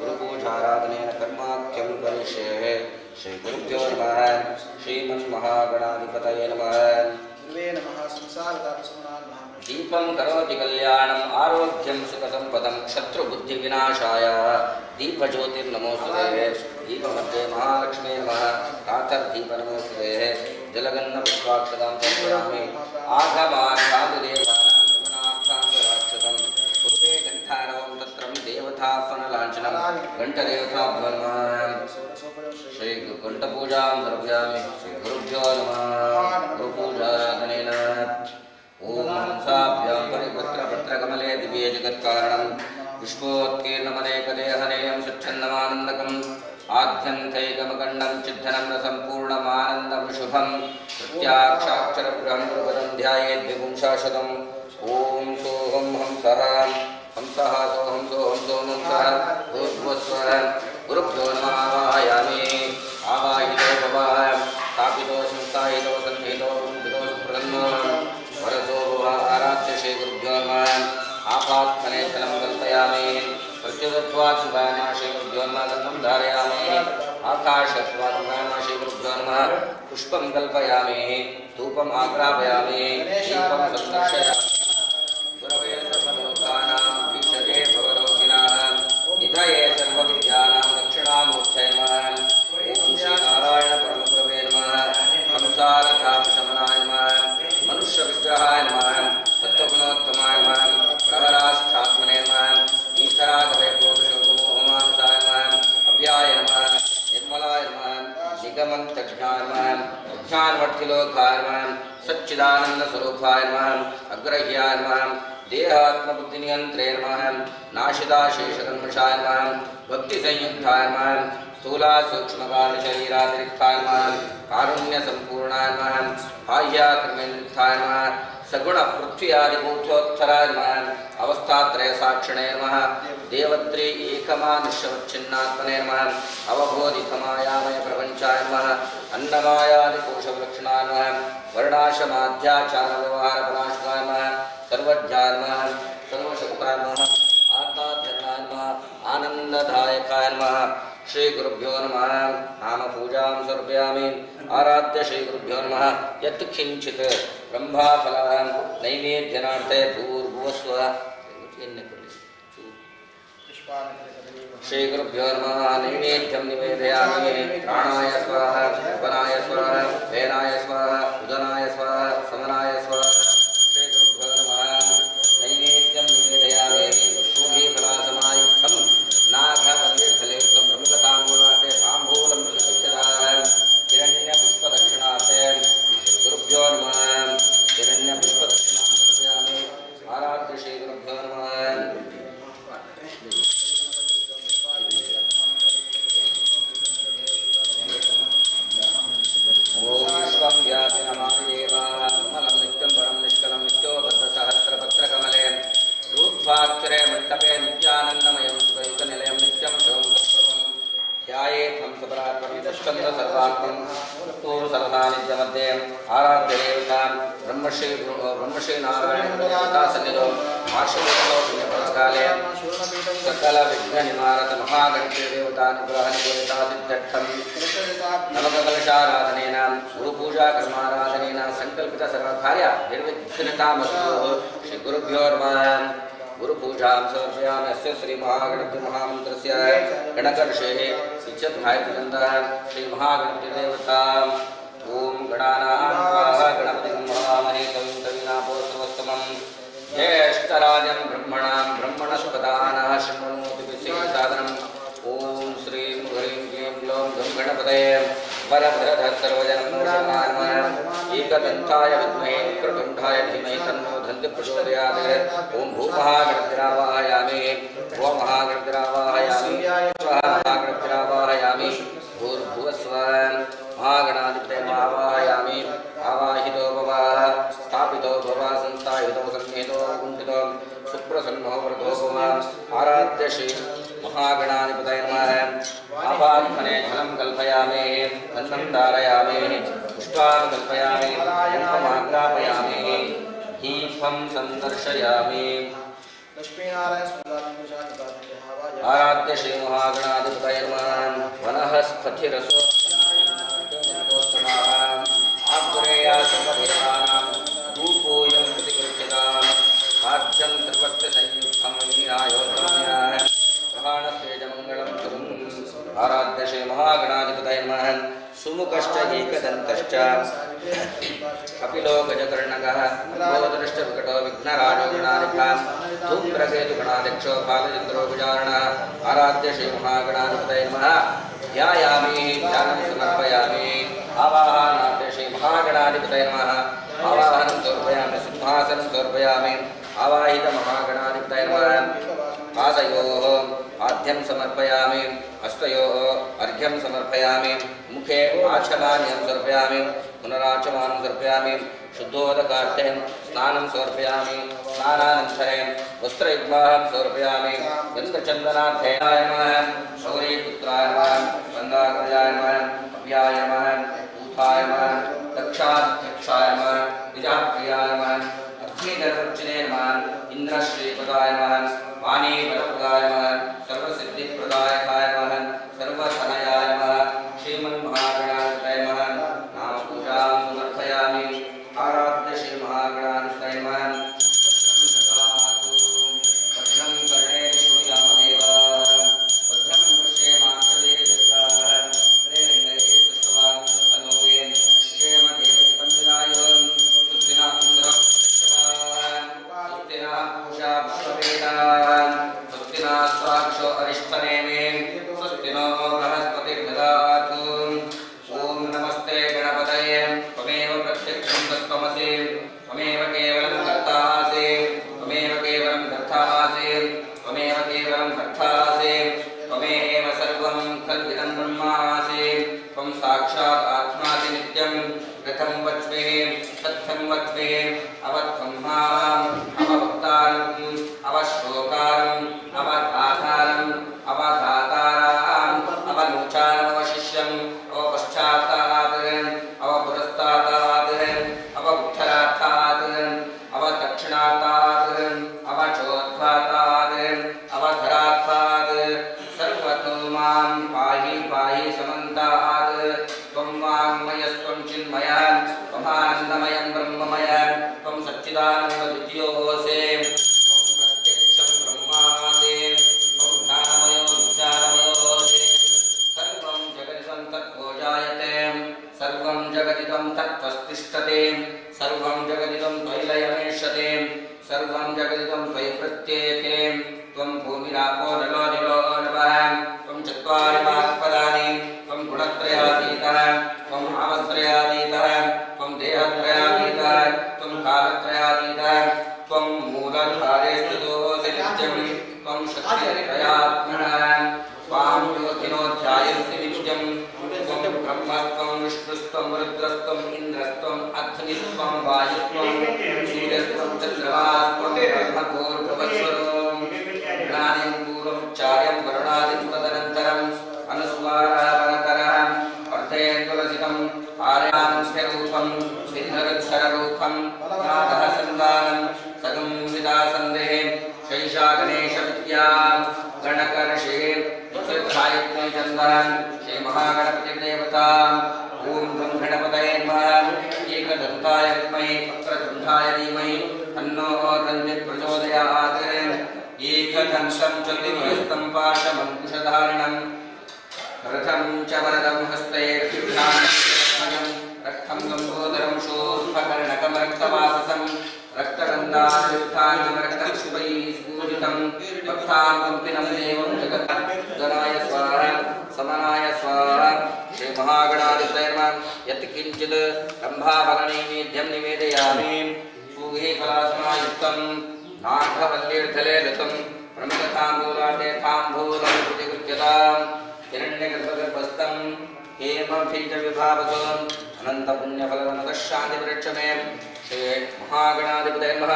गुरुपूजाराधनेन कर्माख्यं करिष्ये। श्री गुरुभ्यो नमः। श्रीमन्महागणाधिपतये नमः। दीपं करोति कल्याणम् आरोग्यं सुखसम्पदं शत्रुबुद्धिविनाशाय दीपज्योतिर्नमोस्तुते। दीपमध्ये महालक्ष्मी नमः। प्रातर्दीपनमोस्तुते। जलगन्धपुष्पाक्षतां समर्पयामि। आगमार्थादिदेवानां गमनार्थादिराक्षसं कुरुते घण्टारवं तत्रं देवताफललाञ्छनं घण्टदेवताभ्यर्मः। श्री घण्टपूजां समर्पयामि। श्री गुरुभ्यो नमः। गुरुपूजाराधनेन ओम हंसाभ्यां परिपत्रपत्रकमले दिव्ये जगत्कारणं पुष्पोत्कीर्णमनेकदेहनेयं स्वच्छन्दमानन्दकम् आद्यन्तैकमखण्डं चिद्धनं रसम्पूर्णमानन्दं शुभं प्रत्याक्षाक्षरगृहं गुरुपदं ध्यायेद्विपुंशाशतम्। ॐ सोऽहं हंसः हंसः सोऽहं सोऽहं सोऽहं हंसः भूर्भुवस्सुवः। गुरुभ्यो नमः। आवाहयामि। आवाहितो भवः स्थापितो संस्थाहितो सन्निहितो वन्दितो सुप्रसन्नो वरसो भवः। आराध्य श्री गुरुभ्यो नमः। आपात्मने जलं कल्पयामि। प्रत्युदत्वात् सुभायनमः श्री गुरुभ्यो नमः। गन्धं धारयामि। आकाशत्वात् सुभायनमः श्री गुरुभ्यो नमः। पुष्पं कल्पयामि। धूपम् आग्रापयामि। दीपं संदर्शयामि। गुरवे सर्वलोकानां वीक्षते भवरोगिणां निधये सर्वविद्यानां दक्षिणामूर्तये नमः। ॐ श्रीनारायण परमगुरवे नमः। संसारतापशमनाय नमः। मनुष्यविग्रहाय नमः। तत्त्वगुणोत्तमाय नमः। प्रहराष्टात्मने नमः। ईश्वरागवे क्रोधशोकमोहमानसाय नमः। अभ्याय नमः। निर्मलाय नमः। निगमन्तज्ञाय नमः। ज्ञानवर्तिलोकाय नमः। सच्चिदानन्दस्वरूपाय नमः। अग्रह्याय नमः। देहात्मबुद्धिनियन्त्रे नमः। नाशिताशेषकल्मषाय नमः। भक्तिसंयुक्ताय नमः। स्थूलासूक्ष्मकालशरीरातिरिक्ताय नमः। कारुण्यसम्पूर्णाय नमः। बाह्याक्रमेन्द्रिक्ताय नमः। सगुणपृथ्व्यादिभूतोत्तराय नमः। अवस्थात्रयसाक्षिणे नमः। देवत्री एकमानुष्यवच्छिन्नात्मने नमः। अवबोधितमायामय प्रपञ्चाय नमः। अन्नमायादिकोशविलक्षणाय नमः। वर्णाश्रमाध्याचारव्यवहारपराशकाय नमः। सर्वज्ञाय नमः। सर्वशक्ताय नमः। आत्माध्यनाय नमः। आनन्ददायकाय नमः। श्री गुरुभ्यो नमः। नामपूजां समर्पयामि। आराध्य श्री गुरुभ्यो नमः। यत् किञ्चित् ब्रह्माफलं नैवेद्यनार्थे भूर्भुवस्सुवः। श्रीगुरुभ्यो नमः। नैवेद्यं निवेदयामि। प्राणाय स्वाहा, वनाय स्वाहा, वेनाय स्वाहा, उदनाय स्वाहा, समनाय स्वाहा। श्रीगुरुभ्यो नमः। नैवेद्यं निवेदयामि। सूर्यफलासमायुक्तं नागवल्लीफलयुक्तं प्रमुखताम्बूलाटे ताम्बूलं प्रदक्षिणात् हिरण्यपुष्पदक्षिणात्। श्रीगुरुभ्यो नमः। हिरण्यपुष्पदक्षिणां समर्पयामि। आराध्य श्रीगुरुभ्यो नमः। रूपाक्षरे मंडपे नित्यानंदमयं सुखैकनिलयं नित्यं शिवं तत्त्वं ध्यायेत् हंसपराक्रमं दशकन्द सर्वात्मं तत्तूरु सरसानिध्यमध्ये आराध्य देवतां ब्रह्मश्री नारायण देवतासन्निधौ आश्रमो पुण्यपरकाले सकल विघ्न निवारक महागणपति देवतानुग्रह निवेदिता सिद्ध्यर्थं नवकलशाराधनेन गुरुपूजा कर्माराधनेन संकल्पित सर्वकार्य निर्विघ्नतामस्तु। श्री गुरुभ्यो नमः। गुरुपूजां समर्पयामि। अस्य श्री महागणपति महामन्त्रस्य गणकर्षेः इच्छद्धायतनन्दः श्री महागणपति देवतां ओम गणानां गणपतिं हवामहे कविं कवीनापोस्तमस्तमं ज्येष्ठराजं ब्रह्मणस्पदानः शृण्वन्नोतिभिः ओम श्रीं ह्रीं क्लीं ग्लौं गं गणपतये वरभद्रः सर्वजनं एकदन्ताय विद्महे वक्रतुण्डाय धीमहि तन्नो दन्ति प्रचोदयात्। ओम भूमहागणपतिरावाहयामि। ओम महागणपतिरावाहयामि। महागणपतिरावाहयामि। भूर्भुवस्वः महागणाधिपतिमावाहयामि। आवाहितो भव स्थापितो भव संस्थापितो सन्निहितो कुण्ठितो सुप्रसन्नो वरदो भव। आराध्य श्री महागणाधिपतये नमः। आवाहने जलं कल्पयामि। अन्नं धारयामि। पुष्पान् कल्पयामि। कुङ्कुमाग्रापयामि। दीपं सन्दर्शयामि। आराध्य श्री महागणाधिपतये नमः। वनस्पतिरसो आग्रेया सर्वदेवानां रूपोऽयं प्रतिगृह्यताम् आद्यं सर्वत्र संयुक्तं विनायोत्तमः प्राणस्तेजमङ्गलं कुरु। आराध्य श्री महागणाधिपतये नमः। सुमुखश्च एकदन्तश्च कपिलो गजकर्णकः लम्बोदरश्च विकटो विघ्नराजो गणाधिपः धूम्रकेतुगणाध्यक्षो बालचन्द्रो गुजारणः। आराध्य श्री महागणाधिपतये नमः। ध्यायामि ध्यानं समर्पयामि। आवाहनार्थे श्री महागणाधिपतये नमः। आवाहनं समर्पयामि। सिंहासनं समर्पयामि। आवाहित महागणाधिपतये नमः। पादयोः आद्यं समर्पयामि। हस्तयोः अर्घ्यं समर्पयामि। मुखे आचमान्यं समर्पयामि। पुनराचमानं समर्पयामि। शुद्धोदकार्थे स्नानं समर्पयामि। स्नानानन्तरे वस्त्रयुग्मं समर्पयामि। गन्धचन्दनार्थे नमः। शौरीपुत्राय नमः। गन्धाकर्याय नमः। अव्याय नमः। ऊताय नमः। दक्षाध्यक्षाय नमः। निजाप्रियाय नमः। अग्निगर्भर्जिने नमः। इन्द्रश्रीपदाय नमः। वाणीवरप्रदाय नमः। सर्वसिद्धिप्रदायकाय नमः। सर्वतनयाय नमः। श्रीमन्महागणाधिपतये नमः। नामपूजां समर्पयामि। आराध्य श्री महागणाधिपतये नमः। भद्रं कर्णे शृणुयामदेव भद्रं पश्येमाक्षदेर्जगाः त्रेरङ्गये पुष्पवान् सत्तनोवेन् क्षेमदेवतिपञ्चदायुः सुस्तिना इन्द्रः सुस्तिना पूषा विश्ववेदान् सुस्तिना स्वाक्षो अरिष्ठनेमे स्वस्तिनो बृहस्पतिर्ददातु। ओम नमस्ते गणपतये त्वमेव प्रत्यक्षं तत्त्वमसि त्वमेव केवलं कर्तासि त्वमेव केवलं कर्तासि त्वमेव केवलं कर्तासि त्वमेव सर्वं तद्विदं ब्रह्मासि त्वं साक्षात् आत्मासि नित्यं कथं वच्मि सत्यं वच्मि अवत्वं माम् अवभक्तारम् अवश्लोकारम् अवधातारम् अवधाताराम् अवलोचानमवशिष्यम् अवपश्चात्तात् अवपुरस्तात् अवउत्तरात्तात् अवदक्षिणात्तात् अवचोद्ध्वातात् अवधरात्तात् सर्वतो मां पाहि पाहि समन्तात्। त्वं वाङ्मयस्त्वं चिन्मयः त्वमानन्दमयं ब्रह्ममयः त्वं सच्चिदानन्दविद्योऽसि त्वं प्रत्यक्षं ब्रह्मासि त्वं त्वं शक्तिरयात्मनः त्वां योगिनोऽध्यायन्ति नित्यं त्वं ब्रह्मस्त्वं विष्णुस्त्वं रुद्रस्त्वम् इन्द्रस्त्वम् अग्निस्त्वं वायुस्त्वं सूर्यस्त्वं चन्द्रमास्त्वं ब्रह्मभूर्भुवस्वरो ज्ञानेन पूर्वं चार्यं वरुणादिं तदनन्तरम् अनुस्वारः परतरः अर्धेन्दुलसितम् आर्यान्स्यरूपं सिद्धरुक्षररूपं नादः सन्दानं सगं विदासन्देः शैषा गणेशविद्या गणकर्षे गायत्री चन्दनं श्रीमहागणपतिदेवता ॐ गं गणपतये नमः एकदन्ताय विद्महे वक्रतुण्डाय धीमहि तन्नो दन्तिः प्रचोदयात् एकदन्तं चतुर्हस्तं पाशमङ्कुशधारिणं रथं च वरदं हस्ते रक्तं लम्बोदरं शोर्पकर्णकमरक्तवाससं रक्तगन्धायुक्तां रक्तपुष्पैस्फूरितं भक्तां कम्पिनं देवं जगद्गणाय स्वाहा समनाय स्वाहा श्रीमहागणाधिपतये नमः यत्किञ्चित् रम्भाभरणैवेद्यं निवेदयामि पूगे कलास्मयुक्तं नाथवल्लीर्धले ऋतं प्रमुखताम्बूलाटेथाम्बूलं प्रतिगृह्यताम् हिरण्यगर्भगर्भस्थं हेमबीजविभावसम् अनन्तपुण्यफलदनतशान्तिवृक्षमे श्रीमहागणाधिपतये नमः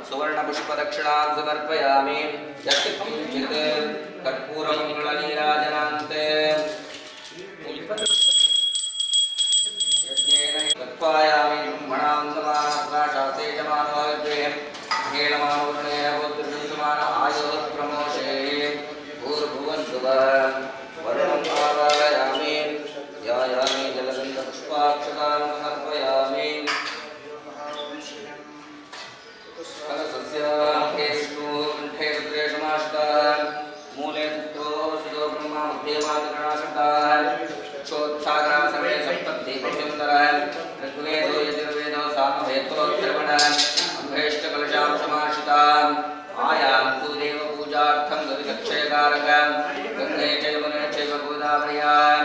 सुवर्णपुष्पदक्षिणां समर्पयामि यत्किञ्चित् कर्पूरं मङ्गलनीराजनान्ते यज्ञेन तत्त्वायामि ब्रह्मणां समानाशास्ते च मानवाग्रे हेणमानोर्णेन बोद्धुषुमान आयोः प्रमोषे भूर्भुवन्सुवः वरुणं आवाहयामि ध्यायामि जलगन्धपुष्पाक्षतां समर्पयामि कलशस्य विष्णुकण्ठे रुद्रेशमाश्रिताः मूले पुत्रो सुतो ब्रह्मा मध्ये मातृगणाश्रिताः क्षोत्सागरासने सप्तद्वीपसुन्दरः ऋग्वेदो यजुर्वेदो सामवेदोऽथर्वणः अम्भेष्टकलशां समाश्रिताः आयान्तु देवपूजार्थं गतिकक्षयकारकं गङ्गे च यमुने चैव गोदावर्यां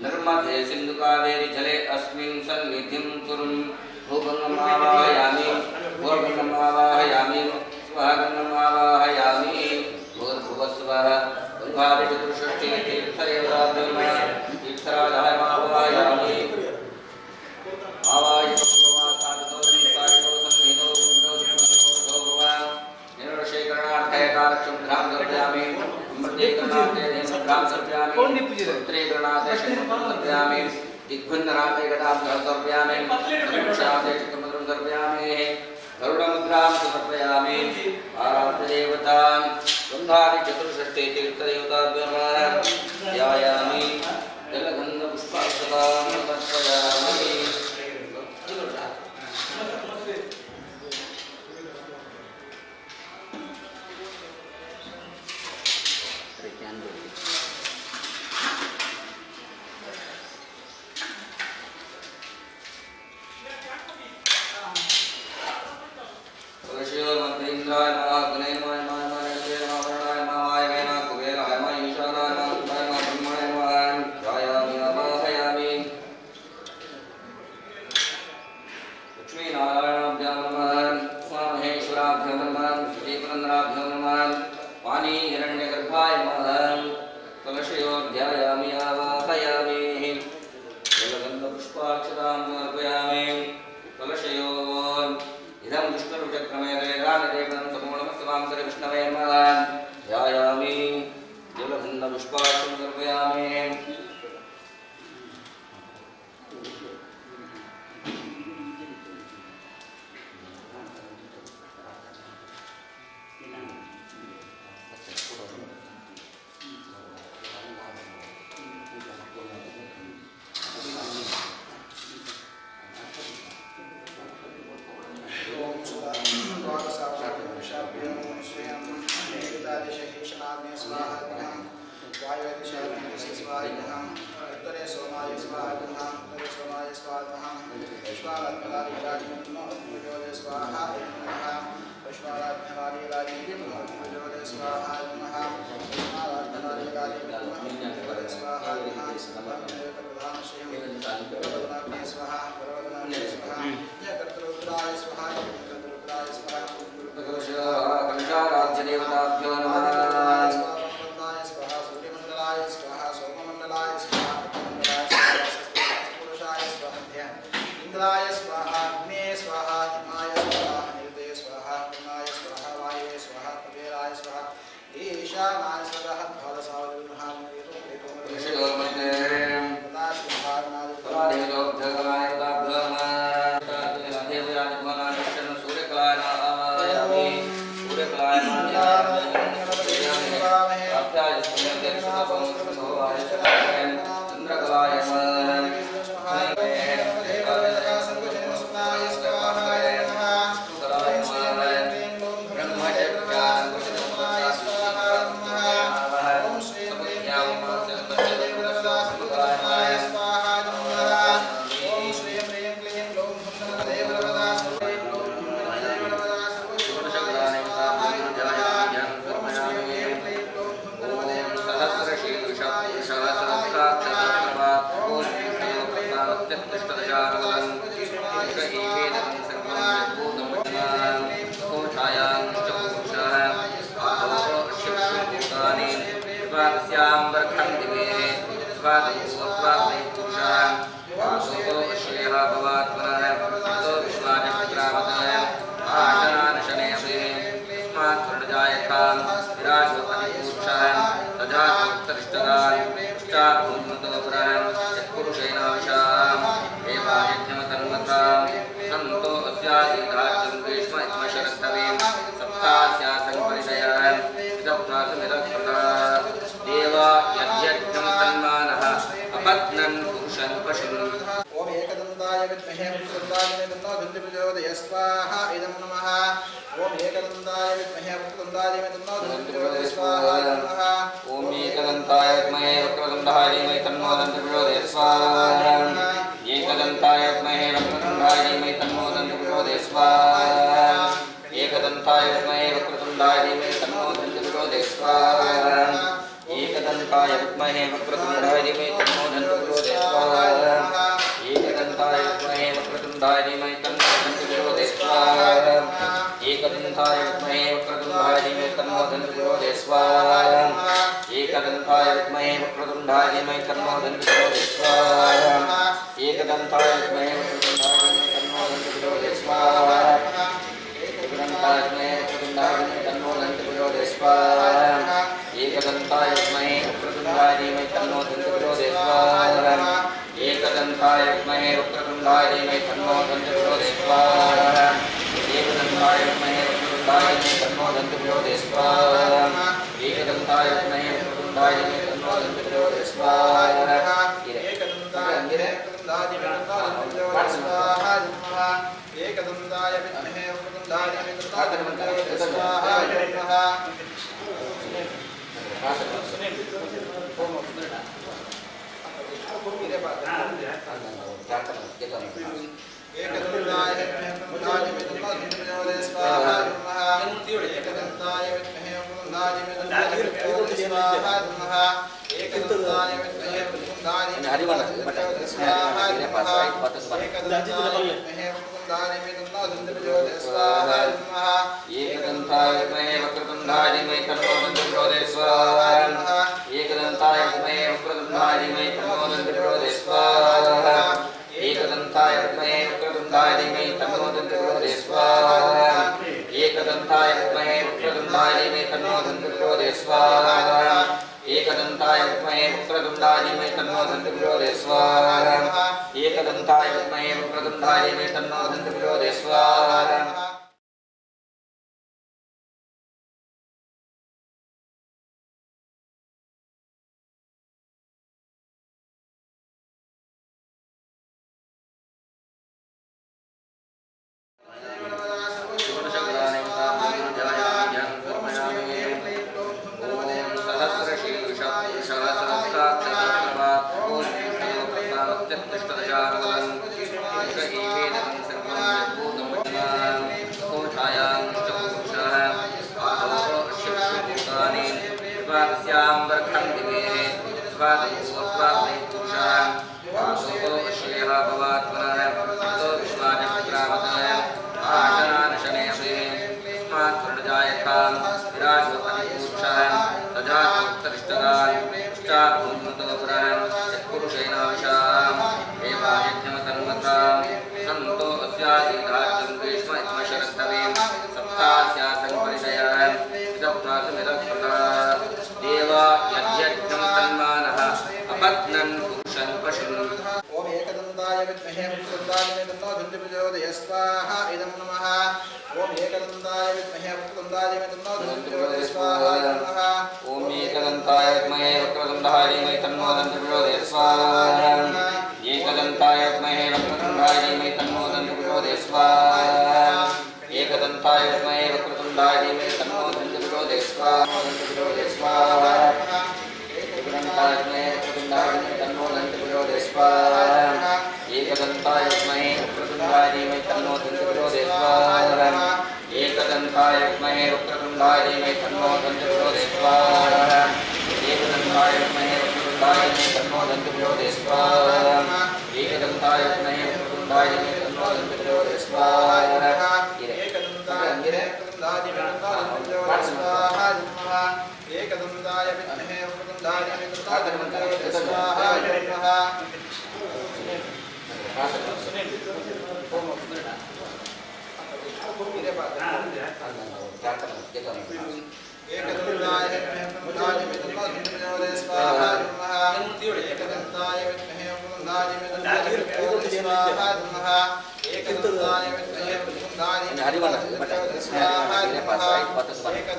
नर्मदे सिन्धुकावेरी जले अस्मिन् सन्निधिं कुरुन् भूगङ्गमावाहयामि भूर्गङ्गमावाहयामि स्वगङ्गमावाहयामि भूर्भुवस्वः गङ्गादिचतुष्षष्टितीर्थदेवताभ्यो नमः तीर्थराजाय मावाहयामि आवाहितो भवासादितो दन्तारितो संहितो गुण्डो दुःखो भवान् निर्वशीकरणार्थे कारक्षुभ्रां सर्पयामि अमृतीकरणार्थे देवभ्रां सर्पयामि पुत्रीकरणार्थे शैवभ्रां सर्पयामि दिग्बन्धनार्थे गदां सर्पयामि रक्षार्थे चक्रमधुरं सर्पयामि गरुडमुद्रां समर्पयामि आराध्यदेवतां गन्धादिचतुष्षष्टितीर्थदेवताभ्यो नमः ध्यायामि जलगन्धपुष्पाक्षतां समर्पयामि कलशाराध्यदेवताभ्यो नमः सप्तास्यासं परिचय सप्तासमिदः जगन् पुरुषं पशुन् ओम एकदन्ताय विद्महे वक्रतुण्डाय तन्नो दन्ति प्रचोदयात् स्वाहा इदं नमः ओम एकदन्ताय विद्महे वक्रतुण्डाय तन्नो दन्ति प्रचोदयात् स्वाहा इदं नमः ओम एकदन्ताय विद्महे वक्रतुण्डाय तन्नो दन्ति प्रचोदयात् स्वाहा एकदन्ताय विद्महे वक्रतुण्डाय तन्नो दन्ति प्रचोदयात् स्वाहा एकदन्ताय विद्महे वक्रतुण्डाय तन्नो दन्ति प्रचोदयात् स्वाहा एकदन्ताय विद्महे वक्रतुण्डाय तन्नो दन्ति प्रचोदयात् स्वाहा एकदन्ताय विद्महे वक्रतुण्डाय तन्नो दन्ति प्रचोदयात् स्वाहा एकदन्ताय विद्महे वक्रतुण्डाय तन्नो दन्ति प्रचोदयात् स्वाहा एकदन्ताय विद्महे वक्रतुण्डाय तन्नो दन्ति प्रचोदयात् स्वाहा एकदन्ताय विद्महे वक्रतुण्डाय तन्नो दन्ति प्रचोदयात् स्वाहा एकदन्ताय एकदन्ताय विद्महे वक्रतुण्डाय तन्नो दन्ति प्रचोदयात् स्वाहा एकदन्ताय विद्महे वक्रतुण्डाय तन्नो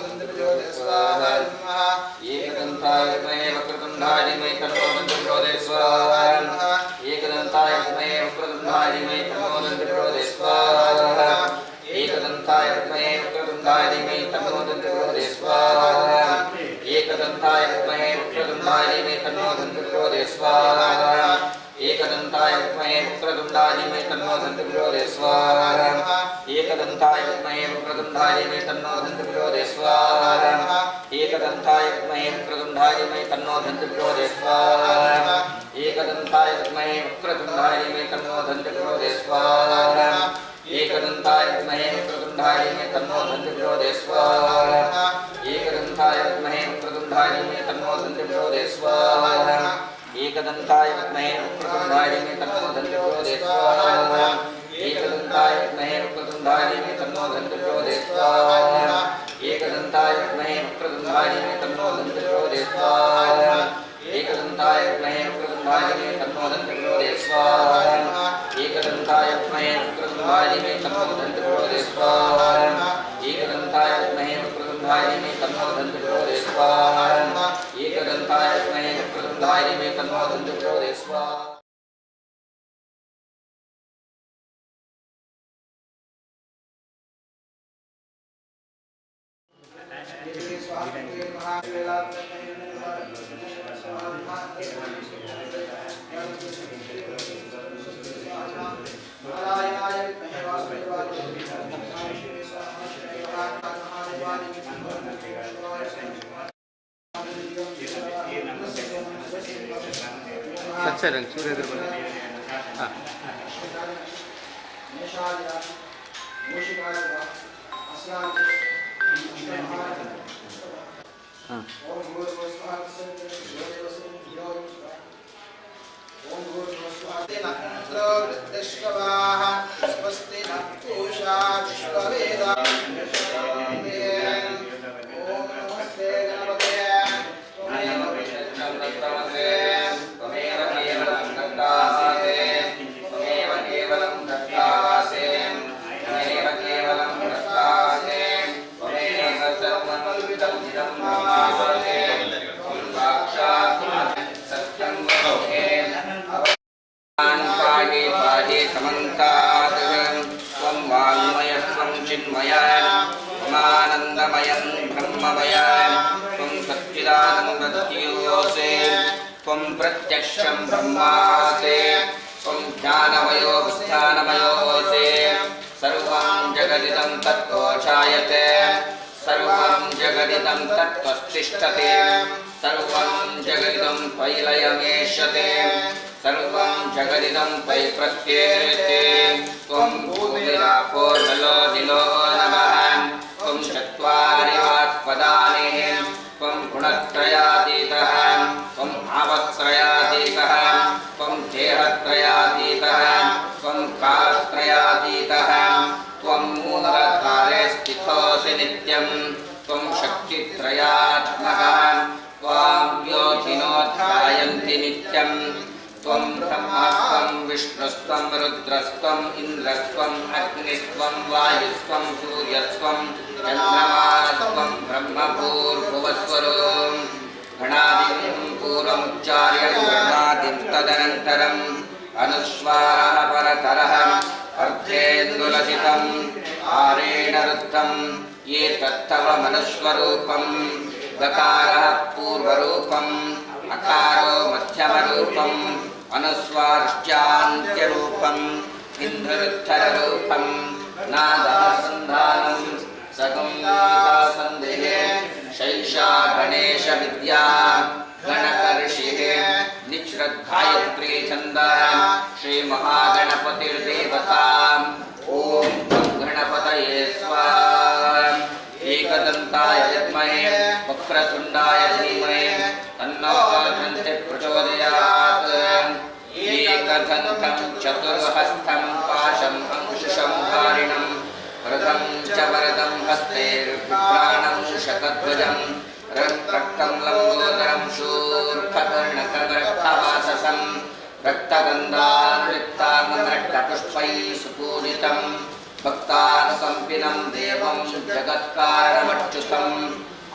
दन्ति प्रचोदयात् स्वाहा एकदन्ताय विद्महे वक्रतुण्डाय तन्नो दन्ति प्रचोदयात् स्वाहा एकदन्ताय विद्महे वक्रतुण्डाय तन्नो दन्ति प्रचोदयात् स्वाहा एकदन्ताय विद्महे वक्रतुण्डाय तन्नो दन्ति प्रचोदयात् स्वाहा एकदन्ताय विद्महे वक्रतुण्डाय तन्नो दन्ति प्रचोदयात् स्वाहा एकदन्ताय विद्महे वक्रतुण्डाय तन्नो दन्ति प्रचोदयात् स्वाहा एकदन्ताय विद्महे वक्रतुण्डाय तन्नो दन्ति प्रचोदयात् स्वाहा एकदन्ताय विद्महे वक्रतुण्डाय तन्नो दन्ति प्रचोदयात् स्वाहा एकदन्ताय विद्महे वक्रतुण्डाय तन्नो दन्ति प्रचोदयात् स्वाहा एकदन्ताय विद्महे वक्रतुण्डाय तन्नो दन्ति प्रचोदयात् स्वाहा एकदन्ताय विद्महे वक्रतुण्डाय तन्नो दन्ति प्रचोदयात् स्वाहा एकदन्ताय विद्महे वक्रतुण्डाय तन्नो दन्ति प्रचोदयात् स्वाहा एकदन्ताय विद्महे वक्रतुण्डाय तन्नो दन्ति प्रचोदयात् स्वाहा एकदन्ताय विद्महे वक्रतुण्डाय तन्नो दन्ति प्रचोदयात् स्वाहा एकदन्ताय विद्महे वक्रतुण्डाय तन्नो दन्ति प्रचोदयात् स्वाहा एकदन्ताय विद्महे वक्रतुण्डाय तन्नो दन्ति प्रचोदयात् स्वाहा एकदन्ताय विद्महे वक्रतुण्डाय तन्नो दन्ति प्रचोदयात् स्वाहा सच्चरंग सूर्य दर्पण हाँ स्वस्ति न पूषा विश्ववेदा चिन्मयानन्दमयं ब्रह्ममयं त्वं सच्चिदानन्दज्योसे त्वं प्रत्यक्षं ब्रह्मासे त्वं ज्ञानमयो विज्ञानमयोसे सर्वं जगदिदं तत्त्वोचायते सर्वं जगदिदं तत्त्वस्तिष्ठते सर्वं जगदिदं त्वयिलयमेष्यते सर्वं जगदिदं त्वयि प्रत्येते त्वं भूमिरापो नलो निलो नमः त्वं चत्वारि वाक्पदानि त्वं गुणत्रयातीतः त्वं भावत्रयातीतः त्वं देहत्रयातीतः त्वं कालत्रयातीतः त्वं मूलकाले स्थितोऽसि नित्यं त्वं शक्तित्रयात्मकः त्वां योगिनोऽध्यायन्ति नित्यं त्वं ब्रह्मा त्वं विष्णुस्त्वं रुद्रस्त्वम् इन्द्रस्त्वम् अग्निस्त्वं वायुस्त्वं सूर्यस्त्वं चन्द्रमास्त्वं ब्रह्मभूर्भुवस्वरूपं गणादिं पूर्वमुच्चार्य गणादिं तदनन्तरम् अनुस्वारः परतरः अर्थेन्दुलसितम् आरेण रुद्धम् ये तत्तव मनुस्वरूपम् गकारः पूर्वरूपम् अकारो मध्यमरूपम् अनुस्वार्श्चान्त्यरूपम् इन्द्ररुद्धररूपम् नादः सन्धानम् सगुंसन्देहे शैषा गणेश विद्या गणकर्षिः निश्रद्धायत्री छन्दः श्री महागणपतिर्देवता ओम गणपतये स्वाहा एकदन्ताय विद्महे वक्रतुण्डाय धीमहि तन्नो दन्ति प्रचोदयात् एकदन्तं चतुर्हस्तं पाशं अंशुषं धारिणं वरदं च वरदं हस्ते विप्राणं शकध्वजं रक्तं लम्बोदरं शूर्पकर्णकगर्भवाससं रक्तगन्धानुलिप्ताङ्गरक्तपुष्पैः सुपूजितं भक्तानुकम्पिनं देवं जगत्कारणमच्युतम्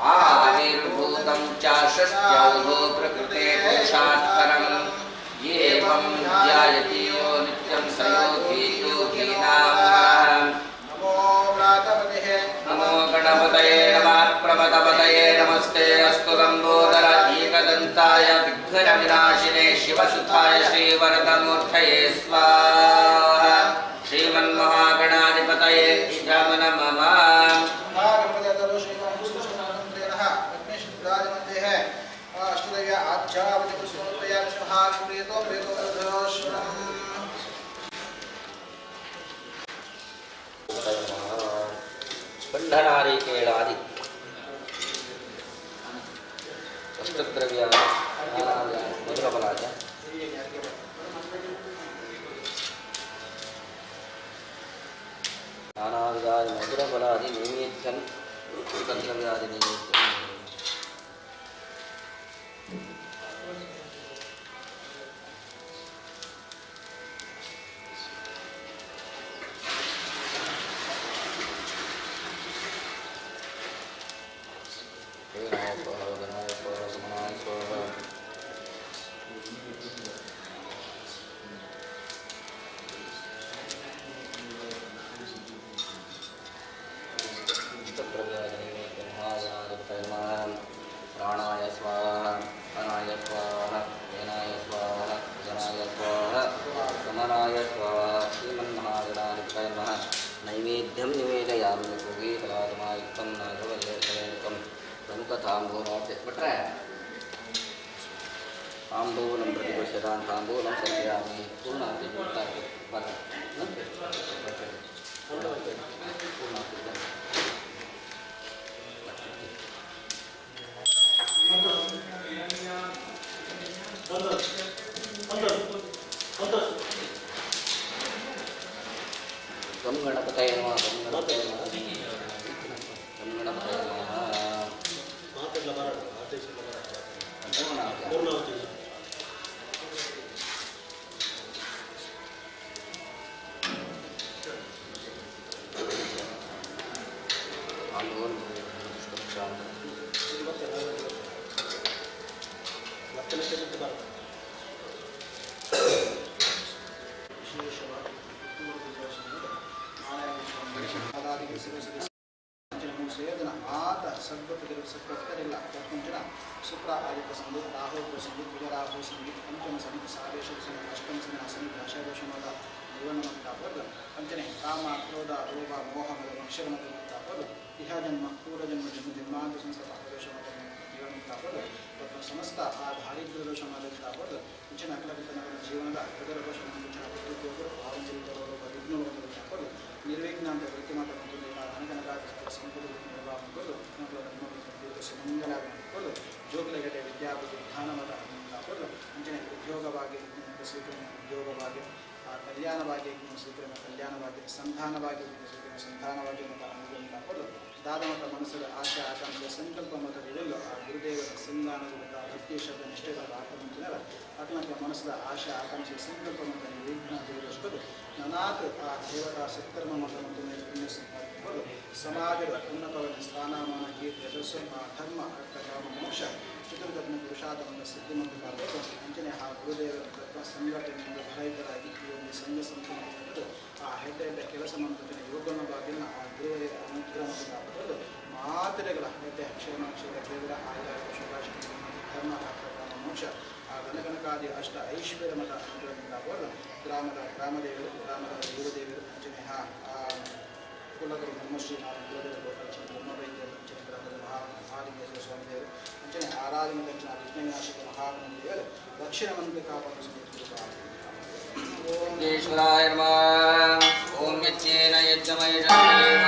आविर्भूतं चाशस्त्यौधो प्रकृते पुरुषात्परम् एवं ध्यायति यो नित्यं स योगी योगीनाम् नमो गणपतये नमः प्रमदपतये नमस्ते अस्तु लम्बोदर एकदन्ताय विघ्नविनाशिने शिवसुताय श्रीवरदमूर्तये स्वाहा श्रीमन्महागणाधिपतये नमो नमः बंधनारिकेलादि अष्टद्रव्य मधुरफलाय नानाविधाय मधुरफलादि नैवेद्यं द्रव्यादि नैवेद्यं प्राणाय स्वाहा अनाय स्वाहा वेनाय स्वाहा जनाय स्वाहा समनाय स्वाहा श्रीमन्महागणाधिपतये नमः नैवेद्यं निवेदयामि भोगीफलादमायुक्तं नागवल्लेशवेणुकं प्रमुखताम्बूलमपि भट्रे ताम्बूलं प्रतिपश्यतां ताम्बूलं सर्वयामि पूर्णाति गम गणपतये नमः गम गणपतये नमः गम गणपतये नमः शुक्र आदित्य संगीत राहु संगीत राहु संगीत पंचम संगीत सावेश संगीत अष्टम संगीत संगीत दशादशमद जीवनमंतापद पंचने काम क्रोध रोग मोह मक्षरमंतापद इह जन्म पूर्वजन्म जन्म जन्मांत संस्कृत आदोषमद जीवनमंतापद तथा समस्त आधारित दोषमंतापद पंचन अकलवितनगर जीवनದ ಪ್ರಗರದೋಷ पंचन ಪ್ರತಿಯೊಬ್ಬರು ಭಾವಂಚರಿತವರು ವಿಘ್ನವರ್ತಪದ ನಿರ್ವಿಘ್ನಾಂತ ವೃತ್ತಿಮಾತ ಅನಗನಗಾದ ಸಂಪದ ನಿರ್ವಾಹಕರು ಸುಮಂಗಲಾಗಬಹುದು ಜೋಗುಲಗಡೆ ವಿದ್ಯಾಪತಿ ಜ್ಞಾನವಾದ ಕಾಪಾಡು ಅಂಚನೆ ಉದ್ಯೋಗವಾಗಿ ಸ್ವೀಕರಣ ಉದ್ಯೋಗವಾಗಿ ಕಲ್ಯಾಣವಾಗಿ ಸ್ವೀಕರಣ ಕಲ್ಯಾಣವಾಗಿ ಸಂಧಾನವಾಗಿ ಸ್ವೀಕರಣ ಸಂಧಾನವಾಗಿ ಮತ್ತು ಅನುಗ್ರಹ ಕಾಪಾಡು ದಾದಮಠ ಮನಸ್ಸದ ಆಶೆ ಆಕಾಂಕ್ಷೆ ಸಂಕಲ್ಪ ಮತಗಳಿಲ್ಲ ಆ ಗುರುದೇವರ ಸಂಧಾನದ ಭಕ್ತಿ ಶಬ್ದ ನಿಷ್ಠೆಗಳ ಆತ್ಮಂತಿನರ ಅತ್ಮಕ ಮನಸ್ಸದ ಆಶೆ ಆಕಾಂಕ್ಷೆ ಸಂಕಲ್ಪ ಮತ ನಿರ್ವಿಘ್ನ ದೇವರಷ್ಟದು ನನಾತ್ ಆ ದೇವತಾ ಸತ್ಕರ್ಮ ಮತ ಮತ್ತು ಪುಣ್ಯ ಸಮಾಜದ ಉನ್ನತವಾದ ಸ್ಥಾನಮಾನ ಕೀರ್ತಿ ಯಶಸ್ಸು ಧರ್ಮ ಅರ್ಥ ಕಾಮ ಮೋಕ್ಷ ಚತುರ್ಗತನ ಪುರುಷಾರ್ಥವನ್ನು ಸಿದ್ಧಿಮಂತ ಕಾಲದಲ್ಲಿ ಅಂಚನೆ ಆ ಗುರುದೇವರ ತತ್ವ ಸಂಘಟನೆಯಿಂದ ಭಯಕರಾಗಿ ಈ ಒಂದು ಸಂಘ ಸಂಪೂರ್ಣ ಆ ಹೆಡ್ಡ ಕೆಲಸ ಮಂತ್ರಿನ ಯೋಗನ ಬಾಗಿನ ಆ ಗುರುವರ ಅನುಗ್ರಹವನ್ನು ಕಾಪಾಡಲು ಮಾತ್ರೆಗಳ ಹೆಡ್ಡೆ ಅಕ್ಷರ ದೇವರ ಆಯುಧ ಶುಭಾಶಿ ಧರ್ಮ ಅರ್ಥ ಕಾಮ ಮೋಕ್ಷ ಆ ಗಣಗಣಕಾದಿ ಅಷ್ಟ ಐಶ್ವರ್ಯ ಮಠ ಅನುಗ್ರಹವನ್ನು ಕಾಪಾಡಲು ಗ್ರಾಮದೇವರು ಗ್ರಾಮದ ಗುರುದೇವರು ಅಂಚನೆ ಆ ಕುಲಗುರು ಬ್ರಹ್ಮಶ್ರೀ ನಾರಾಯಣ ಕುಲದೇವರು ಗೋಪಾಲಚಂದ್ರ ಬ್ರಹ್ಮವೈದ್ಯರು ಅಂಚನೆ ಗ್ರಾಮದ ಮಹಾಲಿಂಗೇಶ್ವರ ಸ್ವಾಮಿದೇವರು ಅಂಚನೆ ಆರಾಧನೆ ಕಂಚಿನ ವಿಜ್ಞಾನಾಶಕ ಮಹಾಮಂದಿರರು ದಕ್ಷಿಣ ಮಂದಿರ ಕಾಪಾಡು ಈಶ್ವರಾಯ ನಮಃ. ಓಂ ಯಜ್ಞೇನ ಯಜ್ಞಮಯ ಜನ್ಮೇನ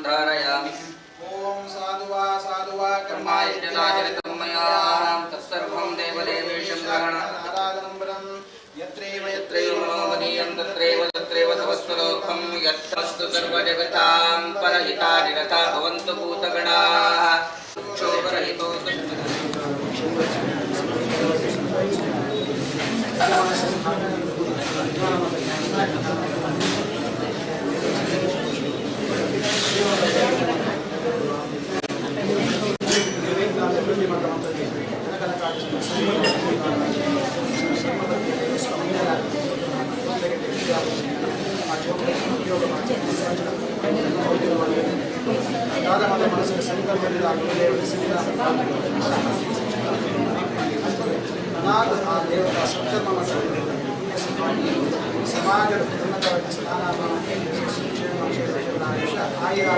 ಧಾರಯಾಮಿ. ಓಂ ಸಾಧುವಾ ಸಾಧುವಾ ಕರ್ಮಾಯಜ್ಞಾಚರಿತಂ ಮಯಾ ತತ್ಸರ್ವಂ ದೇವದೇವೇಶಂ ಗ್ರಹಣ ನಾರಾಯಣಂಬರಂ ಯತ್ರೈವ ಯತ್ರೈವ ಮನೋಮದೀಯಂ ತತ್ರೈವ ತತ್ರೈವ ತವಸ್ವಲೋಕಂ ಯತ್ತಸ್ತು ಸರ್ವಜಗತಾಂ ಪರಹಿತಾನಿರತಾ ಭವಂತು ಭೂತಗಣಾಃ ಕ್ಷೋಭರಹಿತೋ ಮನಸ್ಸಿನ ಸಂಕಲ್ಪದಿಂದ ಆ ದೇವರ ಸತ್ಕರ್ಮ ಸಮಾಜದ ಉನ್ನತವಾದ ಸ್ಥಾನ ಆಯುರ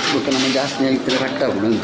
Bukan nama jasnya itu raka belum.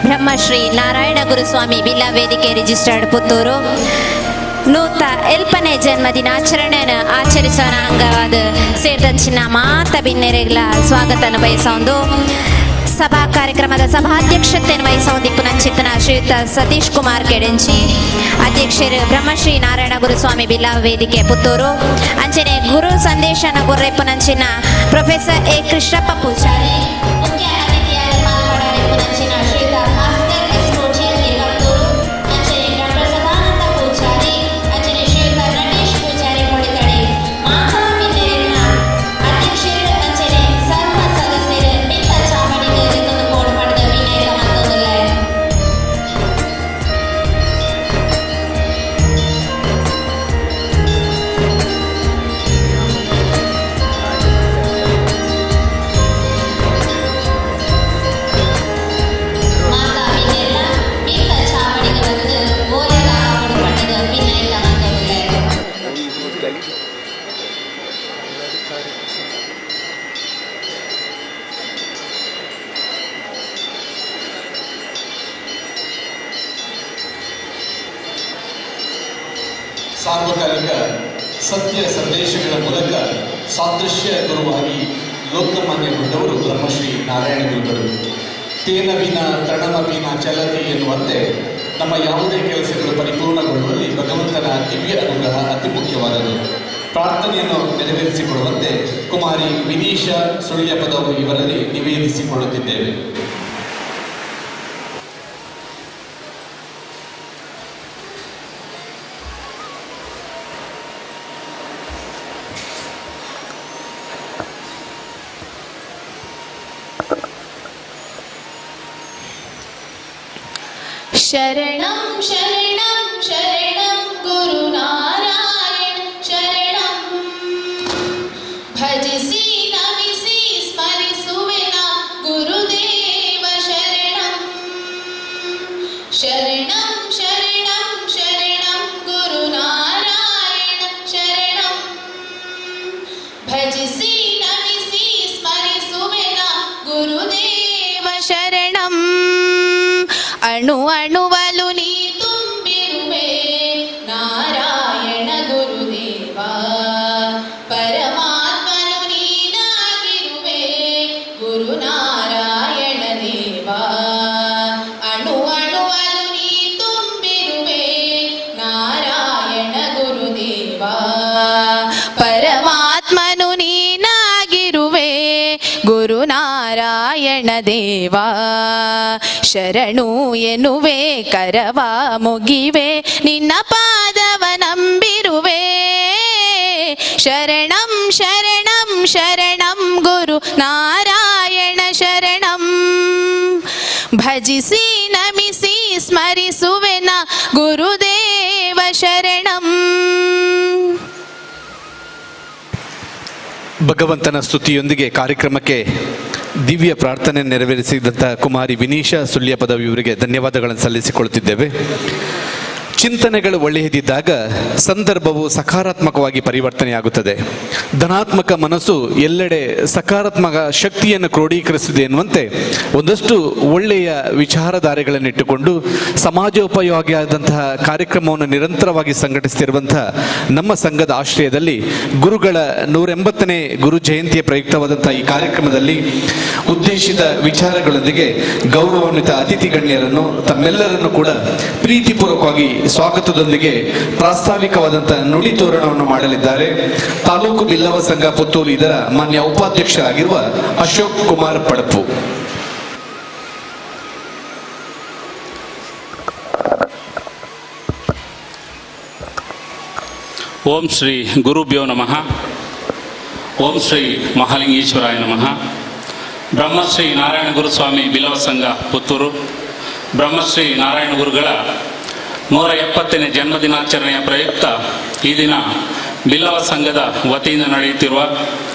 Brahmashri Narayana Guruswamy Billa ವೇದಿಕೆ ರಿಜಿಸ್ಟರ್ಡ್ ಪುತ್ತೂರು ನೂತ ಎಲ್ಪನೆ ಜನ್ಮ ದಿನಾಚರಣೆಯನ್ನು ಆಚರಿಸೋಣ ಅಂಗವಾದ ಸೇರಿದಂಚಿನ ಮಾತ ಬಿನ್ನೆರೆಗಳ ಸ್ವಾಗತನ ಬಯಸೊಂದು ಸಭಾ ಕಾರ್ಯಕ್ರಮದ ಸಭಾಧ್ಯಕ್ಷತೆಯನ್ನು ವಹಿಸೊಂದಿಪ್ಪುನಂಚಿತ್ತನ ಶ್ರೀಯುತ ಸತೀಶ್ ಕುಮಾರ್ ಕೆಡೆಂಚಿ ಅಧ್ಯಕ್ಷರು ಬ್ರಹ್ಮಶ್ರೀ ನಾರಾಯಣ ಗುರುಸ್ವಾಮಿ ಬಿಲ್ಲಾ ವೇದಿಕೆ ಪುತ್ತೂರು ಅಂಚನೆ ಗುರು ಸಂದೇಶನ ಗುರ್ರೆಪ್ಪುನಂಚಿನ ಪ್ರೊಫೆಸರ್ ಎ ಕೃಷ್ಣಪ್ಪ ಪೂಜಾರಿ ಮುಖ್ಯ ಅತಿಥಿಯಾದ ಪಾಲ್ಗೊಳ್ಳಲಿಪ್ಪುನಂಚಿನ ಶ್ರೀಯುತ ಭಾಸ್ಕರ್ ಎಸ್ ಕೋಠಿಯಲ್ಲಿ ಪುತ್ತೂರು ಅಂಚನೆ ಡಾಕ್ಟರ್ ಸದಾನಂದ ಪೂಜಾರಿ ಅಂಚನೆ ಶ್ರೀಯುತ ನಟೇಶ್ ಪೂಜಾರಿ ಹೊಡಿತಡೆ ಮಾತಾ ಬಿನ್ನೆರೆಗಳ ಅಧ್ಯಕ್ಷರು ಅಂಚನೆ ಸರ್ವ ಸದಸ್ಯರು ಮಿತ್ತ ಚಾವಡಿಗೆ ಇದೊಂದು ಕೋಡ್ ಮಾಡಿದ ಬಿನ್ನೆರೆಗ ಮತ್ತೊಂದಿಲ್ಲ ಸಾರ್ವಕಾಲಿಕ ಸತ್ಯ ಸಂದೇಶಗಳ ಮೂಲಕ ಸಾದೃಶ್ಯ ಗುರುವಾಗಿ ಲೋಕಮಾನ್ಯಗೊಂಡವರು ಬ್ರಹ್ಮಶ್ರೀ ನಾರಾಯಣ ಗುರುಗಳು. ತೇನ ವಿನ ತೃಣಮಪಿನ ಚಲತಿ ಎನ್ನುವಂತೆ ನಮ್ಮ ಯಾವುದೇ ಕೆಲಸಗಳು ಪರಿಪೂರ್ಣಗೊಳ್ಳುವಲ್ಲಿ ಭಗವಂತನ ದಿವ್ಯ ಅನುಗ್ರಹ ಅತಿ ಮುಖ್ಯವಾದದ್ದು. ಪ್ರಾರ್ಥನೆಯನ್ನು ನೆರವೇರಿಸಿಕೊಳ್ಳುವಂತೆ ಕುಮಾರಿ ವಿನೀಶಾ ಸುಳ್ಯಪದವರು ಇವರಲ್ಲಿ ನಿವೇದಿಸಿಕೊಳ್ಳುತ್ತಿದ್ದೇವೆ. ಶರಣಂ ಶರಣಂ ಶರಣಂ ಗುರುನಾರಾಯಣ ಶರಣಂ. ಭಜಿಸಿ ನಮಿಸಿ ಸ್ಮರಿಸುವೆನ ಗುರುದೇವ ಶರಣಂ. ಶರಣಂ ಶರಣಂ ಶರಣಂ ಗುರುನಾರಾಯಣ ಶರಣಂ. ಭಜಿಸಿ ನಮಿಸಿ ಸ್ಮರಿಸುವೆನ ಗುರುದೇವ ಶರಣಂ. ಅಣು ಅಣುವಲು ನೀ ತುಂಬಿರುವೆ ನಾರಾಯಣ ಗುರುದೇವ. ಪರಮಾತ್ಮನು ನೀನಾಗಿರುವೆ ಗುರುನಾರಾಯಣ ದೇವ. ಅಣು ಅಣುವಲು ನೀ ತುಂಬಿರುವೆ ನಾರಾಯಣ ಗುರುದೇವ. ಪರಮಾತ್ಮನು ನೀನಾಗಿರುವೆ ಗುರುನಾರಾಯಣ ದೇವ. ಶರಣು ಎನ್ನುವೆ ಕರವ ಮುಗಿವೆ ನಿನ್ನ ಪಾದವ ನಂಬಿರುವೆ. ಶರಣಂ ಶರಣಂ ಶರಣಂ ಗುರು ನಾರಾಯಣ ಶರಣಂ. ಭಜಿಸಿ ನಮಿಸಿ ಸ್ಮರಿಸುವೆನ ಗುರುದೇವ ಶರಣಂ. ಭಗವಂತನ ಸ್ತುತಿಯೊಂದಿಗೆ ಕಾರ್ಯಕ್ರಮಕ್ಕೆ ದಿವ್ಯ ಪ್ರಾರ್ಥನೆ ನೆರವೇರಿಸಿದಂಥ ಕುಮಾರಿ ವಿನೀಶಾ ಸುಳ್ಯಪದ ಇವರಿಗೆ ಧನ್ಯವಾದಗಳನ್ನು ಸಲ್ಲಿಸಿಕೊಳ್ಳುತ್ತಿದ್ದೇವೆ. ಚಿಂತನೆಗಳು ಒಳ್ಳೆಯದಿದ್ದಾಗ ಸಂದರ್ಭವು ಸಕಾರಾತ್ಮಕವಾಗಿ ಪರಿವರ್ತನೆಯಾಗುತ್ತದೆ. ಧನಾತ್ಮಕ ಮನಸ್ಸು ಎಲ್ಲೆಡೆ ಸಕಾರಾತ್ಮಕ ಶಕ್ತಿಯನ್ನು ಕ್ರೋಢೀಕರಿಸಿದೆ ಎನ್ನುವಂತೆ ಒಂದಷ್ಟು ಒಳ್ಳೆಯ ವಿಚಾರಧಾರೆಗಳನ್ನಿಟ್ಟುಕೊಂಡು ಸಮಾಜೋಪಯೋಗಿಯಾದಂತಹ ಕಾರ್ಯಕ್ರಮವನ್ನು ನಿರಂತರವಾಗಿ ಸಂಘಟಿಸುತ್ತಿರುವಂತಹ ನಮ್ಮ ಸಂಘದ ಆಶ್ರಯದಲ್ಲಿ ಗುರುಗಳ 180ನೇ ಗುರು ಜಯಂತಿಯ ಪ್ರಯುಕ್ತವಾದಂತಹ ಈ ಕಾರ್ಯಕ್ರಮದಲ್ಲಿ ಉದ್ದೇಶಿತ ವಿಚಾರಗಳೊಂದಿಗೆ ಗೌರವಾನ್ವಿತ ಅತಿಥಿ ಗಣ್ಯರನ್ನು ತಮ್ಮೆಲ್ಲರನ್ನು ಕೂಡ ಪ್ರೀತಿಪೂರ್ವಕವಾಗಿ ಸ್ವಾಗತದೊಂದಿಗೆ ಪ್ರಾಸ್ತಾವಿಕವಾದಂತಹ ನುಡಿ ತೋರಣವನ್ನು ಮಾಡಲಿದ್ದಾರೆ ತಾಲೂಕು ಬಿಲ್ಲವ ಸಂಘ ಪುತ್ತೂರು ಇದರ ಮಾನ್ಯ ಉಪಾಧ್ಯಕ್ಷರಾಗಿರುವ ಅಶೋಕ್ ಕುಮಾರ್ ಪಡಪು. ಓಂ ಶ್ರೀ ಗುರುಭ್ಯೋ ನಮಃ. ಓಂ ಶ್ರೀ ಮಹಾಲಿಂಗೇಶ್ವರಾಯ ನಮಃ. ಬ್ರಹ್ಮಶ್ರೀ ನಾರಾಯಣ ಗುರುಸ್ವಾಮಿ ಬಿಲ್ಲವ ಸಂಘ ಪುತ್ತೂರು ಬ್ರಹ್ಮಶ್ರೀ ನಾರಾಯಣ ಗುರುಗಳ 170ನೇ ಜನ್ಮದಿನಾಚರಣೆಯ ಪ್ರಯುಕ್ತ ಈ ದಿನ ಬಿಲ್ಲವ ಸಂಘದ ವತಿಯಿಂದ ನಡೆಯುತ್ತಿರುವ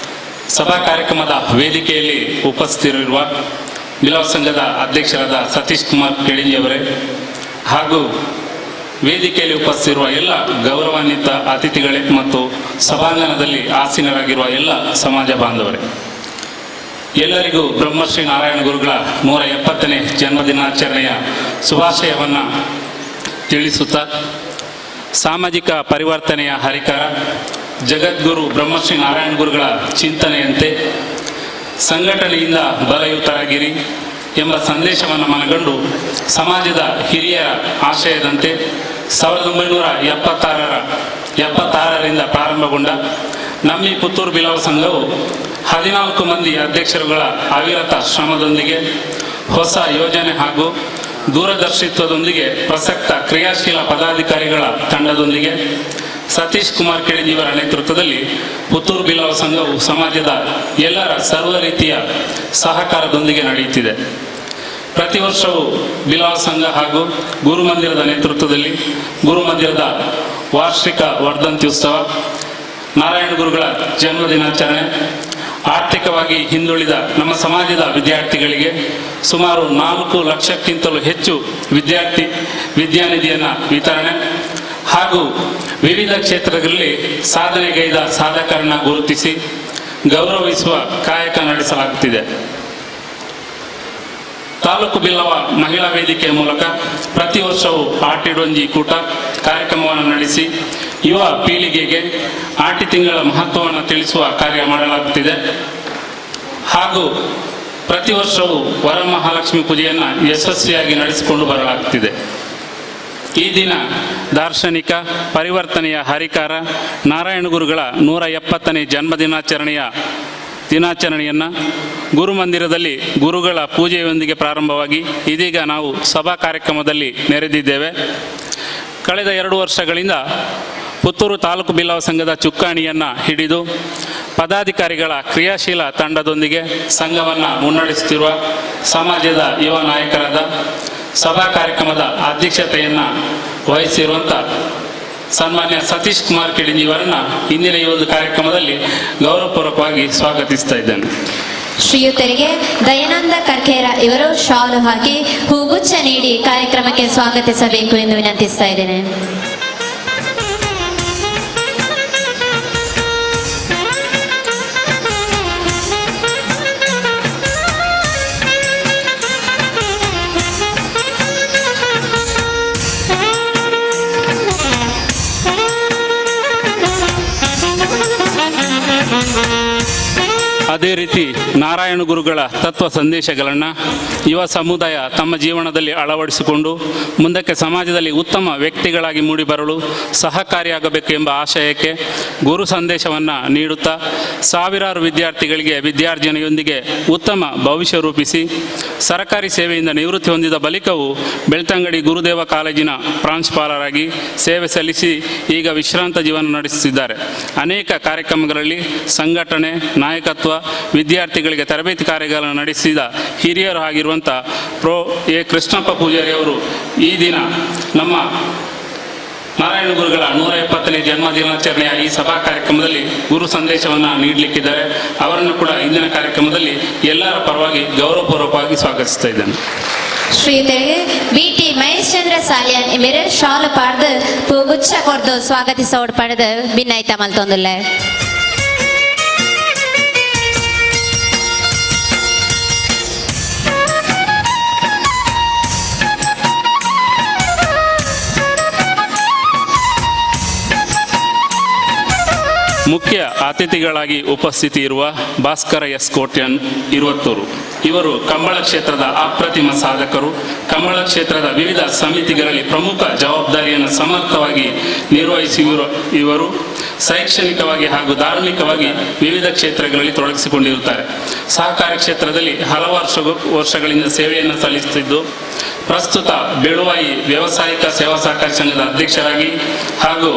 ಸಭಾ ಕಾರ್ಯಕ್ರಮದ ವೇದಿಕೆಯಲ್ಲಿ ಉಪಸ್ಥಿತರಿರುವ ಬಿಲ್ಲವ ಸಂಘದ ಅಧ್ಯಕ್ಷರಾದ ಸತೀಶ್ ಕುಮಾರ್ ಕೆಳಿಂಜಿಯವರೇ ಹಾಗೂ ವೇದಿಕೆಯಲ್ಲಿ ಉಪಸ್ಥಿತಿರುವ ಎಲ್ಲ ಗೌರವಾನ್ವಿತ ಅತಿಥಿಗಳೇ ಮತ್ತು ಸಭಾಂಗಣದಲ್ಲಿ ಆಸೀನರಾಗಿರುವ ಎಲ್ಲ ಸಮಾಜ ಬಾಂಧವರೇ, ಎಲ್ಲರಿಗೂ ಬ್ರಹ್ಮಶ್ರೀ ನಾರಾಯಣ ಗುರುಗಳ 170ನೇ ಜನ್ಮದಿನಾಚರಣೆಯ ಶುಭಾಶಯವನ್ನು ತಿಳಿಸುತ್ತಾ, ಸಾಮಾಜಿಕ ಪರಿವರ್ತನೆಯ ಹರಿಕಾರ ಜಗದ್ಗುರು ಬ್ರಹ್ಮಶ್ರೀ ನಾರಾಯಣ ಗುರುಗಳ ಚಿಂತನೆಯಂತೆ ಸಂಘಟನೆಯಿಂದ ಬಲಯುತರಾಗಿರಿ ಎಂಬ ಸಂದೇಶವನ್ನು ಮನಗಂಡು ಸಮಾಜದ ಹಿರಿಯರ ಆಶಯದಂತೆ 1976ರಿಂದ ಪ್ರಾರಂಭಗೊಂಡ ನಮ್ಮ ಪುತ್ತೂರು ಬಿಲ್ಲವ ಸಂಘವು 14 ಮಂದಿ ಅಧ್ಯಕ್ಷರುಗಳ ಅವಿರತ ಶ್ರಮದೊಂದಿಗೆ ಹೊಸ ಯೋಜನೆ ಹಾಗೂ ದೂರದರ್ಶಿತ್ವದೊಂದಿಗೆ ಪ್ರಸಕ್ತ ಕ್ರಿಯಾಶೀಲ ಪದಾಧಿಕಾರಿಗಳ ತಂಡದೊಂದಿಗೆ ಸತೀಶ್ ಕುಮಾರ್ ಕೆಳಿಂಜಿಯವರ ನೇತೃತ್ವದಲ್ಲಿ ಪುತ್ತೂರು ಬಿಲ್ಲವ ಸಂಘವು ಸಮಾಜದ ಎಲ್ಲರ ಸರ್ವ ರೀತಿಯ ಸಹಕಾರದೊಂದಿಗೆ ನಡೆಯುತ್ತಿದೆ. ಪ್ರತಿ ವರ್ಷವೂ ಬಿಲ್ಲವ ಸಂಘ ಹಾಗೂ ಗುರುಮಂದಿರದ ನೇತೃತ್ವದಲ್ಲಿ ಗುರುಮಂದಿರದ ವಾರ್ಷಿಕ ವರ್ಧಂತ್ಯುತ್ಸವ, ನಾರಾಯಣ ಗುರುಗಳ ಜನ್ಮದಿನಾಚರಣೆ, ಆರ್ಥಿಕವಾಗಿ ಹಿಂದುಳಿದ ನಮ್ಮ ಸಮಾಜದ ವಿದ್ಯಾರ್ಥಿಗಳಿಗೆ ಸುಮಾರು 4 ಲಕ್ಷಕ್ಕಿಂತಲೂ ಹೆಚ್ಚು ವಿದ್ಯಾನಿಧಿಯನ್ನು ವಿತರಣೆ ಹಾಗೂ ವಿವಿಧ ಕ್ಷೇತ್ರಗಳಲ್ಲಿ ಸಾಧನೆಗೈದ ಸಾಧಕರನ್ನು ಗುರುತಿಸಿ ಗೌರವಿಸುವ ಕಾಯಕ ನಡೆಸಲಾಗುತ್ತಿದೆ. ತಾಲೂಕು ಬಿಲ್ಲವ ಮಹಿಳಾ ವೇದಿಕೆಯ ಮೂಲಕ ಪ್ರತಿ ವರ್ಷವೂ ಆಟಿಡೊಂಜಿ ಕೂಟ ಕಾರ್ಯಕ್ರಮವನ್ನು ನಡೆಸಿ ಯುವ ಪೀಳಿಗೆಗೆ ಆಟಿ ತಿಂಗಳ ಮಹತ್ವವನ್ನು ತಿಳಿಸುವ ಕಾರ್ಯ ಮಾಡಲಾಗುತ್ತಿದೆ. ಹಾಗೂ ಪ್ರತಿ ವರ್ಷವೂ ವರಮಹಾಲಕ್ಷ್ಮಿ ಪೂಜೆಯನ್ನು ಯಶಸ್ವಿಯಾಗಿ ನಡೆಸಿಕೊಂಡು ಬರಲಾಗುತ್ತಿದೆ. ಈ ದಿನ ದಾರ್ಶನಿಕ ಪರಿವರ್ತನೆಯ ಹರಿಕಾರ ನಾರಾಯಣ ಗುರುಗಳ 170ನೇ ದಿನಾಚರಣೆಯನ್ನು ಗುರುಮಂದಿರದಲ್ಲಿ ಗುರುಗಳ ಪೂಜೆಯೊಂದಿಗೆ ಪ್ರಾರಂಭವಾಗಿ ಇದೀಗ ನಾವು ಸಭಾ ಕಾರ್ಯಕ್ರಮದಲ್ಲಿ ನೆರೆದಿದ್ದೇವೆ. ಕಳೆದ 2 ವರ್ಷಗಳಿಂದ ಪುತ್ತೂರು ತಾಲೂಕು ಬಿಲ್ಲವ ಸಂಘದ ಚುಕ್ಕಾಣಿಯನ್ನು ಹಿಡಿದು ಪದಾಧಿಕಾರಿಗಳ ಕ್ರಿಯಾಶೀಲ ತಂಡದೊಂದಿಗೆ ಸಂಘವನ್ನು ಮುನ್ನಡೆಸುತ್ತಿರುವ ಸಮಾಜದ ಯುವ ನಾಯಕರಾದ ಸಭಾ ಕಾರ್ಯಕ್ರಮದ ಅಧ್ಯಕ್ಷತೆಯನ್ನು ವಹಿಸಿರುವಂಥ ಸನ್ಮಾನ್ಯ ಸತೀಶ್ ಕುಮಾರ್ ಕಿಡಿಂಜಿ ಅವರನ್ನು ಇಂದಿನ ಈ ಒಂದು ಕಾರ್ಯಕ್ರಮದಲ್ಲಿ ಗೌರವಪೂರ್ವಕವಾಗಿ ಸ್ವಾಗತಿಸ್ತಾ ಇದ್ದೇನೆ. ಶ್ರೀಯುತರಿಗೆ ದಯಾನಂದ ಕರ್ಕೇರ ಇವರು ಶಾಲು ಹಾಕಿ ಹೂಗುಚ್ಛ ನೀಡಿ ಕಾರ್ಯಕ್ರಮಕ್ಕೆ ಸ್ವಾಗತಿಸಬೇಕು ಎಂದು ವಿನಂತಿಸ್ತಾ ಇದ್ದೇನೆ. ಅದೇ ರೀತಿ ನಾರಾಯಣ ಗುರುಗಳ ತತ್ವ ಸಂದೇಶಗಳನ್ನು ಯುವ ಸಮುದಾಯ ತಮ್ಮ ಜೀವನದಲ್ಲಿ ಅಳವಡಿಸಿಕೊಂಡು ಮುಂದಕ್ಕೆ ಸಮಾಜದಲ್ಲಿ ಉತ್ತಮ ವ್ಯಕ್ತಿಗಳಾಗಿ ಮೂಡಿಬರಲು ಸಹಕಾರಿಯಾಗಬೇಕು ಎಂಬ ಆಶಯಕ್ಕೆ ಗುರು ಸಂದೇಶವನ್ನು ನೀಡುತ್ತಾ ಸಾವಿರಾರು ವಿದ್ಯಾರ್ಥಿಗಳಿಗೆ ವಿದ್ಯಾರ್ಜನೆಯೊಂದಿಗೆ ಉತ್ತಮ ಭವಿಷ್ಯ ರೂಪಿಸಿ ಸರ್ಕಾರಿ ಸೇವೆಯಿಂದ ನಿವೃತ್ತಿ ಹೊಂದಿದ ಬಳಿಕವೂ ಬೆಳ್ತಂಗಡಿ ಗುರುದೇವ ಕಾಲೇಜಿನ ಪ್ರಾಂಶುಪಾಲರಾಗಿ ಸೇವೆ ಸಲ್ಲಿಸಿ ಈಗ ವಿಶ್ರಾಂತ ಜೀವನ ನಡೆಸುತ್ತಿದ್ದಾರೆ. ಅನೇಕ ಕಾರ್ಯಕ್ರಮಗಳಲ್ಲಿ ಸಂಘಟನೆ, ನಾಯಕತ್ವ, ವಿದ್ಯಾರ್ಥಿಗಳಿಗೆ ತರಬೇತಿ ಕಾರ್ಯಗಳನ್ನು ನಡೆಸಿದ ಹಿರಿಯರು ಆಗಿರುವಂಥ ಪ್ರೊ ಎ ಕೃಷ್ಣಪ್ಪ ಪೂಜಾರಿ ಅವರು ಈ ದಿನ ನಮ್ಮ ನಾರಾಯಣ ಗುರುಗಳ 170ನೇ ಜನ್ಮದಿನಾಚರಣೆಯ ಈ ಸಭಾ ಕಾರ್ಯಕ್ರಮದಲ್ಲಿ ಗುರು ಸಂದೇಶವನ್ನು ನೀಡಲಿಕ್ಕಿದ್ದಾರೆ. ಅವರನ್ನು ಕೂಡ ಇಂದಿನ ಕಾರ್ಯಕ್ರಮದಲ್ಲಿ ಎಲ್ಲರ ಪರವಾಗಿ ಗೌರವಪೂರ್ವಕವಾಗಿ ಸ್ವಾಗತಿಸ್ತಾ ಇದ್ದೇನೆ. ಶ್ರೀಯುತರಿಗೆ BT ಮಹೇಶ್ ಚಂದ್ರ ಸಾಲಿಯನ್ ಇವರು ಶಾಲು ಪಾಡ್ದು ಪೂಗುಚ್ಛ ಕೊಡ್ದು ಸ್ವಾಗತಿಸೋಡ್ ಪಡೆದು ಭಿನ್ನೈತ ಮಲ್ತೊಂದುಲ್ಲ. ಮುಖ್ಯ ಅತಿಥಿಗಳಾಗಿ ಉಪಸ್ಥಿತಿ ಇರುವ ಭಾಸ್ಕರ ಎಸ್ ಕೋಟ್ಯನ್ ಇರುವತ್ತೂರು ಇವರು ಕಂಬಳ ಕ್ಷೇತ್ರದ ಅಪ್ರತಿಮ ಸಾಧಕರು. ಕಂಬಳ ಕ್ಷೇತ್ರದ ವಿವಿಧ ಸಮಿತಿಗಳಲ್ಲಿ ಪ್ರಮುಖ ಜವಾಬ್ದಾರಿಯನ್ನು ಸಮರ್ಥವಾಗಿ ನಿರ್ವಹಿಸಿರುವ ಇವರು ಶೈಕ್ಷಣಿಕವಾಗಿ ಹಾಗೂ ಧಾರ್ಮಿಕವಾಗಿ ವಿವಿಧ ಕ್ಷೇತ್ರಗಳಲ್ಲಿ ತೊಡಗಿಸಿಕೊಂಡಿರುತ್ತಾರೆ. ಸಹಕಾರಿ ಕ್ಷೇತ್ರದಲ್ಲಿ ಹಲವಾರು ವರ್ಷಗಳಿಂದ ಸೇವೆಯನ್ನು ಸಲ್ಲಿಸುತ್ತಿದ್ದು ಪ್ರಸ್ತುತ ಬೆಳುವಾಯಿ ವ್ಯಾವಸಾಯಿಕ ಸೇವಾ ಸಹಕಾರಿ ಸಂಘದ ಅಧ್ಯಕ್ಷರಾಗಿ ಹಾಗೂ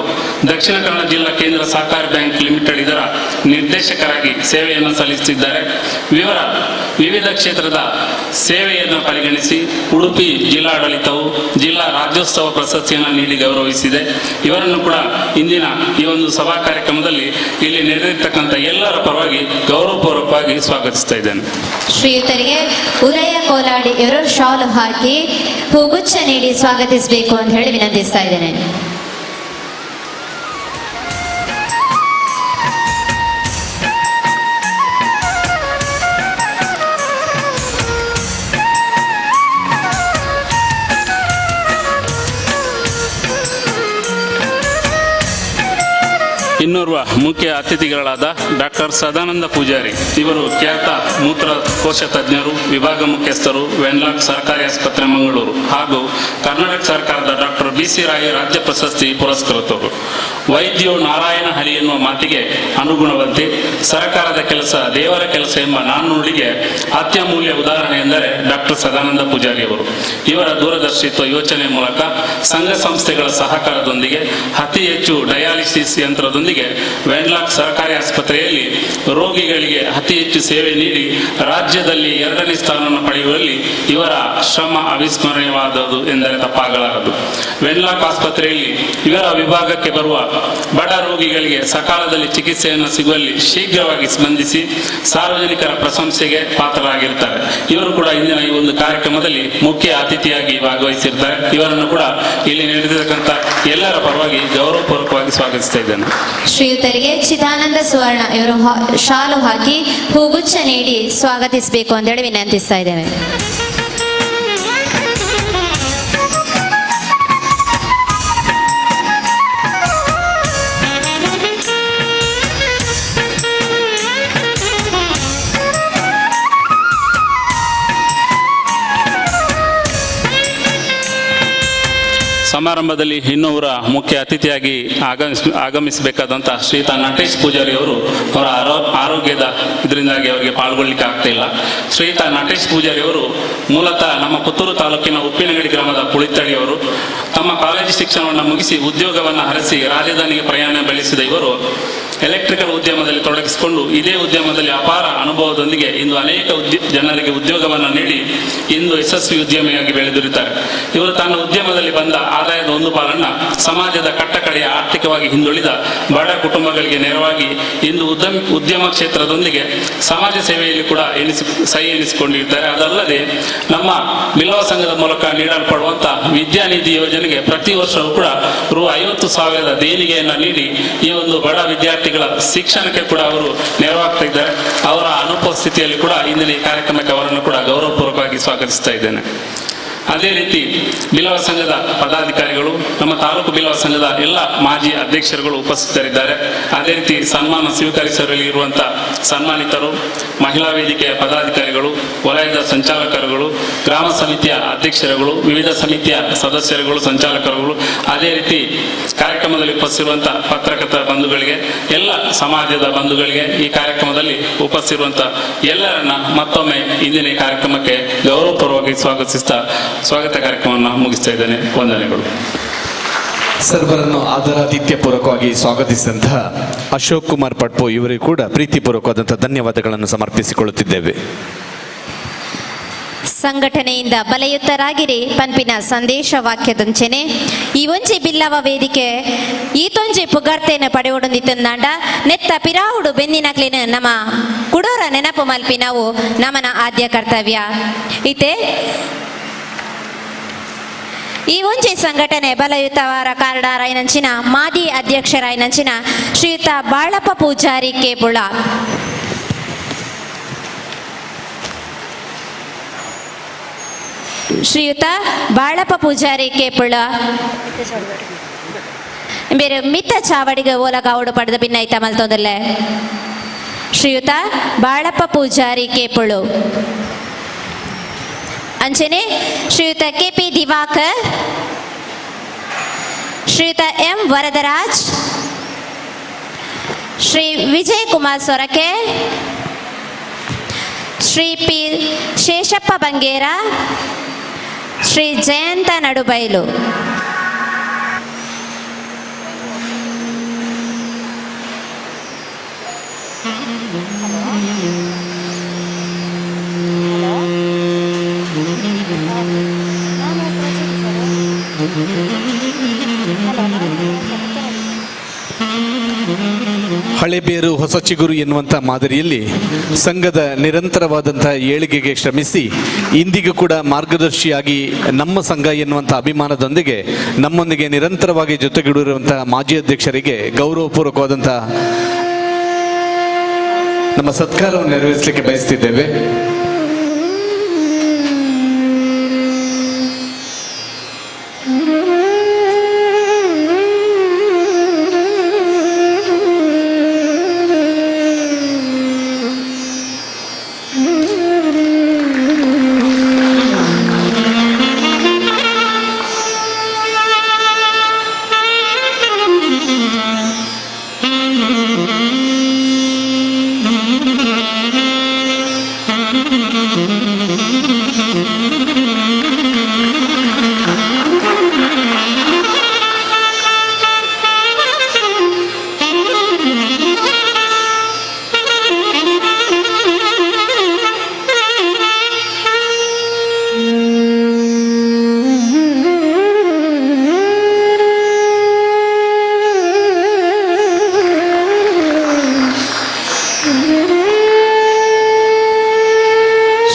ದಕ್ಷಿಣ ಕನ್ನಡ ಜಿಲ್ಲಾ ಕೇಂದ್ರ ಸಹಕಾರಿ ಬ್ಯಾಂಕ್ ಲಿಮಿಟೆಡ್ ಇದರ ನಿರ್ದೇಶಕರಾಗಿ ಸೇವೆಯನ್ನು ಸಲ್ಲಿಸುತ್ತಿದ್ದಾರೆ. ವಿವಿಧ ಕ್ಷೇತ್ರದ ಸೇವೆಯನ್ನು ಪರಿಗಣಿಸಿ ಉಡುಪಿ ಜಿಲ್ಲಾಡಳಿತವು ಜಿಲ್ಲಾ ರಾಜ್ಯೋತ್ಸವ ಪ್ರಶಸ್ತಿಯನ್ನು ನೀಡಿ ಗೌರವಿಸಿದೆ. ಇವರನ್ನು ಕೂಡ ಇಂದಿನ ಈ ಒಂದು ಸಭಾ ಕಾರ್ಯಕ್ರಮದಲ್ಲಿ ಇಲ್ಲಿ ನೆರೆದಿರ್ತಕ್ಕಂಥ ಎಲ್ಲರ ಪರವಾಗಿ ಗೌರವಪೂರ್ವಕವಾಗಿ ಸ್ವಾಗತಿಸ್ತಾ ಇದ್ದೇನೆ. ಶ್ರೀಯುತರಿಗೆ ಉದಯ ಕೋಲಾಡಿ ಇವರು ಶಾಲು ಹಾಕಿ ಹೂಗುಚ್ಛ ನೀಡಿ ಸ್ವಾಗತಿಸಬೇಕು ಅಂತ ಹೇಳಿ ವಿನಂತಿಸ್ತಾ ಇದ್ದೇನೆ. ಇನ್ನೋರ್ವ ಮುಖ್ಯ ಅತಿಥಿಗಳಾದ ಡಾಕ್ಟರ್ ಸದಾನಂದ ಪೂಜಾರಿ ಇವರು ಖ್ಯಾತ ಮೂತ್ರಕೋಶ ತಜ್ಞರು, ವಿಭಾಗ ಮುಖ್ಯಸ್ಥರು, ವೆನ್ಲಾಕ್ ಸರ್ಕಾರಿ ಆಸ್ಪತ್ರೆ ಮಂಗಳೂರು ಹಾಗೂ ಕರ್ನಾಟಕ ಸರ್ಕಾರದ ಡಾಕ್ಟರ್ BC ರಾಯ್ ರಾಜ್ಯ ಪ್ರಶಸ್ತಿ ಪುರಸ್ಕೃತರು. ವೈದ್ಯೋ ನಾರಾಯಣ ಹರಿ ಎನ್ನುವ ಮಾತಿಗೆ ಅನುಗುಣವಂತೆ ಸರ್ಕಾರದ ಕೆಲಸ ದೇವರ ಕೆಲಸ ಎಂಬ ನಾಣ್ಣುಡಿಗೆ ಅತ್ಯಮೂಲ್ಯ ಉದಾಹರಣೆ ಎಂದರೆ ಡಾಕ್ಟರ್ ಸದಾನಂದ ಪೂಜಾರಿ ಅವರು. ಇವರ ದೂರದರ್ಶಿತ್ವ ಯೋಚನೆ ಮೂಲಕ ಸಂಘ ಸಂಸ್ಥೆಗಳ ಸಹಕಾರದೊಂದಿಗೆ ಅತಿ ಹೆಚ್ಚು ಡಯಾಲಿಸಿಸ್ ಯಂತ್ರದೊಂದಿಗೆ ವೆನ್ಲಾಕ್ ಸರ್ಕಾರಿ ಆಸ್ಪತ್ರೆಯಲ್ಲಿ ರೋಗಿಗಳಿಗೆ ಅತಿ ಹೆಚ್ಚು ಸೇವೆ ನೀಡಿ ರಾಜ್ಯದಲ್ಲಿ 2ನೇ ಸ್ಥಾನವನ್ನು ಪಡೆಯುವಲ್ಲಿ ಇವರ ಶ್ರಮ ಅವಿಸ್ಮರಣೀಯವಾದದ್ದು ಎಂದರೆ ತಪ್ಪಾಗಲಾರದು. ವೆನ್ಲಾಕ್ ಆಸ್ಪತ್ರೆಯಲ್ಲಿ ಇವರ ವಿಭಾಗಕ್ಕೆ ಬರುವ ಬಡ ರೋಗಿಗಳಿಗೆ ಸಕಾಲದಲ್ಲಿ ಚಿಕಿತ್ಸೆಯನ್ನು ಸಿಗುವಲ್ಲಿ ಶೀಘ್ರವಾಗಿ ಸ್ಪಂದಿಸಿ ಸಾರ್ವಜನಿಕರ ಪ್ರಶಂಸೆಗೆ ಪಾತ್ರರಾಗಿರ್ತಾರೆ. ಇವರು ಕೂಡ ಇಂದಿನ ಈ ಒಂದು ಕಾರ್ಯಕ್ರಮದಲ್ಲಿ ಮುಖ್ಯ ಅತಿಥಿಯಾಗಿ ಭಾಗವಹಿಸಿರ್ತಾರೆ. ಇವರನ್ನು ಕೂಡ ಇಲ್ಲಿ ನಡೆದಿರತಕ್ಕಂಥ ಎಲ್ಲರ ಪರವಾಗಿ ಗೌರವಪೂರ್ವಕವಾಗಿ ಸ್ವಾಗತಿಸ್ತಾ ಇದ್ದೇನೆ. ಶ್ರೀಯುತರಿಗೆ ಚಿದಾನಂದ ಸುವರ್ಣ ಇವರು ಶಾಲು ಹಾಕಿ ಹೂಗುಚ್ಛ ನೀಡಿ ಸ್ವಾಗತಿಸಬೇಕು ಅಂತೇಳಿ ವಿನಂತಿಸ್ತಾ ಇದ್ದೇವೆ. ಸಮಾರಂಭದಲ್ಲಿ ಇನ್ನೂರ ಮುಖ್ಯ ಅತಿಥಿಯಾಗಿ ಆಗಮಿಸಬೇಕಾದಂಥ ಶ್ರೀಯುತ ನಟೇಶ್ ಪೂಜಾರಿ ಅವರು ಅವರ ಆರೋಗ್ಯದ ಇದರಿಂದಾಗಿ ಅವರಿಗೆ ಪಾಲ್ಗೊಳ್ಳಿಕ್ಕೆ ಆಗ್ತಾ ಇಲ್ಲ. ಶ್ರೀಯುತ ನಟೇಶ್ ಪೂಜಾರಿ ಅವರು ಮೂಲತಃ ನಮ್ಮ ಪುತ್ತೂರು ತಾಲೂಕಿನ ಉಪ್ಪಿನಗಡಿ ಗ್ರಾಮದ ಪುಳಿತಳಿಯವರು. ತಮ್ಮ ಕಾಲೇಜು ಶಿಕ್ಷಣವನ್ನು ಮುಗಿಸಿ ಉದ್ಯೋಗವನ್ನು ಹರಸಿ ರಾಜಧಾನಿಗೆ ಪ್ರಯಾಣ ಬೆಳೆಸಿದ ಇವರು ಎಲೆಕ್ಟ್ರಿಕಲ್ ಉದ್ಯಮದಲ್ಲಿ ತೊಡಗಿಸಿಕೊಂಡು ಇದೇ ಉದ್ಯಮದಲ್ಲಿ ಅಪಾರ ಅನುಭವದೊಂದಿಗೆ ಇಂದು ಅನೇಕ ಜನರಿಗೆ ಉದ್ಯೋಗವನ್ನು ನೀಡಿ ಇಂದು ಯಶಸ್ವಿ ಉದ್ಯಮಿಯಾಗಿ ಬೆಳೆದಿರುತ್ತಾರೆ. ಇವರು ತನ್ನ ಉದ್ಯಮದಲ್ಲಿ ಬಂದ ಆದಾಯದ ಒಂದು ಪಾಲನ್ನು ಸಮಾಜದ ಕಟ್ಟಕಡೆಯ ಆರ್ಥಿಕವಾಗಿ ಹಿಂದುಳಿದ ಬಡ ಕುಟುಂಬಗಳಿಗೆ ನೆರವಾಗಿ ಇಂದು ಉದ್ಯಮ ಕ್ಷೇತ್ರದೊಂದಿಗೆ ಸಮಾಜ ಸೇವೆಯಲ್ಲಿ ಕೂಡ ಸಹಿ ಎನಿಸಿಕೊಂಡಿರ್ತಾರೆ. ಅದಲ್ಲದೆ ನಮ್ಮ ಬಿಲ್ಲವ ಸಂಘದ ಮೂಲಕ ನೀಡಲ್ಪಡುವಂತಹ ವಿದ್ಯಾನಿಧಿ ಯೋಜನೆಗೆ ಪ್ರತಿ ವರ್ಷವೂ ಕೂಡ ರು 50,000 ದೇಣಿಗೆಯನ್ನು ನೀಡಿ ಈ ಒಂದು ಬಡ ವಿದ್ಯಾರ್ಥಿಗಳ ಶಿಕ್ಷಣಕ್ಕೆ ಕೂಡ ಅವರು ನೆರವಾಗ್ತಾ ಇದ್ದಾರೆ. ಅವರ ಅನುಪಸ್ಥಿತಿಯಲ್ಲಿ ಕೂಡ ಇಂದಿನ ಈ ಕಾರ್ಯಕ್ರಮಕ್ಕೆ ಅವರನ್ನು ಕೂಡ ಗೌರವಪೂರ್ವಕವಾಗಿ ಸ್ವಾಗತಿಸ್ತಾ ಇದ್ದೇನೆ. ಅದೇ ರೀತಿ ಬಿಲ್ಲವ ಸಂಘದ ಪದಾಧಿಕಾರಿಗಳು, ನಮ್ಮ ತಾಲೂಕು ಬಿಲ್ಲವ ಸಂಘದ ಎಲ್ಲ ಮಾಜಿ ಅಧ್ಯಕ್ಷರುಗಳು ಉಪಸ್ಥಿತರಿದ್ದಾರೆ. ಅದೇ ರೀತಿ ಸನ್ಮಾನ ಸ್ವೀಕರಿಸಲಿರುವಂಥ ಸನ್ಮಾನಿತರು, ಮಹಿಳಾ ವೇದಿಕೆಯ ಪದಾಧಿಕಾರಿಗಳು, ವಲಯದ ಸಂಚಾಲಕರುಗಳು, ಗ್ರಾಮ ಸಮಿತಿಯ ಅಧ್ಯಕ್ಷರುಗಳು, ವಿವಿಧ ಸಮಿತಿಯ ಸದಸ್ಯರುಗಳು, ಸಂಚಾಲಕರುಗಳು, ಅದೇ ರೀತಿ ಕಾರ್ಯಕ್ರಮದಲ್ಲಿ ಉಪಸ್ಥಿರುವಂಥ ಪತ್ರಕರ್ತರ ಬಂಧುಗಳಿಗೆ, ಎಲ್ಲ ಸಮಾಜದ ಬಂಧುಗಳಿಗೆ, ಈ ಕಾರ್ಯಕ್ರಮದಲ್ಲಿ ಉಪಸ್ಥಿರುವಂಥ ಎಲ್ಲರನ್ನ ಮತ್ತೊಮ್ಮೆ ಇಂದಿನ ಈ ಕಾರ್ಯಕ್ರಮಕ್ಕೆ ಗೌರವಪೂರ್ವವಾಗಿ ಸ್ವಾಗತಿಸ್ತಾ ಸ್ವಾಗತ ಕಾರ್ಯಕ್ರಮವನ್ನು ಮುಗಿಸ್ತಾ ಇದ್ದೇನೆ. ವಂದನೆಗಳು. ಸರ್ವರನ್ನು ಆದರಾತಿಥ್ಯಪೂರ್ವಕವಾಗಿ ಸ್ವಾಗತಿಸಿದಂತಹ ಅಶೋಕ್ ಕುಮಾರ್ ಪಟ್ಪೋ ಇವರಿಗೂ ಕೂಡ ಪ್ರೀತಿಪೂರ್ವಕವಾದಂತಹ ಧನ್ಯವಾದಗಳನ್ನು ಸಮರ್ಪಿಸಿಕೊಳ್ಳುತ್ತಿದ್ದೇವೆ. ಸಂಘಟನೆಯಿಂದ ಬಲಯುತರಾಗಿರಿ ಪಂಪಿನ ಸಂದೇಶ ವಾಕ್ಯದಂಚನೆ ಈ ಒಂಜಿ ಬಿಲ್ಲವ ವೇದಿಕೆ ಈತೊಂಜಿ ಪುಗರ್ತೇನ ಪಡೆಯೊಡೊಂದಿತ್ತಂದಾಂಡ ನೆತ್ತ ಪಿರಾವುಡು ಬೆನ್ನಿನಕ್ಲಿನ ನಮ್ಮ ಕುಡೋರ ನೆನಪು ಮಲ್ಪಿ ನಾವು ನಮನ ಆದ್ಯ ಕರ್ತವ್ಯ ಇತೆ. ಈ ಒಂಜಿ ಸಂಘಟನೆ ಬಲಯುತವಾರ ಕಾರಣರಾಯನಂಚಿನ ಮಾಜಿ ಅಧ್ಯಕ್ಷರಾಯನಂಚಿನ ಶ್ರೀಯುತ ಬಾಳಪ್ಪ ಪೂಜಾರಿ ಕೇಪುಳ. ಶ್ರೀಯುತ ಬಾಳಪ್ಪ ಪೂಜಾರಿ ಕೇಪುಳ ಬೇರೆ ಮಿತ್ತ ಚಾವಡಿಗೆ ಓಲಗಾವಡು ಪಡೆದ ಭಿನ್ನೈತ ಮಲ್ತೊಂದಲ್ಲೇ ಶ್ರೀಯುತ ಬಾಳಪ್ಪ ಪೂಜಾರಿ ಕೇಪುಳು. ಅಂಚನೆ ಶ್ರೀಯುತ ಕೆಪಿ ದಿವಾಕರ್, ಶ್ರೀಯುತ ಎಂ ವರದರಾಜ್, ಶ್ರೀ ವಿಜಯ್ ಕುಮಾರ್ ಸೊರಕೆ, ಶ್ರೀ ಪಿ ಶೇಷಪ್ಪ ಬಂಗೇರ, ಶ್ರೀ ಜಯಂತ ನಡುಬೈಲು. ಹಳೆಬೇರು ಹೊಸ ಚಿಗುರು ಎನ್ನುವಂಥ ಮಾದರಿಯಲ್ಲಿ ಸಂಘದ ನಿರಂತರವಾದಂತಹ ಏಳಿಗೆಗೆ ಶ್ರಮಿಸಿ ಇಂದಿಗೂ ಕೂಡ ಮಾರ್ಗದರ್ಶಿಯಾಗಿ ನಮ್ಮ ಸಂಘ ಎನ್ನುವಂಥ ಅಭಿಮಾನದೊಂದಿಗೆ ನಮ್ಮೊಂದಿಗೆ ನಿರಂತರವಾಗಿ ಜೊತೆಗೂಡಿರುವಂತಹ ಮಾಜಿ ಅಧ್ಯಕ್ಷರಿಗೆ ಗೌರವಪೂರ್ವಕವಾದಂತಹ ನಮ್ಮ ಸತ್ಕಾರವನ್ನು ನೆರವೇರಿಸಲಿಕ್ಕೆ ಬಯಸ್ತಿದ್ದೇವೆ.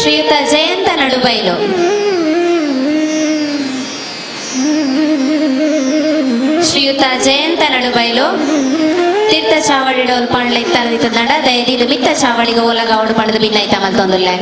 ಶ್ರೀಯುತ ಜಯಂತ ನಡುಬೈಲು. ಶ್ರೀಯುತ ಜಯಂತ ನಡುಬೈಲು ತೀರ್ಥ ಚಾವಡಿ ಡೋಲ್ ಪಂಡ್ಲ ಇತ್ತ ನಡ ದಯದಿದು ಮಿತ್ತ ಚಾವಡಿಗೆ ಓಲಗಾವಡು ಪಡೆದು ಭಿನ್ನ ಐತ ಮಲ್ತೊಂದುಲ್ಲೆ.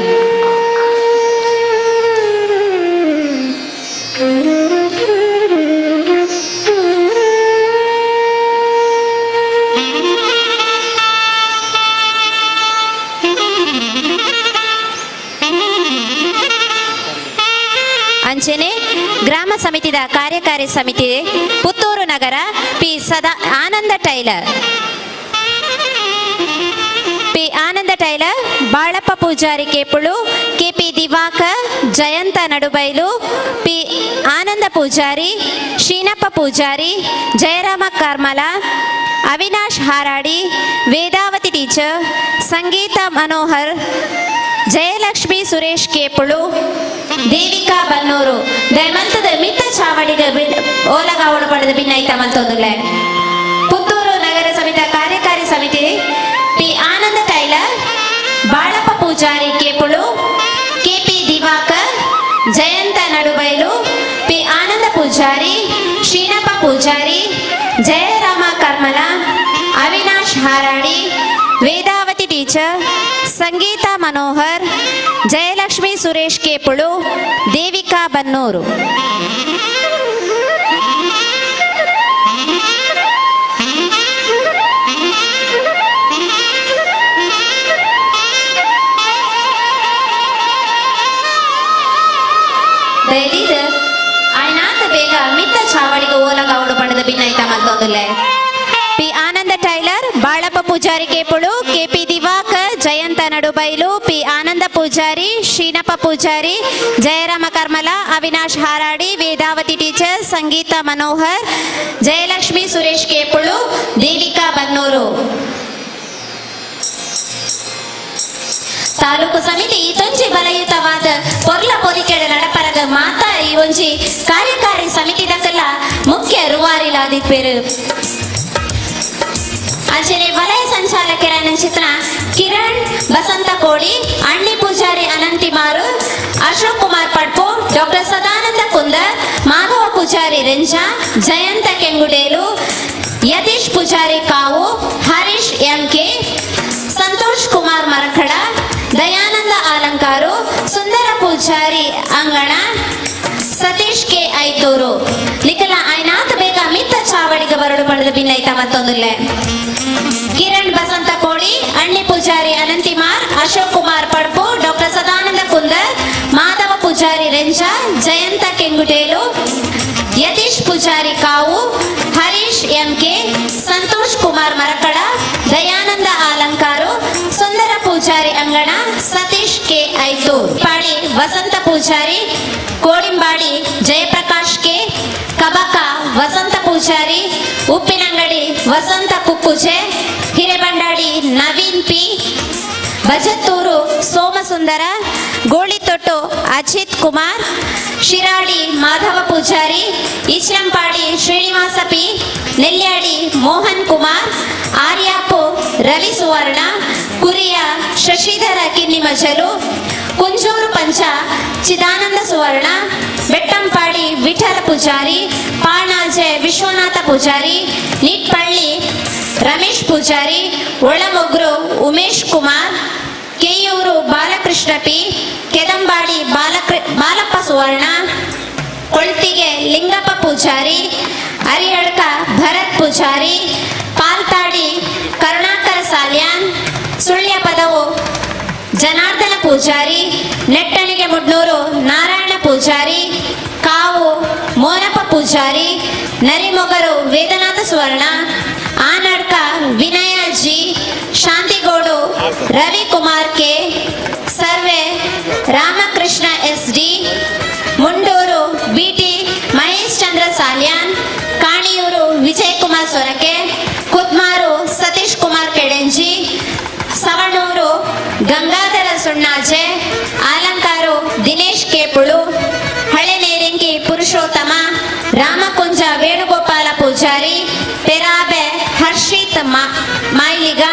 ಅಂಚನೆ ಗ್ರಾಮ ಸಮಿತಿದ ಕಾರ್ಯಕಾರಿ ಸಮಿತಿ ಪುತ್ತೂರು ನಗರ P Ananda tailor Balappa Poojary Kepulu KP Diwakar Jayanta Nadubailu P Ananda Poojary Sheenappa Poojary Jayarama Karmala Avinash Haradi Vedavathi teacher Sangeetha Manohar Jayalakshmi Suresh Kepulu Devika Bannur ದಯಮಂತದ ಮಿತ್ತ ಚಾವಡಿಗ ಓಲಗಾವಡು ಪಡೆದ ಭಿನ್ನೈತ ಮಂತೊಂದುಲ್ಲೆ ಪುತ್ತೂರು ನಗರ ಸಮಿತಿ ಕಾರ್ಯಕಾರಿ ಸಮಿತಿ P Ananda tailor Balappa Poojary Kepulu KP Diwakar Jayanta Nadubailu P Ananda Poojary Shreenappa Poojary Jayarama Karmala Avinash Haradi Vedavathi teacher Sangeetha Manohar Jayalakshmi Suresh Kepulu Devika Bannur ದಯದಿದ್ದು ಆಯ್ನಾತ ಬೇಗ ಮಿತ್ತ ಚಾವಡಿಗೆ ಓಲಗಾವಡು ಪಡೆದ ಭಿನ್ನೈತ ಮತ್ತೊಂದುಲ್ಲೆ P Ananda tailor Balappa Poojary Kepulu KP Diwakar Jayanta Nadubailu P Ananda Poojary Shreenappa Poojary Jayarama Karmala Avinash Haradi Vedavathi teacher Sangeetha Manohar Jayalakshmi Suresh Kepulu Devika Bannur taluk ಸಮಿತಿ ತೊಂಜಿ ಬಲಯುತವಾದ ಪೊರ್ಲ ಪೊದಿಕೆಡ ನಡಪರದ ಮಾತಾ ಈ ಒಂಜಿ ಕಾರ್ಯಕಾರಿ ಸಮಿತಿ ದಕ್ಕಲ್ಲ ಮುಖ್ಯ ರೂವಾರಿಲಾದಿಪ್ಪೆರು ಅಂಚನೆ ವಲಯ ಸಂಚಾಲಕರ ಚಿತ್ರ ಕಿರಣ್ ಬಸಂತ ಕೋಡಿ ಅಣ್ಣಿ ಪೂಜಾರಿ ಅನಂತಿಮಾರು ಅಶೋಕ್ ಕುಮಾರ್ ಪಡ್ಪು ಡಾಕ್ಟರ್ ಸದಾನಂದ ಕುಂದರ್ ಮಾಧವ ಪೂಜಾರಿ ರೆಂಜಾ ಜಯಂತ ಕೆಂಗುಡೇಲು ಯತೀಶ್ ಪೂಜಾರಿ ಕಾವು ಹರೀಶ್ ಎಂಕೆ ಸಂತೋಷ್ ಕುಮಾರ್ ಮರಖಡ ದಯಾನಂದ ಅಲಂಕಾರು ಸುಂದರ ಪೂಜಾರಿ ಅಂಗಣ ಸತೀಶ್ ಕೆ ಐತೂರು ಲಿಖಲ ಐನಾಥ ಬೇಗ ಮಿತ್ತ ಚಾವಡಿಗೆ ಬರಡು ಪಡೆದ ಭಿನ್ನೈತ ಮತ್ತೊಂದುಲ್ಲೆ ಕಿರಣ್ ಬಸಂತ ಕೋಡಿ ಅಣ್ಣಿ ಪೂಜಾರಿ ಅನಂತಿಮಾರ್ ಅಶೋಕ್ ಕುಮಾರ್ ಪಡ್ಪು ಡಾಕ್ಟರ್ ಸದಾನಂದ ಕುಂದರ್ ಮಾಧವ ಪೂಜಾರಿ ರೆಂಜಾ ಜಯಂತ ಕೆಂಗುಟೇಲು ಯತೀಶ್ ಪೂಜಾರಿ ಕಾವು ಹರೀಶ್ ಎಂಕೆ ಸಂತೋಷ್ ಕುಮಾರ್ ಮರಕಡ ದಯಾನಂದ ಅಲಂಕಾರು ಸುಂದರ ಪೂಜಾರಿ ಅಂಗಣ ಸತೀಶ್ ಕೆ ಐತೂರ್ ಪಾಡಿ ವಸಂತ ಪೂಜಾರಿ ಕೋಡಿಂಬಾಡಿ ಜಯಪ್ರಕಾಶ್ ಕೆ ಕಬಕ ವಸಂತ ಪೂಜಾರಿ ಉಪ್ಪಿನಂಗಡಿ ವಸಂತ ಕುಕ್ಕುಜೆ ಹಿರೇಬಂಡಾಡಿ ನವೀನ್ ಪಿ ಬಜತ್ತೂರು ಸೋಮಸುಂದರ ಗೋಳಿತೊಟ್ಟು ಅಜಿತ್ ಕುಮಾರ್ ಶಿರಾಡಿ ಮಾಧವ ಪೂಜಾರಿ ಇಚ್ಲಂಪಾಡಿ ಶ್ರೀನಿವಾಸ ಪಿ ನೆಲ್ಯಾಡಿ ಮೋಹನ್ ಕುಮಾರ್ ಆರ್ಯಾಪು ರವಿ ಸುವರ್ಣ ಕುರಿಯ ಶಶಿಧರ ಕಿನ್ನಿಮಜಲು ಕುಂಜೂರು ಪಂಚ ಚಿದಾನಂದ ಸುವರ್ಣ ಬೆಟ್ಟಂಪಾಡಿ ವಿಠಲ ಪೂಜಾರಿ ಪಾಣಾಜೆ ವಿಶ್ವನಾಥ ಪೂಜಾರಿ ನಿಟ್ಪಳ್ಳಿ ರಮೇಶ್ ಪೂಜಾರಿ ಒಳಮೊಗ್ರು ಉಮೇಶ್ ಕುಮಾರ್ ಕೆಯೂರು ಬಾಲಕೃಷ್ಣ ಪಿ ಕೆದಂಬಾಡಿ ಬಾಲಪ್ಪ ಸುವರ್ಣ ಕೊಳ್ತಿಗೆ Lingappa Poojary Ariyadka Bharat Poojary Paltadi Karunakara Salian Sullia Padavu Janardhana Poojary Nettanige Mudnur Narayana Poojary Kavu Monappa Poojary Narimogaru Vedanatha Suvarna Anadka Vinaya G Shantigodu Ravikumar K Sarve Ramakrishna S D Mundur BT Mahesh Chandra Salian Kaniyur Vijay Kumar Sorake Kudmar Satish Kumar Kedenji Savanur Gangadhara Sunnaje Alankar Dinesh Kepulu Haleneringi Purushottama Ramakunja Venugopala Poojary Perabe Harshith Mayliga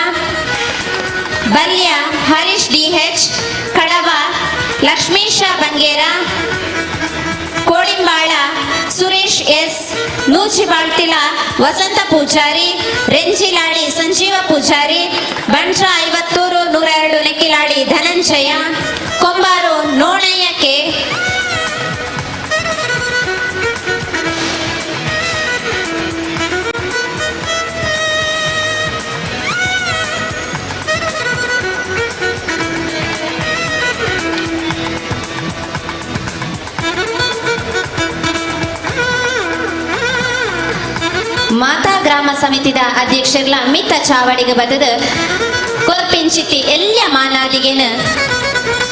Balya Harish DH Kadava Lakshmisha Bangera Kodimbala Suresh S Nuchibaltila Vasantha Poojary Renjiladi Sanjeeva Poojary ಬಂಟ್ರ 50 102 Nekkilady Dhananjaya ಕೊಂಬಾರು ನೋಣಯ್ಯ ಕೆ ಮಾತಾ ಗ್ರಾಮ ಸಮಿತಿದ ಅಧ್ಯಕ್ಷರ್ಲ ಮಿತ್ತ ಚಾವಡಿಗೆ ಬದದ ಕೊಲ್ಪಿಂಚಿತಿ ಎಲ್ಲ ಮಾನಾದಿಗೆನ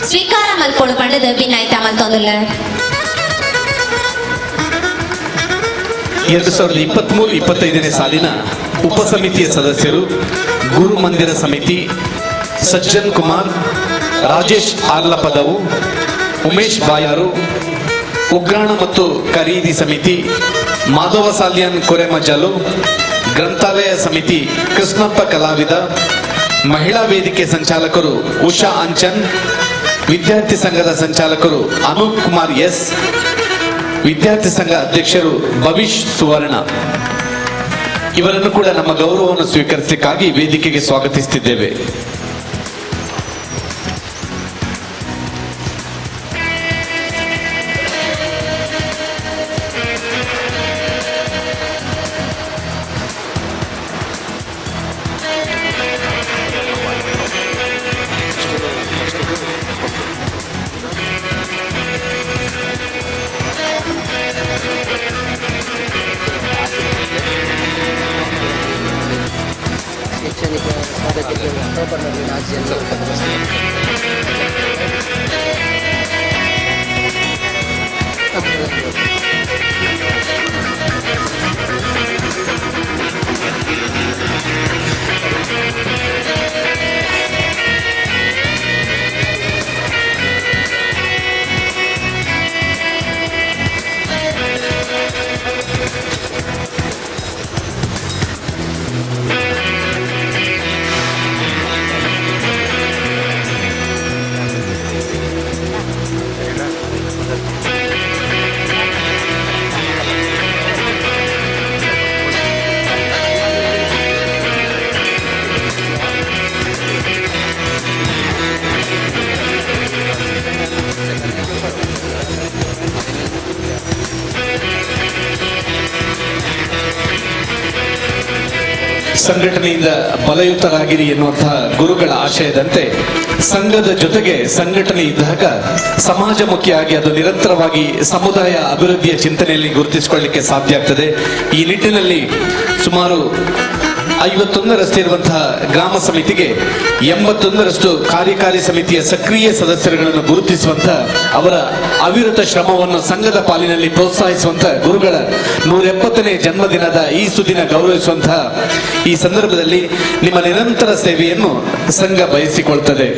ಸ್ವೀಕಾರ ಮಲ್ಪೊಡು ಪಂಡದ ಭಿನ್ನಾಯ್ತ ಮಲ್ತೊಂದುಲ್ಲ 2023-25ನೇ ಸಾಲಿನ ಉಪಸಮಿತಿಯ ಸದಸ್ಯರು ಗುರು ಮಂದಿರ ಸಮಿತಿ ಸಜ್ಜನ್ ಕುಮಾರ್, ರಾಜೇಶ್ ಆರ್ಲಪದವು, ಉಮೇಶ್ ಬಾಯಾರು, ಉಗ್ರಾಣ ಮತ್ತು ಖರೀದಿ ಸಮಿತಿ ಮಾಧವ ಸಾಲ್ಯನ್ ಕೊರೆಮಜಲು, ಗ್ರಂಥಾಲಯ ಸಮಿತಿ ಕೃಷ್ಣಪ್ಪ ಕಲಾವಿದ, ಮಹಿಳಾ ವೇದಿಕೆ ಸಂಚಾಲಕರು ಉಷಾ ಅಂಚನ್, ವಿದ್ಯಾರ್ಥಿ ಸಂಘದ ಸಂಚಾಲಕರು ಅನೂಪ್ ಕುಮಾರ್ ಎಸ್, ವಿದ್ಯಾರ್ಥಿ ಸಂಘ ಅಧ್ಯಕ್ಷರು ಭವಿಷ್ ಸುವರ್ಣ ಇವರನ್ನು ಕೂಡ ನಮ್ಮ ಗೌರವವನ್ನು ಸ್ವೀಕರಿಸಲಿಕ್ಕಾಗಿ ವೇದಿಕೆಗೆ ಸ್ವಾಗತಿಸುತ್ತಿದ್ದೇವೆ. ಶೈಕ್ಷಣಿಕ ಸಾಧ್ಯತೆಗೆ ಪ್ರಪಂಚದಲ್ಲಿ ರಾಜ್ಯವನ್ನು ಸಂಘಟನೆಯಿಂದ ಬಲಯುತರಾಗಿರಿ ಎನ್ನುವಂತಹ ಗುರುಗಳ ಆಶಯದಂತೆ ಸಂಘದ ಜೊತೆಗೆ ಸಂಘಟನೆ ಇದ್ದಾಗ ಸಮಾಜಮುಖಿಯಾಗಿ ಅದು ನಿರಂತರವಾಗಿ ಸಮುದಾಯ ಅಭಿವೃದ್ಧಿಯ ಚಿಂತನೆಯಲ್ಲಿ ಗುರುತಿಸಿಕೊಳ್ಳಲಿಕ್ಕೆ ಸಾಧ್ಯ ಆಗ್ತದೆ. ಈ ನಿಟ್ಟಿನಲ್ಲಿ ಸುಮಾರು 51ರಷ್ಟು ಇರುವಂತಹ ಗ್ರಾಮ ಸಮಿತಿಗೆ 81ರಷ್ಟು ಕಾರ್ಯಕಾರಿ ಸಮಿತಿಯ ಸಕ್ರಿಯ ಸದಸ್ಯರುಗಳನ್ನು ಗುರುತಿಸುವಂತಹ ಅವರ ಅವಿರತ ಶ್ರಮವನ್ನು ಸಂಘದ ಪಾಲಿನಲ್ಲಿ ಪ್ರೋತ್ಸಾಹಿಸುವಂತಹ ಗುರುಗಳ 170ನೇ ಜನ್ಮದಿನದ ಈ ಸುದಿನ ಗೌರವಿಸುವಂತಹ ಈ ಸಂದರ್ಭದಲ್ಲಿ ನಿಮ್ಮ ನಿರಂತರ ಸೇವೆಯನ್ನು ಸಂಘ ಬಯಸಿಕೊಳ್ತದೆ.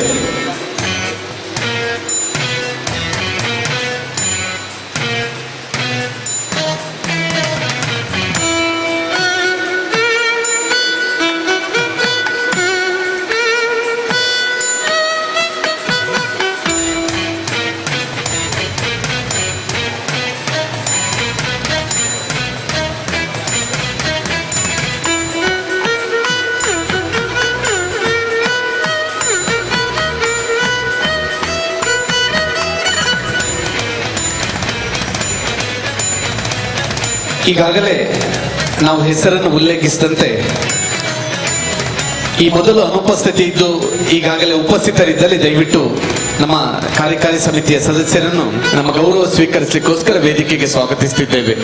ಈಗಾಗಲೇ ನಾವು ಹೆಸರನ್ನು ಉಲ್ಲೇಖಿಸಿದಂತೆ ಈ ಮೊದಲು ಅನುಪಸ್ಥಿತಿ ಇದ್ದು ಈಗಾಗಲೇ ಉಪಸ್ಥಿತರಿದ್ದಲ್ಲಿ ದಯವಿಟ್ಟು ನಮ್ಮ ಕಾರ್ಯಕಾರಿ ಸಮಿತಿಯ ಸದಸ್ಯರನ್ನು ನಮ್ಮ ಗೌರವ ಸ್ವೀಕರಿಸಲಿಕ್ಕೋಸ್ಕರ ವೇದಿಕೆಗೆ ಸ್ವಾಗತಿಸುತ್ತಿದ್ದೇವೆ.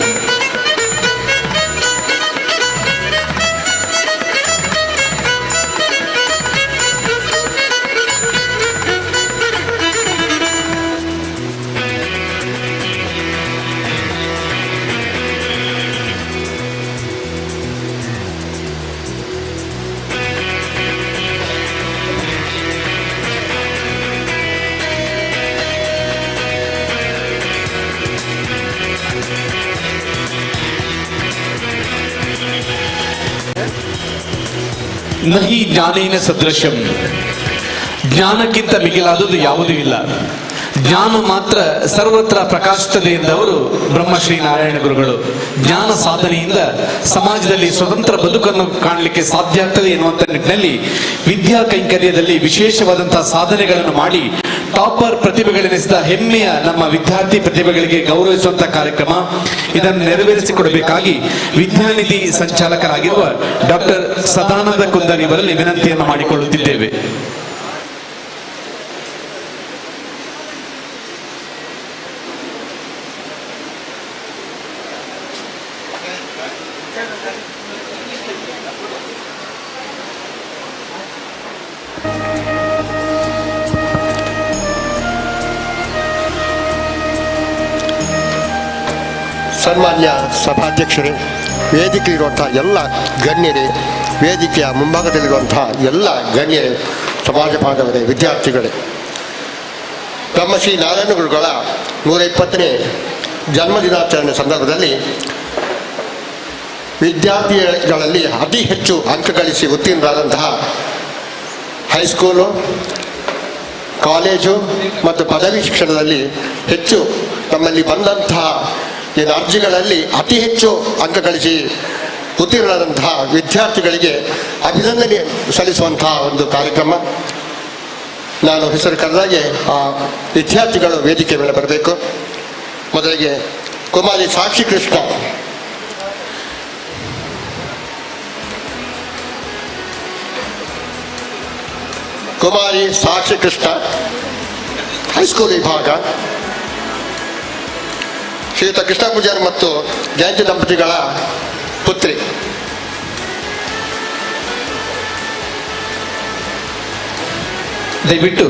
ನಹಿ ಜ್ಞಾನೇನ ಸದೃಶಂ, ಜ್ಞಾನಕ್ಕಿಂತ ಮಿಗಿಲಾದುದು ಯಾವುದೂ ಇಲ್ಲ. ಜ್ಞಾನ ಮಾತ್ರ ಸರ್ವತ್ರ ಪ್ರಕಾಶಿಸುತ್ತದೆ ಎಂದವರು ಬ್ರಹ್ಮಶ್ರೀ ನಾರಾಯಣ ಗುರುಗಳು. ಜ್ಞಾನ ಸಾಧನೆಯಿಂದ ಸಮಾಜದಲ್ಲಿ ಸ್ವತಂತ್ರ ಬದುಕನ್ನು ಕಾಣಲಿಕ್ಕೆ ಸಾಧ್ಯ ಆಗ್ತದೆ ಎನ್ನುವಂತ ನಿಟ್ಟಿನಲ್ಲಿ ವಿದ್ಯಾ ಕೈಂಕರ್ಯದಲ್ಲಿ ವಿಶೇಷವಾದಂತಹ ಸಾಧನೆಗಳನ್ನು ಮಾಡಿ ಟಾಪರ್ ಪ್ರತಿಭೆಗಳೆನಿಸಿದ ಹೆಮ್ಮೆಯ ನಮ್ಮ ವಿದ್ಯಾರ್ಥಿ ಪ್ರತಿಭೆಗಳಿಗೆ ಗೌರವಿಸುವಂತಹ ಕಾರ್ಯಕ್ರಮ. ಇದನ್ನು ನೆರವೇರಿಸಿಕೊಡಬೇಕಾಗಿ ವಿದ್ಯಾನಿಧಿ ಸಂಚಾಲಕರಾಗಿರುವ ಡಾಕ್ಟರ್ ಸದಾನಂದ ಕುಂದರ್ ಇವರಲ್ಲಿ ವಿನಂತಿಯನ್ನು ಮಾಡಿಕೊಳ್ಳುತ್ತಿದ್ದೇವೆ. ಸನ್ಮಾನ್ಯ ಸಭಾಧ್ಯಕ್ಷರೇ, ವೇದಿಕೆ ಇರುವಂತಹ ಎಲ್ಲ ಗಣ್ಯರೇ, ವೇದಿಕೆಯ ಮುಂಭಾಗದಲ್ಲಿರುವಂತಹ ಎಲ್ಲ ಗಣ್ಯರೇ, ಸಮಾಜ ಬಾಂಧವರೇ, ವಿದ್ಯಾರ್ಥಿಗಳೇ, ಬ್ರಹ್ಮಶ್ರೀ ನಾರಾಯಣ ಗುರುಗಳ 120ನೇ ಜನ್ಮದಿನಾಚರಣೆ ಸಂದರ್ಭದಲ್ಲಿ ವಿದ್ಯಾರ್ಥಿಗಳಲ್ಲಿ ಅತಿ ಹೆಚ್ಚು ಅಂಕ ಗಳಿಸಿ ಉತ್ತೀರ್ಣರಾದಂತಹ ಹೈಸ್ಕೂಲು, ಕಾಲೇಜು ಮತ್ತು ಪದವಿ ಶಿಕ್ಷಣದಲ್ಲಿ ಹೆಚ್ಚು ನಮ್ಮಲ್ಲಿ ಬಂದಂತಹ ಏನು ಅರ್ಜಿಗಳಲ್ಲಿ ಅತಿ ಹೆಚ್ಚು ಅಂಕ ಗಳಿಸಿ ಉತ್ತೀರ್ಣರಾದಂತಹ ವಿದ್ಯಾರ್ಥಿಗಳಿಗೆ ಅಭಿನಂದನೆ ಸಲ್ಲಿಸುವಂತಹ ಒಂದು ಕಾರ್ಯಕ್ರಮ. ನಾನು ಹೆಸರು ಕರೆದಾಗೆ ಆ ವಿದ್ಯಾರ್ಥಿಗಳು ವೇದಿಕೆ ಮೇಲೆ ಬರಬೇಕು. ಮೊದಲಿಗೆ ಕುಮಾರಿ ಸಾಕ್ಷಿ ಕೃಷ್ಣ, ಕುಮಾರಿ ಸಾಕ್ಷಿ ಕೃಷ್ಣ, ಹೈಸ್ಕೂಲ್ ವಿಭಾಗ, ಶ್ರೀಯುತ ಕೃಷ್ಣ ಪೂಜಾರಿ ಮತ್ತು ಜಯಂತಿ ದಂಪತಿಗಳ ಪುತ್ರಿ. ದಯವಿಟ್ಟು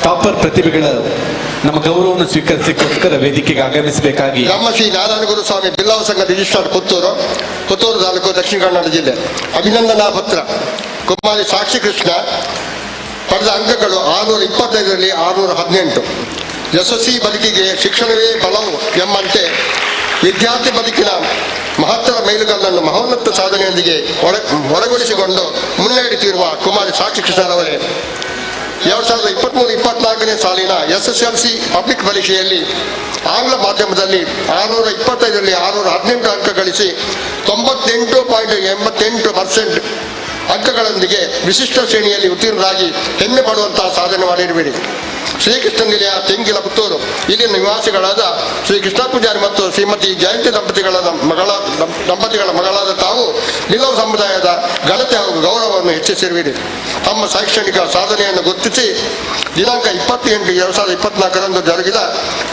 ಟಾಪರ್ ಪ್ರತಿಭೆಗಳ ನಮ್ಮ ಗೌರವವನ್ನು ಸ್ವೀಕರಿಸಲಿಕ್ಕೋಸ್ಕರ ವೇದಿಕೆಗೆ ಆಗಮಿಸಬೇಕಾಗಿ ಬ್ರಹ್ಮಶ್ರೀ ನಾರಾಯಣ ಗುರುಸ್ವಾಮಿ ಬಿಲ್ಲವ ಸಂಘ ರಿಜಿಸ್ಟ್ರಾರ್ ಪುತ್ತೂರು ತಾಲೂಕು, ದಕ್ಷಿಣ ಕನ್ನಡ ಜಿಲ್ಲೆ. ಅಭಿನಂದನಾ ಪತ್ರ. ಕುಮಾರಿ ಸಾಕ್ಷಿ ಕೃಷ್ಣ ಪಡೆದ ಅಂಕಗಳು 625ರಲ್ಲಿ 618. ಯಶಸ್ವಿ ಬದುಕಿಗೆ ಶಿಕ್ಷಣವೇ ಬಲವು ಎಂಬಂತೆ ವಿದ್ಯಾರ್ಥಿ ಬದುಕಿನ ಮಹತ್ತರ ಮೈಲುಗಲ್ಲನ್ನು ಮಹೋನ್ನತ ಸಾಧನೆಯೊಂದಿಗೆ ಒಳಗೊಳಿಸಿಕೊಂಡು ಮುನ್ನಡೆಯುತ್ತಿರುವ ಕುಮಾರಿ ಸಾಕ್ಷಿ ಕೃಷ್ಣರವರೇ 2023-24ನೇ ಸಾಲಿನ SSLC ಪಬ್ಲಿಕ್ ಪರೀಕ್ಷೆಯಲ್ಲಿ ಆಂಗ್ಲ ಮಾಧ್ಯಮದಲ್ಲಿ 625ರಲ್ಲಿ 618 ಅಂಕ ಗಳಿಸಿ 98.88% ಅಂಕಗಳೊಂದಿಗೆ ವಿಶಿಷ್ಟ ಶ್ರೇಣಿಯಲ್ಲಿ ಉತ್ತೀರ್ಣರಾಗಿ ಹೆಮ್ಮೆ ಪಡುವಂತಹ ಸಾಧನೆ ಮಾಡಿರಬೇಡಿ. ಶ್ರೀಕೃಷ್ಣ ನಿಲಯ, ತೆಂಗಿಲ, ಪುತ್ತೂರು ಇಲ್ಲಿನ ನಿವಾಸಿಗಳಾದ ಶ್ರೀ ಕೃಷ್ಣ ಪೂಜಾರಿ ಮತ್ತು ಶ್ರೀಮತಿ ಜಯಂತಿ ದಂಪತಿಗಳ ಮಗಳಾದ ತಾವು ನಿಲವ ಸಮುದಾಯದ ಘನತೆ ಹಾಗೂ ಗೌರವವನ್ನು ಹೆಚ್ಚಿಸಿರುವಿರಿ. ತಮ್ಮ ಶೈಕ್ಷಣಿಕ ಸಾಧನೆಯನ್ನು ಗುರುತಿಸಿ ದಿನಾಂಕ 28/2024ರಂದು ಜರುಗಿದ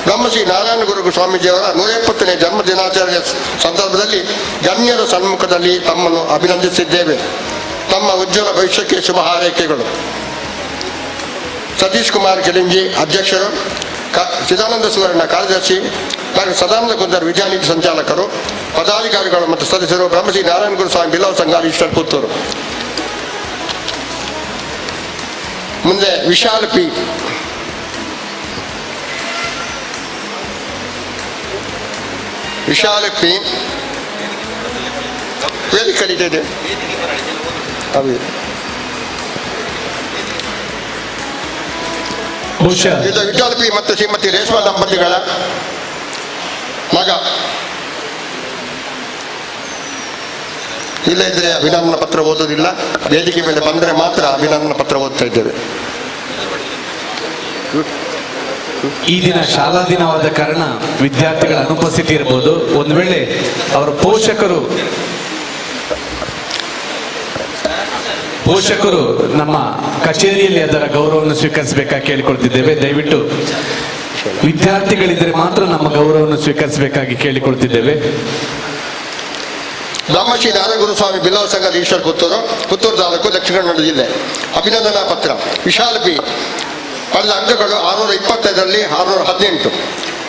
ಬ್ರಹ್ಮಶ್ರೀ ನಾರಾಯಣ ಗುರು ಸ್ವಾಮೀಜಿಯವರ 170ನೇ ಜನ್ಮ ದಿನಾಚರಣೆಯ ಸಂದರ್ಭದಲ್ಲಿ ಗಣ್ಯರ ಸನ್ಮುಖದಲ್ಲಿ ತಮ್ಮನ್ನು ಅಭಿನಂದಿಸಿದ್ದೇವೆ. ತಮ್ಮ ಉಜ್ವಲ ಭವಿಷ್ಯಕ್ಕೆ ಶುಭ ಹಾರೈಕೆಗಳು. ಸತೀಶ್ ಕುಮಾರ್ ಕೆಲಿಂಜಿ ಅಧ್ಯಕ್ಷರು, ಚಿದಾನಂದ ಸುವರ್ಣ ಕಾರ್ಯದರ್ಶಿ, ಡಾಕ್ಟರ್ ಸದಾನಂದ ಕುಂದರ್ ವಿದ್ಯಾನಿಧಿ ಸಂಚಾಲಕರು, ಪದಾಧಿಕಾರಿಗಳು ಮತ್ತು ಸದಸ್ಯರು, ಬ್ರಹ್ಮಶ್ರೀ ನಾರಾಯಣ ಗುರುಸ್ವಾಮಿ ಬಿಲ್ಲವ ಸಂಘ ರಿಜಿಸ್ಟರ್ ಪುತ್ತೂರು. ಮುಂದೆ ವಿಶಾಲ್ ಪಿ. ವಿಶಾಲ್ ಪಿ ವೇದಿಕೆ ಕಲಿತಿದೆ. ಹೌದು, ಇದು ವಿಠಲ್ ಪಿ ಮತ್ತು ಶ್ರೀಮತಿ ರೇಷ್ಮಾ ದಂಪತಿಗಳ ಮಗ. ಇಲ್ಲದಿದ್ರೆ ಅಭಿನಂದನಾ ಪತ್ರ ಓದೋದಿಲ್ಲ, ವೇದಿಕೆ ಮೇಲೆ ಬಂದರೆ ಮಾತ್ರ ಅಭಿನಂದನಾ ಪತ್ರ ಓದ್ತಾ ಇದ್ದೇವೆ. ಈ ದಿನ ಶಾಲಾ ದಿನವಾದ ಕಾರಣ ವಿದ್ಯಾರ್ಥಿಗಳ ಅನುಪಸ್ಥಿತಿ ಇರಬಹುದು. ಒಂದು ವೇಳೆ ಅವರ ಪೋಷಕರು ನಮ್ಮ ಕಚೇರಿಯಲ್ಲಿ ಅದರ ಗೌರವವನ್ನು ಸ್ವೀಕರಿಸಬೇಕಾಗಿ ಕೇಳಿಕೊಳ್ತಿದ್ದೇವೆ. ದಯವಿಟ್ಟು ವಿದ್ಯಾರ್ಥಿಗಳಿದ್ದರೆ ಮಾತ್ರ ನಮ್ಮ ಗೌರವವನ್ನು ಸ್ವೀಕರಿಸಬೇಕಾಗಿ ಕೇಳಿಕೊಳ್ತಿದ್ದೇವೆ. ಬ್ರಹ್ಮಶ್ರೀ ನಾರಾಯಣ ಗುರುಸ್ವಾಮಿ ಬಿಲ್ಲವ ಸಂಘ ರಿಜಿಸ್ಟರ್ ಪುತ್ತೂರು ತಾಲೂಕು, ದಕ್ಷಿಣ ಕನ್ನಡ ಜಿಲ್ಲೆ. ಅಭಿನಂದನಾ ಪತ್ರ. ವಿಶಾಲ್ ಪಿ ಪಡೆದ ಅಂಕಗಳು 625ರಲ್ಲಿ 618.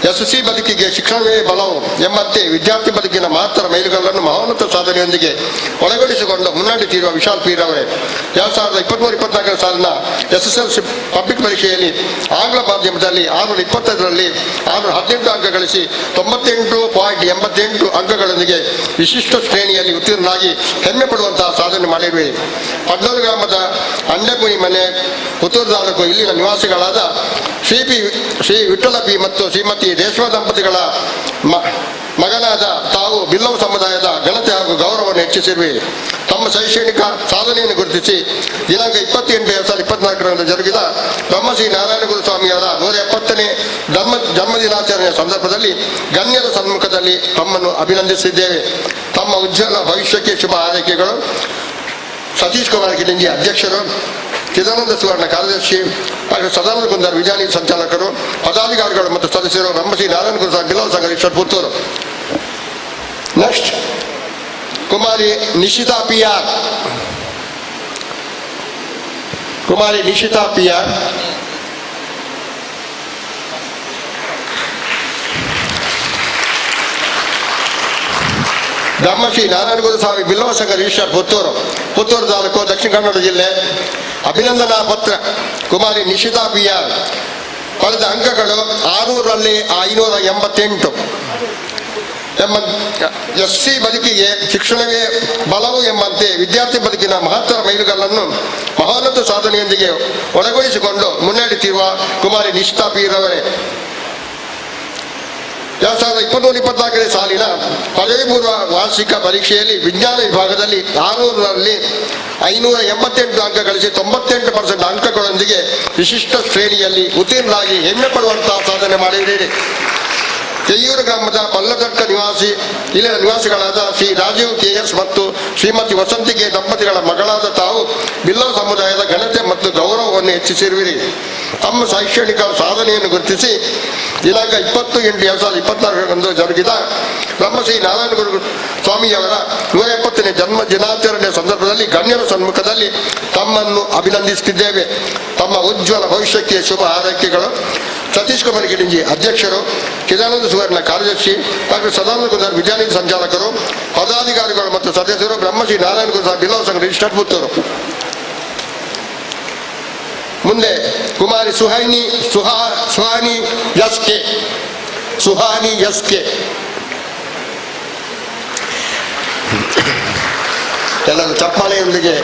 ಯಶಸ್ವಿ ಬದುಕಿಗೆ ಶಿಕ್ಷಣವೇ ಬಲವು ಎಂಬಂತೆ ವಿದ್ಯಾರ್ಥಿ ಬದುಕಿನ ಮಹತ್ತರ ಮೈಲುಗಲ್ಲನ್ನು ಮಹೋನ್ನತ ಸಾಧನೆಯೊಂದಿಗೆ ಒಳಗೊಳಿಸಿಕೊಂಡು ಮುನ್ನಡೆಯುತ್ತಿರುವ ವಿಶಾಲ್ ಪಿ ರವರೇ 2023-24 ಸಾಲಿನ SSLC ಪಬ್ಲಿಕ್ ಪರೀಕ್ಷೆಯಲ್ಲಿ ಆಂಗ್ಲ ಮಾಧ್ಯಮದಲ್ಲಿ 625ರಲ್ಲಿ 618 ಅಂಕ ಗಳಿಸಿ 98.88 ಅಂಕಗಳೊಂದಿಗೆ ವಿಶಿಷ್ಟ ಶ್ರೇಣಿಯಲ್ಲಿ ಉತ್ತೀರ್ಣರಾಗಿ ಹೆಮ್ಮೆ ಪಡುವಂತಹ ಸಾಧನೆ ಮಾಡಿರುವೆ. 14 ಗ್ರಾಮದ ಅಂಡಗುಣಿ ಮನೆ, ಪುತ್ತೂರು ತಾಲೂಕು ಇಲ್ಲಿನ ನಿವಾಸಿಗಳಾದ ಶ್ರೀ ವಿಠಲ ಪಿ ಮತ್ತು ಶ್ರೀಮತಿ ರೇಷ್ಮಾ ದಂಪತಿಗಳ ಮಗನಾದ ತಾವು ಬಿಲ್ಲವ ಸಮುದಾಯದ ಘನತೆ ಹಾಗೂ ಗೌರವವನ್ನು ಹೆಚ್ಚಿಸಿರುವೆ. ತಮ್ಮ ಶೈಕ್ಷಣಿಕ ಸಾಧನೆಯನ್ನು ಗುರುತಿಸಿ ದಿನಾಂಕ 28/2024ರಂದು ಜರುಗಿದ ಬ್ರಹ್ಮಶ್ರೀ ನಾರಾಯಣ ಗುರುಸ್ವಾಮಿಯವರ 170ನೇ ಜನ್ಮದಿನಾಚರಣೆಯ ಸಂದರ್ಭದಲ್ಲಿ ಗಣ್ಯರ ಸನ್ಮುಖದಲ್ಲಿ ತಮ್ಮನ್ನು ಅಭಿನಂದಿಸಿದ್ದೇವೆ. ತಮ್ಮ ಉಜ್ವಲ ಭವಿಷ್ಯಕ್ಕೆ ಶುಭ ಹಾರೈಕೆಗಳು. ಸತೀಶ್ ಕುಮಾರ್ ಕಿಲಿಂಜಿ ಅಧ್ಯಕ್ಷರು, ಚಿದಾನಂದ ಸುವರ್ಣ ಕಾರ್ಯದರ್ಶಿ, ಡಾಕ್ಟರ್ ಸದಾನಂದ ಕುಂದರ್ ವಿದ್ಯಾನಿಧಿ ಸಂಚಾಲಕರು, ಪದಾಧಿಕಾರಿಗಳು ಮತ್ತು ಸದಸ್ಯರು, ಬ್ರಹ್ಮಶ್ರೀ ನಾರಾಯಣ ಗುರುಸ್ವಾಮಿ ಬಿಲ್ಲವ ಸಂಘ ರಿಜಿಸ್ಟರ್ ಪುತ್ತೂರು. ನೆಕ್ಸ್ಟ್ ಕುಮಾರಿ ನಿಶಿತಾ ಪಿಯಾರ್. ಕುಮಾರಿ ನಿಶಿತಾ ಪಿಯಾರ್. ಬ್ರಹ್ಮಶ್ರೀ ನಾರಾಯಣಗುರು ಸ್ವಾಮಿ ಬಿಲ್ಲವ ಸಂಘ ರಿಜಿಸ್ಟ್ರಾರ್ ಪುತ್ತೂರು, ಪುತ್ತೂರು ತಾಲೂಕು, ದಕ್ಷಿಣ ಕನ್ನಡ ಜಿಲ್ಲೆ. ಅಭಿನಂದನಾ ಪತ್ರ ಕುಮಾರಿ ನಿಶಿತಾ ಪಿಯಾರ್. ಪಡೆದ ಅಂಕಗಳು 600ರಲ್ಲಿ 588. ಎಸ್ಸಿ ಬದುಕಿಗೆ ಶಿಕ್ಷಣವೇ ಬಲವು ಎಂಬಂತೆ ವಿದ್ಯಾರ್ಥಿ ಬದುಕಿನ ಮಹತ್ತರ ಮೈಲುಗಲ್ಲನ್ನು ಮಹೋನ್ನತ ಸಾಧನೆಯೊಂದಿಗೆ ಒಳಗೊಳಿಸಿಕೊಂಡು ಮುನ್ನಡೆಯುತ್ತಿರುವ ಕುಮಾರಿ ನಿಶಿತಾ ಪಿಯಾರ್ 2023-24ನೇ ಸಾಲಿನ ಪದವಿ ಪೂರ್ವ ವಾರ್ಷಿಕ ಪರೀಕ್ಷೆಯಲ್ಲಿ ವಿಜ್ಞಾನ ವಿಭಾಗದಲ್ಲಿ 600ರಲ್ಲಿ 588 ಅಂಕ ಗಳಿಸಿ 98% ಅಂಕಗಳೊಂದಿಗೆ ವಿಶಿಷ್ಟ ಶ್ರೇಣಿಯಲ್ಲಿ ಉತ್ತೀರ್ಣರಾಗಿ ಹೆಮ್ಮೆ ಪಡುವಂತಹ ಸಾಧನೆ ಮಾಡಿದ್ದೀರಿ. ಕೆಯ್ಯೂರು ಗ್ರಾಮದ ಪಲ್ಲದಟ್ಟ ಇಲ್ಲಿನ ನಿವಾಸಿಗಳಾದ ಶ್ರೀ ರಾಜೀವ್ KS ಮತ್ತು ಶ್ರೀಮತಿ ವಸಂತಿಗೆ ದಂಪತಿಗಳ ಮಗಳಾದ ತಾವು ಬಿಲ್ಲವ ಸಮುದಾಯದ ಘನತೆ ಮತ್ತು ಗೌರವವನ್ನು ಹೆಚ್ಚಿಸಿರುವಿರಿ. ತಮ್ಮ ಶೈಕ್ಷಣಿಕ ಸಾಧನೆಯನ್ನು ಗುರುತಿಸಿ ದಿನಾಂಕ 20/8/2024ರಂದು ಜರುಗಿದ ಬ್ರಹ್ಮಶ್ರೀ ನಾರಾಯಣಗುರು ಸ್ವಾಮಿಯವರ 170ನೇ ಜನ್ಮ ದಿನಾಚರಣೆ ಸಂದರ್ಭದಲ್ಲಿ ಗಣ್ಯರ ಸಮ್ಮುಖದಲ್ಲಿ ತಮ್ಮನ್ನು ಅಭಿನಂದಿಸುತ್ತಿದ್ದೇವೆ. ತಮ್ಮ ಉಜ್ವಲ ಭವಿಷ್ಯಕ್ಕೆ ಶುಭ ಹಾರೈಕೆಗಳು. ಸತೀಶ್ ಕುಮಾರ್ ಗಿರಿಂಜಿ ಅಧ್ಯಕ್ಷರು, ಚಿದಾನಂದ ಸುವರ್ಣ ಕಾರ್ಯದರ್ಶಿ, ಡಾಕ್ಟರ್ ಸದಾನಂದ ಕುಮಾರ್ ವಿದ್ಯಾನಿಧಿ ಸಂಚಾಲಕರು, ಪದಾಧಿಕಾರಿಗಳು ಮತ್ತು ಸದಸ್ಯರು, ಬ್ರಹ್ಮಶ್ರೀ ನಾರಾಯಣಗುರು ಸ್ವಾಮಿ ಬಿಲ್ಲವ ಸಂಘ ರಿಜಿಸ್ಟ್ರಾರ್ ಪುತ್ತೂರು. ಮುಂದೆ ಕುಮಾರಿ ಸುಹಾನಿ ಎಸ್ ಕೆ ಎಲ್ಲರೂ ಚಪ್ಪಾಳೆಯೊಂದಿಗೆ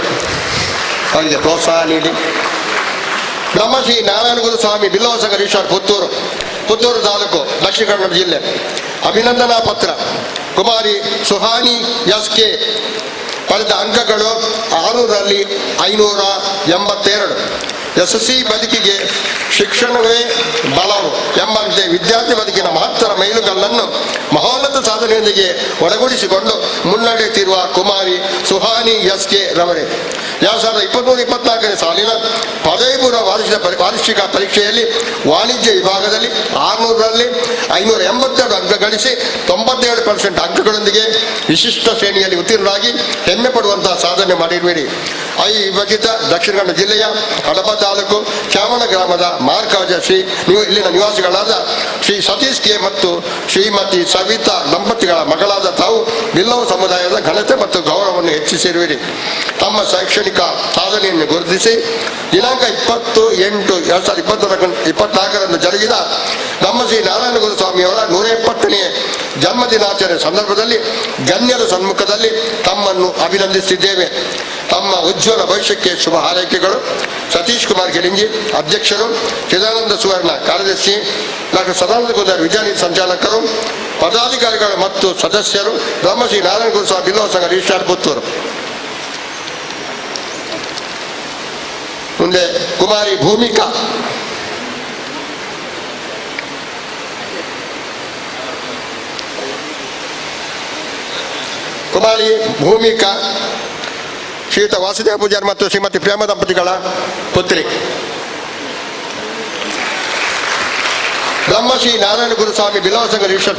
ಅವರಿಗೆ ಪ್ರೋತ್ಸಾಹ ನೀಡಿ. ಬ್ರಹ್ಮಶ್ರೀ ನಾರಾಯಣಗುರು ಸ್ವಾಮಿ ಬಿಲ್ಲವ ಸಂಘ ರಿಜಿಸ್ಟ್ರಾರ್ ಪುತ್ತೂರು ತಾಲೂಕು, ದಕ್ಷಿಣ ಕನ್ನಡ ಜಿಲ್ಲೆ. ಅಭಿನಂದನಾ ಪತ್ರ ಕುಮಾರಿ ಸುಹಾನಿ ಎಸ್.ಕೆ. ಪಡೆದ ಅಂಕಗಳು 600ರಲ್ಲಿ 582. SSC ಬದುಕಿಗೆ ಶಿಕ್ಷಣವೇ ಬಲವು ಎಂಬಂತೆ ವಿದ್ಯಾರ್ಥಿ ಬದುಕಿನ ಮಹತ್ತರ ಮೈಲುಗಲ್ಲನ್ನು ಮಹೋನ್ನತ ಸಾಧನೆಯೊಂದಿಗೆ ಒಳಗೂಡಿಸಿಕೊಂಡು ಮುನ್ನಡೆಯುತ್ತಿರುವ ಕುಮಾರಿ ಸುಹಾನಿ ಎಸ್.ಕೆ. ರವರೇ 2023-24ನೇ ಸಾಲಿನ ಪದವಿ ಪೂರ್ವ ವಾರ್ಷಿಕ ಪರೀಕ್ಷೆಯಲ್ಲಿ ವಾಣಿಜ್ಯ ವಿಭಾಗದಲ್ಲಿ 600ರಲ್ಲಿ 582 ಅಂಕ ಗಳಿಸಿ 97% ಅಂಕಗಳೊಂದಿಗೆ ವಿಶಿಷ್ಟ ಶ್ರೇಣಿಯಲ್ಲಿ ಉತ್ತೀರ್ಣರಾಗಿ ಹೆಮ್ಮೆ ಪಡುವಂತಹ ಸಾಧನೆ ಮಾಡಿರುವಿರಿ. ವಿಭಜಿತ ದಕ್ಷಿಣ ಕನ್ನಡ ಜಿಲ್ಲೆಯ ಕಡಬ ತಾಲೂಕು ಚಾಮಣ ಗ್ರಾಮದ ಮಾರ್ಕಾಜ ಇಲ್ಲಿನ ನಿವಾಸಿಗಳಾದ ಶ್ರೀ ಸತೀಶ್ ಕೆ ಮತ್ತು ಶ್ರೀಮತಿ ಸವಿತಾ ದಂಪತಿಗಳ ಮಗಳಾದ ತಾವು ಬಿಲ್ಲವ ಸಮುದಾಯದ ಘನತೆ ಮತ್ತು ಗೌರವವನ್ನು ಹೆಚ್ಚಿಸಿರುವಿರಿ. ತಮ್ಮ ಶೈಕ್ಷಣಿಕ ಸಾಧನೆಯನ್ನು ಗುರುತಿಸಿ ದಿನಾಂಕ 20/8/2024ರಂದು ಜರುಗಿದ ಬ್ರಹ್ಮಶ್ರೀ ನಾರಾಯಣಗುರು ಸ್ವಾಮಿಯವರ 170ನೇ ಜನ್ಮ ದಿನಾಚರಣೆ ಸಂದರ್ಭದಲ್ಲಿ ಗಣ್ಯರ ಸಮ್ಮುಖದಲ್ಲಿ ತಮ್ಮನ್ನು ಅಭಿನಂದಿಸಿದ್ದೇವೆ. ತಮ್ಮ ಉಜ್ವಲ ಭವಿಷ್ಯಕ್ಕೆ ಶುಭ ಹಾರೈಕೆಗಳು. ಸತೀಶ್ ಕುಮಾರ್ ಗಿರಿಂಜಿ ಅಧ್ಯಕ್ಷರು, ಚಿದಾನಂದ ಸುವರ್ಣ ಕಾರ್ಯದರ್ಶಿ, ಡಾಕ್ಟರ್ ಸದಾನಂದ ಕುಮಾರ್ ವಿದ್ಯಾನಿಧಿ ಸಂಚಾಲಕರು, ಪದಾಧಿಕಾರಿಗಳು ಮತ್ತು ಸದಸ್ಯರು, ಬ್ರಹ್ಮಶ್ರೀ ನಾರಾಯಣಗುರು ಸ್ವಾಮಿ ಬಿಲ್ಲವ ಸಂಘ ರಿಜಿಸ್ಟ್ರಾರ್ ಪುತ್ತೂರು. ಮುಂದೆ ಕುಮಾರಿ ಭೂಮಿಕಾ ಶ್ರೀಯುತ ವಾಸುದೇವ ಪೂಜಾರಿ ಮತ್ತು ಶ್ರೀಮತಿ ಪ್ರೇಮ ದಂಪತಿಗಳ ಪುತ್ರಿ. ಬ್ರಹ್ಮಶ್ರೀ ನಾರಾಯಣಗುರು ಸ್ವಾಮಿ ಬಿಲ್ಲವ ಸಂಘ ರಿಜಿಸ್ಟ್ರಾರ್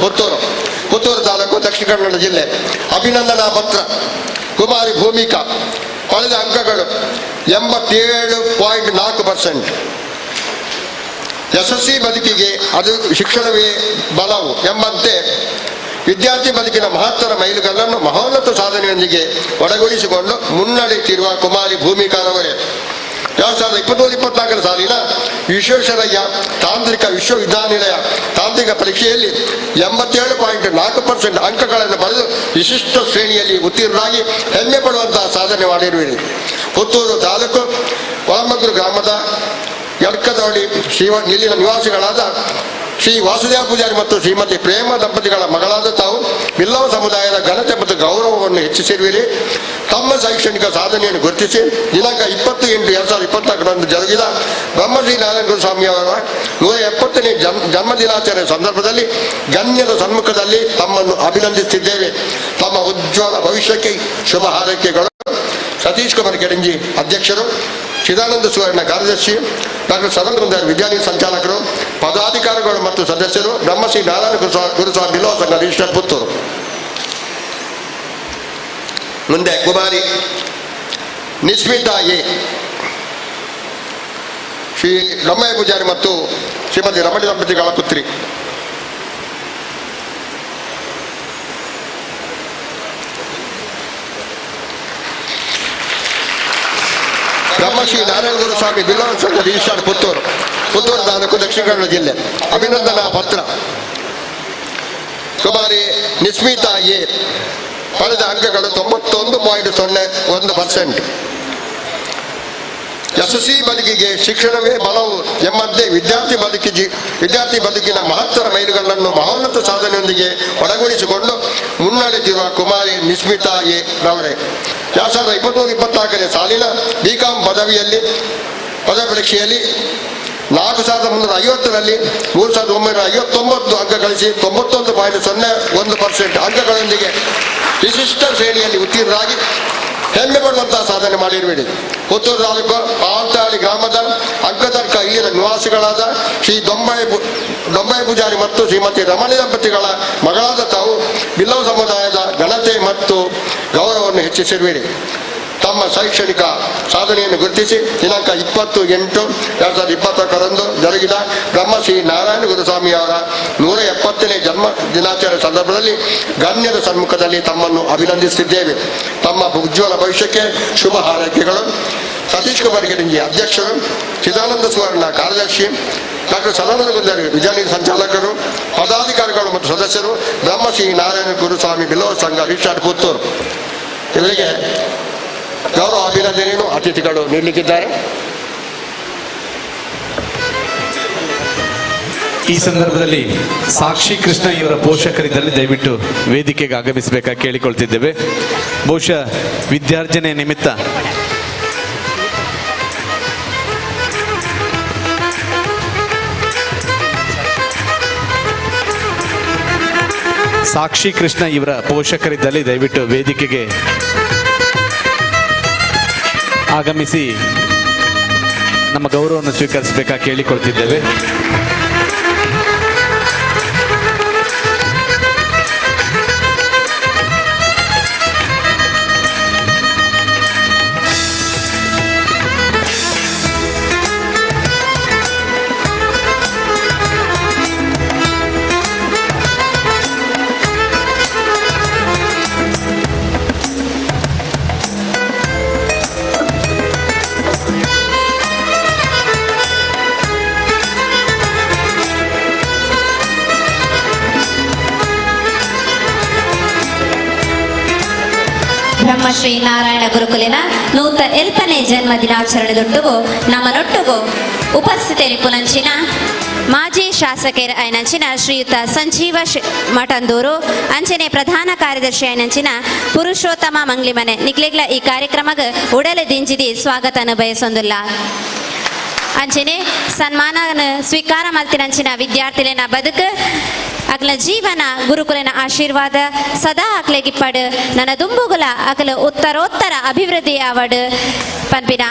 ಪುತ್ತೂರು ತಾಲೂಕು, ದಕ್ಷಿಣ ಕನ್ನಡ ಜಿಲ್ಲೆ. ಅಭಿನಂದನಾ ಪತ್ರ ಕುಮಾರಿ ಭೂಮಿಕಾ. ಪಡೆದ ಅಂಕಗಳು 87.4%. SSC ಬದುಕಿಗೆ ಅದು ಶಿಕ್ಷಣವೇ ಬಲವು ಎಂಬಂತೆ ವಿದ್ಯಾರ್ಥಿ ಬದುಕಿನ ಮಹತ್ತರ ಮೈಲುಗಲ್ಲನ್ನು ಮಹೋನ್ನತ ಸಾಧನೆಯೊಂದಿಗೆ ಒಳಗೂಡಿಸಿಕೊಂಡು ಮುನ್ನಡೆಯುತ್ತಿರುವ ಕುಮಾರಿ ಭೂಮಿಕಾರವರೇ 2023-24ರ ಸಾಲಿನ ವಿಶ್ವೇಶ್ವರಯ್ಯ ತಾಂತ್ರಿಕ ವಿಶ್ವವಿದ್ಯಾನಿಲಯ ತಾಂತ್ರಿಕ ಪರೀಕ್ಷೆಯಲ್ಲಿ 87.4% ಅಂಕಗಳನ್ನು ಪಡೆದು ವಿಶಿಷ್ಟ ಶ್ರೇಣಿಯಲ್ಲಿ ಉತ್ತೀರ್ಣರಾಗಿ ಹೆಮ್ಮೆ ಪಡುವಂತಹ ಸಾಧನೆ ಮಾಡಿರುವಿರಿ. ಪುತ್ತೂರು ತಾಲೂಕು ಒಳಮಗ್ರು ಗ್ರಾಮದ ಎಡ್ಕದವಳಿ ಇಲ್ಲಿನ ನಿವಾಸಿಗಳಾದ ಶ್ರೀ ವಾಸುದೇವ ಪೂಜಾರಿ ಮತ್ತು ಶ್ರೀಮತಿ ಪ್ರೇಮ ದಂಪತಿಗಳ ಮಗಳಾದ ತಾವು ಬಿಲ್ಲವ ಸಮುದಾಯದ ಘನತೆ ಮತ್ತು ಗೌರವವನ್ನು ಹೆಚ್ಚಿಸಿರುವಿರಿ. ತಮ್ಮ ಶೈಕ್ಷಣಿಕ ಸಾಧನೆಯನ್ನು ಗುರುತಿಸಿ ದಿನಾಂಕ 20/8/2024ರಂದು ಜರುಗಿದ ಬ್ರಹ್ಮಶ್ರೀ ನಾರಾಯಣಗುರು ಸ್ವಾಮಿಯವರ 170ನೇ ಜನ್ಮ ದಿನಾಚರಣೆ ಸಂದರ್ಭದಲ್ಲಿ ಗಣ್ಯರ ಸಮ್ಮುಖದಲ್ಲಿ ತಮ್ಮನ್ನು ಅಭಿನಂದಿಸುತ್ತಿದ್ದೇವೆ. ತಮ್ಮ ಉಜ್ವಲ ಭವಿಷ್ಯಕ್ಕೆ ಶುಭ ಹಾರೈಕೆಗಳು. ಸತೀಶ್ ಕುಮಾರ್ ಗಿರಿಂಜಿ ಅಧ್ಯಕ್ಷರು, ಚಿದಾನಂದ ಸುವರ್ಣ ಕಾರ್ಯದರ್ಶಿ, ಡಾಕ್ಟರ್ ಸದಾನಂದ ಕುಮಾರ್ ವಿದ್ಯಾನಿಧಿ ಸಂಚಾಲಕರು, ಪದಾಧಿಕಾರಿಗಳು ಮತ್ತು ಸದಸ್ಯರು, ಬ್ರಹ್ಮಶ್ರೀ ನಾರಾಯಣ ಗುರುಸ್ವಾಮಿ ಬಿಲ್ಲವ ಸಂಘ ರಿಜಿಸ್ಟ್ರಾರ್ ಪುತ್ತೂರು. ಮುಂದೆ ಕುಮಾರಿ ನಿಸ್ಮಿತಾ ಎ, ಶ್ರೀ ರಮಯ್ಯ ಪೂಜಾರಿ ಮತ್ತು ಶ್ರೀಮತಿ ರಮಣಿ ದಂಪತಿಗಳ ಪುತ್ರಿ. ಬ್ರಹ್ಮಶ್ರೀ ನಾರಾಯಣ ಗುರುಸ್ವಾಮಿ ಬಿಲ್ಲವ ಸಂಘ ರಿಜಿಸ್ಟ್ರಾರ್ ಪುತ್ತೂರು ತಾಲೂಕು ದಕ್ಷಿಣ ಕನ್ನಡ ಜಿಲ್ಲೆ. ಅಭಿನಂದನಾ ಪತ್ರ. ಕುಮಾರಿ ನಿಸ್ಮಿತಾ ಎ ಪಡೆದ ಅಂಕಗಳು 91.01%. ಯಶಸ್ವಿ ಬದುಕಿಗೆ ಶಿಕ್ಷಣವೇ ಬಲವು ಎಂಬಂತೆ ವಿದ್ಯಾರ್ಥಿ ಬದುಕಿನ ಮಹತ್ತರ ಮೈಲುಗಲ್ಲನ್ನು ಮಹೋನ್ನತ ಸಾಧನೆಯೊಂದಿಗೆ ಒಳಗೂಡಿಸಿಕೊಂಡು ಮುನ್ನಡೆದಿರುವ ಕುಮಾರಿ ನಿಸ್ಮಿತಾ ಎ ರವರೇ 2023-24ನೇ ಸಾಲಿನ BCom ಪದವಿ ಪರೀಕ್ಷೆಯಲ್ಲಿ 4,350ರಲ್ಲಿ 3,959 ಅಂಕ ಗಳಿಸಿ 91.01% ಅಂಕಗಳೊಂದಿಗೆ ವಿಶಿಷ್ಟ ಶ್ರೇಣಿಯಲ್ಲಿ ಉತ್ತೀರ್ಣರಾಗಿ ಹೆಮ್ಮೆ ಪಡುವಂತಹ ಸಾಧನೆ ಮಾಡಿರಬೇಡಿ. ಪುತ್ತೂರು ತಾಲೂಕು ಪಾವತಾಳಿ ಗ್ರಾಮದ ಅಗ್ಗತರ್ಕ ಇಲ್ಲಿನ ನಿವಾಸಿಗಳಾದ ಶ್ರೀ ದೊಂಬಾಯಿ ಪೂಜಾರಿ ಮತ್ತು ಶ್ರೀಮತಿ ರಮಣಿ ದಂಪತಿಗಳ ಮಗಳಾದ ತಾವು ಬಿಲ್ಲವ ಸಮುದಾಯದ ಘನತೆ ಮತ್ತು ಗೌರವವನ್ನು ಹೆಚ್ಚಿಸಿರುವಿರಿ. ತಮ್ಮ ಶೈಕ್ಷಣಿಕ ಸಾಧನೆಯನ್ನು ಗುರುತಿಸಿ ದಿನಾಂಕ 20/8/2021ರಂದು ಜರುಗಿದ ಬ್ರಹ್ಮಶ್ರೀ ನಾರಾಯಣ ಗುರುಸ್ವಾಮಿ ಅವರ 170ನೇ ಜನ್ಮ ದಿನಾಚರಣೆ ಸಂದರ್ಭದಲ್ಲಿ ಗಣ್ಯರ ಸಮ್ಮುಖದಲ್ಲಿ ತಮ್ಮನ್ನು ಅಭಿನಂದಿಸುತ್ತಿದ್ದೇವೆ. ತಮ್ಮ ಉಜ್ವಲ ಭವಿಷ್ಯಕ್ಕೆ ಶುಭ ಹಾರೈಕೆಗಳು. ಸತೀಶ್ ಕುಮಾರ್ ಗಿರಿಂಜಿ ಅಧ್ಯಕ್ಷರು, ಚಿದಾನಂದ ಸುವರ್ಣ ಕಾರ್ಯದರ್ಶಿ, ಡಾಕ್ಟರ್ ಸದಾನಂದ ಗುಂಜಾರಿ ವಿಜಯನಿಧಿ ಸಂಚಾಲಕರು, ಪದಾಧಿಕಾರಿಗಳು ಮತ್ತು ಸದಸ್ಯರು, ಬ್ರಹ್ಮಶ್ರೀ ನಾರಾಯಣ ಗುರುಸ್ವಾಮಿ ಬಿಲ್ಲವ ಸಂಘ ರಿಜಿಸ್ಟ್ರಾರ್ ಪುತ್ತೂರು ಇವರಿಗೆ ಗೌರವ ಅಭಿನಂದನೆಯನ್ನು ಅತಿಥಿಗಳು ನೀಡಲಿಕ್ಕಿದ್ದಾರೆ. ಈ ಸಂದರ್ಭದಲ್ಲಿ ಸಾಕ್ಷಿ ಕೃಷ್ಣ ಇವರ ಪೋಷಕರಿದ್ದಲ್ಲಿ ದಯವಿಟ್ಟು ವೇದಿಕೆಗೆ ಆಗಮಿಸಬೇಕಾಗಿ ಕೇಳಿಕೊಳ್ತಿದ್ದೇವೆ. ಬಹುಶಃ ವಿದ್ಯಾರ್ಜನೆ ನಿಮಿತ್ತ ಸಾಕ್ಷಿ ಕೃಷ್ಣ ಇವರ ಪೋಷಕರಿದ್ದಲ್ಲಿ ದಯವಿಟ್ಟು ವೇದಿಕೆಗೆ ಆಗಮಿಸಿ ನಮ್ಮ ಗೌರವವನ್ನು ಸ್ವೀಕರಿಸಬೇಕಾಗಿ ಕೇಳಿಕೊಳ್ತಿದ್ದೇವೆ. ಬ್ರಹ್ಮಶ್ರೀ ನಾರಾಯಣ ಗುರುಕುಲಿನ 107ನೇ ಜನ್ಮ ದಿನಾಚರಣೆದೊಟ್ಟುಗು ನಮ್ಮನೊಟ್ಟುಗು ಉಪಸ್ಥಿತರಿಪ್ಪುನಂಚಿನ ಮಾಜಿ ಶಾಸಕರ ಐನಂಚಿನ ಶ್ರೀಯುತ ಸಂಜೀವ ಮಠಂದೂರು, ಅಂಚನೆ ಪ್ರಧಾನ ಕಾರ್ಯದರ್ಶಿ ಐನಂಚಿನ ಪುರುಷೋತ್ತಮ ಮಂಗ್ಲಿಮನೆ ನಿಕ್ಲೆಗ್ಲ ಈ ಕಾರ್ಯಕ್ರಮಕ್ಕೆ ಉಡಲೆ ದಿಂಜಿದಿ ಸ್ವಾಗತನ ಬಯಸೊಂದುಲ್ಲ. ಅಂಚನೆ ಸನ್ಮಾನ ಸ್ವೀಕಾರ ಮಲ್ತಿನಂಚಿನ ವಿದ್ಯಾರ್ಥಿಲಿನ ಬದುಕು ಅಕ್ಲ ಜೀವನ ಗುರುಕುಲಿನ ಆಶೀರ್ವಾದ ಸದಾ ಅಕ್ಲೆಗಿಪ್ಪಡು ನನ್ನ ದುಂಬುಗುಲ ಅಕಲ ಉತ್ತರೋತ್ತರ ಅಭಿವೃದ್ಧಿ ಅವಡು ಪನ್ಪಿನ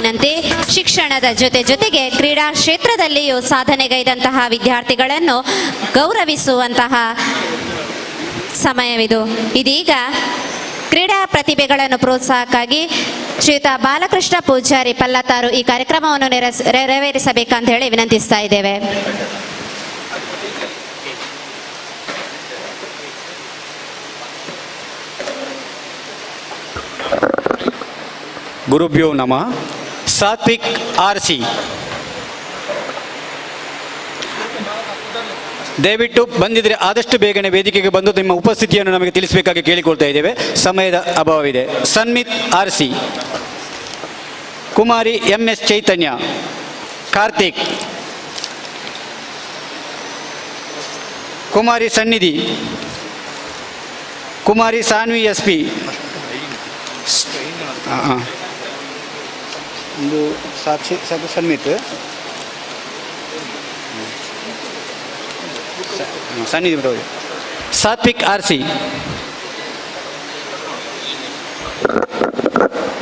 ವಿನಂತಿ. ಶಿಕ್ಷಣದ ಜೊತೆಗೆ ಕ್ರೀಡಾ ಕ್ಷೇತ್ರದಲ್ಲಿಯೂ ಸಾಧನೆಗೈದಂತಹ ವಿದ್ಯಾರ್ಥಿಗಳನ್ನು ಗೌರವಿಸುವಂತಹ ಸಮಯವಿದು. ಇದೀಗ ಕ್ರೀಡಾ ಪ್ರತಿಭೆಗಳನ್ನು ಪ್ರೋತ್ಸಾಹಕ್ಕಾಗಿ ಶ್ರೀಯುತ ಬಾಲಕೃಷ್ಣ ಪೂಜಾರಿ ಪಲ್ಲತ್ತಾರು ಈ ಕಾರ್ಯಕ್ರಮವನ್ನು ನೆರವೇರಿಸಬೇಕಂತ ಹೇಳಿ ವಿನಂತಿಸ್ತಾ ಇದ್ದೇವೆ. ಗುರುಭ್ಯೋ ನಮಃ. ಸಾತ್ವಿಕ್ ಆರ್ಸಿ, ದಯವಿಟ್ಟು ಬಂದಿದ್ರೆ ಆದಷ್ಟು ಬೇಗನೆ ವೇದಿಕೆಗೆ ಬಂದು ನಿಮ್ಮ ಉಪಸ್ಥಿತಿಯನ್ನು ನಮಗೆ ತಿಳಿಸಬೇಕಾಗಿ ಕೇಳಿಕೊಳ್ತಾ ಇದ್ದೇವೆ, ಸಮಯದ ಅಭಾವವಿದೆ. ಸನ್ಮಿತ್ ಆರ್ಸಿ, ಕುಮಾರಿ MS ಚೈತನ್ಯ, ಕಾರ್ತಿಕ್, ಕುಮಾರಿ ಸನ್ನಿಧಿ, ಕುಮಾರಿ ಸಾನ್ವಿ SP, ಒಂದು ಸಾಕ್ಷಿ ಸನ್ಮಿತ್, ಸನ್ನಿಧಿ ಬಿಡೋದು. ಸಾತ್ವಿಕ್ ಆರ್ಸಿ,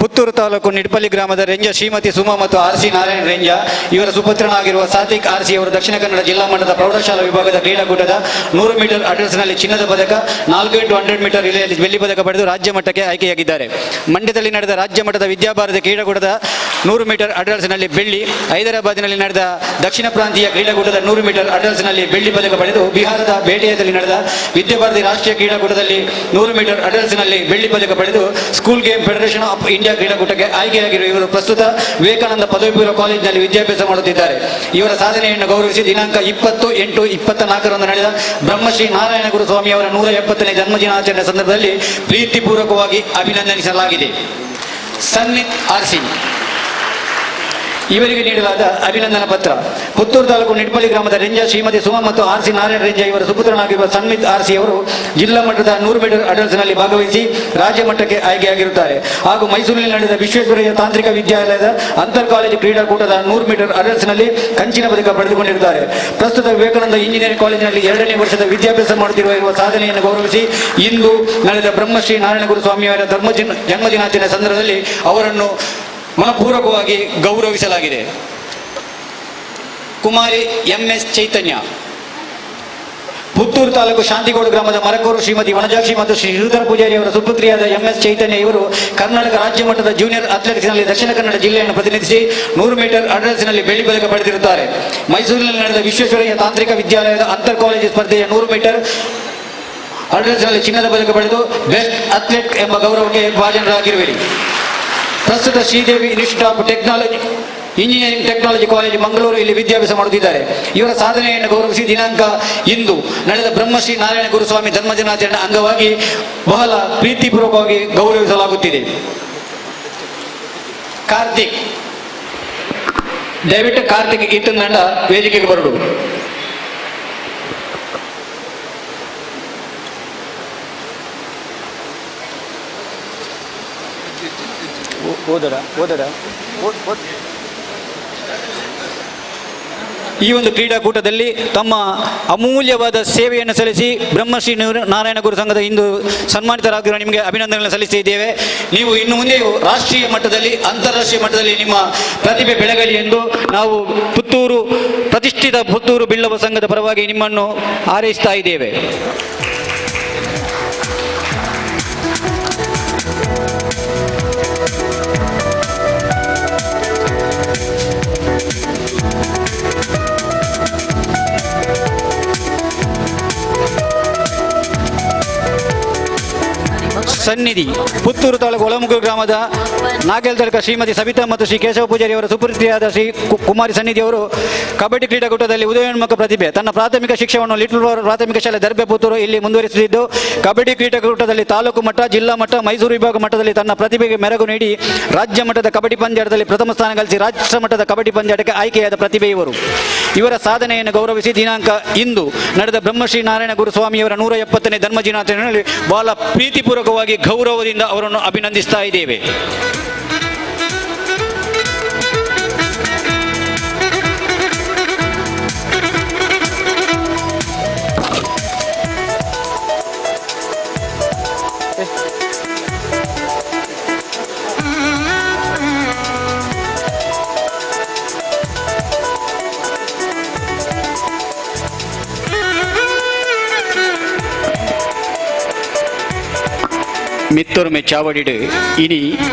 ಪುತ್ತೂರು ತಾಲೂಕು ನಿಡ್ಪಲ್ಲಿ ಗ್ರಾಮದ ರೆಂಜ ಶ್ರೀಮತಿ ಸುಮಾ ಮತ್ತು RC ನಾರಾಯಣ ರೆಂಜ ಇವರ ಸುಪುತ್ರನಾಗಿರುವ ಸಾತ್ವಿಕ್ ಆರ್ಸಿ ಅವರು ದಕ್ಷಿಣ ಕನ್ನಡ ಜಿಲ್ಲಾ ಮಟ್ಟದ ಪ್ರೌಢಶಾಲಾ ವಿಭಾಗದ ಕ್ರೀಡಾಕೂಟದ 100 ಮೀಟರ್ ಹಡಲ್ಸ್ನಲ್ಲಿ ಚಿನ್ನದ ಪದಕ, 4 × 100 ಮೀಟರ್ ರಿಲೆಯಲ್ಲಿ ಬೆಳ್ಳಿ ಪದಕ ಪಡೆದು ರಾಜ್ಯ ಮಟ್ಟಕ್ಕೆ ಆಯ್ಕೆಯಾಗಿದ್ದಾರೆ. ಮಂಡ್ಯದಲ್ಲಿ ನಡೆದ ರಾಜ್ಯ ಮಟ್ಟದ ವಿದ್ಯಾಭಾರತಿ ಕ್ರೀಡಾಕೂಟದ 100 ಮೀಟರ್ ಹಡಲ್ಸ್ನಲ್ಲಿ ಬೆಳ್ಳಿ, ಹೈದರಾಬಾದಿನಲ್ಲಿ ನಡೆದ ದಕ್ಷಿಣ ಪ್ರಾಂತೀಯ ಕ್ರೀಡಾಕೂಟದ 100 ಮೀಟರ್ ಹಡಲ್ಸ್ನಲ್ಲಿ ಬೆಳ್ಳಿ ಪದಕ ಪಡೆದು ಬಿಹಾರದ ಬೇಟೆಯಲ್ಲಿ ನಡೆದ ವಿದ್ಯಾಭಾರತಿ ರಾಷ್ಟ್ರೀಯ ಕ್ರೀಡಾಕೂಟದಲ್ಲಿ 100 ಮೀಟರ್ ಹಡಲ್ಸ್ನಲ್ಲಿ ಬೆಳ್ಳಿ ಪದಕ ಪಡೆದು school game federation of India ಕ್ರೀಡಾಕೂಟಕ್ಕೆ ಆಯ್ಕೆಯಾಗಿರುವ ಇವರು ಪ್ರಸ್ತುತ ವಿವೇಕಾನಂದ ಪದವಿ ಪೂರ್ವ ಕಾಲೇಜಿನಲ್ಲಿ ವಿದ್ಯಾಭ್ಯಾಸ ಮಾಡುತ್ತಿದ್ದಾರೆ. ಇವರ ಸಾಧನೆಯನ್ನು ಗೌರವಿಸಿ ದಿನಾಂಕ 20/8/24 ನಡೆದ ಬ್ರಹ್ಮಶ್ರೀ ನಾರಾಯಣ ಗುರುಸ್ವಾಮಿ ಅವರ 170ನೇ ಜನ್ಮದಿನಾಚರಣೆ ಸಂದರ್ಭದಲ್ಲಿ ಪ್ರೀತಿಪೂರ್ವಕವಾಗಿ ಅಭಿನಂದನಿಸಲಾಗಿದೆ. ಸನ್ಮಿತ್ ಆರ್ಸಿ ಇವರಿಗೆ ನೀಡಲಾದ ಅಭಿನಂದನಾ ಪತ್ರ. ಪುತ್ತೂರು ತಾಲೂಕು ನಿಡ್ಪಲ್ಲಿ ಗ್ರಾಮದ ರೆಂಜ ಶ್ರೀಮತಿ ಸುಮಾ ಮತ್ತು RC ನಾರಾಯಣ ರೆಂಜ ಇವರ ಸುಪುತ್ರನಾಗಿರುವ ಸನ್ಮಿತ್ ಆರ್ಸಿ ಅವರು ಜಿಲ್ಲಾ ಮಟ್ಟದ 100 ಮೀಟರ್ ಹಡಲ್ಸ್ನಲ್ಲಿ ಭಾಗವಹಿಸಿ ರಾಜ್ಯ ಮಟ್ಟಕ್ಕೆ ಆಯ್ಕೆಯಾಗಿರುತ್ತಾರೆ. ಹಾಗೂ ಮೈಸೂರಿನಲ್ಲಿ ನಡೆದ ವಿಶ್ವೇಶ್ವರಯ್ಯ ತಾಂತ್ರಿಕ ವಿದ್ಯಾಲಯದ ಅಂತರ್ ಕಾಲೇಜು ಕ್ರೀಡಾಕೂಟದ 100 ಮೀಟರ್ ಹಡಲ್ಸ್ನಲ್ಲಿ ಕಂಚಿನ ಪದಕ ಪಡೆದುಕೊಂಡಿರುತ್ತಾರೆ. ಪ್ರಸ್ತುತ ವಿವೇಕಾನಂದ ಇಂಜಿನಿಯರಿಂಗ್ ಕಾಲೇಜಿನಲ್ಲಿ 2ನೇ ವರ್ಷದ ವಿದ್ಯಾಭ್ಯಾಸ ಮಾಡುತ್ತಿರುವ ಸಾಧನೆಯನ್ನು ಗೌರವಿಸಿ ಇಂದು ನಡೆದ ಬ್ರಹ್ಮಶ್ರೀ ನಾರಾಯಣ ಗುರುಸ್ವಾಮಿಯವರ ಜನ್ಮದಿನಾಚರಣೆ ಸಂದರ್ಭದಲ್ಲಿ ಅವರನ್ನು ಮನಪೂರ್ವಕವಾಗಿ ಗೌರವಿಸಲಾಗಿದೆ. ಕುಮಾರಿ MS ಚೈತನ್ಯ, ಪುತ್ತೂರು ತಾಲೂಕು ಶಾಂತಿಗೋಡು ಗ್ರಾಮದ ಮರಕೂರು ಶ್ರೀಮತಿ ವನಜಾಕ್ಷಿ ಮತ್ತು ಶ್ರೀ ಶ್ರೀಧರ ಪೂಜಾರಿ ಅವರ ಸುಪುತ್ರಿಯಾದ MS ಚೈತನ್ಯ ಇವರು ಕರ್ನಾಟಕ ರಾಜ್ಯ ಮಟ್ಟದ ಜೂನಿಯರ್ ಅಥ್ಲೆಟಿಕ್ಸ್ನಲ್ಲಿ ದಕ್ಷಿಣ ಕನ್ನಡ ಜಿಲ್ಲೆಯನ್ನು ಪ್ರತಿನಿಧಿಸಿ 100 ಮೀಟರ್ ಹಡಲ್ಸ್ನಲ್ಲಿ ಬೆಳ್ಳಿ ಪದಕ ಪಡೆದಿರುತ್ತಾರೆ. ಮೈಸೂರಿನಲ್ಲಿ ನಡೆದ ವಿಶ್ವೇಶ್ವರಯ್ಯ ತಾಂತ್ರಿಕ ವಿದ್ಯಾಲಯದ ಅಂತರ್ ಕಾಲೇಜು ಸ್ಪರ್ಧೆಯ 100 ಮೀಟರ್ ಹಡಲ್ಸ್ನಲ್ಲಿ ಚಿನ್ನದ ಪದಕ ಪಡೆದು ಬೆಸ್ಟ್ ಅಥ್ಲೆಟ್ ಎಂಬ ಗೌರವಕ್ಕೆ ಭಾಜನರಾಗಿರುವಿರಿ. ಪ್ರಸ್ತುತ Sridevi institute of technology engineering technology college Mangaluru ಇಲ್ಲಿ ವಿದ್ಯಾಭ್ಯಾಸ ಮಾಡುತ್ತಿದ್ದಾರೆ. ಇವರ ಸಾಧನೆಯನ್ನು ಗೌರವಿಸಿ ದಿನಾಂಕ ಇಂದು ನಡೆದ ಬ್ರಹ್ಮಶ್ರೀ ನಾರಾಯಣ ಗುರುಸ್ವಾಮಿ ಜನ್ಮದಿನಾಚರಣೆ ಅಂಗವಾಗಿ ಬಹಳ ಪ್ರೀತಿಪೂರ್ವಕವಾಗಿ ಗೌರವಿಸಲಾಗುತ್ತಿದೆ. ಕಾರ್ತಿಕ್, ದಯವಿಟ್ಟು ಕಾರ್ತಿಕ್ ಇತ್ತಂಡ ವೇದಿಕೆಗೆ ಬರಡು. ಈ ಒಂದು ಕ್ರೀಡಾಕೂಟದಲ್ಲಿ ತಮ್ಮ ಅಮೂಲ್ಯವಾದ ಸೇವೆಯನ್ನು ಸಲ್ಲಿಸಿ ಬ್ರಹ್ಮಶ್ರೀ ನಾರಾಯಣ ಗುರು ಸಂಘದ ಇಂದು ಸನ್ಮಾನಿತರಾಗಿರುವ ನಿಮಗೆ ಅಭಿನಂದನೆಗಳನ್ನು ಸಲ್ಲಿಸಿದ್ದೇವೆ. ನೀವು ಇನ್ನು ಮುಂದೆಯೂ ರಾಷ್ಟ್ರೀಯ ಮಟ್ಟದಲ್ಲಿ ಅಂತಾರಾಷ್ಟ್ರೀಯ ಮಟ್ಟದಲ್ಲಿ ನಿಮ್ಮ ಪ್ರತಿಭೆ ಬೆಳಗಲಿ ಎಂದು ನಾವು ಪ್ರತಿಷ್ಠಿತ ಪುತ್ತೂರು ಬಿಲ್ಲವ ಸಂಘದ ಪರವಾಗಿ ನಿಮ್ಮನ್ನು ಹಾರೈಸ್ತಾ ಇದ್ದೇವೆ. ಸನ್ನಿಧಿ, ಪುತ್ತೂರು ತಾಲೂಕು ಒಳಮುಗೂರು ಗ್ರಾಮದ ನಾಗೇಲ್ತಡ್ಕ ಶ್ರೀಮತಿ ಸವಿತಾ ಮತ್ತು ಶ್ರೀ ಕೇಶವ ಪೂಜಾರಿ ಅವರ ಸುಪುತ್ರಿಯಾದ ಶ್ರೀ ಕುಮಾರಿ ಸನ್ನಿಧಿ ಅವರು ಕಬಡ್ಡಿ ಕ್ರೀಡಾಕೂಟದಲ್ಲಿ ಉದಯೋನ್ಮುಖ ಪ್ರತಿಭೆ ತನ್ನ ಪ್ರಾಥಮಿಕ ಶಿಕ್ಷಣವನ್ನು ಲಿಟಲ್ ಫ್ಲವರ್ ಪ್ರಾಥಮಿಕ ಶಾಲೆ ದರ್ಬೆ ಪುತ್ತೂರು ಇಲ್ಲಿ ಮುಂದುವರಿಸುತ್ತಿದ್ದು ಕಬಡ್ಡಿ ಕ್ರೀಡಾಕೂಟದಲ್ಲಿ ತಾಲೂಕು ಮಟ್ಟ, ಜಿಲ್ಲಾ ಮಟ್ಟ, ಮೈಸೂರು ವಿಭಾಗ ಮಟ್ಟದಲ್ಲಿ ತನ್ನ ಪ್ರತಿಭೆಗೆ ಮೆರುಗು ನೀಡಿ ರಾಜ್ಯ ಮಟ್ಟದ ಕಬಡ್ಡಿ ಪಂದ್ಯಾಟದಲ್ಲಿ ಪ್ರಥಮ ಸ್ಥಾನ ಗಳಿಸಿ ರಾಷ್ಟ್ರ ಮಟ್ಟದ ಕಬಡ್ಡಿ ಪಂದ್ಯಾಟಕ್ಕೆ ಆಯ್ಕೆಯಾದ ಪ್ರತಿಭೆ ಇವರು. ಇವರ ಸಾಧನೆಯನ್ನು ಗೌರವಿಸಿ ದಿನಾಂಕ ಇಂದು ನಡೆದ ಬ್ರಹ್ಮಶ್ರೀ ನಾರಾಯಣ ಗುರುಸ್ವಾಮಿಯವರ 170ನೇ ಜನ್ಮದಿನಾಚರಣೆಯಲ್ಲಿ ಬಹಳ ಪ್ರೀತಿಪೂರ್ವಕವಾಗಿ ಗೌರವದಿಂದ ಅವರನ್ನು ಅಭಿನಂದಿಸ್ತಾ ಇದ್ದೇವೆ. ಮಿತ್ತೊರ್ಮೆ ಚಾವಡಿಡು ಇನಿ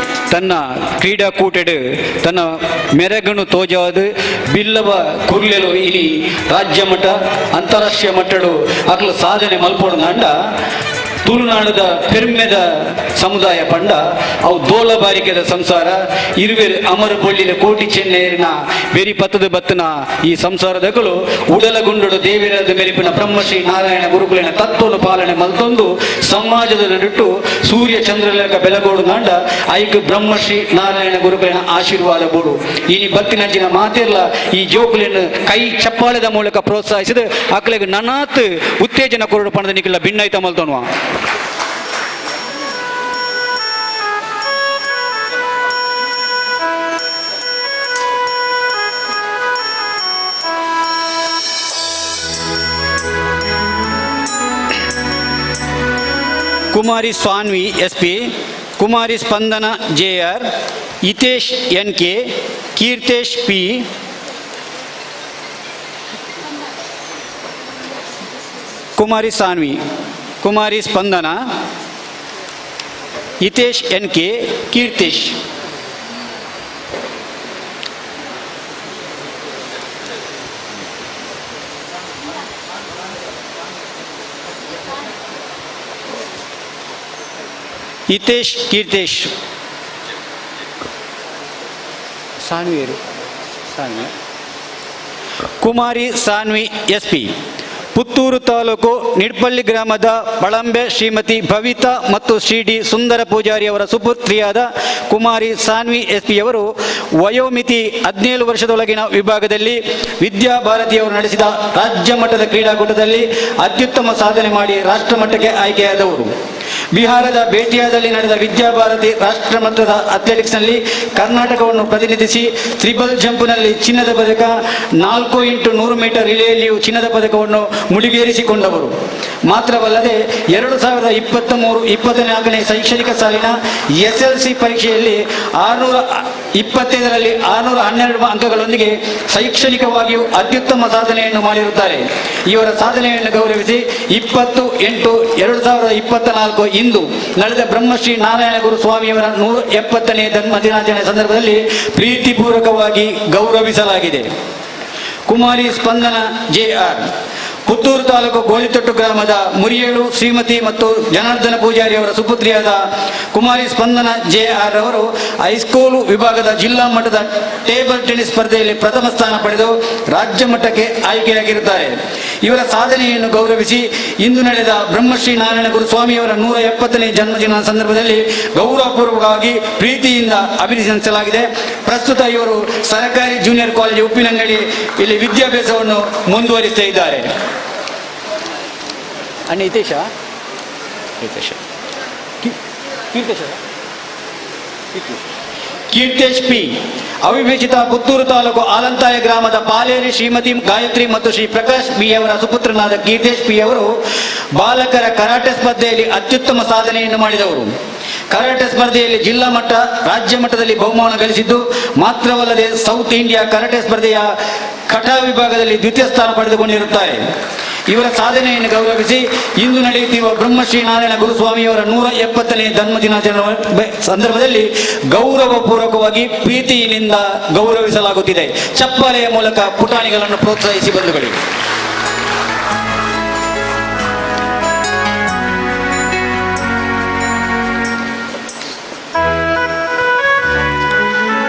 ತನ್ನ ಕ್ರೀಡಾಕೂಟಡು ತನ್ನ ಮೆರಗನು ತೋಜಾದು ಬಿಲ್ಲವ ಕುರ್ಲೆಲು ಇನಿ ರಾಜ್ಯ ಮಟ್ಟ ಅಂತಾರಾಷ್ಟ್ರೀಯ ಮಟ್ಟಡು ಅಕ್ಲು ಸಾಧನೆ ಮಲ್ಪೋಡು ನಂಡ ತುಳುನಾಡದ ಪೆರ್ಮೆದ ಸಮುದಾಯ ಪಂಡ ಅವು ದೋಲ ಬಾರಿಕೆದ ಸಂಸಾರ ಇರುವೆರು ಅಮರ ಪೊಳ್ಳಿನ ಕೋಟಿ ಚೆನ್ನೈರಿನ ಬೆರಿ ಪತ್ತದ ಬತ್ತನ ಈ ಸಂಸಾರದಗಳು ಉಡಲಗುಂಡಡು ದೇವಿರದ ಮೆರಿಪಿನ ಬ್ರಹ್ಮಶ್ರೀ ನಾರಾಯಣ ಗುರುಕುಲಿನ ತತ್ವನು ಪಾಲನೆ ಮಲ್ತೊಂದು ಸಮಾಜದ ನಡುಟ್ಟು ಸೂರ್ಯ ಚಂದ್ರಲೇಖ ಬೆಲಗೋಡು ನಾಂಡ ಐಕ್ ಬ್ರಹ್ಮಶ್ರೀ ನಾರಾಯಣ ಗುರುಕುಲಿನ ಆಶೀರ್ವಾದ ಬೋಡು ಇನಿ ಬತ್ತಿನಂಚಿನ ಮಾತಿರ್ಲ ಈ ಜೋಕುಲಿನ ಕೈ ಚಪ್ಪಾಳದ ಮೂಲಕ ಪ್ರೋತ್ಸಾಹಿಸಿದ ಅಕ್ಲೆಗೆ ನನಾತ್ ಉತ್ತೇಜನ ಕೊರಡು ಪಣದ ನಿಖಿಲ ಭಿನ್ನೈತ ಮಲ್ತೋನ್ವಾ ಕುಮಾರಿ ಸ್ವಾನ್ವಿ ಎಸ್ಪಿ, ಕುಮಾರಿ ಸ್ಪಂದನ JR, Hitesh N K, Keertesh P, ಕುಮಾರಿ ಸಾನ್ವಿ, ಕುಮಾರಿ ಸ್ಪಂದನ, ಹಿತೇಶ್ ಎನ್ಕೆ, ಕೀರ್ತೇಶ್. ಹಿತೇಶ್, ಕೀರ್ತೇಶ್. ಸಾನ್ವಿಯರು ಸಾನ್ವಿ. ಕುಮಾರಿ ಸಾನ್ವಿ ಎಸ್ಪಿ, ಪುತ್ತೂರು ತಾಲೂಕು ನಿಡ್ಪಳ್ಳಿ ಗ್ರಾಮದ ಬಳಂಬೆ ಶ್ರೀಮತಿ ಭವಿತಾ ಮತ್ತು ಶ್ರೀ ಡಿ ಸುಂದರ ಪೂಜಾರಿ ಅವರ ಸುಪುತ್ರಿಯಾದ ಕುಮಾರಿ ಸಾನ್ವಿ ಎಸ್ಪಿಯವರು ವಯೋಮಿತಿ 17 ವರ್ಷದೊಳಗಿನ ವಿಭಾಗದಲ್ಲಿ ವಿದ್ಯಾಭಾರತಿಯವರು ನಡೆಸಿದ ರಾಜ್ಯ ಮಟ್ಟದ ಕ್ರೀಡಾಕೂಟದಲ್ಲಿ ಅತ್ಯುತ್ತಮ ಸಾಧನೆ ಮಾಡಿ ರಾಷ್ಟ್ರಮಟ್ಟಕ್ಕೆ ಆಯ್ಕೆಯಾದವರು. ಬಿಹಾರದ ಬೇಟಿಯಾದಲ್ಲಿ ನಡೆದ ವಿದ್ಯಾಭಾರತಿ ರಾಷ್ಟ್ರಮಟ್ಟದ ಅಥ್ಲೆಟಿಕ್ಸ್ನಲ್ಲಿ ಕರ್ನಾಟಕವನ್ನು ಪ್ರತಿನಿಧಿಸಿ ತ್ರಿಬಲ್ ಜಂಪ್ನಲ್ಲಿ ಚಿನ್ನದ ಪದಕ, 4x100 ಮೀಟರ್ ರಿಲೇಯಲ್ಲಿಯೂ ಚಿನ್ನದ ಪದಕವನ್ನು ಮುಡಿಗೇರಿಸಿಕೊಂಡವರು. ಮಾತ್ರವಲ್ಲದೆ 2023-24ನೇ ಶೈಕ್ಷಣಿಕ ಸಾಲಿನ SLC ಪರೀಕ್ಷೆಯಲ್ಲಿ 625ರಲ್ಲಿ 612 ಅಂಕಗಳೊಂದಿಗೆ ಶೈಕ್ಷಣಿಕವಾಗಿಯೂ ಅತ್ಯುತ್ತಮ ಸಾಧನೆಯನ್ನು ಮಾಡಿರುತ್ತಾರೆ. ಇವರ ಸಾಧನೆಯನ್ನು ಗೌರವಿಸಿ 20/8/2024 ಇಂದು ನಡೆದ ಬ್ರಹ್ಮಶ್ರೀ ನಾರಾಯಣ ಗುರು ಸ್ವಾಮಿಯವರ 170ನೇ ಜನ್ಮದಿನಾಚರಣೆ ಸಂದರ್ಭದಲ್ಲಿ ಪ್ರೀತಿಪೂರ್ವಕವಾಗಿ ಗೌರವಿಸಲಾಗಿದೆ. ಕುಮಾರಿ ಸ್ಪಂದನ ಜೆಆರ್, ಪುತ್ತೂರು ತಾಲೂಕು ಗೋಳಿತೊಟ್ಟು ಗ್ರಾಮದ ಮುರಿಯೇಳು ಶ್ರೀಮತಿ ಮತ್ತು ಜನಾರ್ದನ ಪೂಜಾರಿ ಅವರ ಸುಪುತ್ರಿಯಾದ ಕುಮಾರಿ ಸ್ಪಂದನ ಜೆಆರ್ ಅವರು ಹೈಸ್ಕೂಲು ವಿಭಾಗದ ಜಿಲ್ಲಾ ಮಟ್ಟದ ಟೇಬಲ್ ಟೆನ್ನಿಸ್ ಸ್ಪರ್ಧೆಯಲ್ಲಿ ಪ್ರಥಮ ಸ್ಥಾನ ಪಡೆದು ರಾಜ್ಯ ಮಟ್ಟಕ್ಕೆ ಆಯ್ಕೆಯಾಗಿರುತ್ತಾರೆ. ಇವರ ಸಾಧನೆಯನ್ನು ಗೌರವಿಸಿ ಇಂದು ನಡೆದ ಬ್ರಹ್ಮಶ್ರೀ ನಾರಾಯಣ ಗುರು ಸ್ವಾಮಿಯವರ 170ನೇ ಜನ್ಮದಿನ ಸಂದರ್ಭದಲ್ಲಿ ಗೌರವಪೂರ್ವಕವಾಗಿ ಪ್ರೀತಿಯಿಂದ ಅಭಿನಂದಿಸಲಾಗಿದೆ. ಪ್ರಸ್ತುತ ಇವರು ಸರ್ಕಾರಿ ಜೂನಿಯರ್ ಕಾಲೇಜು ಉಪ್ಪಿನಂಗಡಿ ಇಲ್ಲಿ ವಿದ್ಯಾಭ್ಯಾಸವನ್ನು ಮುಂದುವರಿಸ್ತಾ ಇದ್ದಾರೆ. ಅಣ್ಣ ಹಿತೇಶ, ಕೀರ್ತೇಶ್ ಪಿ, ಅವಿಭಜಿತ ಪುತ್ತೂರು ತಾಲೂಕು ಆಲಂತಾಯ ಗ್ರಾಮದ ಪಾಲೇರಿ ಶ್ರೀಮತಿ ಗಾಯತ್ರಿ ಮತ್ತು ಶ್ರೀ ಪ್ರಕಾಶ್ ಬಿ ಅವರ ಸುಪುತ್ರನಾದ ಕೀರ್ತೇಶ್ ಪಿ ಅವರು ಬಾಲಕರ ಕರಾಟೆ ಸ್ಪರ್ಧೆಯಲ್ಲಿ ಅತ್ಯುತ್ತಮ ಸಾಧನೆಯನ್ನು ಮಾಡಿದವರು. ಕರಾಟೆ ಸ್ಪರ್ಧೆಯಲ್ಲಿ ಜಿಲ್ಲಾ ಮಟ್ಟ, ರಾಜ್ಯ ಮಟ್ಟದಲ್ಲಿ ಬಹುಮಾನ ಗಳಿಸಿದ್ದು ಮಾತ್ರವಲ್ಲದೆ ಸೌತ್ ಇಂಡಿಯಾ ಕರಾಟೆ ಸ್ಪರ್ಧೆಯ ಕಠಾ ವಿಭಾಗದಲ್ಲಿ ದ್ವಿತೀಯ ಸ್ಥಾನ ಪಡೆದುಕೊಂಡಿರುತ್ತಾರೆ. ಇವರ ಸಾಧನೆಯನ್ನು ಗೌರವಿಸಿ ಇಂದು ನಡೆಯುತ್ತಿರುವ ಬ್ರಹ್ಮಶ್ರೀ ನಾರಾಯಣ ಗುರುಸ್ವಾಮಿಯವರ 170ನೇ ಜನ್ಮದಿನಾಚರಣೆ ಸಂದರ್ಭದಲ್ಲಿ ಗೌರವಪೂರ್ವಕವಾಗಿ ಪ್ರೀತಿಯಿಂದ ಗೌರವಿಸಲಾಗುತ್ತಿದೆ. ಚಪ್ಪಾಳೆಯ ಮೂಲಕ ಪುಟಾಣಿಗಳನ್ನು ಪ್ರೋತ್ಸಾಹಿಸಿ ಬಂಧುಗಳು.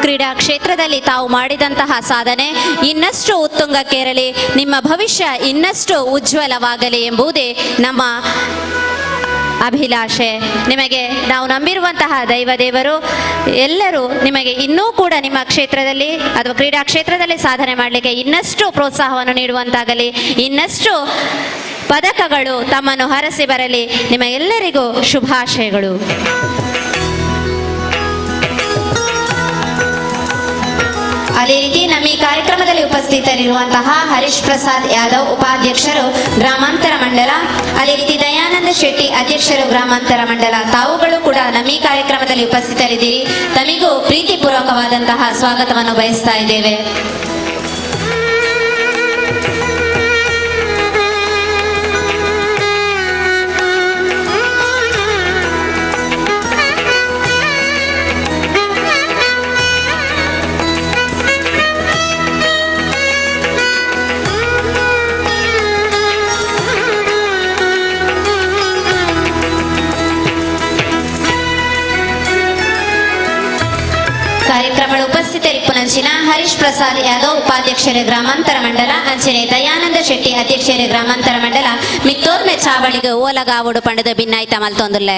ಕ್ರೀಡಾ ಕ್ಷೇತ್ರದಲ್ಲಿ ತಾವು ಮಾಡಿದಂತಹ ಸಾಧನೆ ಇನ್ನಷ್ಟು ಉತ್ತುಂಗಕ್ಕೇರಲಿ, ನಿಮ್ಮ ಭವಿಷ್ಯ ಇನ್ನಷ್ಟು ಉಜ್ವಲವಾಗಲಿ ಎಂಬುದೇ ನಮ್ಮ ಅಭಿಲಾಷೆ. ನಿಮಗೆ ನಾವು ನಂಬಿರುವಂತಹ ದೈವದೇವರು ಎಲ್ಲರೂ ನಿಮಗೆ ಇನ್ನೂ ಕೂಡ ನಿಮ್ಮ ಕ್ಷೇತ್ರದಲ್ಲಿ ಅಥವಾ ಕ್ರೀಡಾ ಕ್ಷೇತ್ರದಲ್ಲಿ ಸಾಧನೆ ಮಾಡಲಿಕ್ಕೆ ಇನ್ನಷ್ಟು ಪ್ರೋತ್ಸಾಹವನ್ನು ನೀಡುವಂತಾಗಲಿ, ಇನ್ನಷ್ಟು ಪದಕಗಳು ತಮ್ಮನ್ನು ಹರಸಿ ಬರಲಿ. ನಿಮ್ಮ ಎಲ್ಲರಿಗೂ ಶುಭಾಶಯಗಳು. ಅದೇ ರೀತಿ ನಮ್ಮ ಈ ಕಾರ್ಯಕ್ರಮದಲ್ಲಿ ಉಪಸ್ಥಿತರಿರುವಂತಹ ಹರೀಶ್ ಪ್ರಸಾದ್ ಯಾದವ್ ಉಪಾಧ್ಯಕ್ಷರು ಗ್ರಾಮಾಂತರ ಮಂಡಲ, ಅದೇ ರೀತಿ ದಯಾನಂದ ಶೆಟ್ಟಿ ಅಧ್ಯಕ್ಷರು ಗ್ರಾಮಾಂತರ ಮಂಡಲ, ತಾವುಗಳು ಕೂಡ ನಮ್ಮ ಈ ಕಾರ್ಯಕ್ರಮದಲ್ಲಿ ಉಪಸ್ಥಿತರಿದ್ದೀರಿ. ತಮಗೂ ಪ್ರೀತಿಪೂರ್ವಕವಾದಂತಹ ಸ್ವಾಗತವನ್ನು ಬಯಸ್ತಾ ಇದ್ದೇವೆ. ಪುನಂಚಿನ ಹರೀಶ್ ಪ್ರಸಾದ್ ಯಾದವ್ ಉಪಾಧ್ಯಕ್ಷರು ಗ್ರಾಮಾಂತರ ಮಂಡಲ ಅಂಚನೆ ದಯಾನಂದ ಶೆಟ್ಟಿ ಅಧ್ಯಕ್ಷರು ಗ್ರಾಮಾಂತರ ಮಂಡಲ ಮಿತ್ತೋರ್ಮೆ ಚಾವಳಿಗೆ ಓಲಗಾವುಡು ಪಂಡದ ಭಿನ್ನಾಯ್ತ ಮಲ್ತೊಂದುಲ್ಲೆ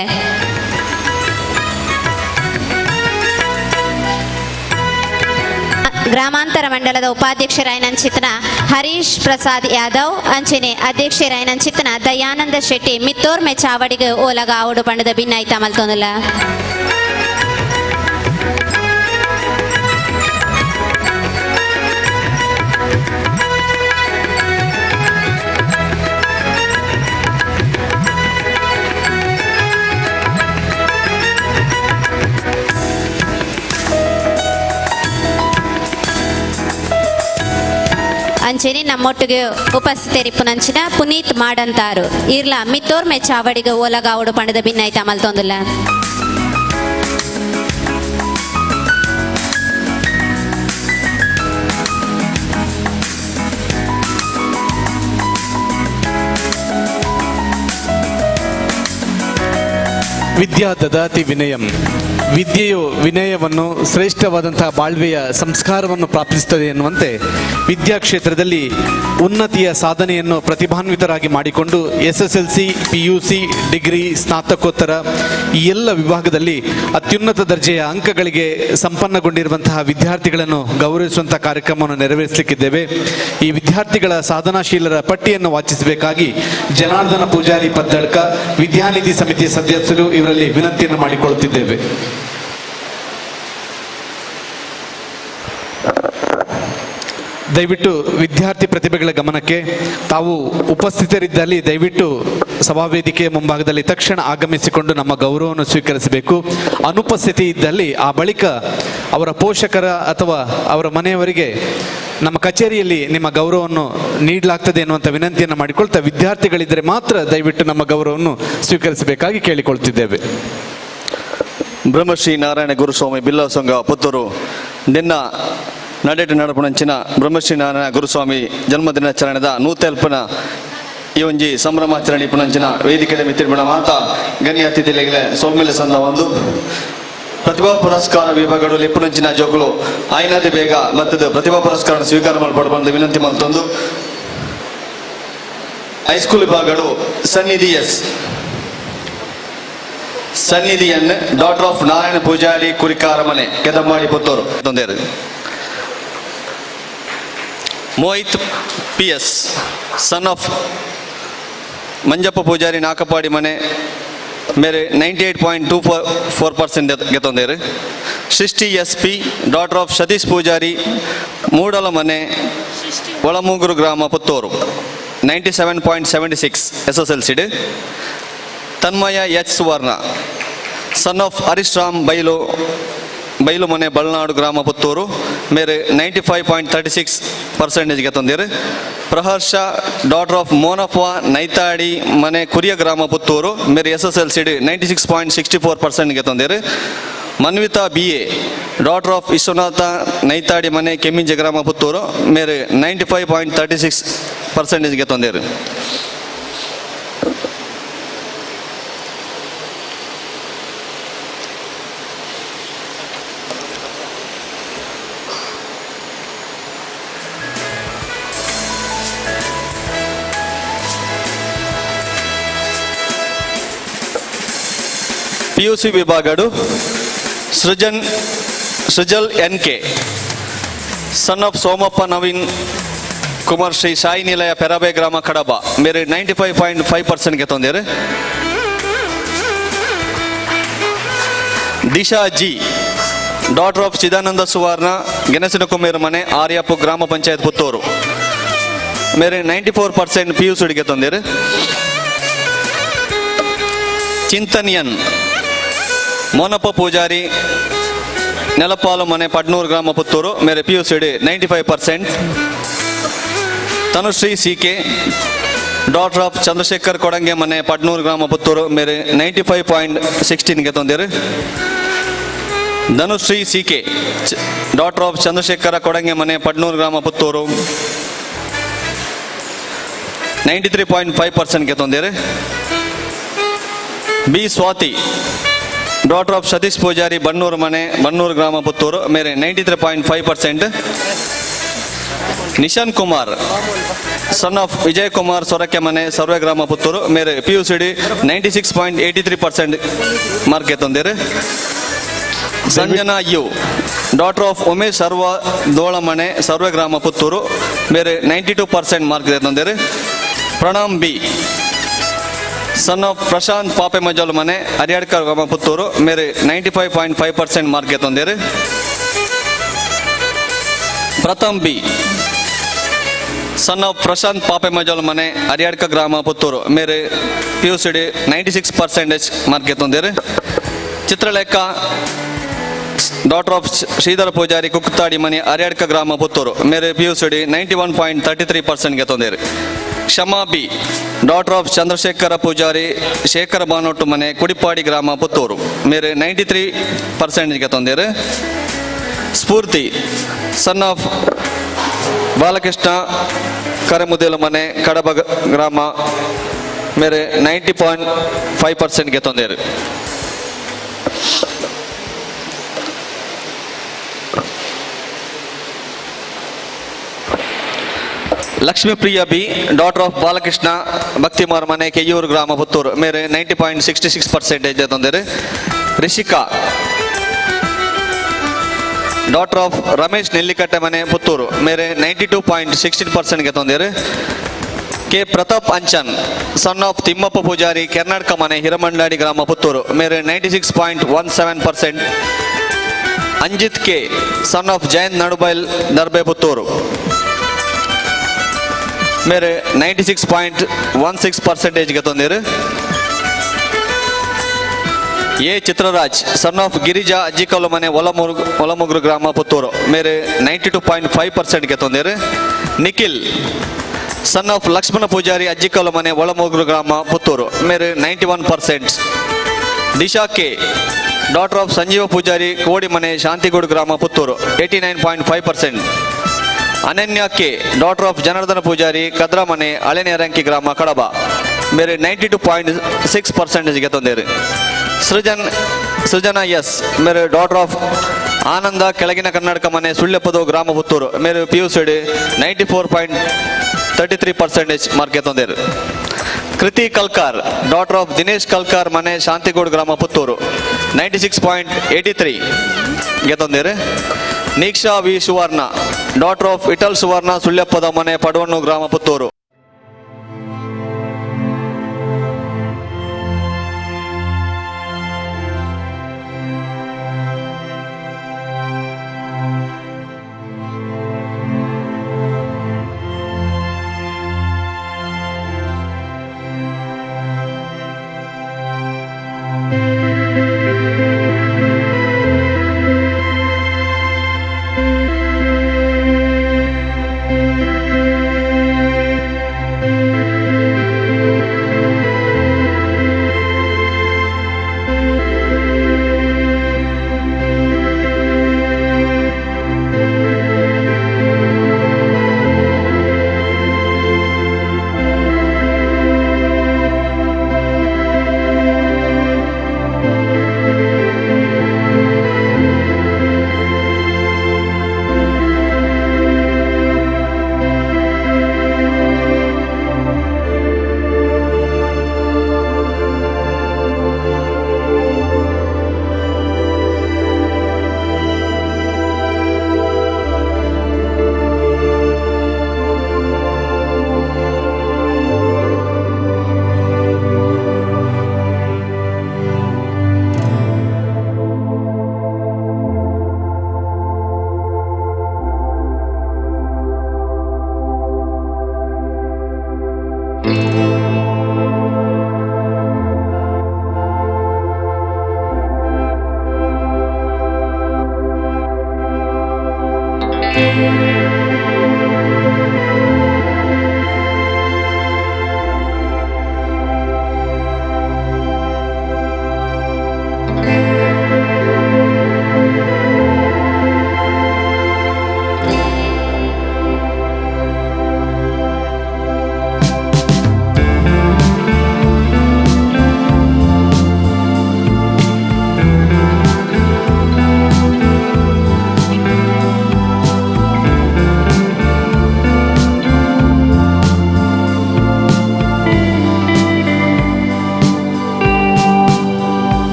ಗ್ರಾಮಾಂತರ ಮಂಡಲದ ಉಪಾಧ್ಯಕ್ಷರಾಯನಂಚಿತನ ಹರೀಶ್ ಪ್ರಸಾದ್ ಯಾದವ್ ಅಂಚನೆ ಅಧ್ಯಕ್ಷರಾಯನಂಚಿತನ ದಯಾನಂದ ಶೆಟ್ಟಿ ಮಿತ್ತೋರ್ಮೆ ಚಾವಡಿಗೆ ಓಲಗಾವುಡು ಪಂಡದ ಭಿನ್ನಾಯ್ತ ಮಲ್ತೊಂದುಲ್ಲ ಅಂಚನೆ ನಮ್ಮೊಟ್ಟಿಗೆ ಉಪಸ್ಥಿತರಿಪ್ಪುನಂಚಿನ ಪುನೀತ್ ಮಾಡಂತಾರು ಇರ್ಲ ಮಿತ್ತೋರ್ಮೆ ಚಾವಡಿಗೆ ಓಲಗಾವುಡು ಪಂಡದ ಭಿನ್ನಾಯ್ತ ಮಲ್ತೊಂದುಲ್ಲ ವಿದ್ಯಾ ದದಾತಿ ವಿನಯಂ. ವಿದ್ಯೆಯು ವಿನಯವನ್ನು ಶ್ರೇಷ್ಠವಾದಂತಹ ಬಾಳ್ವೆಯ ಸಂಸ್ಕಾರವನ್ನು ಪ್ರಾಪ್ತಿಸುತ್ತದೆ ಎನ್ನುವಂತೆ ವಿದ್ಯಾ ಕ್ಷೇತ್ರದಲ್ಲಿ ಉನ್ನತಿಯ ಸಾಧನೆಯನ್ನು ಪ್ರತಿಭಾನ್ವಿತರಾಗಿ ಮಾಡಿಕೊಂಡು SSLC, PUC, ಡಿಗ್ರಿ, ಸ್ನಾತಕೋತ್ತರ ಈ ಎಲ್ಲ ವಿಭಾಗದಲ್ಲಿ ಅತ್ಯುನ್ನತ ದರ್ಜೆಯ ಅಂಕಗಳಿಗೆ ಸಂಪನ್ನಗೊಂಡಿರುವಂತಹ ವಿದ್ಯಾರ್ಥಿಗಳನ್ನು ಗೌರವಿಸುವಂತಹ ಕಾರ್ಯಕ್ರಮವನ್ನು ನೆರವೇರಿಸಲಿಕ್ಕಿದ್ದೇವೆ. ಈ ವಿದ್ಯಾರ್ಥಿಗಳ ಸಾಧನಾಶೀಲರ ಪಟ್ಟಿಯನ್ನು ವಾಚಿಸಬೇಕಾಗಿ ಜನಾರ್ದನ ಪೂಜಾರಿ ಪದ್ದಡ್ಕ ವಿದ್ಯಾನಿಧಿ ಸಮಿತಿಯ ಸದಸ್ಯರು ಇವರಲ್ಲಿ ವಿನಂತಿಯನ್ನು ಮಾಡಿಕೊಳ್ಳುತ್ತಿದ್ದೇವೆ. ದಯವಿಟ್ಟು ವಿದ್ಯಾರ್ಥಿ ಪ್ರತಿಭೆಗಳ ಗಮನಕ್ಕೆ ತಾವು ಉಪಸ್ಥಿತರಿದ್ದಲ್ಲಿ ದಯವಿಟ್ಟು ಸಭಾವೇದಿಕೆಯ ಮುಂಭಾಗದಲ್ಲಿ ತಕ್ಷಣ ಆಗಮಿಸಿಕೊಂಡು ನಮ್ಮ ಗೌರವವನ್ನು ಸ್ವೀಕರಿಸಬೇಕು. ಅನುಪಸ್ಥಿತಿ ಇದ್ದಲ್ಲಿ ಆ ಬಳಿಕ ಅವರ ಪೋಷಕರ ಅಥವಾ ಅವರ ಮನೆಯವರಿಗೆ ನಮ್ಮ ಕಚೇರಿಯಲ್ಲಿ ನಿಮ್ಮ ಗೌರವವನ್ನು ನೀಡಲಾಗ್ತದೆ ಎನ್ನುವಂಥ ವಿನಂತಿಯನ್ನು ಮಾಡಿಕೊಳ್ತಾ ವಿದ್ಯಾರ್ಥಿಗಳಿದ್ದರೆ ಮಾತ್ರ ದಯವಿಟ್ಟು ನಮ್ಮ ಗೌರವವನ್ನು ಸ್ವೀಕರಿಸಬೇಕಾಗಿ ಕೇಳಿಕೊಳ್ತಿದ್ದೇವೆ. ಬ್ರಹ್ಮಶ್ರೀ ನಾರಾಯಣ ಗುರುಸ್ವಾಮಿ ಬಿಲ್ಲವ ಸಂಘ ಪುತ್ತೂರು ನಿನ್ನ ನಡೆಟ್ಟು ನಡಪುಣಂಚಿನ ಬ್ರಹ್ಮಶ್ರೀ ನಾರಾಯಣ ಗುರುಸ್ವಾಮಿ ಜನ್ಮದಿನಾಚರಣೆದ ನೂತೆಲ್ಪನ ಈ ಒಂಜಿ ಸಂಭ್ರಮಾಚರಣೆ ಪುಣಂಚಿನ ವೇದಿಕೆಯ ಮಿತ್ತಿರ್ಬಿಡ ಮಾತಾ ಗಣ್ಯ ಅತಿಥಿಗಳಿಗೆ ಸೌಮ್ಯಲ ಸಂದ ಒಂದು ಪ್ರತಿಭಾ ಪುರಸ್ಕಾರ ವಿಭಾಗಗಳು ಲಿಪ್ಪುನಂಚಿನ ಜೋಗುಲು ಆಯ್ನದೆ ಬೇಗ ಮತ್ತು ಪ್ರತಿಭಾ ಪುರಸ್ಕಾರ ಸ್ವೀಕಾರ ಮಾಡಬಾರ್ದು ವಿನಂತಿ ಮಾಡ್ತೊಂದು ಹೈಸ್ಕೂಲ್ ವಿಭಾಗಗಳು ಸನ್ನಿಧಿಯನ್ ಡಾಟರ್ ಆಫ್ ನಾರಾಯಣ ಪೂಜಾರಿ ಕುರಿಕಾರ ಮನೆ ಕೆದಮಾಡಿ ಪುತ್ತೂರು ತೊಂದರೆ Mohith PS son of Manjappa Poojary Nakapadi ಮನೆ ಮೇರೆ 98.24% ಗೆತ್ತೊಂದೇರು. Srishti SP daughter of Satish Poojary Moodala ಮನೆ ಒಳಮೂಗುರು ಗ್ರಾಮ Puttur 97.76 SSLC. Tanmaya H Suvarna son of Harish Rambailu ಮನೆ ಬಲ್ನಾಡು ಗ್ರಾಮ ಪುತ್ತೂರು ಮೇರೆ 95.36% ಗೆತ್ತೊಂದಿರು. ಪ್ರಹರ್ಷ ಡಾಟರ್ ಆಫ್ ಮೋನಫ್ವಾ ನೈತಾಡಿ ಮನೆ ಕುರಿಯ ಗ್ರಾಮ ಪುತ್ತೂರು ಮೇರೆ SSLC 96.64% ಗೆತ್ತೊಂದಿರು. Manvitha BA daughter of Vishwanatha Naitadi ಮನೆ ಕೆಮ್ಮಿಂಜ ಗ್ರಾಮ ಪುತ್ತೂರು ಮೇರೆ 95.36% ಗೆತ್ತೊಂದಿರು. PUC ವಿಭಾಗಗಳು Srujal NK son of Somappa Naveen Kumar Shri Sai Nilaya Perabe ಗ್ರಾಮ ಕಡಬ ಮೇರೆ 95.5% ಗೆತ್ತೊಂದೇರು. Disha G daughter of Chidananda Suvarna ಗೆಣಸಿನ ಕುಮೇರು ಮನೆ ಆರ್ಯಪ್ಪು ಗ್ರಾಮ ಪಂಚಾಯತ್ ಪುತ್ತೂರು ಮೇರೆ 94% PUC ಗೆತ್ತೊಂದೇರು. ಚಿಂತನಿಯನ್ ಮೋನಪ್ಪ ಪೂಜಾರಿ ನೆಲಪಾಲು ಮನೆ ಪಡ್ನೂರು ಗ್ರಾಮ ಪುತ್ತೂರು ಮೇರೆ PUC 95%. Tanushree CK daughter of Chandrashekhar Kodange ಮನೆ ಪಡ್ನೂರು ಗ್ರಾಮ ಪುತ್ತೂರು ಮೇರೆ 95.16 ಗೆತ್ತೊಂದೇರು. Dhanushree CK daughter of Chandrashekara Kodange ಮನೆ ಪಡ್ನೂರು ಗ್ರಾಮ ಪುತ್ತೂರು 93.5% ಗೆತ್ತೊಂದೇರು. B Swathi daughter of Satish Poojary Bannur ಮನೆ ಬನ್ನೂರು ಗ್ರಾಮ ಪುತ್ತೂರು ಮೇರೆ 93.5%. ನಿಶಾನ್ ಕುಮಾರ್ ಸನ್ ಆಫ್ ವಿಜಯ್ ಕುಮಾರ್ ಸೊರಕೆ ಮನೆ ಸರ್ವೆ ಗ್ರಾಮ ಪುತ್ತೂರು ಮೇರೆ PUCD 96.83% ಮಾರ್ಕ್ ಎತ್ತೊಂದಿರು. Sanjana U daughter of Umesh Sarva Dolamane Sarve ಗ್ರಾಮ ಪುತ್ತೂರು ಮೇರೆ 92% ಮಾರ್ಕ್ ಎತ್ತೊಂದಿರು. Pranam B son of Prashanth Pape Majal ಮನೆ ಹರಿಯಾಡ್ಕರ್ ಗ್ರಾಮ ಪುತ್ತೂರು ಮೇರೆ 95.5% ಮಾರ್ಕ್ ಎತ್ತೊಂದಿರು. Pratham B son of Prashanth Pape Majal ಮನೆ ಹರಿಯಾಡ್ಕ ಗ್ರಾಮ ಪುತ್ತೂರು ಮೇರೆ PUCD 96% ಮಾರ್ಕ್ ಎತ್ತೊಂದಿರು. ಚಿತ್ರಲೇಖ ಡಾಟರ್ ಆಫ್ ಶ್ರೀಧರ ಪೂಜಾರಿ ಕುಕ್ಕತಾಡಿ ಮನೆ ಹರಿಯಾಡ್ಕ ಗ್ರಾಮ ಪುತ್ತೂರು ಮೇರೆ PUCD 91.33% ಗೆತ್ತೊಂದಿರು. Kshama B daughter of Chandrashekara Poojary Shekhara Banottu ಮನೆ ಕುಡಿಪಾಡಿ ಗ್ರಾಮ ಪುತ್ತೂರು ಮೇರೆ 93% ಗೆತ್ತೊಂದಿರು. ಸ್ಫೂರ್ತಿ ಸನ್ ಆಫ್ ಬಾಲಕೃಷ್ಣ ಕರೆಮುದೇಲು ಮನೆ ಕಡಬ ಗ್ರಾಮ ಮೇರೆ 90.5% ಗೆತ್ತೊಂದಿರು. Lakshmipriya B daughter of Balakrishna Bhaktimar ಮನೆ ಕೆಯ್ಯೂರು ಗ್ರಾಮ ಪುತ್ತೂರು ಮೇರೆ 90.66% ತಂದಿರು. ರಿಷಿಕಾ ಡಾಟರ್ ಆಫ್ ರಮೇಶ್ ನೆಲ್ಲಿಕಟ್ಟೆ ಮನೆ ಪುತ್ತೂರು ಮೇರೆ 92.16% ತಂದಿರು. K Prathap Anchan son of Thimmappa Poojary Karnataka ಮನೆ ಹಿರಮಂಡಾಡಿ ಗ್ರಾಮ ಪುತ್ತೂರು ಮೇರೆ 96.17%. Anjith K son of Jayanth Nadubail Darbe Puttur ಮೇರೆ 96.16% ಗೆತ್ತೊಂದಿರು. A Chitraraj son of Girija Ajjikallu ಮನೆ ಒಲಮುಗ್ರು ಗ್ರಾಮ ಪುತ್ತೂರು ಮೇರೆ 92.5% ಗೆತ್ತೊಂದಿರು. ನಿಖಿಲ್ ಸನ್ ಆಫ್ ಲಕ್ಷ್ಮಣ ಪೂಜಾರಿ ಅಜ್ಜಿಕಲ್ಲು ಮನೆ ಒಳಮುಗ್ರು ಗ್ರಾಮ ಪುತ್ತೂರು ಮೇರೆ 91%. Disha K daughter of Sanjeeva Poojary Kodi ಮನೆ ಶಾಂತಿಗೂಡು ಗ್ರಾಮ Puttur 89.5%. Ananya K daughter of Janardhana Poojary Kadra ಮನೆ ಹಳೆನೇರಂಕಿ ಗ್ರಾಮ ಕಡಬ ಮೇರೆ 92.6% ಗೆತ್ತೊಂದಿರು. ಸೃಜನಾ ಎಸ್ ಮೇರೆ ಡಾಟರ್ ಆಫ್ ಆನಂದ ಕೆಳಗಿನ ಕರ್ನಾಟಕ ಮನೆ ಸುಳ್ಳೆಪ್ಪದು ಗ್ರಾಮ ಪುತ್ತೂರು ಮೇರೆ PUCD 94.33% ಮಾರ್ಕ್ ಗೆತ್ತೊಂದಿರು. ಕೃತಿ ಕಲ್ಕಾರ್ ಡಾಟರ್ ಆಫ್ ದಿನೇಶ್ ಕಲ್ಕಾರ್ ಮನೆ ಶಾಂತಿಗೂಡು ಗ್ರಾಮ ಪುತ್ತೂರು 96.83 ಗೆತ್ತೊಂದಿರು. Neeksha V Suvarna daughter of Vittal Suvarna Sulyapada ಮನೆ ಪಡವಣ್ಣು ಗ್ರಾಮ ಪುತ್ತೂರು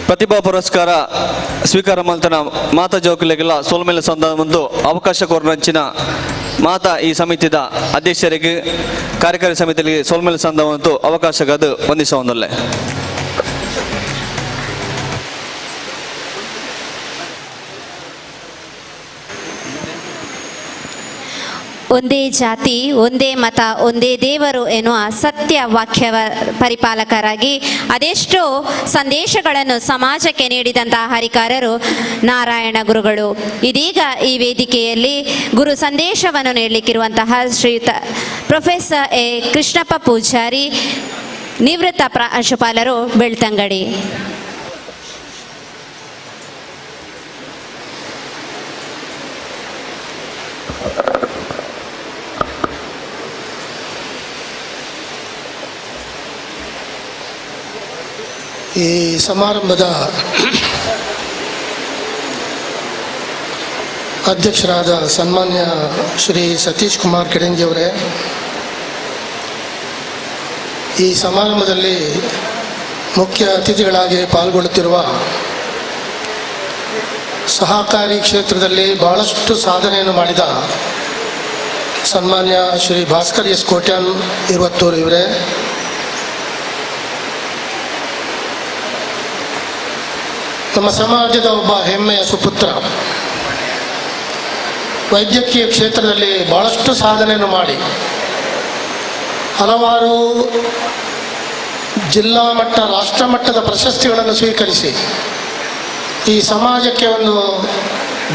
ಪ್ರತಿಭಾ ಪುರಸ್ಕಾರ ಸ್ವೀಕಾರ ಮಲ್ತನ ಮಾತಾ ಜೋಕುಲೆಗೆಲ್ಲ ಸೋಲ್ಮೇಲೆ ಸಂದ ಒಂದು ಅವಕಾಶ ಕೋರ್ನಂಚಿನ ಮಾತಾ ಈ ಸಮಿತಿದ ಅಧ್ಯಕ್ಷರಿಗೆ ಕಾರ್ಯಕಾರಿ ಸಮಿತಿಗೆ ಸೋಲ್ಮೇಲೆ ಸಂದ ಒಂದು ಅವಕಾಶಗದು ಹೊಂದಿಸೊಂದಲ್ಲೇ ಒಂದೇ ಜಾತಿ ಒಂದೇ ಮತ ಒಂದೇ ದೇವರು ಎನ್ನುವ ಸತ್ಯ ವಾಕ್ಯವ ಪರಿಪಾಲಕರಾಗಿ ಅದೆಷ್ಟೋ ಸಂದೇಶಗಳನ್ನು ಸಮಾಜಕ್ಕೆ ನೀಡಿದಂತಹ ಹರಿಕಾರರು ನಾರಾಯಣ ಗುರುಗಳು. ಇದೀಗ ಈ ವೇದಿಕೆಯಲ್ಲಿ ಗುರು ಸಂದೇಶವನ್ನು ನೀಡಲಿಕ್ಕಿರುವಂತಹ ಶ್ರೀಯುತ ಪ್ರೊಫೆಸರ್ ಎ ಕೃಷ್ಣಪ್ಪ ಪೂಜಾರಿ, ನಿವೃತ್ತ ಪ್ರಾಂಶುಪಾಲರು, ಬೆಳ್ತಂಗಡಿ. ಈ ಸಮಾರಂಭದ ಅಧ್ಯಕ್ಷರಾದ ಸನ್ಮಾನ್ಯ ಶ್ರೀ ಸತೀಶ್ ಕುಮಾರ್ ಕೆಡೆಂಜಿಯವರೇ, ಈ ಸಮಾರಂಭದಲ್ಲಿ ಮುಖ್ಯ ಅತಿಥಿಗಳಾಗಿ ಪಾಲ್ಗೊಳ್ಳುತ್ತಿರುವ ಸಹಕಾರಿ ಕ್ಷೇತ್ರದಲ್ಲಿ ಬಹಳಷ್ಟು ಸಾಧನೆಯನ್ನು ಮಾಡಿದ ಸನ್ಮಾನ್ಯ ಶ್ರೀ ಭಾಸ್ಕರ್ ಎಸ್ ಕೋಟ್ಯಾನ್ ಇರುವತ್ತೂರು ಇವರೇ, ನಮ್ಮ ಸಮಾಜದ ಒಬ್ಬ ಹೆಮ್ಮೆಯ ಸುಪುತ್ರ, ವೈದ್ಯಕೀಯ ಕ್ಷೇತ್ರದಲ್ಲಿ ಬಹಳಷ್ಟು ಸಾಧನೆಯನ್ನು ಮಾಡಿ ಹಲವಾರು ಜಿಲ್ಲಾ ಮಟ್ಟ ರಾಷ್ಟ್ರ ಮಟ್ಟದ ಪ್ರಶಸ್ತಿಗಳನ್ನು ಸ್ವೀಕರಿಸಿ ಈ ಸಮಾಜಕ್ಕೆ ಒಂದು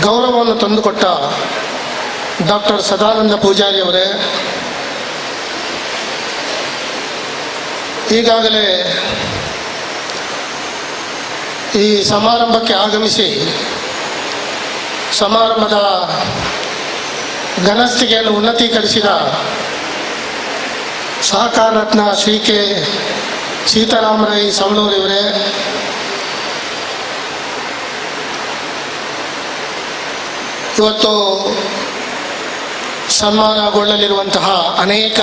ಗೌರವವನ್ನು ತಂದುಕೊಟ್ಟ ಡಾಕ್ಟರ್ ಸದಾನಂದ ಪೂಜಾರಿ ಅವರೇ, ಈಗಾಗಲೇ ಈ ಸಮಾರಂಭಕ್ಕೆ ಆಗಮಿಸಿ ಸಮಾರಂಭದ ಘನಸ್ಥಿತಿಯನ್ನು ಉನ್ನತೀಕರಿಸಿದ ಸಹಕಾರ ರತ್ನ ಶ್ರೀ ಕೆ ಸೀತಾರಾಮರೈ ಸವಣೂರಿವರೇ, ಇವತ್ತು ಸನ್ಮಾನಗೊಳ್ಳಲಿರುವಂತಹ ಅನೇಕ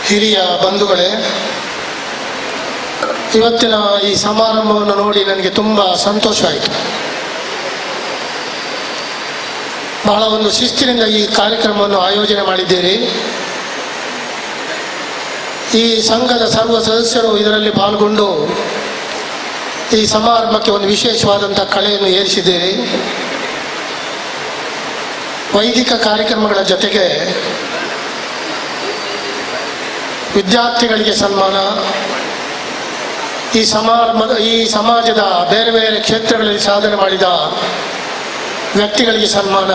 ಹಿರಿಯ ಬಂಧುಗಳೇ, ಇವತ್ತಿನ ಈ ಸಮಾರಂಭವನ್ನು ನೋಡಿ ನನಗೆ ತುಂಬ ಸಂತೋಷ ಆಯಿತು. ಬಹಳ ಒಂದು ಶಿಸ್ತಿನಿಂದ ಈ ಕಾರ್ಯಕ್ರಮವನ್ನು ಆಯೋಜನೆ ಮಾಡಿದ್ದೀರಿ. ಈ ಸಂಘದ ಸರ್ವ ಸದಸ್ಯರು ಇದರಲ್ಲಿ ಪಾಲ್ಗೊಂಡು ಈ ಸಮಾರಂಭಕ್ಕೆ ಒಂದು ವಿಶೇಷವಾದಂಥ ಕಳೆಯನ್ನು ಏರಿಸಿದ್ದೀರಿ. ವೈದಿಕ ಕಾರ್ಯಕ್ರಮಗಳ ಜೊತೆಗೆ ವಿದ್ಯಾರ್ಥಿಗಳಿಗೆ ಸನ್ಮಾನ, ಈ ಸಮಾಜದ ಬೇರೆ ಬೇರೆ ಕ್ಷೇತ್ರಗಳಲ್ಲಿ ಸಾಧನೆ ಮಾಡಿದ ವ್ಯಕ್ತಿಗಳಿಗೆ ಸನ್ಮಾನ,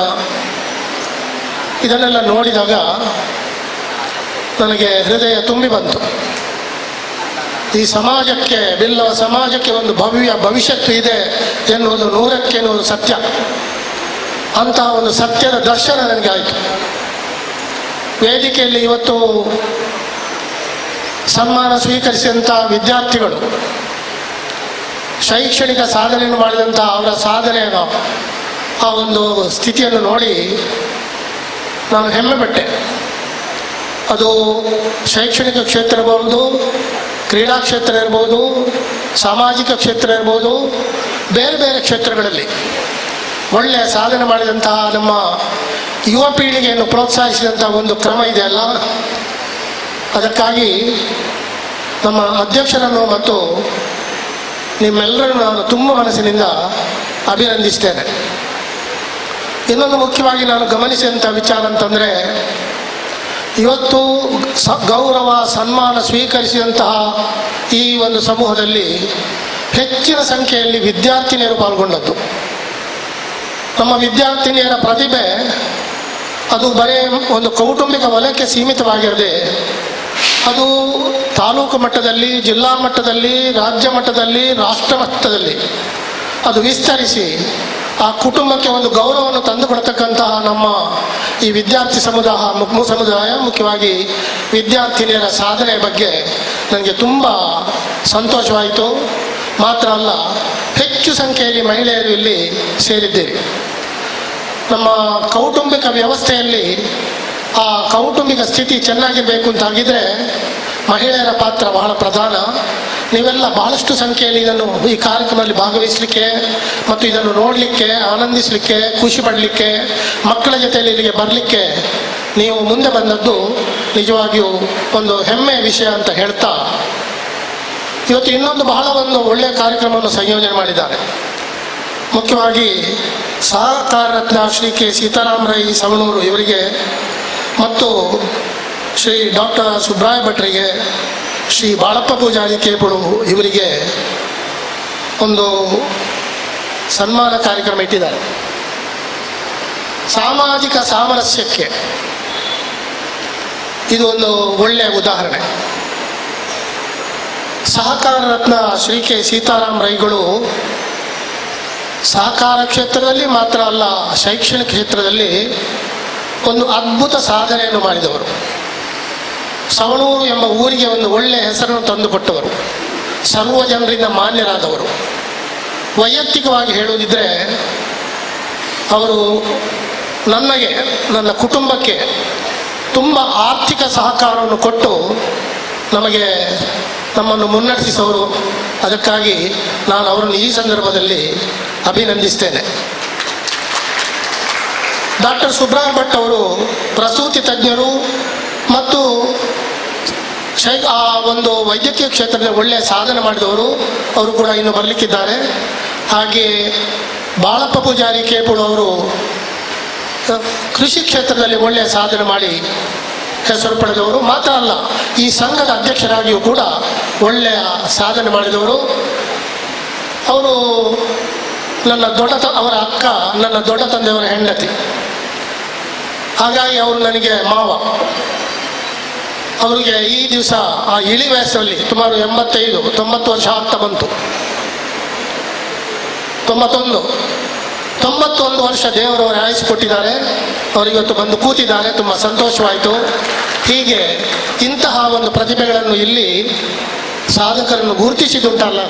ಇದನ್ನೆಲ್ಲ ನೋಡಿದಾಗ ನನಗೆ ಹೃದಯ ತುಂಬಿ ಬಂತು. ಈ ಸಮಾಜಕ್ಕೆ ಬಿಲ್ಲವ ಸಮಾಜಕ್ಕೆ ಒಂದು ಭವ್ಯ ಭವಿಷ್ಯತ್ತು ಇದೆ ಎನ್ನುವುದು 100ಕ್ಕೆ 100 ಸತ್ಯ. ಅಂತಹ ಒಂದು ಸತ್ಯದ ದರ್ಶನ ನನಗೆ ಆಯಿತು. ವೇದಿಕೆಯಲ್ಲಿ ಇವತ್ತು ಸನ್ಮಾನ ಸ್ವೀಕರಿಸಿದಂಥ ವಿದ್ಯಾರ್ಥಿಗಳು ಶೈಕ್ಷಣಿಕ ಸಾಧನೆಯನ್ನು ಮಾಡಿದಂಥ ಅವರ ಸಾಧನೆಯನ್ನು ಆ ಒಂದು ಸ್ಥಿತಿಯನ್ನು ನೋಡಿ ನಾನು ಹೆಮ್ಮೆಪಟ್ಟೆ. ಅದು ಶೈಕ್ಷಣಿಕ ಕ್ಷೇತ್ರ ಇರ್ಬೋದು, ಕ್ರೀಡಾ ಕ್ಷೇತ್ರ ಇರ್ಬೋದು, ಸಾಮಾಜಿಕ ಕ್ಷೇತ್ರ ಇರ್ಬೋದು, ಬೇರೆ ಬೇರೆ ಕ್ಷೇತ್ರಗಳಲ್ಲಿ ಒಳ್ಳೆಯ ಸಾಧನೆ ಮಾಡಿದಂತಹ ನಮ್ಮ ಯುವ ಪೀಳಿಗೆಯನ್ನು ಪ್ರೋತ್ಸಾಹಿಸಿದಂಥ ಒಂದು ಕ್ರಮ ಇದೆಯಲ್ಲ, ಅದಕ್ಕಾಗಿ ನಮ್ಮ ಅಧ್ಯಕ್ಷರನ್ನು ಮತ್ತು ನಿಮ್ಮೆಲ್ಲರನ್ನು ನಾನು ತುಂಬ ಮನಸ್ಸಿನಿಂದ ಅಭಿನಂದಿಸ್ತೇನೆ. ಇನ್ನೊಂದು ಮುಖ್ಯವಾಗಿ ನಾನು ಗಮನಿಸಿದಂಥ ವಿಚಾರ ಅಂತಂದರೆ, ಇವತ್ತು ಗೌರವ ಸನ್ಮಾನ ಸ್ವೀಕರಿಸಿದಂತಹ ಈ ಒಂದು ಸಮೂಹದಲ್ಲಿ ಹೆಚ್ಚಿನ ಸಂಖ್ಯೆಯಲ್ಲಿ ವಿದ್ಯಾರ್ಥಿನಿಯರು ಪಾಲ್ಗೊಂಡದ್ದು. ನಮ್ಮ ವಿದ್ಯಾರ್ಥಿನಿಯರ ಪ್ರತಿಭೆ ಅದು ಬರೀ ಒಂದು ಕೌಟುಂಬಿಕ ವಲಯಕ್ಕೆ ಸೀಮಿತವಾಗಿರದೆ ಅದು ತಾಲೂಕು ಮಟ್ಟದಲ್ಲಿ, ಜಿಲ್ಲಾ ಮಟ್ಟದಲ್ಲಿ, ರಾಜ್ಯ ಮಟ್ಟದಲ್ಲಿ, ರಾಷ್ಟ್ರ ಮಟ್ಟದಲ್ಲಿ ಅದು ವಿಸ್ತರಿಸಿ ಆ ಕುಟುಂಬಕ್ಕೆ ಒಂದು ಗೌರವವನ್ನು ತಂದುಕೊಡ್ತಕ್ಕಂತಹ ನಮ್ಮ ಈ ವಿದ್ಯಾರ್ಥಿ ಸಮುದಾಯ ಮುಖ್ಯವಾಗಿ ವಿದ್ಯಾರ್ಥಿನಿಯರ ಸಾಧನೆ ಬಗ್ಗೆ ನನಗೆ ತುಂಬ ಸಂತೋಷವಾಯಿತು. ಮಾತ್ರ ಅಲ್ಲ, ಹೆಚ್ಚು ಸಂಖ್ಯೆಯಲ್ಲಿ ಮಹಿಳೆಯರು ಇಲ್ಲಿ ಸೇರಿದ್ದೀರಿ. ನಮ್ಮ ಕೌಟುಂಬಿಕ ವ್ಯವಸ್ಥೆಯಲ್ಲಿ ಆ ಕೌಟುಂಬಿಕ ಸ್ಥಿತಿ ಚೆನ್ನಾಗಿರಬೇಕು ಅಂತಾಗಿದ್ದರೆ ಮಹಿಳೆಯರ ಪಾತ್ರ ಬಹಳ ಪ್ರಧಾನ. ನೀವೆಲ್ಲ ಬಹಳಷ್ಟು ಸಂಖ್ಯೆಯಲ್ಲಿ ಇದನ್ನು ಈ ಕಾರ್ಯಕ್ರಮದಲ್ಲಿ ಭಾಗವಹಿಸಲಿಕ್ಕೆ ಮತ್ತು ಇದನ್ನು ನೋಡಲಿಕ್ಕೆ, ಆನಂದಿಸಲಿಕ್ಕೆ, ಖುಷಿ ಪಡಲಿಕ್ಕೆ, ಮಕ್ಕಳ ಜೊತೆಯಲ್ಲಿ ಇಲ್ಲಿಗೆ ಬರಲಿಕ್ಕೆ ನೀವು ಮುಂದೆ ಬಂದದ್ದು ನಿಜವಾಗಿಯೂ ಒಂದು ಹೆಮ್ಮೆಯ ವಿಷಯ ಅಂತ ಹೇಳ್ತಾ, ಇವತ್ತು ಇನ್ನೊಂದು ಬಹಳ ಒಂದು ಒಳ್ಳೆಯ ಕಾರ್ಯಕ್ರಮವನ್ನು ಸಂಯೋಜನೆ ಮಾಡಿದ್ದಾರೆ. ಮುಖ್ಯವಾಗಿ ಸಹಕಾರ ರತ್ನ ಶ್ರೀ ಕೆ ಸೀತಾರಾಮ ರೈ ಸವಣೂರು ಇವರಿಗೆ ಮತ್ತು ಶ್ರೀ ಡಾಕ್ಟರ್ ಸುಬ್ರಾಯ ಭಟ್ರಿಗೆ, ಶ್ರೀ ಬಾಳಪ್ಪ ಪೂಜಾರಿ ಕೇಪುಳು ಇವರಿಗೆ ಒಂದು ಸನ್ಮಾನ ಕಾರ್ಯಕ್ರಮ ಇಟ್ಟಿದ್ದಾರೆ. ಸಾಮಾಜಿಕ ಸಾಮರಸ್ಯಕ್ಕೆ ಇದು ಒಂದು ಒಳ್ಳೆಯ ಉದಾಹರಣೆ. ಸಹಕಾರ ರತ್ನ ಶ್ರೀ ಕೆ ಸೀತಾರಾಮ ರೈಗಳು ಸಹಕಾರ ಕ್ಷೇತ್ರದಲ್ಲಿ ಮಾತ್ರ ಅಲ್ಲ, ಶೈಕ್ಷಣಿಕ ಕ್ಷೇತ್ರದಲ್ಲಿ ಒಂದು ಅದ್ಭುತ ಸಾಧನೆಯನ್ನು ಮಾಡಿದವರು. ಸವಣೂರು ಎಂಬ ಊರಿಗೆ ಒಂದು ಒಳ್ಳೆಯ ಹೆಸರನ್ನು ತಂದುಕೊಟ್ಟವರು, ಸರ್ವ ಜನರಿಂದ ಮಾನ್ಯರಾದವರು. ವೈಯಕ್ತಿಕವಾಗಿ ಹೇಳುವುದಿದ್ದರೆ ಅವರು ನನಗೆ, ನನ್ನ ಕುಟುಂಬಕ್ಕೆ ತುಂಬ ಆರ್ಥಿಕ ಸಹಕಾರವನ್ನು ಕೊಟ್ಟು ನಮ್ಮನ್ನು ಮುನ್ನಡೆಸಿದವರು. ಅದಕ್ಕಾಗಿ ನಾನು ಅವರನ್ನು ಈ ಸಂದರ್ಭದಲ್ಲಿ ಅಭಿನಂದಿಸ್ತೇನೆ. ಡಾಕ್ಟರ್ ಸುಬ್ರಾಯ ಭಟ್ ಅವರು ಪ್ರಸೂತಿ ತಜ್ಞರು ಮತ್ತು ಆ ಒಂದು ವೈದ್ಯಕೀಯ ಕ್ಷೇತ್ರದಲ್ಲಿ ಒಳ್ಳೆಯ ಸಾಧನೆ ಮಾಡಿದವರು. ಅವರು ಕೂಡ ಇನ್ನು ಬರಲಿಕ್ಕಿದ್ದಾರೆ. ಹಾಗೆ ಬಾಳಪ್ಪ ಪೂಜಾರಿ ಕೇಪುಳು ಅವರು ಕೃಷಿ ಕ್ಷೇತ್ರದಲ್ಲಿ ಒಳ್ಳೆಯ ಸಾಧನೆ ಮಾಡಿ ಹೆಸರು ಪಡೆದವರು. ಮಾತ್ರ ಅಲ್ಲ, ಈ ಸಂಘದ ಅಧ್ಯಕ್ಷರಾಗಿಯೂ ಕೂಡ ಒಳ್ಳೆಯ ಸಾಧನೆ ಮಾಡಿದವರು. ಅವರು ಅವರ ಅಕ್ಕ ನನ್ನ ದೊಡ್ಡ ತಂದೆಯವರ ಹೆಂಡತಿ. ಹಾಗಾಗಿ ಅವರು ನನಗೆ ಮಾವ. ಅವರಿಗೆ ಈ ದಿವಸ ಆ ಇಳಿ ವಯಸ್ಸಲ್ಲಿ ಸುಮಾರು 85-90 ವರ್ಷ ಆಗ್ತಾ ಬಂತು. 91 ವರ್ಷ ದೇವರವರು ಆಯಿಸಿಕೊಟ್ಟಿದ್ದಾರೆ. ಅವರಿವತ್ತು ಬಂದು ಕೂತಿದ್ದಾರೆ. ತುಂಬ ಸಂತೋಷವಾಯಿತು. ಹೀಗೆ ಇಂತಹ ಒಂದು ಪ್ರತಿಭೆಗಳನ್ನು ಇಲ್ಲಿ ಸಾಧಕರನ್ನು ಗುರುತಿಸಿದುಂಟಲ್ಲ.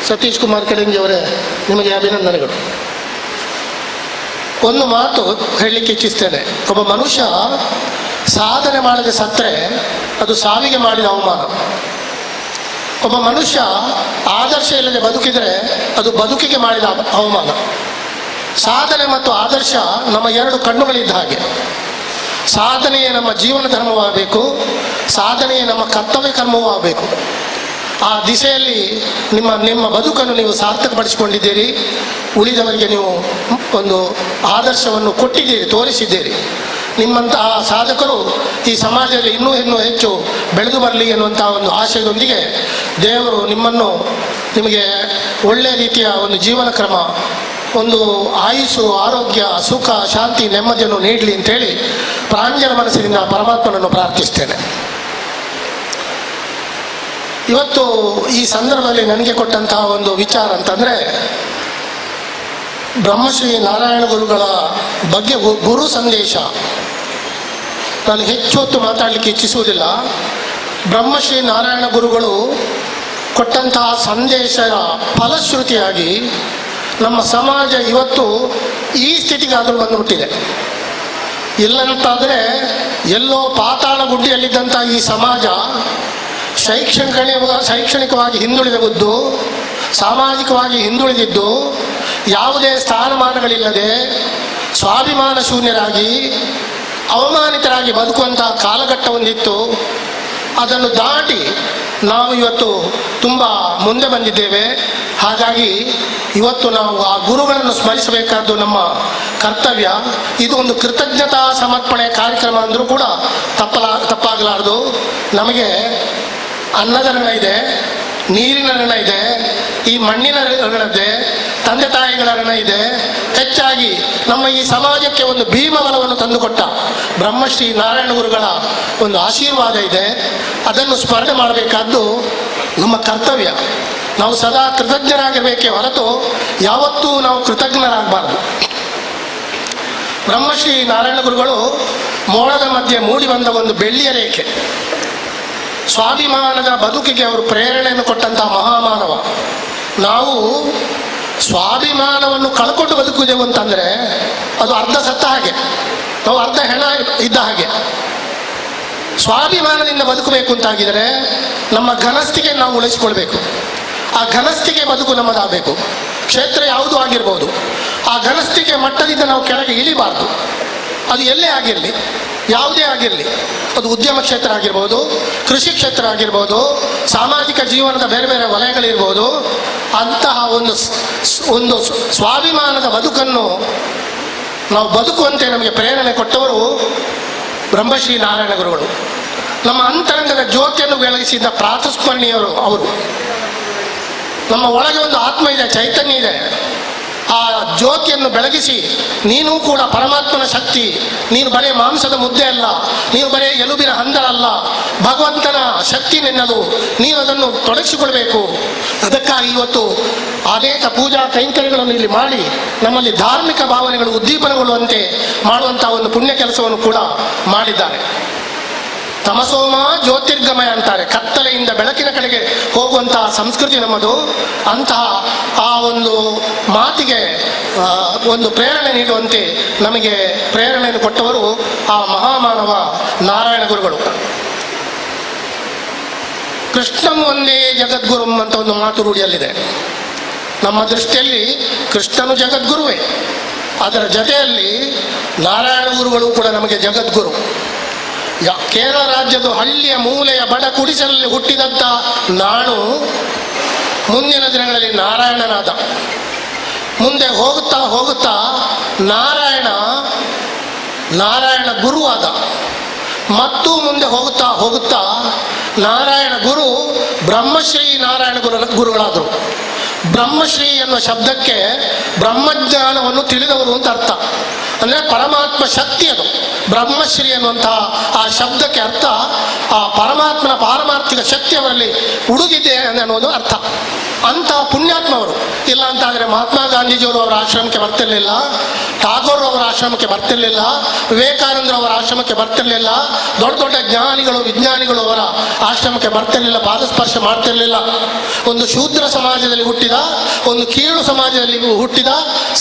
ಸತೀಶ್ ಕುಮಾರ್ ಕಡೆಂಜಿ ಅವರೇ, ನಿಮಗೆ ಅಭಿನಂದನೆಗಳು. ಒಂದು ಮಾತು ಹೇಳಲಿಕ್ಕೆ ಇಚ್ಛಿಸ್ತೇನೆ. ಒಬ್ಬ ಮನುಷ್ಯ ಸಾಧನೆ ಮಾಡದೆ ಸತ್ತರೆ ಅದು ಸಾವಿಗೆ ಮಾಡಿದ ಅವಮಾನ. ಒಬ್ಬ ಮನುಷ್ಯ ಆದರ್ಶ ಇಲ್ಲದೆ ಬದುಕಿದರೆ ಅದು ಬದುಕಿಗೆ ಮಾಡಿದ ಅವಮಾನ. ಸಾಧನೆ ಮತ್ತು ಆದರ್ಶ ನಮ್ಮ ಎರಡು ಕಣ್ಣುಗಳಿದ್ದ ಹಾಗೆ. ಸಾಧನೆಯೇ ನಮ್ಮ ಜೀವನ ಧರ್ಮವಾಗಬೇಕು, ಸಾಧನೆಯೇ ನಮ್ಮ ಕರ್ತವ್ಯ ಕರ್ಮವೂ ಆಗಬೇಕು. ಆ ದಿಸೆಯಲ್ಲಿ ನಿಮ್ಮ ಬದುಕನ್ನು ನೀವು ಸಾರ್ಥಕಪಡಿಸಿಕೊಂಡಿದ್ದೀರಿ. ಉಳಿದವರಿಗೆ ನೀವು ಒಂದು ಆದರ್ಶವನ್ನು ಕೊಟ್ಟಿದ್ದೀರಿ, ತೋರಿಸಿದ್ದೀರಿ. ನಿಮ್ಮಂತಹ ಸಾಧಕರು ಈ ಸಮಾಜದಲ್ಲಿ ಇನ್ನೂ ಹೆಚ್ಚು ಬೆಳೆದು ಬರಲಿ ಎನ್ನುವಂತಹ ಒಂದು ಆಶಯದೊಂದಿಗೆ ದೇವರು ನಿಮಗೆ ಒಳ್ಳೆಯ ರೀತಿಯ ಒಂದು ಜೀವನ ಕ್ರಮ, ಒಂದು ಆಯುಸ್ಸು, ಆರೋಗ್ಯ, ಸುಖ, ಶಾಂತಿ, ನೆಮ್ಮದಿಯನ್ನು ನೀಡಲಿ ಅಂತೇಳಿ ಪ್ರಾಂಜಲ ಮನಸ್ಸಿನಿಂದ ಪರಮಾತ್ಮನನ್ನು ಪ್ರಾರ್ಥಿಸ್ತೇನೆ. ಇವತ್ತು ಈ ಸಂದರ್ಭದಲ್ಲಿ ನನಗೆ ಕೊಟ್ಟಂತಹ ಒಂದು ವಿಚಾರ ಅಂತಂದರೆ, ಬ್ರಹ್ಮಶ್ರೀ ನಾರಾಯಣ ಗುರುಗಳ ಬಗ್ಗೆ ಗುರು ಸಂದೇಶ. ನಾನು ಹೆಚ್ಚು ಹೊತ್ತು ಮಾತಾಡಲಿಕ್ಕೆ ಇಚ್ಛಿಸುವುದಿಲ್ಲ. ಬ್ರಹ್ಮಶ್ರೀ ನಾರಾಯಣ ಗುರುಗಳು ಕೊಟ್ಟಂತಹ ಸಂದೇಶದ ಫಲಶ್ರುತಿಯಾಗಿ ನಮ್ಮ ಸಮಾಜ ಇವತ್ತು ಈ ಸ್ಥಿತಿಗಾದರೂ ಬಂದುಬಿಟ್ಟಿದೆ. ಇಲ್ಲಂತಾದರೆ ಎಲ್ಲೋ ಪಾತಾಳ ಗುಡ್ಡಿಯಲ್ಲಿದ್ದಂಥ ಈ ಸಮಾಜ ಶೈಕ್ಷಣಿಕವಾಗಿ ಹಿಂದುಳಿದದ್ದು, ಸಾಮಾಜಿಕವಾಗಿ ಹಿಂದುಳಿದಿದ್ದು, ಯಾವುದೇ ಸ್ಥಾನಮಾನಗಳಿಲ್ಲದೆ ಸ್ವಾಭಿಮಾನ ಶೂನ್ಯರಾಗಿ ಅವಮಾನಿತರಾಗಿ ಬದುಕುವಂತಹ ಕಾಲಘಟ್ಟ ಒಂದಿತ್ತು. ಅದನ್ನು ದಾಟಿ ನಾವು ಇವತ್ತು ತುಂಬ ಮುಂದೆ ಬಂದಿದ್ದೇವೆ. ಹಾಗಾಗಿ ಇವತ್ತು ನಾವು ಆ ಗುರುಗಳನ್ನು ಸ್ಮರಿಸಬೇಕಾದ್ದು ನಮ್ಮ ಕರ್ತವ್ಯ. ಇದು ಒಂದು ಕೃತಜ್ಞತಾ ಸಮರ್ಪಣೆ ಕಾರ್ಯಕ್ರಮ ಅಂದರೂ ಕೂಡ ತಪ್ಪಾಗಲಾರದು. ನಮಗೆ ಅನ್ನದ ಋಣ ಇದೆ, ನೀರಿನ ಋಣ ಇದೆ, ಈ ಮಣ್ಣಿನ ಋಣ ಇದೆ, ತಂದೆ ತಾಯಿಗಳ ಋಣ ಇದೆ. ಹೆಚ್ಚಾಗಿ ನಮ್ಮ ಈ ಸಮಾಜಕ್ಕೆ ಒಂದು ಭೀಮಬಲವನ್ನು ತಂದುಕೊಟ್ಟ ಬ್ರಹ್ಮಶ್ರೀ ನಾರಾಯಣ ಗುರುಗಳ ಒಂದು ಆಶೀರ್ವಾದ ಇದೆ. ಅದನ್ನು ಸ್ಮರಣೆ ಮಾಡಬೇಕಾದ್ದು ನಮ್ಮ ಕರ್ತವ್ಯ. ನಾವು ಸದಾ ಕೃತಜ್ಞರಾಗಿರಬೇಕೇ ಹೊರತು ಯಾವತ್ತೂ ನಾವು ಕೃತಜ್ಞರಾಗಬಾರದು. ಬ್ರಹ್ಮಶ್ರೀ ನಾರಾಯಣ ಗುರುಗಳು ಮೋಡದ ಮಧ್ಯೆ ಮೂಡಿ ಬಂದ ಒಂದು ಬೆಳ್ಳಿಯ ರೇಖೆ. ಸ್ವಾಭಿಮಾನದ ಬದುಕಿಗೆ ಅವರು ಪ್ರೇರಣೆಯನ್ನು ಕೊಟ್ಟಂತಹ ಮಹಾಮಾನವ. ನಾವು ಸ್ವಾಭಿಮಾನವನ್ನು ಕಳ್ಕೊಂಡು ಬದುಕುವುದೆವು ಅಂತಂದರೆ ಅದು ಅರ್ಧ ಸತ್ತ ಹಾಗೆ, ನಾವು ಅರ್ಧ ಹೆಣ ಇದ್ದ ಹಾಗೆ. ಸ್ವಾಭಿಮಾನದಿಂದ ಬದುಕಬೇಕು ಅಂತಾಗಿದ್ದರೆ ನಮ್ಮ ಘನಸ್ಥಿಗೆ ನಾವು ಉಳಿಸಿಕೊಳ್ಬೇಕು. ಆ ಘನಸ್ಥಿಕೆ ಬದುಕು ನಮ್ಮದಾಗಬೇಕು. ಕ್ಷೇತ್ರ ಯಾವುದೂ ಆಗಿರ್ಬೋದು, ಆ ಘನಸ್ಥಿಕೆ ಮಟ್ಟದಿಂದ ನಾವು ಕೆಳಗೆ ಇಳಿಬಾರ್ದು. ಅದು ಎಲ್ಲೇ ಆಗಿರಲಿ, ಯಾವುದೇ ಆಗಿರಲಿ, ಅದು ಉದ್ಯಮ ಕ್ಷೇತ್ರ ಆಗಿರ್ಬೋದು, ಕೃಷಿ ಕ್ಷೇತ್ರ ಆಗಿರ್ಬೋದು, ಸಾಮಾಜಿಕ ಜೀವನದ ಬೇರೆ ಬೇರೆ ವಲಯಗಳಿರ್ಬೋದು. ಅಂತಹ ಒಂದು ಸ್ವಾಭಿಮಾನದ ಬದುಕನ್ನು ನಾವು ಬದುಕುವಂತೆ ನಮಗೆ ಪ್ರೇರಣೆ ಕೊಟ್ಟವರು ಬ್ರಹ್ಮಶ್ರೀ ನಾರಾಯಣ ಗುರುಗಳು. ನಮ್ಮ ಅಂತರಂಗದ ಜ್ಯೋತಿಯನ್ನು ಬೆಳಗಿಸಿದ ಪ್ರಾತಸ್ಮರಣೀಯರು ಅವರು. ನಮ್ಮ ಒಳಗೆ ಒಂದು ಆತ್ಮ ಇದೆ, ಚೈತನ್ಯ ಇದೆ. ಆ ಜ್ಯೋತಿಯನ್ನು ಬೆಳಗಿಸಿ, ನೀನು ಕೂಡ ಪರಮಾತ್ಮನ ಶಕ್ತಿ, ನೀನು ಬರೀ ಮಾಂಸದ ಮುದ್ದೆ ಅಲ್ಲ, ನೀನು ಬರೀ ಎಲುಬಿನ ಹಂದರಲ್ಲ, ಭಗವಂತನ ಶಕ್ತಿ ನಿನ್ನದು, ನೀನು ಅದನ್ನು ತೊಡಗಿಸಿಕೊಳ್ಬೇಕು. ಅದಕ್ಕಾಗಿ ಇವತ್ತು ಅನೇಕ ಪೂಜಾ ಕೈಂಕರ್ಯಗಳನ್ನು ಇಲ್ಲಿ ಮಾಡಿ ನಮ್ಮಲ್ಲಿ ಧಾರ್ಮಿಕ ಭಾವನೆಗಳು ಉದ್ದೀಪನಗೊಳ್ಳುವಂತೆ ಮಾಡುವಂತಹ ಒಂದು ಪುಣ್ಯ ಕೆಲಸವನ್ನು ಕೂಡ ಮಾಡಿದ್ದಾರೆ. ತಮಸೋಮ ಜ್ಯೋತಿರ್ಗಮಯ ಅಂತಾರೆ, ಕತ್ತಲೆಯಿಂದ ಬೆಳಕಿನ ಕಡೆಗೆ ಹೋಗುವಂತಹ ಸಂಸ್ಕೃತಿ ನಮ್ಮದು. ಅಂತಹ ಆ ಒಂದು ಮಾತಿಗೆ ಒಂದು ಪ್ರೇರಣೆ ನೀಡುವಂತೆ ನಮಗೆ ಪ್ರೇರಣೆಯನ್ನು ಕೊಟ್ಟವರು ಆ ಮಹಾಮಾನವ ನಾರಾಯಣ ಗುರುಗಳು. ಕೃಷ್ಣಂ ಒಂದೇ ಜಗದ್ಗುರುಂ ಅಂತ ಒಂದು ಮಾತು ರೂಢಿಯಲ್ಲಿದೆ. ನಮ್ಮ ದೃಷ್ಟಿಯಲ್ಲಿ ಕೃಷ್ಣನು ಜಗದ್ಗುರುವೇ, ಅದರ ಜೊತೆಯಲ್ಲಿ ನಾರಾಯಣ ಗುರುಗಳು ಕೂಡ ನಮಗೆ ಜಗದ್ಗುರು. ಕೇರಳ ರಾಜ್ಯದ ಹಳ್ಳಿಯ ಮೂಲೆಯ ಬಡ ಕುಡಿಸಲಲ್ಲಿ ಹುಟ್ಟಿದಂಥ ನಾನು ಮುಂದಿನ ದಿನಗಳಲ್ಲಿ ನಾರಾಯಣನಾದ. ಮುಂದೆ ಹೋಗುತ್ತಾ ಹೋಗುತ್ತಾ ನಾರಾಯಣ ಗುರುವಾದ. ಮತ್ತು ಮುಂದೆ ಹೋಗುತ್ತಾ ಹೋಗುತ್ತಾ ನಾರಾಯಣ ಗುರು ಬ್ರಹ್ಮಶ್ರೀ ನಾರಾಯಣ ಗುರುಗಳಾದರು. ಬ್ರಹ್ಮಶ್ರೀ ಎನ್ನುವ ಶಬ್ದಕ್ಕೆ ಬ್ರಹ್ಮಜ್ಞಾನವನ್ನು ತಿಳಿದವರು ಅಂತ ಅರ್ಥ. ಅಂದರೆ ಪರಮಾತ್ಮ ಶಕ್ತಿ ಅದು. ಬ್ರಹ್ಮಶ್ರೀ ಅನ್ನುವಂತಹ ಆ ಶಬ್ದಕ್ಕೆ ಅರ್ಥ ಆ ಪರಮಾತ್ಮನ ಪಾರಮಾರ್ಥಿಕ ಶಕ್ತಿ ಅವರಲ್ಲಿ ಉಡುಗಿದೆ ಅನ್ನೋದು ಅರ್ಥ. ಅಂತಹ ಪುಣ್ಯಾತ್ಮವರು. ಇಲ್ಲ ಅಂತಾದರೆ ಮಹಾತ್ಮ ಗಾಂಧೀಜಿಯವರು ಅವರ ಆಶ್ರಮಕ್ಕೆ ಬರ್ತಿರ್ಲಿಲ್ಲ, ಟಾಗೋರ್ ಅವರ ಆಶ್ರಮಕ್ಕೆ ಬರ್ತಿರ್ಲಿಲ್ಲ, ವಿವೇಕಾನಂದರವರ ಆಶ್ರಮಕ್ಕೆ ಬರ್ತಿರ್ಲಿಲ್ಲ, ದೊಡ್ಡ ದೊಡ್ಡ ಜ್ಞಾನಿಗಳು ವಿಜ್ಞಾನಿಗಳು ಅವರ ಆಶ್ರಮಕ್ಕೆ ಬರ್ತಿರ್ಲಿಲ್ಲ, ಪಾದಸ್ಪರ್ಶ ಮಾಡ್ತಿರ್ಲಿಲ್ಲ. ಒಂದು ಶೂದ್ರ ಸಮಾಜದಲ್ಲಿ ಹುಟ್ಟಿದ, ಒಂದು ಕೀಳು ಸಮಾಜದಲ್ಲಿ ಹುಟ್ಟಿದ,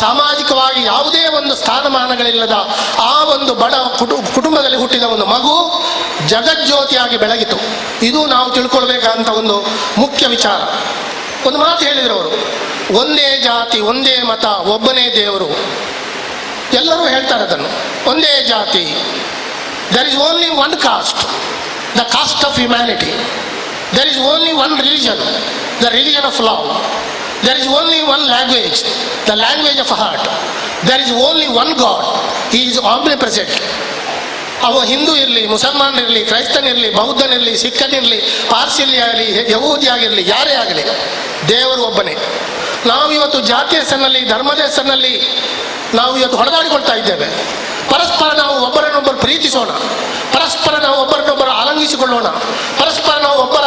ಸಾಮಾಜಿಕವಾಗಿ ಯಾವುದೇ ಒಂದು ಸ್ಥಾನಮಾನಗಳಿಲ್ಲದ ಆ ಒಂದು ಬಡ ಕುಟುಂಬದಲ್ಲಿ ಹುಟ್ಟಿದ ಒಂದು ಮಗು ಜಗಜ್ಯೋತಿಯಾಗಿ ಬೆಳಗಿತು. ಇದು ನಾವು ತಿಳ್ಕೊಳ್ಬೇಕಂತ ಒಂದು ಮುಖ್ಯ ವಿಚಾರ. ಒಂದು ಮಾತು ಹೇಳಿದರು ಅವರು, ಒಂದೇ ಜಾತಿ ಒಂದೇ ಮತ ಒಬ್ಬನೇ ದೇವರು. ಎಲ್ಲರೂ ಹೇಳ್ತಾರೆ ಅದನ್ನು. ಒಂದೇ ಜಾತಿ, there is only one caste, the caste of humanity. There is only one religion, the religion of love. There is only one language, the language of heart. There is only one God, he is omnipresent. ಅವ ಹಿಂದೂ ಇರಲಿ, ಮುಸಲ್ಮಾನರಿರಲಿ, ಕ್ರೈಸ್ತನಿರಲಿ, ಬೌದ್ಧನಿರಲಿ, ಸಿಖ್ಖನಿರಲಿ, ಪಾರ್ಸಿಲಿ ಆಗಲಿ, ಯಹೂದಿ ಆಗಿರಲಿ, ಯಾರೇ ಆಗಲಿ, ದೇವರು ಒಬ್ಬನೇ. ನಾವು ಇವತ್ತು ಜಾತಿಯ ಹೆಸರಿನಲ್ಲಿ, ಧರ್ಮದ ಹೆಸರಿನಲ್ಲಿ ನಾವು ಇವತ್ತು ಹೊಡೆದಾಡಿಕೊಳ್ತಾ ಇದ್ದೇವೆ. ಪರಸ್ಪರ ನಾವು ಒಬ್ಬರನ್ನೊಬ್ಬರು ಪ್ರೀತಿಸೋಣ, ಪರಸ್ಪರ ನಾವು ಒಬ್ಬರನ್ನೊಬ್ಬರು ಆಲಂಗಿಸಿಕೊಳ್ಳೋಣ, ಪರಸ್ಪರ ನಾವು ಒಬ್ಬರ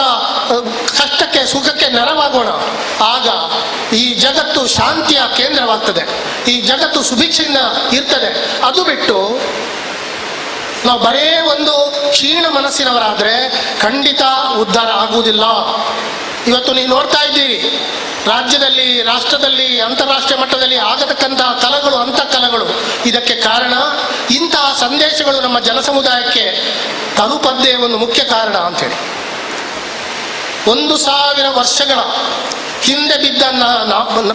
ಕಷ್ಟಕ್ಕೆ ಸುಖಕ್ಕೆ ನೆರವಾಗೋಣ. ಆಗ ಈ ಜಗತ್ತು ಶಾಂತಿಯ ಕೇಂದ್ರವಾಗ್ತದೆ, ಈ ಜಗತ್ತು ಸುಭಿಕ್ಷೆಯಿಂದ ಇರ್ತದೆ. ಅದು ಬಿಟ್ಟು ನಾವು ಬರೇ ಒಂದು ಕ್ಷೀಣ ಮನಸ್ಸಿನವರಾದರೆ ಖಂಡಿತ ಉದ್ಧಾರ ಆಗುವುದಿಲ್ಲ. ಇವತ್ತು ನೀವು ನೋಡ್ತಾ ಇದ್ದೀರಿ, ರಾಜ್ಯದಲ್ಲಿ, ರಾಷ್ಟ್ರದಲ್ಲಿ, ಅಂತಾರಾಷ್ಟ್ರೀಯ ಮಟ್ಟದಲ್ಲಿ ಆಗತಕ್ಕಂತಹ ಕಲಗಳು, ಅಂತಃಕಲಗಳು. ಇದಕ್ಕೆ ಕಾರಣ ಇಂತಹ ಸಂದೇಶಗಳು ನಮ್ಮ ಜನಸಮುದಾಯಕ್ಕೆ ತಲುಪದ್ದೇ ಒಂದು ಮುಖ್ಯ ಕಾರಣ ಅಂಥೇಳಿ. 1000 ವರ್ಷಗಳ ಹಿಂದೆ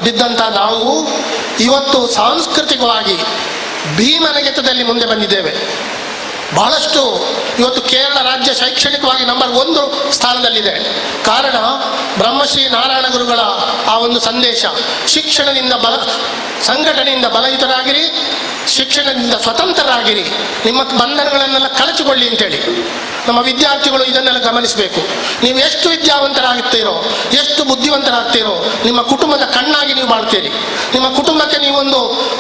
ಬಿದ್ದಂಥ ನಾವು ಇವತ್ತು ಸಾಂಸ್ಕೃತಿಕವಾಗಿ ಭೀಮನಗೆತದಲ್ಲಿ ಮುಂದೆ ಬಂದಿದ್ದೇವೆ. ಬಹಳಷ್ಟು ಇವತ್ತು ಕೇರಳ ರಾಜ್ಯ ಶೈಕ್ಷಣಿಕವಾಗಿ ನಂಬರ್ 1 ಸ್ಥಾನದಲ್ಲಿದೆ. ಕಾರಣ ಬ್ರಹ್ಮಶ್ರೀ ನಾರಾಯಣ ಗುರುಗಳ ಆ ಒಂದು ಸಂದೇಶ. ಶಿಕ್ಷಣದಿಂದ ಸಂಘಟನೆಯಿಂದ ಬಲಯುತರಾಗಿರಿ, ಶಿಕ್ಷಣದಿಂದ ಸ್ವತಂತ್ರರಾಗಿರಿ, ನಿಮ್ಮ ಬಂಧನಗಳನ್ನೆಲ್ಲ ಕಳಚಿಕೊಳ್ಳಿ ಅಂತೇಳಿ ನಮ್ಮ ವಿದ್ಯಾರ್ಥಿಗಳು ಇದನ್ನೆಲ್ಲ ಗಮನಿಸಬೇಕು. ನೀವು ಎಷ್ಟು ವಿದ್ಯಾವಂತರಾಗುತ್ತೀರೋ, ಎಷ್ಟು ಬುದ್ಧಿವಂತರಾಗ್ತೀರೋ, ನಿಮ್ಮ ಕುಟುಂಬದ ಕಣ್ಣಾಗಿ ನೀವು ಬಾಳ್ತೀರಿ. ನಿಮ್ಮ ಕುಟುಂಬಕ್ಕೆ ನೀವು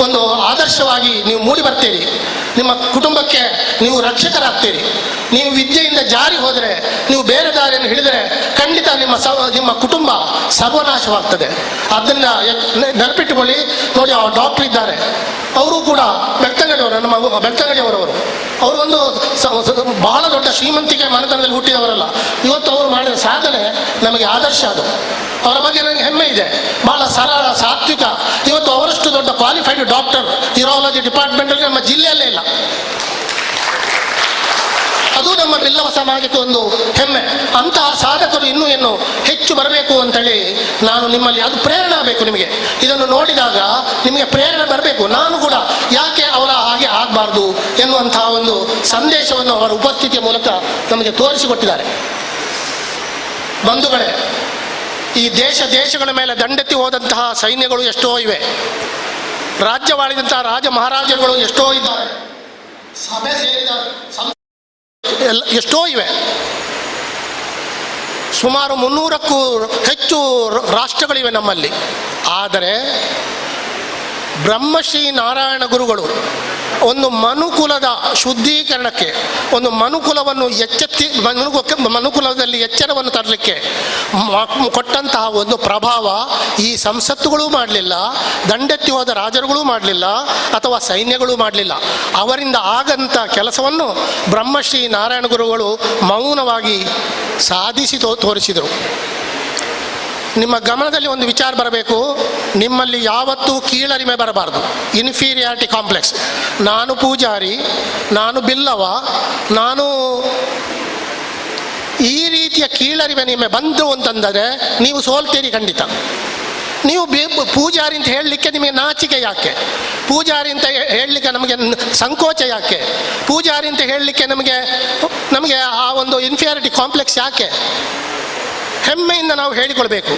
ಒಂದು ಆದರ್ಶವಾಗಿ ನೀವು ಮೂಡಿ ಬರ್ತೀರಿ. ನಿಮ್ಮ ಕುಟುಂಬಕ್ಕೆ ನೀವು ರಕ್ಷಕರಾಗ್ತೀರಿ. ನೀವು ವಿದ್ಯೆಯಿಂದ ಜಾರಿ ಹೋದರೆ, ನೀವು ಬೇರೆ ದಾರಿಯನ್ನು ಹಿಡಿದರೆ ಖಂಡಿತ ನಿಮ್ಮ ಕುಟುಂಬ ಸರ್ವನಾಶವಾಗ್ತದೆ. ಆದ್ದರಿಂದ ನೆನಪಿಟ್ಟುಕೊಳ್ಳಿ. ನೋಡಿ, ಆ ಡಾಕ್ಟರ್ ಇದ್ದಾರೆ, ಅವರು ಕೂಡ ಬೆಳ್ತಂಗಡಿಯವರು, ನಮ್ಮ ಬೆಳ್ತಂಗಡಿಯವರವರು. ಅವರು ಒಂದು ಬಹಳ ದೊಡ್ಡ ಶ್ರೀಮಂತಿಕೆ ಮನೆತನದಲ್ಲಿ ಹುಟ್ಟಿದವರಲ್ಲ. ಇವತ್ತು ಅವರು ಮಾಡಿದ ಸಾಧನೆ ನಮಗೆ ಆದರ್ಶ. ಅದು ಅವರ ಬಗ್ಗೆ ನನಗೆ ಹೆಮ್ಮೆ ಇದೆ. ಬಹಳ ಸರಳ, ಸಾತ್ವಿಕ. ಇವತ್ತು ಅವರಷ್ಟು ದೊಡ್ಡ ಕ್ವಾಲಿಫೈಡ್ ಡಾಕ್ಟರ್ ಯೂರಾಲಜಿ ಡಿಪಾರ್ಟ್ಮೆಂಟಲ್ಲಿ ನಮ್ಮ ಜಿಲ್ಲೆಯಲ್ಲೇ ಇಲ್ಲ. ಅದು ನಮ್ಮ ಬಿಲ್ಲವ ಸಮಾಜಕ್ಕೆ ಒಂದು ಹೆಮ್ಮೆ. ಅಂತಹ ಸಾಧಕರು ಇನ್ನೂ ಹೆಚ್ಚು ಬರಬೇಕು ಅಂತೇಳಿ ನಾನು ನಿಮ್ಮಲ್ಲಿ, ಅದು ಪ್ರೇರಣೆ ಆಗಬೇಕು ನಿಮಗೆ. ಇದನ್ನು ನೋಡಿದಾಗ ನಿಮಗೆ ಪ್ರೇರಣೆ ಬರಬೇಕು, ನಾನು ಕೂಡ ಯಾಕೆ ಅವರ ಹಾಗೆ ಆಗಬಾರ್ದು ಎನ್ನುವಂತಹ ಒಂದು ಸಂದೇಶವನ್ನು ಅವರ ಉಪಸ್ಥಿತಿಯ ಮೂಲಕ ನಮಗೆ ತೋರಿಸಿಕೊಟ್ಟಿದ್ದಾರೆ. ಬಂಧುಗಳೇ, ಈ ದೇಶಗಳ ಮೇಲೆ ದಂಡೆತ್ತಿ ಹೋದಂತಹ ಸೈನ್ಯಗಳು ಎಷ್ಟೋ ಇವೆ, ರಾಜ್ಯವಾಳಿದಂತಹ ರಾಜ ಮಹಾರಾಜರುಗಳು ಎಷ್ಟೋ ಇದ್ದಾರೆ, ಸಭೆ ಸೇರಿದ ಎಷ್ಟೋ ಇವೆ. ಸುಮಾರು 300ಕ್ಕೂ ಹೆಚ್ಚು ರಾಷ್ಟ್ರಗಳಿವೆ ನಮ್ಮಲ್ಲಿ. ಆದರೆ ಬ್ರಹ್ಮಶ್ರೀ ನಾರಾಯಣ ಗುರುಗಳು ಒಂದು ಮನುಕುಲದ ಶುದ್ಧೀಕರಣಕ್ಕೆ, ಒಂದು ಮನುಕುಲವನ್ನು ಮನುಕುಲದಲ್ಲಿ ಎಚ್ಚರವನ್ನು ತರಲಿಕ್ಕೆ ಕೊಟ್ಟಂತಹ ಒಂದು ಪ್ರಭಾವ ಈ ಸಂಸತ್ತುಗಳೂ ಮಾಡಲಿಲ್ಲ, ದಂಡೆತ್ತಿ ಹೋದ ರಾಜರುಗಳೂ ಮಾಡಲಿಲ್ಲ, ಅಥವಾ ಸೈನ್ಯಗಳೂ ಮಾಡಲಿಲ್ಲ. ಅವರಿಂದ ಆಗಂಥ ಕೆಲಸವನ್ನು ಬ್ರಹ್ಮಶ್ರೀ ನಾರಾಯಣ ಗುರುಗಳು ಮೌನವಾಗಿ ಸಾಧಿಸಿ ತೋರಿಸಿದರು. ನಿಮ್ಮ ಗಮನದಲ್ಲಿ ಒಂದು ವಿಚಾರ ಬರಬೇಕು, ನಿಮ್ಮಲ್ಲಿ ಯಾವತ್ತೂ ಕೀಳರಿಮೆ ಬರಬಾರ್ದು, ಇನ್ಫೀರಿಯಾರಿಟಿ ಕಾಂಪ್ಲೆಕ್ಸ್. ನಾನು ಪೂಜಾರಿ, ನಾನು ಬಿಲ್ಲವ, ನಾನು ಈ ರೀತಿಯ ಕೀಳರಿಮೆ ನಿಮಗೆ ಬಂತು ಅಂತಂದರೆ ನೀವು ಸೋಲ್ತೀರಿ ಖಂಡಿತ. ನೀವು ಪೂಜಾರಿ ಅಂತ ಹೇಳಲಿಕ್ಕೆ ನಿಮಗೆ ನಾಚಿಕೆ ಯಾಕೆ? ಪೂಜಾರಿ ಅಂತ ಹೇಳಲಿಕ್ಕೆ ನಮಗೆ ಸಂಕೋಚ ಯಾಕೆ? ಪೂಜಾರಿ ಅಂತ ಹೇಳಲಿಕ್ಕೆ ನಮಗೆ ಆ ಒಂದು ಇನ್ಫೀರಿಯಾರಿಟಿ ಕಾಂಪ್ಲೆಕ್ಸ್ ಯಾಕೆ? ಹೆಮ್ಮೆಯಿಂದ ನಾವು ಹೇಳಿಕೊಳ್ಬೇಕು.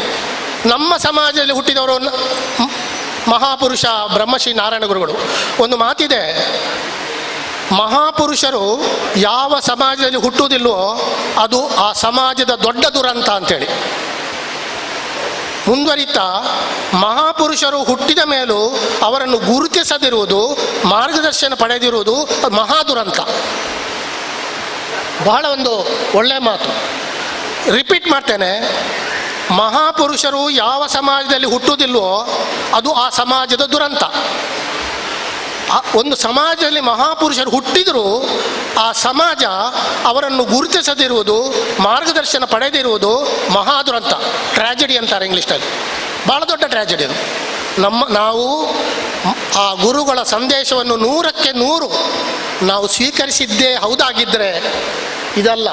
ನಮ್ಮ ಸಮಾಜದಲ್ಲಿ ಹುಟ್ಟಿದವರು ಮಹಾಪುರುಷ ಬ್ರಹ್ಮಶ್ರೀ ನಾರಾಯಣ ಗುರುಗಳು. ಒಂದು ಮಾತಿದೆ, ಮಹಾಪುರುಷರು ಯಾವ ಸಮಾಜದಲ್ಲಿ ಹುಟ್ಟುವುದಿಲ್ವೋ ಅದು ಆ ಸಮಾಜದ ದೊಡ್ಡ ದುರಂತ ಅಂತೇಳಿ. ಮುಂದುವರಿತಾ, ಮಹಾಪುರುಷರು ಹುಟ್ಟಿದ ಮೇಲೂ ಅವರನ್ನು ಗುರುತಿಸದಿರುವುದು, ಮಾರ್ಗದರ್ಶನ ಪಡೆದಿರುವುದು ಮಹಾ ದುರಂತ. ಬಹಳ ಒಂದು ಒಳ್ಳೆಯ ಮಾತು. ರಿಪೀಟ್ ಮಾಡ್ತೇನೆ, ಮಹಾಪುರುಷರು ಯಾವ ಸಮಾಜದಲ್ಲಿ ಹುಟ್ಟುವುದಿಲ್ವೋ ಅದು ಆ ಸಮಾಜದ ದುರಂತ. ಒಂದು ಸಮಾಜದಲ್ಲಿ ಮಹಾಪುರುಷರು ಹುಟ್ಟಿದರೂ ಆ ಸಮಾಜ ಅವರನ್ನು ಗುರುತಿಸದಿರುವುದು, ಮಾರ್ಗದರ್ಶನ ಪಡೆದಿರುವುದು ಮಹಾ ದುರಂತ. ಟ್ರ್ಯಾಜಿಡಿ ಅಂತಾರೆ ಇಂಗ್ಲೀಷ್ನಲ್ಲಿ. ಭಾಳ ದೊಡ್ಡ ಟ್ರ್ಯಾಜಿಡಿ ಅದು. ನಾವು ಆ ಗುರುಗಳ ಸಂದೇಶವನ್ನು 100ಕ್ಕೆ 100 ನಾವು ಸ್ವೀಕರಿಸಿದ್ದೇ ಹೌದಾಗಿದ್ದರೆ ಇದಲ್ಲ,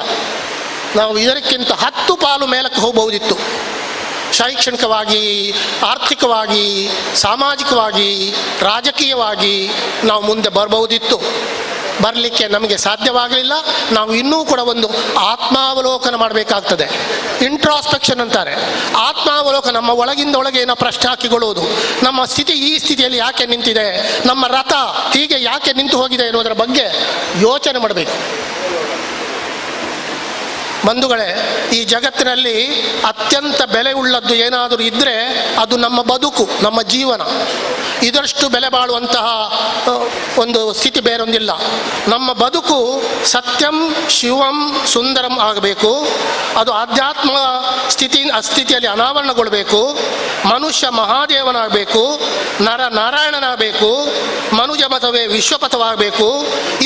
ನಾವು ಇದಕ್ಕಿಂತ 10 ಪಾಲು ಮೇಲಕ್ಕೆ ಹೋಗಬಹುದಿತ್ತು. ಶೈಕ್ಷಣಿಕವಾಗಿ, ಆರ್ಥಿಕವಾಗಿ, ಸಾಮಾಜಿಕವಾಗಿ, ರಾಜಕೀಯವಾಗಿ ನಾವು ಮುಂದೆ ಬರಬಹುದಿತ್ತು. ಬರಲಿಕ್ಕೆ ನಮಗೆ ಸಾಧ್ಯವಾಗಲಿಲ್ಲ. ನಾವು ಇನ್ನೂ ಕೂಡ ಒಂದು ಆತ್ಮಾವಲೋಕನ ಮಾಡಬೇಕಾಗ್ತದೆ. ಇಂಟ್ರಾಸ್ಪೆಕ್ಷನ್ ಅಂತಾರೆ. ಆತ್ಮಾವಲೋಕನ, ನಮ್ಮ ಒಳಗಿಂದ ಒಳಗೆ ಏನೋ ಪ್ರಶ್ನೆ ಹಾಕಿಕೊಳ್ಳುವುದು. ನಮ್ಮ ಸ್ಥಿತಿ ಈ ಸ್ಥಿತಿಯಲ್ಲಿ ಯಾಕೆ ನಿಂತಿದೆ, ನಮ್ಮ ರಥ ಹೀಗೆ ಯಾಕೆ ನಿಂತು ಹೋಗಿದೆ ಎನ್ನುವುದರ ಬಗ್ಗೆ ಯೋಚನೆ ಮಾಡಬೇಕು. ಬಂಧುಗಳೇ, ಈ ಜಗತ್ತಿನಲ್ಲಿ ಅತ್ಯಂತ ಬೆಲೆ ಉಳ್ಳದ್ದು ಏನಾದರೂ ಇದ್ದರೆ ಅದು ನಮ್ಮ ಬದುಕು, ನಮ್ಮ ಜೀವನ. ಇದರಷ್ಟು ಬೆಲೆ ಬಾಳುವಂತಹ ಒಂದು ಸ್ಥಿತಿ ಬೇರೊಂದಿಲ್ಲ. ನಮ್ಮ ಬದುಕು ಸತ್ಯಂ ಶಿವಂ ಸುಂದರಂ ಆಗಬೇಕು. ಅದು ಆಧ್ಯಾತ್ಮ ಅಸ್ಥಿತಿಯಲ್ಲಿ ಅನಾವರಣಗೊಳ್ಳಬೇಕು. ಮನುಷ್ಯ ಮಹಾದೇವನಾಗಬೇಕು, ನರ ನಾರಾಯಣನಾಗಬೇಕು, ಮನುಜ ಮತವೇ ವಿಶ್ವಪಥವಾಗಬೇಕು.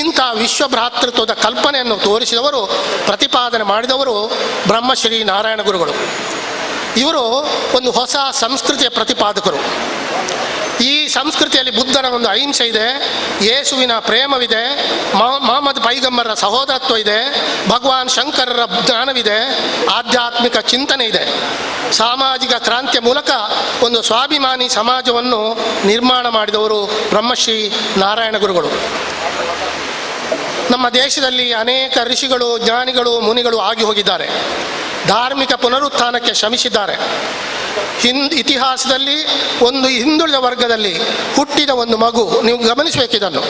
ಇಂಥ ವಿಶ್ವಭ್ರಾತೃತ್ವದ ಕಲ್ಪನೆಯನ್ನು ತೋರಿಸಿದವರು, ಪ್ರತಿಪಾದನೆ ಮಾಡಿದವರು ಬ್ರಹ್ಮಶ್ರೀ ನಾರಾಯಣ ಗುರುಗಳು. ಇವರು ಒಂದು ಹೊಸ ಸಂಸ್ಕೃತಿಯ ಪ್ರತಿಪಾದಕರು. ಈ ಸಂಸ್ಕೃತಿಯಲ್ಲಿ ಬುದ್ಧನ ಒಂದು ಅಹಿಂಸೆ ಇದೆ, ಯೇಸುವಿನ ಪ್ರೇಮವಿದೆ, ಮಹಮ್ಮದ್ ಪೈಗಂಬರರ ಸಹೋದರತ್ವ ಇದೆ, ಭಗವಾನ್ ಶಂಕರರ ಜ್ಞಾನವಿದೆ, ಆಧ್ಯಾತ್ಮಿಕ ಚಿಂತನೆ ಇದೆ. ಸಾಮಾಜಿಕ ಕ್ರಾಂತಿಯ ಮೂಲಕ ಒಂದು ಸ್ವಾಭಿಮಾನಿ ಸಮಾಜವನ್ನು ನಿರ್ಮಾಣ ಮಾಡಿದವರು ಬ್ರಹ್ಮಶ್ರೀ ನಾರಾಯಣ ಗುರುಗಳು. ನಮ್ಮ ದೇಶದಲ್ಲಿ ಅನೇಕ ಋಷಿಗಳು, ಜ್ಞಾನಿಗಳು, ಮುನಿಗಳು ಆಗಿ ಹೋಗಿದ್ದಾರೆ. ಧಾರ್ಮಿಕ ಪುನರುತ್ಥಾನಕ್ಕೆ ಶ್ರಮಿಸಿದ್ದಾರೆ. ಇತಿಹಾಸದಲ್ಲಿ ಒಂದು ಹಿಂದುಳಿದ ವರ್ಗದಲ್ಲಿ ಹುಟ್ಟಿದ ಒಂದು ಮಗು, ನೀವು ಗಮನಿಸಬೇಕಿದನ್ನು,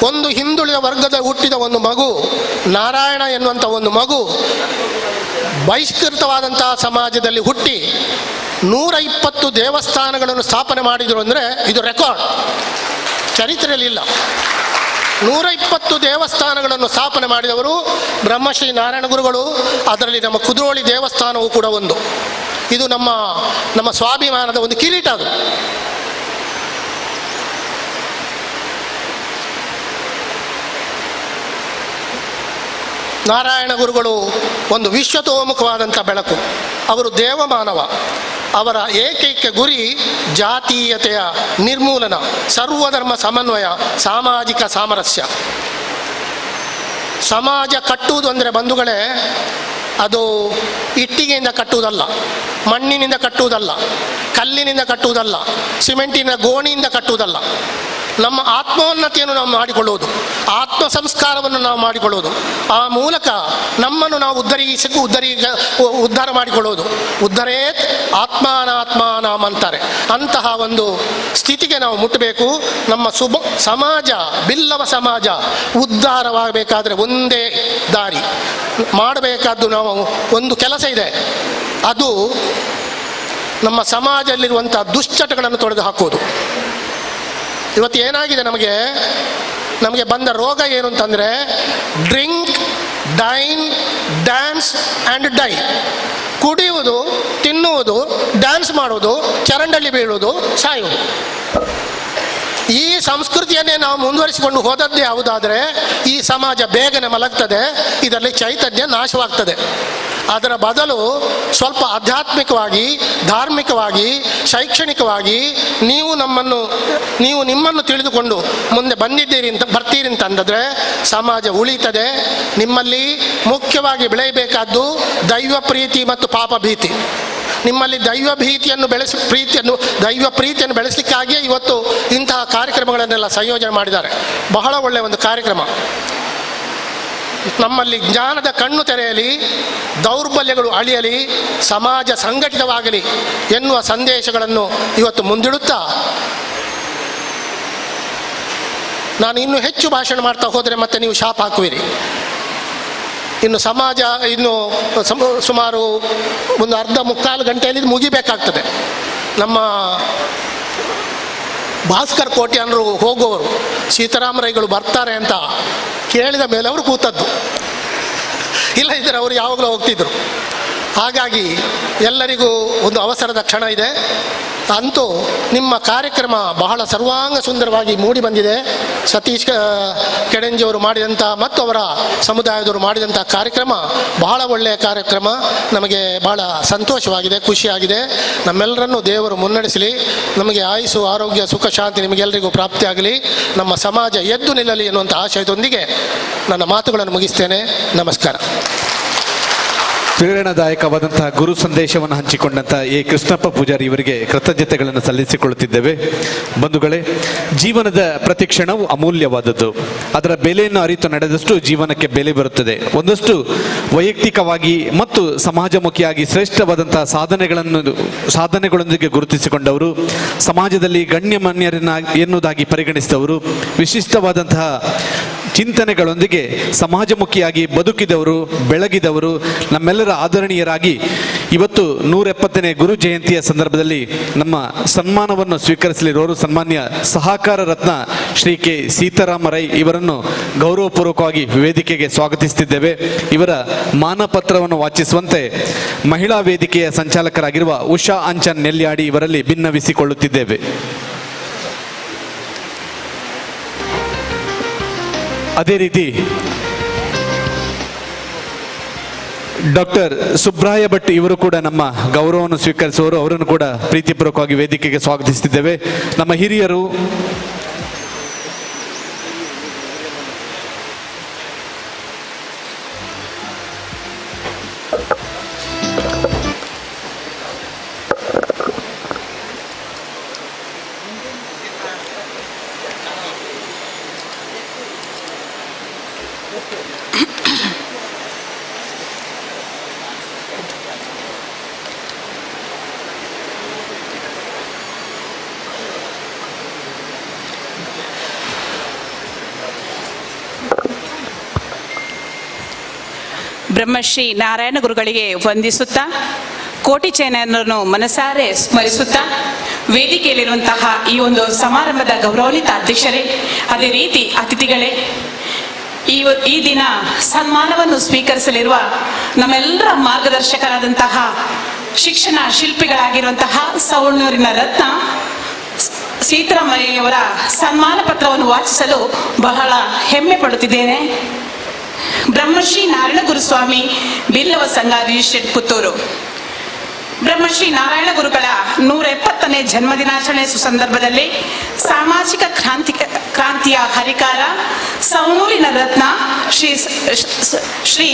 ಒಂದು ಹಿಂದುಳಿದ ವರ್ಗದ ಹುಟ್ಟಿದ ಒಂದು ಮಗು, ನಾರಾಯಣ ಎನ್ನುವಂಥ ಒಂದು ಮಗು ಬಹಿಷ್ಕೃತವಾದಂತಹ ಸಮಾಜದಲ್ಲಿ ಹುಟ್ಟಿ 120 ದೇವಸ್ಥಾನಗಳನ್ನು ಸ್ಥಾಪನೆ ಮಾಡಿದರು ಅಂದರೆ ಇದು ರೆಕಾರ್ಡ್, ಚರಿತ್ರೆಯಲ್ಲಿ ಇಲ್ಲ. 120 ದೇವಸ್ಥಾನಗಳನ್ನು ಸ್ಥಾಪನೆ ಮಾಡಿದವರು ಬ್ರಹ್ಮಶ್ರೀ ನಾರಾಯಣ ಗುರುಗಳು. ಅದರಲ್ಲಿ ನಮ್ಮ ಕುದ್ರೋಳಿ ದೇವಸ್ಥಾನವೂ ಕೂಡ ಒಂದು. ಇದು ನಮ್ಮ ಸ್ವಾಭಿಮಾನದ ಒಂದು ಕಿರೀಟ. ಅದು ನಾರಾಯಣ ಗುರುಗಳು ಒಂದು ವಿಶ್ವತೋಮುಖವಾದಂಥ ಬೆಳಕು. ಅವರು ದೇವಮಾನವ. ಅವರ ಏಕೈಕ ಗುರಿ ಜಾತೀಯತೆಯ ನಿರ್ಮೂಲನ, ಸರ್ವಧರ್ಮ ಸಮನ್ವಯ, ಸಾಮಾಜಿಕ ಸಾಮರಸ್ಯ. ಸಮಾಜ ಕಟ್ಟುವುದು ಅಂದರೆ ಬಂಧುಗಳೇ, ಅದು ಇಟ್ಟಿಗೆಯಿಂದ ಕಟ್ಟುವುದಲ್ಲ, ಮಣ್ಣಿನಿಂದ ಕಟ್ಟುವುದಲ್ಲ, ಕಲ್ಲಿನಿಂದ ಕಟ್ಟುವುದಲ್ಲ, ಸಿಮೆಂಟಿನ ಗೋಣಿಯಿಂದ ಕಟ್ಟುವುದಲ್ಲ. ನಮ್ಮ ಆತ್ಮೋನ್ನತಿಯನ್ನು ನಾವು ಮಾಡಿಕೊಳ್ಳುವುದು, ಆತ್ಮ ಸಂಸ್ಕಾರವನ್ನು ನಾವು ಮಾಡಿಕೊಳ್ಳುವುದು, ಆ ಮೂಲಕ ನಮ್ಮನ್ನು ನಾವು ಉದ್ಧಾರ ಮಾಡಿಕೊಳ್ಳುವುದು. ಉದ್ಧರೇತ್ ಆತ್ಮಾನಾತ್ಮಾನಾಮ್ ಅಂತಾರೆ. ಅಂತಹ ಒಂದು ಸ್ಥಿತಿಗೆ ನಾವು ಮುಟ್ಟಬೇಕು. ನಮ್ಮ ಸಮಾಜ, ಬಿಲ್ಲವ ಸಮಾಜ ಉದ್ಧಾರವಾಗಬೇಕಾದ್ರೆ ಒಂದೇ ದಾರಿ. ಮಾಡಬೇಕಾದ್ದು ನಾವು ಒಂದು ಕೆಲಸ ಇದೆ, ಅದು ನಮ್ಮ ಸಮಾಜದಲ್ಲಿರುವಂಥ ದುಶ್ಚಟಗಳನ್ನು ತೊಡೆದು ಹಾಕುವುದು. ಇವತ್ತು ಏನಾಗಿದೆ, ನಮಗೆ ಬಂದ ರೋಗ ಏನು ಅಂತಂದರೆ drink, dine, dance and dye. ಕುಡಿಯುವುದು, ತಿನ್ನುವುದು, ಡ್ಯಾನ್ಸ್ ಮಾಡುವುದು, ಚರಂಡಲ್ಲಿ ಬೀಳುವುದು, ಸಾಯುವುದು. ಈ ಸಂಸ್ಕೃತಿಯನ್ನೇ ನಾವು ಮುಂದುವರಿಸಿಕೊಂಡು ಹೋದದ್ದೇ ಯಾವುದಾದರೆ ಈ ಸಮಾಜ ಬೇಗನೆ ಮಲಗ್ತದೆ, ಇದರಲ್ಲಿ ಚೈತನ್ಯ ನಾಶವಾಗ್ತದೆ. ಅದರ ಬದಲು ಸ್ವಲ್ಪ ಆಧ್ಯಾತ್ಮಿಕವಾಗಿ, ಧಾರ್ಮಿಕವಾಗಿ, ಶೈಕ್ಷಣಿಕವಾಗಿ ನೀವು ನಿಮ್ಮನ್ನು ತಿಳಿದುಕೊಂಡು ಮುಂದೆ ಬರ್ತೀರಿ ಅಂತಂದರೆ ಸಮಾಜ ಉಳಿತದೆ. ನಿಮ್ಮಲ್ಲಿ ಮುಖ್ಯವಾಗಿ ಬೆಳೆಯಬೇಕಾದ್ದು ದೈವ ಪ್ರೀತಿ ಮತ್ತು ಪಾಪ ಭೀತಿ. ನಿಮ್ಮಲ್ಲಿ ದೈವ ಪ್ರೀತಿಯನ್ನು ಬೆಳೆಸಲಿಕ್ಕಾಗಿಯೇ ಇವತ್ತು ಇಂತಹ ಕಾರ್ಯಕ್ರಮಗಳನ್ನೆಲ್ಲ ಸಂಯೋಜನೆ ಮಾಡಿದ್ದಾರೆ. ಬಹಳ ಒಳ್ಳೆಯ ಒಂದು ಕಾರ್ಯಕ್ರಮ. ನಮ್ಮಲ್ಲಿ ಜ್ಞಾನದ ಕಣ್ಣು ತೆರೆಯಲಿ, ದೌರ್ಬಲ್ಯಗಳು ಅಳಿಯಲಿ, ಸಮಾಜ ಸಂಘಟಿತವಾಗಲಿ ಎನ್ನುವ ಸಂದೇಶಗಳನ್ನು ಇವತ್ತು ಮುಂದಿಡುತ್ತಾ, ನಾನು ಇನ್ನೂ ಹೆಚ್ಚು ಭಾಷಣ ಮಾಡ್ತಾ ಹೋದರೆ ಮತ್ತೆ ನೀವು ಶಾಪ ಹಾಕುವಿರಿ. ಇನ್ನು ಸಮಾಜ ಸುಮಾರು ಒಂದು ಅರ್ಧ ಮುಕ್ಕಾಲು ಗಂಟೆಯಲ್ಲಿ ಮುಗಿಬೇಕಾಗ್ತದೆ. ನಮ್ಮ ಭಾಸ್ಕರ್ ಕೋಟ್ಯಾನರು ಹೋಗುವವರು, ಸೀತಾರಾಮರೈಗಳು ಬರ್ತಾರೆ ಅಂತ ಕೇಳಿದ ಮೇಲೆ ಅವರು ಕೂತದ್ದು, ಇಲ್ಲದಿದ್ದರೆ ಅವರು ಯಾವಾಗಲೂ ಹೋಗ್ತಿದ್ರು. ಹಾಗಾಗಿ ಎಲ್ಲರಿಗೂ ಒಂದು ಅವಸರದ ಕ್ಷಣ ಇದೆ. ಅಂತೂ ನಿಮ್ಮ ಕಾರ್ಯಕ್ರಮ ಬಹಳ ಸರ್ವಾಂಗ ಸುಂದರವಾಗಿ ಮೂಡಿ ಬಂದಿದೆ. ಸತೀಶ್ ಕೆಡೆಂಜಿಯವರು ಮಾಡಿದಂಥ ಮತ್ತು ಅವರ ಸಮುದಾಯದವರು ಮಾಡಿದಂಥ ಕಾರ್ಯಕ್ರಮ ಬಹಳ ಒಳ್ಳೆಯ ಕಾರ್ಯಕ್ರಮ. ನಮಗೆ ಬಹಳ ಸಂತೋಷವಾಗಿದೆ, ಖುಷಿಯಾಗಿದೆ. ನಮ್ಮೆಲ್ಲರನ್ನು ದೇವರು ಮುನ್ನಡೆಸಲಿ. ನಮಗೆ ಆಯುಸ್ಸು, ಆರೋಗ್ಯ, ಸುಖ, ಶಾಂತಿ ನಿಮಗೆಲ್ಲರಿಗೂ ಪ್ರಾಪ್ತಿಯಾಗಲಿ. ನಮ್ಮ ಸಮಾಜ ಎದ್ದು ನಿಲ್ಲಲಿ ಎನ್ನುವಂಥ ಆಶಯದೊಂದಿಗೆ ನನ್ನ ಮಾತುಗಳನ್ನು ಮುಗಿಸ್ತೇನೆ. ನಮಸ್ಕಾರ. ಪ್ರೇರಣಾದಾಯಕವಾದಂತಹ ಗುರು ಸಂದೇಶವನ್ನು ಹಂಚಿಕೊಂಡಂತಹ ಎ ಕೃಷ್ಣಪ್ಪ ಪೂಜಾರಿ ಇವರಿಗೆ ಕೃತಜ್ಞತೆಗಳನ್ನು ಸಲ್ಲಿಸಿಕೊಳ್ಳುತ್ತಿದ್ದೇವೆ. ಬಂಧುಗಳೇ, ಜೀವನದ ಪ್ರತಿ ಕ್ಷಣವೂ ಅಮೂಲ್ಯವಾದದ್ದು. ಅದರ ಬೆಲೆಯನ್ನು ಅರಿತು ನಡೆದಷ್ಟು ಜೀವನಕ್ಕೆ ಬೆಲೆ ಬರುತ್ತದೆ. ಒಂದಷ್ಟು ವೈಯಕ್ತಿಕವಾಗಿ ಮತ್ತು ಸಮಾಜಮುಖಿಯಾಗಿ ಶ್ರೇಷ್ಠವಾದಂತಹ ಸಾಧನೆಗಳೊಂದಿಗೆ ಗುರುತಿಸಿಕೊಂಡವರು, ಸಮಾಜದಲ್ಲಿ ಗಣ್ಯಮಾನ್ಯರನ್ನ ಎನ್ನುವುದಾಗಿ ಪರಿಗಣಿಸಿದವರು, ವಿಶಿಷ್ಟವಾದಂತಹ ಚಿಂತನೆಗಳೊಂದಿಗೆ ಸಮಾಜಮುಖಿಯಾಗಿ ಬದುಕಿದವರು, ಬೆಳಗಿದವರು, ನಮ್ಮೆಲ್ಲರ ಆದರಣೀಯರಾಗಿ ಇವತ್ತು 170ನೇ ಗುರು ಜಯಂತಿಯ ಸಂದರ್ಭದಲ್ಲಿ ನಮ್ಮ ಸನ್ಮಾನವನ್ನು ಸ್ವೀಕರಿಸಲಿರುವವರು ಸನ್ಮಾನ್ಯ ಸಹಕಾರ ರತ್ನ ಶ್ರೀ ಕೆ ಸೀತಾರಾಮರೈ ಇವರನ್ನು ಗೌರವಪೂರ್ವಕವಾಗಿ ವೇದಿಕೆಗೆ ಸ್ವಾಗತಿಸುತ್ತಿದ್ದೇವೆ. ಇವರ ಮಾನಪತ್ರವನ್ನು ವಾಚಿಸುವಂತೆ ಮಹಿಳಾ ವೇದಿಕೆಯ ಸಂಚಾಲಕರಾಗಿರುವ ಉಷಾ ಅಂಚನ್ ನೆಲ್ಯಾಡಿ ಇವರಲ್ಲಿ ಭಿನ್ನವಿಸಿಕೊಳ್ಳುತ್ತಿದ್ದೇವೆ. ಅದೇ ರೀತಿ ಡಾಕ್ಟರ್ ಸುಬ್ರಾಯ ಭಟ್ ಇವರು ಕೂಡ ನಮ್ಮ ಗೌರವವನ್ನು ಸ್ವೀಕರಿಸುವವರು. ಅವರನ್ನು ಕೂಡ ಪ್ರೀತಿಪೂರ್ವಕವಾಗಿ ವೇದಿಕೆಗೆ ಸ್ವಾಗತಿಸುತ್ತಿದ್ದೇವೆ. ನಮ್ಮ ಹಿರಿಯರು, ಬ್ರಹ್ಮಶ್ರೀ ನಾರಾಯಣ ಗುರುಗಳಿಗೆ ವಂದಿಸುತ್ತಾ, ಕೋಟಿ ಚೈನರನ್ನು ಮನಸಾರೆ ಸ್ಮರಿಸುತ್ತಾ, ವೇದಿಕೆಯಲ್ಲಿರುವಂತಹ ಈ ಒಂದು ಸಮಾರಂಭದ ಗೌರವಾನ್ವಿತ ಅಧ್ಯಕ್ಷರೇ, ಅದೇ ರೀತಿ ಅತಿಥಿಗಳೇ, ಈ ದಿನ ಸನ್ಮಾನವನ್ನು ಸ್ವೀಕರಿಸಲಿರುವ ನಮ್ಮೆಲ್ಲರ ಮಾರ್ಗದರ್ಶಕರಾದಂತಹ ಶಿಕ್ಷಣ ಶಿಲ್ಪಿಗಳಾಗಿರುವಂತಹ ಸವಣೂರಿನ ರತ್ನ ಸೀತಾರಾಮಯ್ಯವರ ಸನ್ಮಾನ ಪತ್ರವನ್ನು ವಾಚಿಸಲು ಬಹಳ ಹೆಮ್ಮೆ ಪಡುತ್ತಿದ್ದೇನೆ. ಬ್ರಹ್ಮಶ್ರೀ ನಾರಾಯಣ ಗುರುಸ್ವಾಮಿ ಬಿಲ್ಲವ ಸಂಘ ರಿಜಿಸ್ಟ್ರೇಡ್ ಪುತ್ತೂರು. ಬ್ರಹ್ಮಶ್ರೀ ನಾರಾಯಣ ಗುರುಗಳ 170ನೇ ಜನ್ಮದಿನಾಚರಣೆ ಸುಸಂದರ್ಭದಲ್ಲಿ ಸಾಮಾಜಿಕ ಕ್ರಾಂತಿಯ ಹರಿಕಾರ ಸವಣೂರಿನ ರತ್ನ ಶ್ರೀ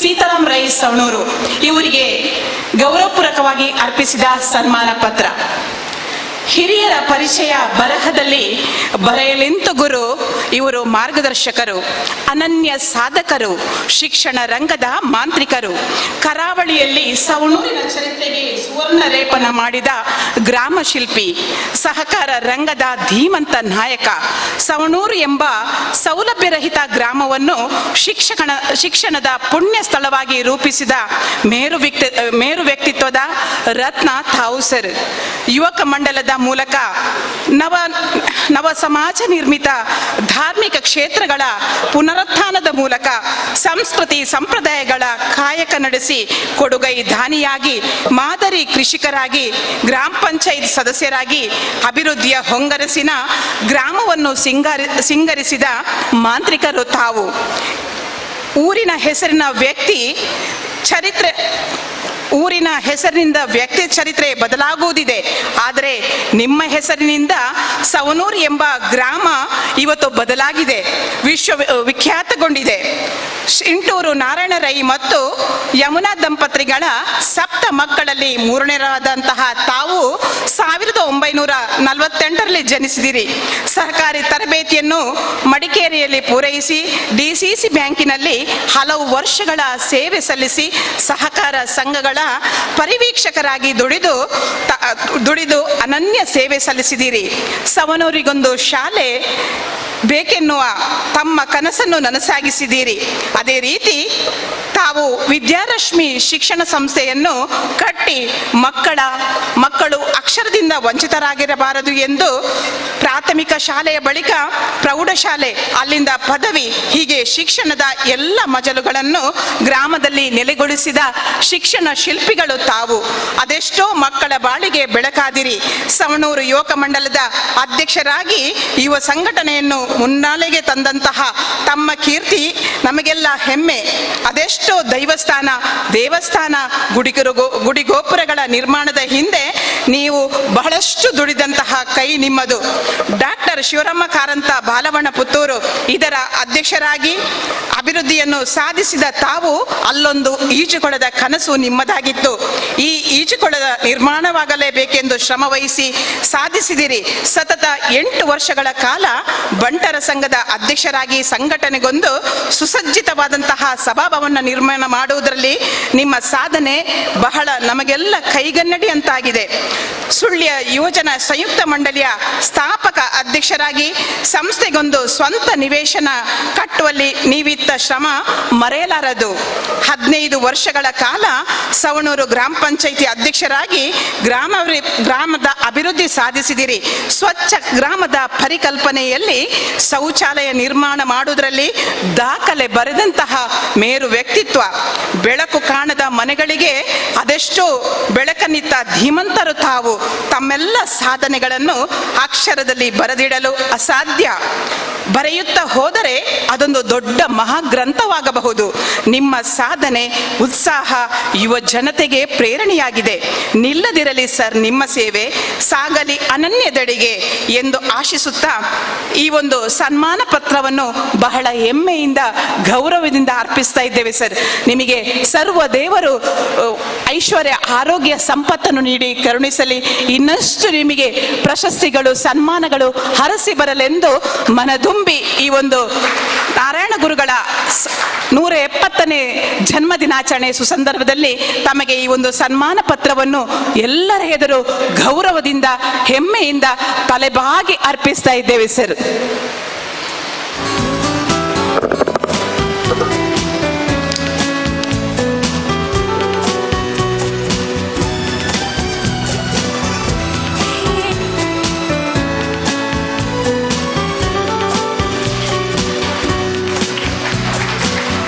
ಸೀತಾರಾಮ್ ರೈ ಸವಣೂರು ಇವರಿಗೆ ಗೌರವಪೂರ್ವಕವಾಗಿ ಅರ್ಪಿಸಿದ ಸನ್ಮಾನ ಪತ್ರ. ಹಿರಿಯರ ಪರಿಚಯ ಬರಹದಲ್ಲಿ ಬರೆಯಲೆಂತು ಗುರು, ಇವರು ಮಾರ್ಗದರ್ಶಕರು, ಅನನ್ಯ ಸಾಧಕರು, ಶಿಕ್ಷಣ ರಂಗದ ಮಾಂತ್ರಿಕರು, ಕರಾವಳಿಯಲ್ಲಿ ಸವಣೂರಿನ ಚರಿತ್ರೆಗೆ ಸುವರ್ಣ ಲೇಪನ ಮಾಡಿದ ಗ್ರಾಮ ಶಿಲ್ಪಿ, ಸಹಕಾರ ರಂಗದ ಧೀಮಂತ ನಾಯಕ, ಸವಣೂರು ಎಂಬ ಸೌಲಭ್ಯರಹಿತ ಗ್ರಾಮವನ್ನು ಶಿಕ್ಷಣದ ಪುಣ್ಯ ಸ್ಥಳವಾಗಿ ರೂಪಿಸಿದ ಮೇರು ವ್ಯಕ್ತಿತ್ವದ ರತ್ನ ತಾವು ಸರ್. ಯುವಕ ಮಂಡಲದ ಮೂಲಕ ನವ ಸಮಾಜ ನಿರ್ಮಿತ ಧಾರ್ಮಿಕ ಕ್ಷೇತ್ರಗಳ ಪುನರುತ್ಥಾನದ ಮೂಲಕ ಸಂಸ್ಕೃತಿ ಸಂಪ್ರದಾಯಗಳ ಕಾಯಕ ನಡೆಸಿ ಕೊಡುಗೈ ದಾನಿಯಾಗಿ ಮಾದರಿ ಕೃಷಿಕರಾಗಿ ಗ್ರಾಮ ಪಂಚಾಯತ್ ಸದಸ್ಯರಾಗಿ ಅಭಿವೃದ್ಧಿಯ ಹೊಂಗರಸಿನ ಗ್ರಾಮವನ್ನು ಸಿಂಗರಿಸಿದ ಮಾಂತ್ರಿಕರು ತಾವು. ಊರಿನ ಹೆಸರಿನ ವ್ಯಕ್ತಿ ಚರಿತ್ರೆ ಬದಲಾಗುವುದಿದೆ, ಆದರೆ ನಿಮ್ಮ ಹೆಸರಿನಿಂದ ಸವಣೂರು ಎಂಬ ಗ್ರಾಮ ಇವತ್ತು ಬದಲಾಗಿದೆ, ವಿಖ್ಯಾತಗೊಂಡಿದೆ. ಇಂಟೂರು ನಾರಾಯಣ ರೈ ಮತ್ತು ಯಮುನಾ ದಂಪತಿಗಳ ಸಪ್ತ ಮಕ್ಕಳಲ್ಲಿ ಮೂರನೇರಾದಂತಹ ತಾವು 1948ರಲ್ಲಿ ಜನಿಸಿದಿರಿ. ಸರ್ಕಾರಿ ತರಬೇತಿಯನ್ನು ಮಡಿಕೇರಿಯಲ್ಲಿ ಪೂರೈಸಿ ಡಿಸಿಸಿ ಬ್ಯಾಂಕಿನಲ್ಲಿ ಹಲವು ವರ್ಷಗಳ ಸೇವೆ ಸಲ್ಲಿಸಿ ಸಹಕಾರ ಸಂಘಗಳ ಪರಿವೀಕ್ಷಕರಾಗಿ ದುಡಿದು ಅನನ್ಯ ಸೇವೆ ಸಲ್ಲಿಸಿದಿರಿ. ಸವಣೂರಿಗೊಂದು ಶಾಲೆ ಬೇಕೆನ್ನುವ ತಮ್ಮ ಕನಸನ್ನು ನನಸಾಗಿಸಿದ್ದೀರಿ. ಅದೇ ರೀತಿ ತಾವು ವಿದ್ಯಾರಶ್ಮಿ ಶಿಕ್ಷಣ ಸಂಸ್ಥೆಯನ್ನು ಕಟ್ಟಿ ಮಕ್ಕಳು ಅಕ್ಷರದಿಂದ ವಂಚಿತರಾಗಿರಬಾರದು ಎಂದು ಪ್ರಾಥಮಿಕ ಶಾಲೆಯ ಬಳಿಕ ಪ್ರೌಢಶಾಲೆ, ಅಲ್ಲಿಂದ ಪದವಿ, ಹೀಗೆ ಶಿಕ್ಷಣದ ಎಲ್ಲ ಮಜಲುಗಳನ್ನು ಗ್ರಾಮದಲ್ಲಿ ನೆಲೆಗೊಳಿಸಿದ ಶಿಕ್ಷಣ ಶಿಲ್ಪಿಗಳು ತಾವು. ಅದೆಷ್ಟೋ ಮಕ್ಕಳ ಬಾಳಿಗೆ ಬೆಳಕಾದಿರಿ. ಸವಣೂರು ಯುವಕ ಮಂಡಲದ ಅಧ್ಯಕ್ಷರಾಗಿ ಯುವ ಸಂಘಟನೆಯನ್ನು ಮುನ್ನೆಲೆಗೆ ತಂದಂತಹ ತಮ್ಮ ಕೀರ್ತಿ ನಮಗೆಲ್ಲ ಹೆಮ್ಮೆ. ಅದೆಷ್ಟೋ ದೇವಸ್ಥಾನ ಗುಡಿಗೋಪುರಗಳ ನಿರ್ಮಾಣದ ಹಿಂದೆ ನೀವು ಬಹಳಷ್ಟು ದುಡಿದಂತಹ ಕೈ ನಿಮ್ಮದು. ಡಾಕ್ಟರ್ ಶಿವರಾಮ ಕಾರಂತ ಬಾಲವನ ಪುತ್ತೂರು ಇದರ ಅಧ್ಯಕ್ಷರಾಗಿ ಅಭಿವೃದ್ಧಿಯನ್ನು ಸಾಧಿಸಿದ ತಾವು ಅಲ್ಲೊಂದು ಈಜುಕೊಳದ ಕನಸು ನಿಮ್ಮದಾಗಿತ್ತು. ಈ ಈಜುಕೊಳದ ನಿರ್ಮಾಣವಾಗಲೇಬೇಕೆಂದು ಶ್ರಮವಹಿಸಿ ಸಾಧಿಸಿದಿರಿ. ಸತತ 8 ವರ್ಷಗಳ ಕಾಲ ಬಂಟರ ಸಂಘದ ಅಧ್ಯಕ್ಷರಾಗಿ ಸಂಘಟನೆಗೊಂದು ಸುಸಜ್ಜಿತವಾದಂತಹ ಸಭಾಭವನ ನಿರ್ಮಾಣ ಮಾಡುವುದರಲ್ಲಿ ನಿಮ್ಮ ಸಾಧನೆ ಬಹಳ ನಮಗೆಲ್ಲ ಕೈಗನ್ನಡಿ ಅಂತಾಗಿದೆ. ಸುಳ್ಯ ಯುವಜನ ಸಂಯುಕ್ತ ಮಂಡಳಿಯ ಸ್ಥಾಪಕ ಅಧ್ಯಕ್ಷರಾಗಿ ಸಂಸ್ಥೆಗೊಂದು ಸ್ವಂತ ನಿವೇಶನ ಕಟ್ಟುವಲ್ಲಿ ನೀವಿತ್ತ ಶ್ರಮ ಮರೆಯಲಾರದು. 15 ವರ್ಷಗಳ ಕಾಲ ಸವಣೂರು ಗ್ರಾಮ ಪಂಚಾಯಿತಿ ಅಧ್ಯಕ್ಷರಾಗಿ ಗ್ರಾಮದ ಅಭಿವೃದ್ಧಿ ಸಾಧಿಸಿದಿರಿ. ಸ್ವಚ್ಛ ಗ್ರಾಮದ ಪರಿಕಲ್ಪನೆಯಲ್ಲಿ ಶೌಚಾಲಯ ನಿರ್ಮಾಣ ಮಾಡುವುದರಲ್ಲಿ ದಾಖಲೆ ಬರೆದಂತಹ ಮೇರು ವ್ಯಕ್ತಿತ್ವ. ಬೆಳಕು ಕಾಣದ ಮನೆಗಳಿಗೆ ಅದೆಷ್ಟೋ ಬೆಳಕನ್ನಿತ್ತ ಧೀಮಂತರು ತಾವು. ತಮ್ಮೆಲ್ಲ ಸಾಧನೆಗಳನ್ನು ಅಕ್ಷರದಲ್ಲಿ ಬರೆದಿಡಲು ಅಸಾಧ್ಯ. ಬರೆಯುತ್ತಾ ಹೋದರೆ ಅದೊಂದು ದೊಡ್ಡ ಮಹಾಗ್ರಂಥವಾಗಬಹುದು. ನಿಮ್ಮ ಸಾಧನೆ ಉತ್ಸಾಹ ಯುವ ಜನತೆಗೆ ಪ್ರೇರಣೆಯಾಗಿದೆ. ನಿಲ್ಲದಿರಲಿ ಸರ್ ನಿಮ್ಮ ಸೇವೆ, ಸಾಗಲಿ ಅನನ್ಯದೆಡೆಗೆ ಎಂದು ಆಶಿಸುತ್ತಾ ಈ ಒಂದು ಸನ್ಮಾನ ಪತ್ರವನ್ನು ಬಹಳ ಹೆಮ್ಮೆಯಿಂದ ಗೌರವದಿಂದ ಅರ್ಪಿಸ್ತಾ ಇದ್ದೇವೆ ಸರ್. ನಿಮಗೆ ಸರ್ವ ದೇವರು ಐಶ್ವರ್ಯ ಆರೋಗ್ಯ ಸಂಪತ್ತನ್ನು ನೀಡಿ ಕರುಣಿಸಲಿ. ಇನ್ನಷ್ಟು ನಿಮಗೆ ಪ್ರಶಸ್ತಿಗಳು ಸನ್ಮಾನಗಳು ಹರಸಿ ಬರಲೆಂದು ಮನದುಂಬಿ ಈ ಒಂದು ನಾರಾಯಣ ಗುರುಗಳ 170ನೇ ಜನ್ಮದಿನಾಚರಣೆ ಸುಸಂದರ್ಭದಲ್ಲಿ ತಮಗೆ ಈ ಒಂದು ಸನ್ಮಾನ ಪತ್ರವನ್ನು ಎಲ್ಲರ ಎದುರು ಗೌರವದಿಂದ ಹೆಮ್ಮೆಯಿಂದ ತಲೆಬಾಗಿ ಅರ್ಪಿಸ್ತಾ ಇದ್ದೇವೆ ಸರ್.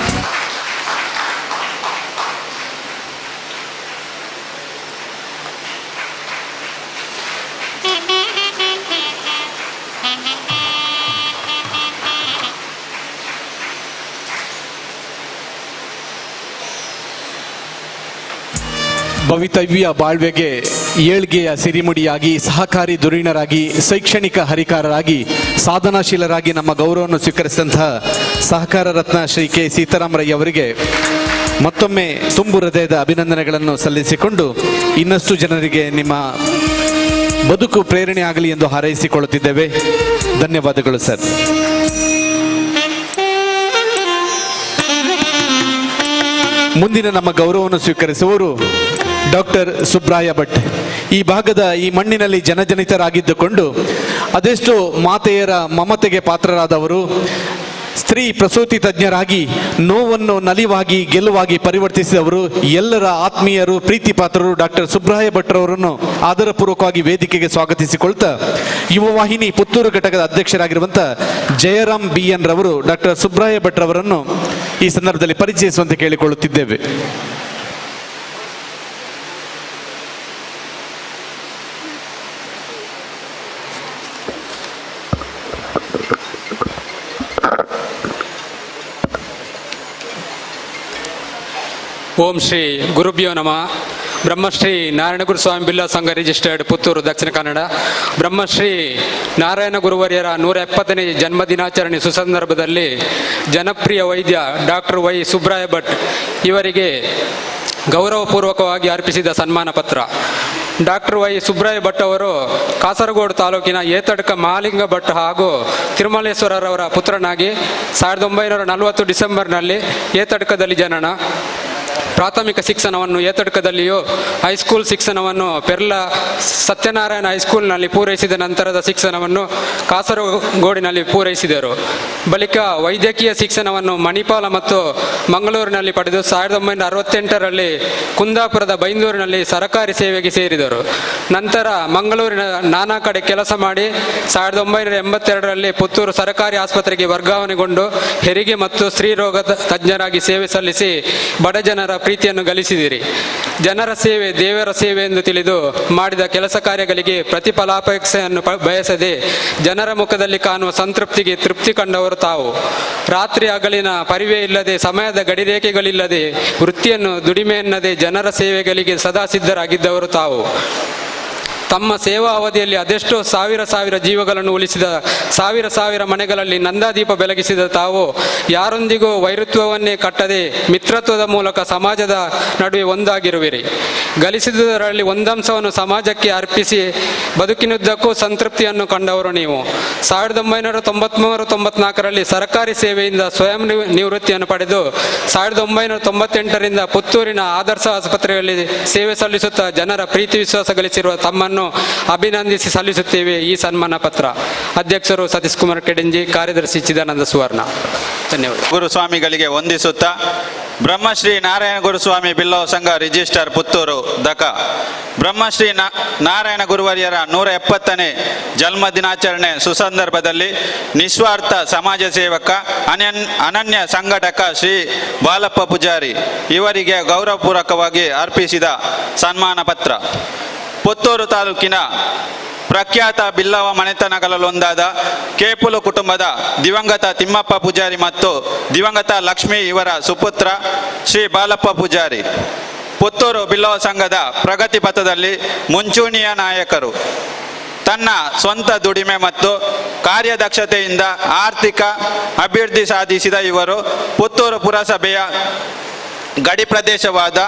ಭವಿತವ್ಯ ಬಾಳ್ವೆಗೆ ಏಳ್ಗೆಯ ಸಿರಿಮುಡಿಯಾಗಿ ಸಹಕಾರಿ ಧುರೀಣರಾಗಿ ಶೈಕ್ಷಣಿಕ ಹರಿಕಾರರಾಗಿ ಸಾಧನಾಶೀಲರಾಗಿ ನಮ್ಮ ಗೌರವವನ್ನು ಸ್ವೀಕರಿಸಿದಂತಹ ಸಹಕಾರ ರತ್ನ ಶ್ರೀ ಕೆ ಸೀತಾರಾಮರಯ್ಯ ಅವರಿಗೆ ಮತ್ತೊಮ್ಮೆ ತುಂಬು ಹೃದಯದ ಅಭಿನಂದನೆಗಳನ್ನು ಸಲ್ಲಿಸಿಕೊಂಡು ಇನ್ನಷ್ಟು ಜನರಿಗೆ ನಿಮ್ಮ ಬದುಕು ಪ್ರೇರಣೆ ಆಗಲಿ ಎಂದು ಹಾರೈಸಿಕೊಳ್ಳುತ್ತಿದ್ದೇವೆ. ಧನ್ಯವಾದಗಳು ಸರ್. ಮುಂದಿನ ನಮ್ಮ ಗೌರವವನ್ನು ಸ್ವೀಕರಿಸುವವರು ಡಾಕ್ಟರ್ ಸುಬ್ರಾಯ ಭಟ್. ಈ ಭಾಗದ ಈ ಮಣ್ಣಿನಲ್ಲಿ ಜನಜನಿತರಾಗಿದ್ದುಕೊಂಡು ಅದೆಷ್ಟೋ ಮಾತೆಯರ ಮಮತೆಗೆ ಪಾತ್ರರಾದವರು, ಸ್ತ್ರೀ ಪ್ರಸೂತಿ ತಜ್ಞರಾಗಿ ನೋವನ್ನು ನಲಿವಾಗಿ ಗೆಲುವಾಗಿ ಪರಿವರ್ತಿಸಿದವರು, ಎಲ್ಲರ ಆತ್ಮೀಯರು, ಪ್ರೀತಿ ಪಾತ್ರರು ಡಾಕ್ಟರ್ ಸುಬ್ರಾಯ ಭಟ್ರವರನ್ನು ಆದರಪೂರ್ವಕವಾಗಿ ವೇದಿಕೆಗೆ ಸ್ವಾಗತಿಸಿಕೊಳ್ತಾ ಯುವವಾಹಿನಿ ಪುತ್ತೂರು ಘಟಕದ ಅಧ್ಯಕ್ಷರಾಗಿರುವಂಥ ಜಯರಾಮ್ BN ರವರು ಡಾಕ್ಟರ್ ಸುಬ್ರಾಯ ಭಟ್ರವರನ್ನು ಈ ಸಂದರ್ಭದಲ್ಲಿ ಪರಿಚಯಿಸುವಂತೆ ಕೇಳಿಕೊಳ್ಳುತ್ತಿದ್ದೇವೆ. ಓಂ ಶ್ರೀ ಗುರುಭ್ಯೋ ನಮಃ. ಬ್ರಹ್ಮಶ್ರೀ ನಾರಾಯಣಗುರು ಸ್ವಾಮಿ ಬಿಲ್ಲ ಸಂಘ ರಿಜಿಸ್ಟರ್ಡ್ ಪುತ್ತೂರು ದಕ್ಷಿಣ ಕನ್ನಡ. ಬ್ರಹ್ಮಶ್ರೀ ನಾರಾಯಣ ಗುರುವರ್ಯರ 170ನೇ ಜನ್ಮದಿನಾಚರಣೆ ಸುಸಂದರ್ಭದಲ್ಲಿ ಜನಪ್ರಿಯ ವೈದ್ಯ ಡಾಕ್ಟರ್ ವೈ ಸುಬ್ರಾಯ ಭಟ್ ಇವರಿಗೆ ಗೌರವಪೂರ್ವಕವಾಗಿ ಅರ್ಪಿಸಿದ ಸನ್ಮಾನ ಪತ್ರ. ಡಾಕ್ಟರ್ ವೈ ಸುಬ್ರಾಯ ಭಟ್ ಅವರು ಕಾಸರಗೋಡು ತಾಲೂಕಿನ ಏತಡ್ಕ ಮಹಾಲಿಂಗ ಭಟ್ ಹಾಗೂ ತಿರುಮಲೇಶ್ವರರವರ ಪುತ್ರನಾಗಿ 1940 ಡಿಸೆಂಬರ್ನಲ್ಲಿ ಏತಡ್ಕದಲ್ಲಿ ಜನನ. ಪ್ರಾಥಮಿಕ ಶಿಕ್ಷಣವನ್ನು ಏತಡ್ಕದಲ್ಲಿಯೂ ಹೈಸ್ಕೂಲ್ ಶಿಕ್ಷಣವನ್ನು ಪೆರ್ಲ ಸತ್ಯನಾರಾಯಣ ಹೈಸ್ಕೂಲ್ನಲ್ಲಿ ಪೂರೈಸಿದ ನಂತರದ ಶಿಕ್ಷಣವನ್ನು ಕಾಸರಗೋಡಿನಲ್ಲಿ ಪೂರೈಸಿದರು. ಬಳಿಕ ವೈದ್ಯಕೀಯ ಶಿಕ್ಷಣವನ್ನು ಮಣಿಪಾಲ ಮತ್ತು ಮಂಗಳೂರಿನಲ್ಲಿ ಪಡೆದು 1968ರಲ್ಲಿ ಕುಂದಾಪುರದ ಬೈಂದೂರಿನಲ್ಲಿ ಸರಕಾರಿ ಸೇವೆಗೆ ಸೇರಿದರು. ನಂತರ ಮಂಗಳೂರಿನ ನಾನಾ ಕಡೆ ಕೆಲಸ ಮಾಡಿ 1982ರಲ್ಲಿ ಪುತ್ತೂರು ಸರಕಾರಿ ಆಸ್ಪತ್ರೆಗೆ ವರ್ಗಾವಣೆಗೊಂಡು ಹೆರಿಗೆ ಮತ್ತು ಸ್ತ್ರೀರೋಗ ತಜ್ಞರಾಗಿ ಸೇವೆ ಸಲ್ಲಿಸಿ ಬಡ ಜನರ ಪ್ರೀತಿಯನ್ನು ಗಳಿಸಿದಿರಿ. ಜನರ ಸೇವೆ ದೇವರ ಸೇವೆ ಎಂದು ತಿಳಿದು ಮಾಡಿದ ಕೆಲಸ ಕಾರ್ಯಗಳಿಗೆ ಪ್ರತಿಫಲಾಪೇಕ್ಷೆಯನ್ನು ಬಯಸದೆ ಜನರ ಮುಖದಲ್ಲಿ ಕಾಣುವ ಸಂತೃಪ್ತಿಗೆ ತೃಪ್ತಿ ಕಂಡವರು ತಾವು. ರಾತ್ರಿ ಹಗಲಿನ ಪರಿವೇ ಇಲ್ಲದೆ, ಸಮಯದ ಗಡಿರೇಖೆಗಳಿಲ್ಲದೆ, ವೃತ್ತಿಯನ್ನು ದುಡಿಮೆಯನ್ನದೆ ಜನರ ಸೇವೆಗಳಿಗೆ ಸದಾ ಸಿದ್ಧರಾಗಿದ್ದವರು ತಾವು. ತಮ್ಮ ಸೇವಾ ಅವಧಿಯಲ್ಲಿ ಅದೆಷ್ಟೋ ಸಾವಿರ ಜೀವಗಳನ್ನು ಉಳಿಸಿದ, ಸಾವಿರ ಮನೆಗಳಲ್ಲಿ ನಂದಾದೀಪ ಬೆಳಗಿಸಿದ ತಾವು ಯಾರೊಂದಿಗೂ ವೈರುತ್ವವನ್ನೇ ಕಟ್ಟದೆ ಮಿತ್ರತ್ವದ ಮೂಲಕ ಸಮಾಜದ ನಡುವೆ ಒಂದಾಗಿರುವಿರಿ. ಗಳಿಸಿದುದರಲ್ಲಿ ಒಂದಂಶವನ್ನು ಸಮಾಜಕ್ಕೆ ಅರ್ಪಿಸಿ ಬದುಕಿನುದ್ದಕ್ಕೂ ಸಂತೃಪ್ತಿಯನ್ನು ಕಂಡವರು ನೀವು. 1993-94ರಲ್ಲಿ ಸರ್ಕಾರಿ ಸೇವೆಯಿಂದ ಸ್ವಯಂ ನಿವೃತ್ತಿಯನ್ನು ಪಡೆದು 1998ರಿಂದ ಪುತ್ತೂರಿನ ಆದರ್ಶ ಆಸ್ಪತ್ರೆಯಲ್ಲಿ ಸೇವೆ ಸಲ್ಲಿಸುತ್ತಾ ಜನರ ಪ್ರೀತಿ ವಿಶ್ವಾಸ ಗಳಿಸಿರುವ ತಮ್ಮನ್ನು ಅಭಿನಂದಿಸಿ ಸಲ್ಲಿಸುತ್ತೇವೆ ಈ ಸನ್ಮಾನ ಪತ್ರ. ಅಧ್ಯಕ್ಷರು ಸತೀಶ್ ಕುಮಾರ್ ಕೆಡಂಜಿ, ಕಾರ್ಯದರ್ಶಿ ಚಿದಾನಂದ ಸುವರ್ಣ. ಧನ್ಯವಾದ. ಗುರುಸ್ವಾಮಿಗಳಿಗೆ ವಂದಿಸುತ್ತಾ ಬ್ರಹ್ಮಶ್ರೀ ನಾರಾಯಣ ಗುರುಸ್ವಾಮಿ ಬಿಲ್ಲವ ಸಂಘ ರಿಜಿಸ್ಟರ್ ಪುತ್ತೂರು ದಕ ಬ್ರಹ್ಮಶ್ರೀ ನಾರಾಯಣ ಗುರುವರ್ಯರ 170ನೇ ಜನ್ಮದಿನಾಚರಣೆ ಸುಸಂದರ್ಭದಲ್ಲಿ ನಿಸ್ವಾರ್ಥ ಸಮಾಜ ಸೇವಕ ಅನನ್ಯ ಸಂಘಟಕ ಶ್ರೀ ಬಾಲಪ್ಪ ಪೂಜಾರಿ ಇವರಿಗೆ ಗೌರವಪೂರ್ವಕವಾಗಿ ಅರ್ಪಿಸಿದ ಸನ್ಮಾನ ಪತ್ರ. ಪುತ್ತೂರು ತಾಲೂಕಿನ ಪ್ರಖ್ಯಾತ ಬಿಲ್ಲವ ಮನೆತನಗಳಲ್ಲೊಂದಾದ ಕೇಪುಲು ಕುಟುಂಬದ ದಿವಂಗತ ತಿಮ್ಮಪ್ಪ ಪೂಜಾರಿ ಮತ್ತು ದಿವಂಗತ ಲಕ್ಷ್ಮೀ ಇವರ ಸುಪುತ್ರ ಶ್ರೀ ಬಾಲಪ್ಪ ಪೂಜಾರಿ ಪುತ್ತೂರು ಬಿಲ್ಲವ ಸಂಘದ ಪ್ರಗತಿ ಪಥದಲ್ಲಿ ಮುಂಚೂಣಿಯ ನಾಯಕರು. ತನ್ನ ಸ್ವಂತ ದುಡಿಮೆ ಮತ್ತು ಕಾರ್ಯದಕ್ಷತೆಯಿಂದ ಆರ್ಥಿಕ ಅಭಿವೃದ್ಧಿ ಸಾಧಿಸಿದ ಇವರು ಪುತ್ತೂರು ಪುರಸಭೆಯ ಗಡಿ ಪ್ರದೇಶವಾದ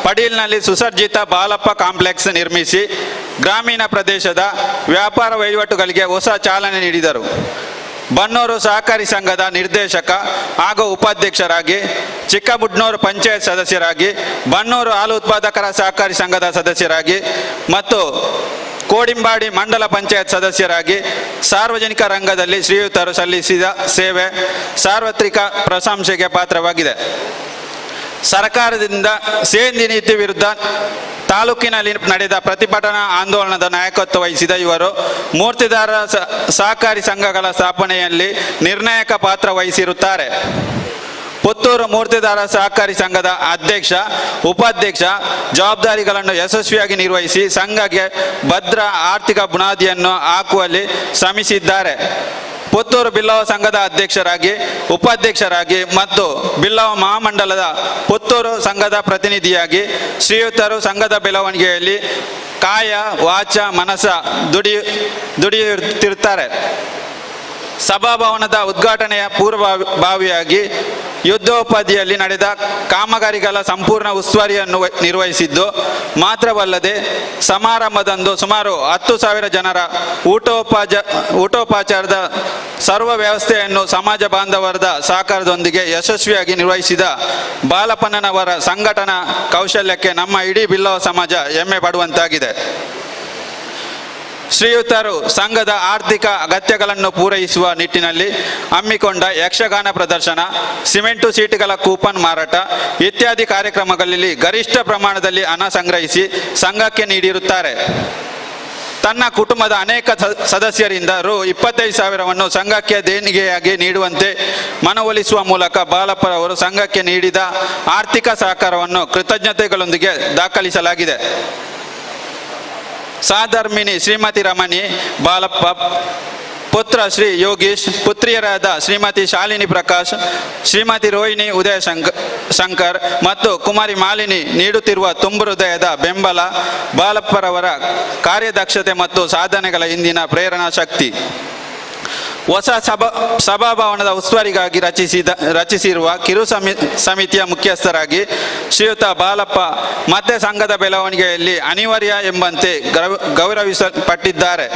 ಪಡೀಲ್ನಲ್ಲಿ ಸುಸರ್ಜಿತ ಬಾಲಪ್ಪ ಕಾಂಪ್ಲೆಕ್ಸ್ ನಿರ್ಮಿಸಿ ಗ್ರಾಮೀಣ ಪ್ರದೇಶದ ವ್ಯಾಪಾರ ವಹಿವಾಟುಗಳಿಗೆ ಹೊಸ ಚಾಲನೆ ನೀಡಿದರು. ಬನ್ನೂರು ಸಹಕಾರಿ ಸಂಘದ ನಿರ್ದೇಶಕ ಹಾಗೂ ಉಪಾಧ್ಯಕ್ಷರಾಗಿ, ಚಿಕ್ಕಬುಡ್ನೂರು ಪಂಚಾಯತ್ ಸದಸ್ಯರಾಗಿ, ಬನ್ನೂರು ಹಾಲು ಉತ್ಪಾದಕರ ಸಹಕಾರಿ ಸಂಘದ ಸದಸ್ಯರಾಗಿ ಮತ್ತು ಕೋಡಿಂಬಾಡಿ ಮಂಡಲ ಪಂಚಾಯತ್ ಸದಸ್ಯರಾಗಿ ಸಾರ್ವಜನಿಕ ರಂಗದಲ್ಲಿ ಶ್ರೀಯುತರು ಸಲ್ಲಿಸಿದ ಸೇವೆ ಸಾರ್ವತ್ರಿಕ ಪ್ರಶಂಸೆಗೆ ಪಾತ್ರವಾಗಿದೆ. ಸರ್ಕಾರದಿಂದ ಸೇಂದಿ ನೀತಿ ವಿರುದ್ಧ ತಾಲೂಕಿನಲ್ಲಿ ನಡೆದ ಪ್ರತಿಭಟನಾ ಆಂದೋಲನದ ನಾಯಕತ್ವ ವಹಿಸಿದ ಇವರು ಮೂರ್ತಿದಾರರ ಸಹಕಾರಿ ಸಂಘಗಳ ಸ್ಥಾಪನೆಯಲ್ಲಿ ನಿರ್ಣಾಯಕ ಪಾತ್ರ ವಹಿಸಿರುತ್ತಾರೆ. ಪುತ್ತೂರು ಮೂರ್ತಿದಾರ ಸಹಕಾರಿ ಸಂಘದ ಅಧ್ಯಕ್ಷ, ಉಪಾಧ್ಯಕ್ಷ ಜವಾಬ್ದಾರಿಗಳನ್ನು ಯಶಸ್ವಿಯಾಗಿ ನಿರ್ವಹಿಸಿ ಸಂಘಕ್ಕೆ ಭದ್ರ ಆರ್ಥಿಕ ಬುನಾದಿಯನ್ನು ಹಾಕುವಲ್ಲಿ ಶ್ರಮಿಸಿದ್ದಾರೆ. ಪುತ್ತೂರು ಬಿಲ್ಲವ ಸಂಘದ ಅಧ್ಯಕ್ಷರಾಗಿ, ಉಪಾಧ್ಯಕ್ಷರಾಗಿ ಮತ್ತು ಬಿಲ್ಲವ ಮಹಾಮಂಡಲದ ಪುತ್ತೂರು ಸಂಘದ ಪ್ರತಿನಿಧಿಯಾಗಿ ಶ್ರೀಯುತರು ಸಂಘದ ಬೆಳವಣಿಗೆಯಲ್ಲಿ ಕಾಯ ವಾಚ ಮನಸ ದುಡಿಯುತ್ತಿರುತ್ತಾರೆ. ಸಭಾಭವನದ ಉದ್ಘಾಟನೆಯ ಪೂರ್ವಭಾವಿಯಾಗಿ ಯುದ್ಧೋಪಾದಿಯಲ್ಲಿ ನಡೆದ ಕಾಮಗಾರಿಗಳ ಸಂಪೂರ್ಣ ಉಸ್ತುವಾರಿಯನ್ನು ನಿರ್ವಹಿಸಿದ್ದು ಮಾತ್ರವಲ್ಲದೆ ಸಮಾರಂಭದಂದು ಸುಮಾರು 10,000 ಜನರ ಊಟೋಪಚಾರದ ಸರ್ವ ವ್ಯವಸ್ಥೆಯನ್ನು ಸಮಾಜ ಬಾಂಧವರದ ಸಹಕಾರದೊಂದಿಗೆ ಯಶಸ್ವಿಯಾಗಿ ನಿರ್ವಹಿಸಿದ ಬಾಲಪ್ಪನವರ ಸಂಘಟನಾ ಕೌಶಲ್ಯಕ್ಕೆ ನಮ್ಮ ಇಡೀ ಬಿಲ್ಲವ ಸಮಾಜ ಹೆಮ್ಮೆ ಪಡುವಂತಾಗಿದೆ. ಶ್ರೀಯುತರು ಸಂಘದ ಆರ್ಥಿಕ ಅಗತ್ಯಗಳನ್ನು ಪೂರೈಸುವ ನಿಟ್ಟಿನಲ್ಲಿ ಹಮ್ಮಿಕೊಂಡ ಯಕ್ಷಗಾನ ಪ್ರದರ್ಶನ, ಸಿಮೆಂಟು ಸೀಟುಗಳ ಕೂಪನ್ ಮಾರಾಟ ಇತ್ಯಾದಿ ಕಾರ್ಯಕ್ರಮಗಳಲ್ಲಿ ಗರಿಷ್ಠ ಪ್ರಮಾಣದಲ್ಲಿ ಹಣ ಸಂಗ್ರಹಿಸಿ ಸಂಘಕ್ಕೆ ನೀಡಿರುತ್ತಾರೆ. ತನ್ನ ಕುಟುಂಬದ ಅನೇಕ ಸದಸ್ಯರಿಂದ ರು 25,000ವನ್ನು ಸಂಘಕ್ಕೆ ದೇಣಿಗೆಯಾಗಿ ನೀಡುವಂತೆ ಮನವೊಲಿಸುವ ಮೂಲಕ ಬಾಲಪ್ಪರವರು ಸಂಘಕ್ಕೆ ನೀಡಿದ ಆರ್ಥಿಕ ಸಹಕಾರವನ್ನು ಕೃತಜ್ಞತೆಗಳೊಂದಿಗೆ ದಾಖಲಿಸಲಾಗಿದೆ. ಸಹಧರ್ಮಿಣಿ ಶ್ರೀಮತಿ ರಮಣಿ ಬಾಲಪ್ಪ, ಪುತ್ರ ಶ್ರೀ ಯೋಗೀಶ್, ಪುತ್ರಿಯರಾದ ಶ್ರೀಮತಿ ಶಾಲಿನಿ ಪ್ರಕಾಶ್, ಶ್ರೀಮತಿ ರೋಹಿಣಿ ಉದಯ ಶಂಕರ್ ಮತ್ತು ಕುಮಾರಿ ಮಾಲಿನಿ ನೀಡುತ್ತಿರುವ ತುಂಬು ಹೃದಯದ ಬೆಂಬಲ ಬಾಲಪ್ಪರವರ ಕಾರ್ಯದಕ್ಷತೆ ಮತ್ತು ಸಾಧನೆಗಳ ಹಿಂದಿನ ಪ್ರೇರಣಾ ಶಕ್ತಿ. ಹೊಸ ಸಭಾಭವನದ ಉಸ್ತುವಾರಿಗಾಗಿ ರಚಿಸಿರುವ ಕಿರು ಸಮಿತಿಯ ಮುಖ್ಯಸ್ಥರಾಗಿ ಶ್ರೀಯುತ ಬಾಲಪ್ಪ ಮತ್ತೆ ಸಂಘದ ಬೆಳವಣಿಗೆಯಲ್ಲಿ ಅನಿವಾರ್ಯ ಎಂಬಂತೆ ಗೌರವಿಸಲ್ಪಟ್ಟಿದ್ದಾರೆ.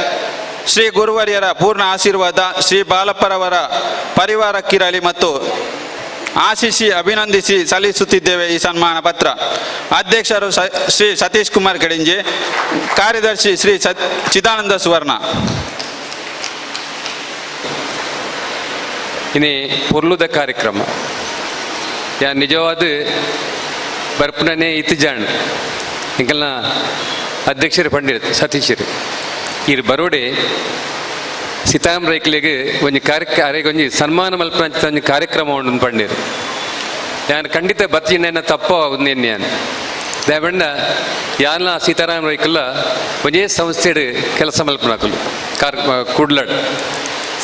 ಶ್ರೀ ಗುರುವರ್ಯರ ಪೂರ್ಣ ಆಶೀರ್ವಾದ ಶ್ರೀ ಬಾಲಪ್ಪರವರ ಪರಿವಾರಕ್ಕಿರಲಿ ಮತ್ತು ಆಶಿಸಿ ಅಭಿನಂದಿಸಿ ಸಲ್ಲಿಸುತ್ತಿದ್ದೇವೆ ಈ ಸನ್ಮಾನ ಪತ್ರ. ಅಧ್ಯಕ್ಷರು ಶ್ರೀ ಸತೀಶ್ ಕುಮಾರ್ ಗಡಿಂಜೆ, ಕಾರ್ಯದರ್ಶಿ ಶ್ರೀ ಚಿದಾನಂದ ಸುವರ್ಣ. ಇನಿ ಪೊರ್ಲುದ ಕಾರ್ಯಕ್ರಮ ಯಾ ನಿಜವಾದ ಬರ್ಪನೇ ಇತಿಜಾಣ್ ಇಂಕಲ್ನ ಅಧ್ಯಕ್ಷರು ಪಂಡಿರ್ ಸತೀಶರು ಇರು ಬರೋಡೆ ಸಿತಾಮ್ ರೈಕ್ಲೆಗೆ ಒಂದು ಅರೆಗೆ ಒಂದು ಸನ್ಮಾನ ಮಲ್ಪನ ಒಂದು ಕಾರ್ಯಕ್ರಮ ಉಂಡು ಪಂಡಿರು ಯಾನ್ ಖಂಡಿತ ಬತ್ತಿನ ತಪ್ಪ ಒಂದೇನು ಯಾನ್ ದಯಬಂಡ ಯಾನ ಸೀತಾರಾಮ್ ರೈಕಲ್ಲ ಒಂದೇ ಸಂಸ್ಥೆಡು ಕೆಲಸ ಮಲ್ಪನಾಕಲು ಕೂಡ್ಲಾಡ್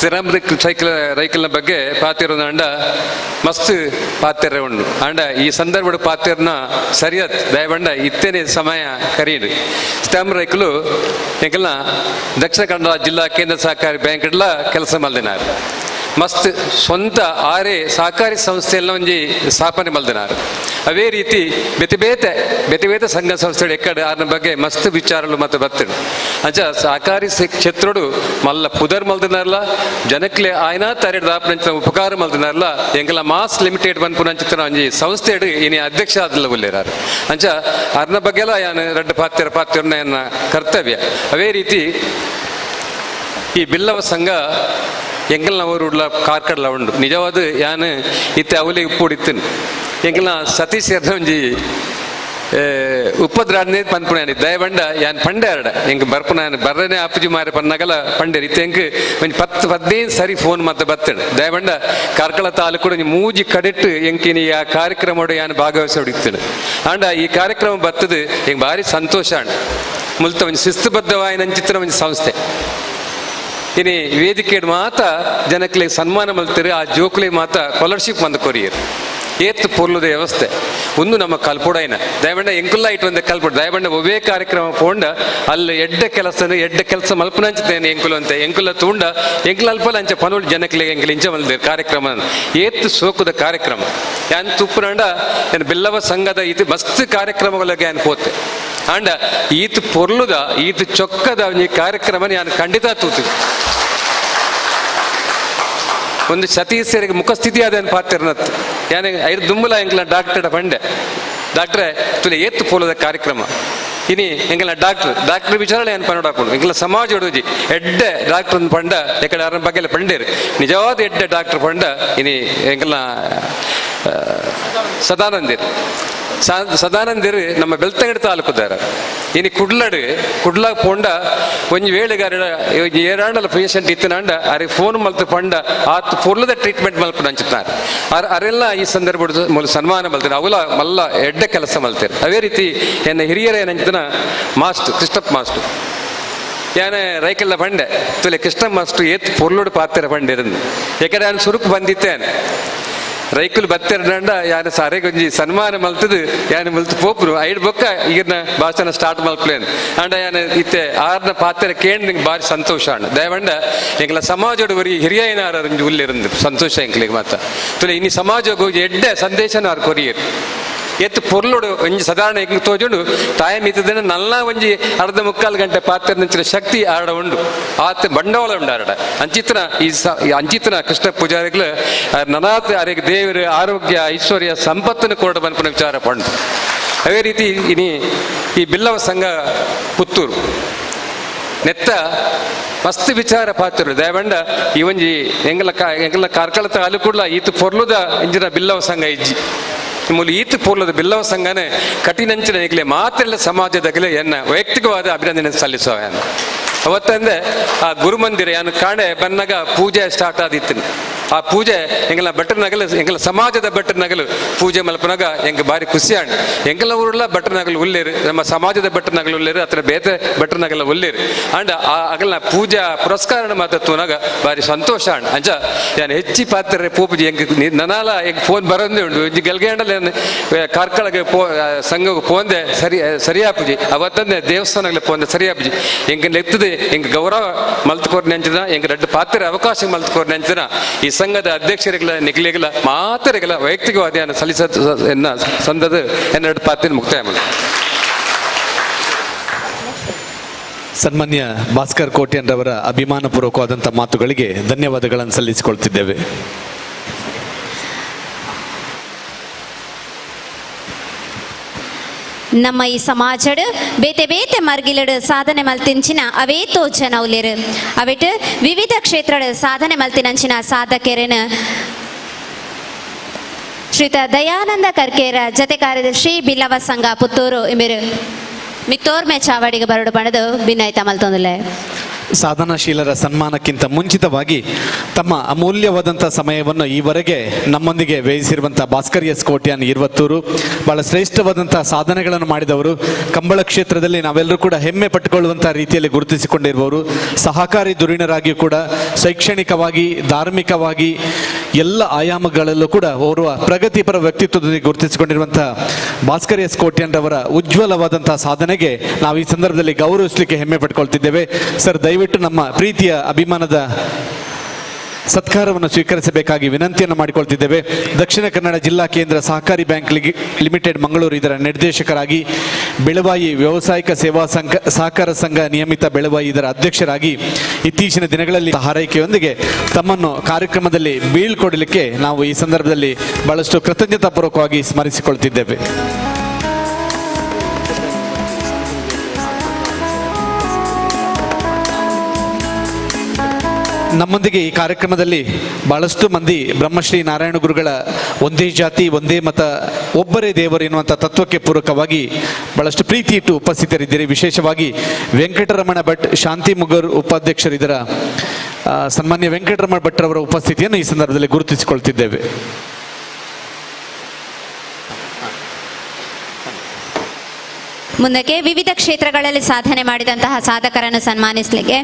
ಸಿರಾಮ್ ರೈಕಲ್ನ ಬಗ್ಗೆ ಪಾತಿರೋದು ಅಂಡ ಮಸ್ತ್ ಪಾತ್ರೆ ಉಂಡು ಅಂಡ ಈ ಸಂದರ್ಭದ ಪಾತ್ರೆನ ಸರಿಯಾದ ದಯಬಂಡ ಇತ್ತೇನೆ ಸಮಯ ಕರೀರಿ. ಸಿರಾಮ್ ರೈಕಲು ಎಂಕಲ್ನ ದಕ್ಷಿಣ ಕನ್ನಡ ಜಿಲ್ಲಾ ಕೇಂದ್ರ ಸಹಕಾರಿ ಬ್ಯಾಂಕ್ಲ ಕೆಲಸ ಮಲ್ದಿನಾರು. ಮಸ್ತ್ ಸ್ವಂತ ಆರೆ ಸಹಕಾರಿ ಸಂಸ್ಥೆಯಲ್ಲ ಒಂಜಿ ಸ್ಥಾಪನೆ ಮಲ್ದಿನಾರು. ಅವೇ ರೀತಿ ಬೇತೆ ಸಂಘ ಸಂಸ್ಥೆಗಳು ಎಕ್ಕಡೆ ಅದ್ರ ಬಗ್ಗೆ ಮಸ್ತ್ ವಿಚಾರಗಳು ಮತ್ತೆ ಬರ್ತಿರು ಅಂಚ ಸಹಕಾರಿ ಕ್ಷೇತ್ರಡು ಮಲ್ಲ ಪುದರ್ ಮಲ್ದಿನಾರಲ್ಲ ಜನಕ್ಲೆ ಆಯ್ನ ತರೆಡ್ ದಾಪನಂಚ ಉಪಕಾರ ಮಲ್ದಿನಾರಲ್ಲ ಎಂಕಲ ಮಾಸ್ ಲಿಮಿಟೆಡ್ ಬಂದ್ಪುನಂಚಿನ ಒಂಜಿ ಸಂಸ್ಥೆ ಇನಿ ಅಧ್ಯಕ್ಷ ಆದಲ್ಲ ಉಳ್ಳೇರಾರು ಅಂಚ ಅರ್ನ ಬಗ್ಗೆಲ್ಲ ಯಾನ್ ರೆಡ್ ಪಾತ್ರೆನ ಎನ್ನ ಕರ್ತವ್ಯ. ಅವೇ ರೀತಿ ಈ ಬಿಲ್ಲವ ಸಂಘ ಎಂಕಲ್ನ ಊರುಡ್ಲ ಕಾರ್ಕಡ್ಲ ಉಂಡು ನಿಜವಾದ ಯಾನ್ ಇತ್ತೆ ಅವಲಿ ಉಪ್ಪುಡಿತ್ತಿನ ಎಂಕಲ್ನ ಸತೀಶ್ ಒಂಜಿ ಉಪ್ಪದ್ರಾಡ್ನೇ ಪನ್ಪುಣಿ ದಯಬಂಡ ಯಾನ್ ಪಂಡೇರಡ ಎಂಕ್ ಬರ್ಪುನ ಬರ್ರನೆ ಅಪ್ಪುಜಿ ಮಾರಿ ಪನ್ನಗಲ ಪಂಡೇರ್ ಇತ್ತೆ ಎಂಕ್ ಒಂಜಿ 10-15 ಸರಿ ಫೋನ್ ಮತ್ತೆ ಬತ್ತಡು ದಯಬಂಡ ಕಾರ್ಕಳ ತಾಲೂಕು ಮೂಜಿ ಕಡೆಟ್ಟು ಎಂಕಿನಿ ಆ ಕಾರ್ಯಕ್ರಮ ಯಾನ್ ಭಾಗವಹಿಸೋಡಿತ್ತಡು ಅಂಡ ಈ ಕಾರ್ಯಕ್ರಮ ಬತ್ತದು ಎಂಕ್ ಭಾರಿ ಸಂತೋಷ ಅಂಡ್ ಮುಲ್ತ ಒಂಜಿ ಶಿಸ್ತುಬದ್ಧವಾಯಿನ ಚಿತ್ರ ಒಂಜಿ ಸಂಸ್ಥೆ ಇನಿ ವೇದಿಕೆ ಮಾತ ಜನಕ್ಲೆ ಸನ್ಮಾನ ಮಲ್ತಾರೆ ಆ ಜೋಕ್ಲೆ ಮಾತ ಸ್ಕಾಲರ್ಶಿಪ್ ಮಂದ ಕೊರಿಯರ್ ಏತ್ ಪೊರ್ಲುದ ವ್ಯವಸ್ಥೆ ಒಂದು ನಮ್ಮ ಕಲ್ಪುಡೈನ ದಯಬಂಡ ಎಂಕುಲ್ಲ ಇಟ್ಟು ಒಂದು ಕಲ್ಪುಡ ದಯಬಂಡ ಒವೇ ಕಾರ್ಯಕ್ರಮ ಪೋಂಡ ಅಲ್ಲಿ ಎಡ್ಡೆ ಕೆಲಸ ಮಲ್ಪನಂಚತೇನೆ ಎಂಕುಲು ಅಂತ ಎಂಕುಲ ತೂಂಡ ಎಂಕುಲ ಅಲ್ಪಲ ಅಂಚ ಪನುಲ್ ಜನಕ್ಲೆ ಎಂಕಲ್ ಇಂಚ ಮಲ್ದೇರು ಕಾರ್ಯಕ್ರಮ ಏತ್ ಸೋಕುದ ಕಾರ್ಯಕ್ರಮ ಯಾನ್ ತುಪ್ಪುನಂಡ ಏನು ಬಿಲ್ಲವ ಸಂಘದ ಇದು ಮಸ್ತ್ ಕಾರ್ಯಕ್ರಮಗಳಿಗೆ ಯಾನ್ ಪೋತೆ ಅಂಡ ಈತ್ ಪೊರ್ಲುದ ಈತ್ ಚೊಕ್ಕದ ಈ ಕಾರ್ಯಕ್ರಮ ನಾನು ಖಂಡಿತ ತೂತಿದ್ದೆ ಒಂದು ಸತೀಶರಿಗೆ ಮುಖಸ್ಥಿತಿ ಆದ ಪಾತ್ರನತ್ ಯಾನ ಐದು ದುಂಬಲ ಎಂಕಲ ಡಾಕ್ಟರ್ ಪಂಡೆ ಡಾಕ್ಟ್ರೆ ತುಲೆ ಏತ್ತು ಪೋಲದ ಕಾರ್ಯಕ್ರಮ ಇನಿ ಎಂಕಲ ಡಾಕ್ಟರ್ ವಿಚಾರಣೆ ಏನು ಪನ್ನೋಡಾಕೊಂಡು ಎಂಕಲ ಸಮಾಜ ಹೊಡುಜಿ ಎಡ್ಡೆ ಡಾಕ್ಟರ್ ಪಂಡ ಎಕಡೆ ಅರ ಬಗ್ಗೆ ಪಂಡೇರು ನಿಜವಾದ ಎಡ್ಡೆ ಡಾಕ್ಟರ್ ಪಂಡ ಇನಿ ಎಂಕಲ ಸದಾನಂದಿರು ನಮ್ಮ ಬೆಳ್ತಂಗಡಿ ತಾಲೂಕುದಾರ ಇನಿ ಕುಡ್ಲಾಗ ಪೋಂಡ ಒಂಜಿ ವೇಳೆಗಾರ ಏರಾಂಡಲ ಪೇಷಂಟ್ ಇತ್ತನಂಡ ಅರೆ ಫೋನ್ ಮಲ್ತು ಪಂಡ ಆತ್ ಪೊರ್ಲದ ಟ್ರೀಟ್ಮೆಂಟ್ ಮಲ್ಪಡ ಹಂಚುತ್ತಾರೆ ಅರೆಲ್ಲ ಈ ಸಂದರ್ಭ ಸನ್ಮಾನ ಮಲ್ತಾರೆ ಅವಲ ಮಲ್ಲ ಎಡ್ಡೆ ಕೆಲಸ ಮಲ್ತಾರೆ. ಅವೇ ರೀತಿ ಎನ್ನ ಹಿರಿಯರ ಏನಂಚಿನ ಮಾಸ್ಟರ್ ಕೃಷ್ಣಪ್ಪ ಮಾಸ್ಟರ್ ಯಾನೆ ರೈಕೆಲ್ಲ ಬಂಡೆ ತುಲೆ ಕೃಷ್ಣ ಮಾಸ್ಟರ್ ಏತ್ ಪೊರ್ಲೋಡು ಪಾತ್ರ ಬಂಡಿರಂದು ಯಾಕಂದ್ರೆ ನಾನು ಸುರುಕು ಬಂದಿತ್ತೇನೆ ರೈಕುಲು ಬತ್ತಿರಂಡ ಯಾನು ಸಾರೆ ಗೊಂಜಿ ಸನ್ಮಾನ ಮಲ್ತದು ಯಾನು ಮಲ್ತು ಪೋಪರು ಐಡ್ ಬೊಕ್ಕ ಈಗಿನ ಭಾಷಣ ಸ್ಟಾರ್ಟ್ ಮಲ್ಪಲೇನು ಅಂಡ ಯಾನು ಇತ್ತೆ ಆರ್ನ ಪಾತ್ರ ಕೇಳಿ ನಿಂಗೆ ಭಾರಿ ಸಂತೋಷ ಅಣ್ಣ ದಯವಂಡ ಎಂಗ್ಲ ಸಮಾಜೋಡು ಬರೀ ಹಿರಿಯನಾರ ಉಲ್ಲಿರಂದು ಸಂತೋಷ ಎಂಕ್ಲಿಗೆ ಮಾತ ತುಲೆ ಇನ್ನು ಸಮಾಜ ಹೋಗಿ ಎಡ್ಡೆ ಸಂದೇಶನ ಅವ್ರು ಕೊರಿಯರು ಎತ್ತು ಪೊರ್ಲೋಡು ಒಂಜಿ ಸಾಧಾರಣ ಹೆಂಗೆ ತೋಜುಂಡು ತಾಯ ಮಿತ್ತದನ್ನ ನಲ್ಲ ಒಂಜಿ ಅರ್ಧ ಮುಕ್ಕಾಲು ಗಂಟೆ ಪಾತ್ರ ನಂಚಿನ ಶಕ್ತಿ ಆಡ ಉಂಡು ಆತ ಬಂಡವಾಳ ಉಂಡು ಆರಡ ಅಂಚಿತನ ಈ ಅಂಚಿತನ ಕೃಷ್ಣ ಪೂಜಾರಿಗಳು ನನಾತ್ ಅರೆಗೆ ದೇವರು ಆರೋಗ್ಯ ಐಶ್ವರ್ಯ ಸಂಪತ್ತನ್ನು ಕೊಡ ಬಂದ್ಪನ ವಿಚಾರ ಪಂಡು ಅದೇ ರೀತಿ ಈ ಬಿಲ್ಲವ ಸಂಘ ಪುತ್ತೂರು ನೆತ್ತ ಮಸ್ತ್ ವಿಚಾರ ಪಾತ್ರ ದಯವಂಡ ಈ ಒಂಜಿ ಎಂಗಲ ಕಾರ್ಕಳತ ಅಲು ಕೂಡ ಈತ ಪೊರ್ಲುದ ಇಂಜಿನ ಬಿಲ್ಲವ ಸಂಘ ಇಜ್ಜಿ ಮೂಲ ಈತ ಪೂರ್ಲದ ಬಿಲ್ಲವ ಸಂಘನೆ ಕಠಿಣಂಚಿನ ಈಗಲೇ ಮಾತೆಲ್ಲ ಸಮಾಜದಾಗಲೇ ಎನ್ನ ವೈಯಕ್ತಿಕವಾದ ಅಭಿನಂದನೆ ಸಲ್ಲಿಸುವ ಅವತ್ತಂದೆ ಆ ಗುರುಮಂದಿರ ಯಾನು ಕಾಣೆ ಬನ್ನಾಗ ಪೂಜೆ ಸ್ಟಾರ್ಟ್ ಆದಿತ್ತು ಆ ಪೂಜೆ ಎಂಗಲ ಬಟ್ಟರ್ ನಗಲು ಎಂಗಲ ಸಮಾಜದ ಬಟ್ಟರ್ ನಗಲು ಪೂಜೆ ಮಲ್ಪನಾಗ ಎಂಗೆ ಭಾರಿ ಖುಷಿ ಆಂಡ್ ಎಂಗಲ ಊರಲ್ಲ ಬಟ್ಟರ್ ನಗಲು ಉಳ್ಳೇರು ನಮ್ಮ ಸಮಾಜದ ಬಟ್ಟರ್ ನಗಲು ಉಳ್ಳೇರು ಅಥವಾ ಬೇತೆ ಬಟ್ಟರ್ ನಗಲ ಉಳ್ಳೇರು ಅಂಡ್ ಆ ಅಗಲ ಪೂಜಾ ಪುರಸ್ಕಾರ ಮಾತುನಾಗ ಭಾರಿ ಸಂತೋಷ ಅಂಡ್ ಅಂಚ ಯಾನು ಹೆಚ್ಚಿ ಪಾತ್ರ ಪೂಪುಜಿ ಎಂಗೆ ನನಾಲ ಎಂಗೆ ಫೋನ್ ಬರೋದೇ ಉಂಡು ಇಂಜಿ ಗೆಲ್ಗೇಂಡಲ್ಲ ಕಾರ್ಕಳಗೆ ಸಂಘಕ್ಕೆ ಪೋಂದೆ ಸರಿಯಾ ಪೂಜಿ ಅವತ್ತಂದೆ ದೇವಸ್ಥಾನಗಳಿಗೆ ಪೋಂದೆ ಸರಿಯಾ ಪೂಜಿ ಎಂಗೆ ಎತ್ತದೆ ಎಂಗೆ ಗೌರವ ಮಲ್ತುಕೋರ್ ನೆಂಚಿನ ಎಂಗೆ ರೆಡ್ಡು ಪಾತ್ರ ಅವಕಾಶ ಮಲ್ತುಕೋರ್ ನೆಂಚಿನ ಈ ಸಂಘದ ಅಧ್ಯಕ್ಷರಿಗಳ ನಿಖಿಲಿಗಳ ಮಾತರಿಗಳ ವೈಯಕ್ತಿಕವಾದ ಸಲ್ಲಿಸ ಸಂದದ ಎನ್ನೆರಡು ಪಾತ್ರ ಮುಕ್ತಾಯ ಮಾಡಿ ಸನ್ಮಾನ್ಯ ಭಾಸ್ಕರ್ ಕೋಟ್ಯನ್ರವರ ಅಭಿಮಾನಪೂರ್ವಕವಾದಂಥ ಮಾತುಗಳಿಗೆ ಧನ್ಯವಾದಗಳನ್ನು ಸಲ್ಲಿಸಿಕೊಳ್ತಿದ್ದೇವೆ. ನಮ್ಮ ಈ ಸಮಾಜಡ್ ಬೇತೆ ಬೇತೆ ಮರ್ಗಿಲಡ್ ಸಾಧನೆ ಮಲ್ತಿಂಚಿನ ಅವೇ ತೋಜನ ಉಲೇರು ಅವಿಟ್ ವಿವಿಧ ಕ್ಷೇತ್ರಡ್ ಸಾಧನೆ ಮಲ್ತಿನಂಚಿನ ಸಾಧಕರನ ಶ್ರೀತ ದಯಾನಂದ ಕರ್ಕೇರ ಜತೆ ಕಾರ್ಯದರ್ಶಿ ಬಿಲ್ಲವ ಸಂಘ ಪುತ್ತೂರು ಇಮಿರು ಮಿತ್ತೋರ್ಮೆ ಚಾವಡಿಗೆ ಬರಡು ಬಣದು ಭಿನ್ನಾಯ್ತ ಮಲ್ತೊಂದಿಲ್ಲ. ಸಾಧನಾಶೀಲರ ಸನ್ಮಾನಕ್ಕಿಂತ ಮುಂಚಿತವಾಗಿ ತಮ್ಮ ಅಮೂಲ್ಯವಾದಂಥ ಸಮಯವನ್ನು ಈವರೆಗೆ ನಮ್ಮೊಂದಿಗೆ ವ್ಯಯಿಸಿರುವಂಥ ಭಾಸ್ಕರ್ ಎಸ್ ಕೋಟ್ಯಾನ್ ಇರುವತ್ತೂರು ಬಹಳ ಶ್ರೇಷ್ಠವಾದಂಥ ಸಾಧನೆಗಳನ್ನು ಮಾಡಿದವರು. ಕಂಬಳ ಕ್ಷೇತ್ರದಲ್ಲಿ ನಾವೆಲ್ಲರೂ ಕೂಡ ಹೆಮ್ಮೆ ಪಟ್ಟುಕೊಳ್ಳುವಂಥ ರೀತಿಯಲ್ಲಿ ಗುರುತಿಸಿಕೊಂಡಿರುವವರು. ಸಹಕಾರಿ ಧುರೀಣರಾಗಿಯೂ ಕೂಡ ಶೈಕ್ಷಣಿಕವಾಗಿ ಧಾರ್ಮಿಕವಾಗಿ ಎಲ್ಲ ಆಯಾಮಗಳಲ್ಲೂ ಕೂಡ ಓರ್ವ ಪ್ರಗತಿಪರ ವ್ಯಕ್ತಿತ್ವದಲ್ಲಿ ಗುರುತಿಸಿಕೊಂಡಿರುವಂಥ ಭಾಸ್ಕರ್ ಎಸ್ ಕೋಟ್ಯಾನ್ರವರ ಉಜ್ವಲವಾದಂಥ ಸಾಧನೆಗೆ ನಾವು ಈ ಸಂದರ್ಭದಲ್ಲಿ ಗೌರವಿಸಲಿಕ್ಕೆ ಹೆಮ್ಮೆ ಪಟ್ಕೊಳ್ತಿದ್ದೇವೆ. ಸರ್, ದಯವಿಟ್ಟು ನಮ್ಮ ಪ್ರೀತಿಯ ಅಭಿಮಾನದ ಸತ್ಕಾರವನ್ನು ಸ್ವೀಕರಿಸಬೇಕಾಗಿ ವಿನಂತಿಯನ್ನು ಮಾಡಿಕೊಳ್ತಿದ್ದೇವೆ. ದಕ್ಷಿಣ ಕನ್ನಡ ಜಿಲ್ಲಾ ಕೇಂದ್ರ ಸಹಕಾರಿ ಬ್ಯಾಂಕ್ ಲಿಮಿಟೆಡ್ ಮಂಗಳೂರು ಇದರ ನಿರ್ದೇಶಕರಾಗಿ, ಬೆಳವಾಯಿ ವ್ಯಾವಸಾಯಿಕ ಸೇವಾ ಸಹಕಾರ ಸಂಘ ನಿಯಮಿತ ಬೆಳವಾಯಿ ಇದರ ಅಧ್ಯಕ್ಷರಾಗಿ ಇತ್ತೀಚಿನ ದಿನಗಳಲ್ಲಿ ಹಾರೈಕೆಯೊಂದಿಗೆ ತಮ್ಮನ್ನು ಕಾರ್ಯಕ್ರಮದಲ್ಲಿ ಬೀಳ್ಕೊಡಲಿಕ್ಕೆ ನಾವು ಈ ಸಂದರ್ಭದಲ್ಲಿ ಬಹಳಷ್ಟು ಕೃತಜ್ಞತಾಪೂರ್ವಕವಾಗಿ ಸ್ಮರಿಸಿಕೊಳ್ತಿದ್ದೇವೆ. ನಮ್ಮೊಂದಿಗೆ ಈ ಕಾರ್ಯಕ್ರಮದಲ್ಲಿ ಬಹಳಷ್ಟು ಮಂದಿ ಬ್ರಹ್ಮಶ್ರೀ ನಾರಾಯಣ ಗುರುಗಳ ಒಂದೇ ಜಾತಿ ಒಂದೇ ಮತ ಒಬ್ಬರೇ ದೇವರು ಎನ್ನುವಂಥ ತತ್ವಕ್ಕೆ ಪೂರಕವಾಗಿ ಬಹಳಷ್ಟು ಪ್ರೀತಿ ಇಟ್ಟು ಉಪಸ್ಥಿತರಿದ್ದೀರಿ. ವಿಶೇಷವಾಗಿ ವೆಂಕಟರಮಣ ಭಟ್ ಶಾಂತಿ ಮುಗರ್ ಉಪಾಧ್ಯಕ್ಷರಿದ್ದರ ಸನ್ಮಾನ್ಯ ವೆಂಕಟರಮಣ ಭಟ್ರವರ ಉಪಸ್ಥಿತಿಯನ್ನು ಈ ಸಂದರ್ಭದಲ್ಲಿ ಗುರುತಿಸಿಕೊಳ್ತಿದ್ದೇವೆ. ಮುಂದಕ್ಕೆ ವಿವಿಧ ಕ್ಷೇತ್ರಗಳಲ್ಲಿ ಸಾಧನೆ ಮಾಡಿದಂತಹ ಸಾಧಕರನ್ನು ಸನ್ಮಾನಿಸಲಿಕ್ಕೆ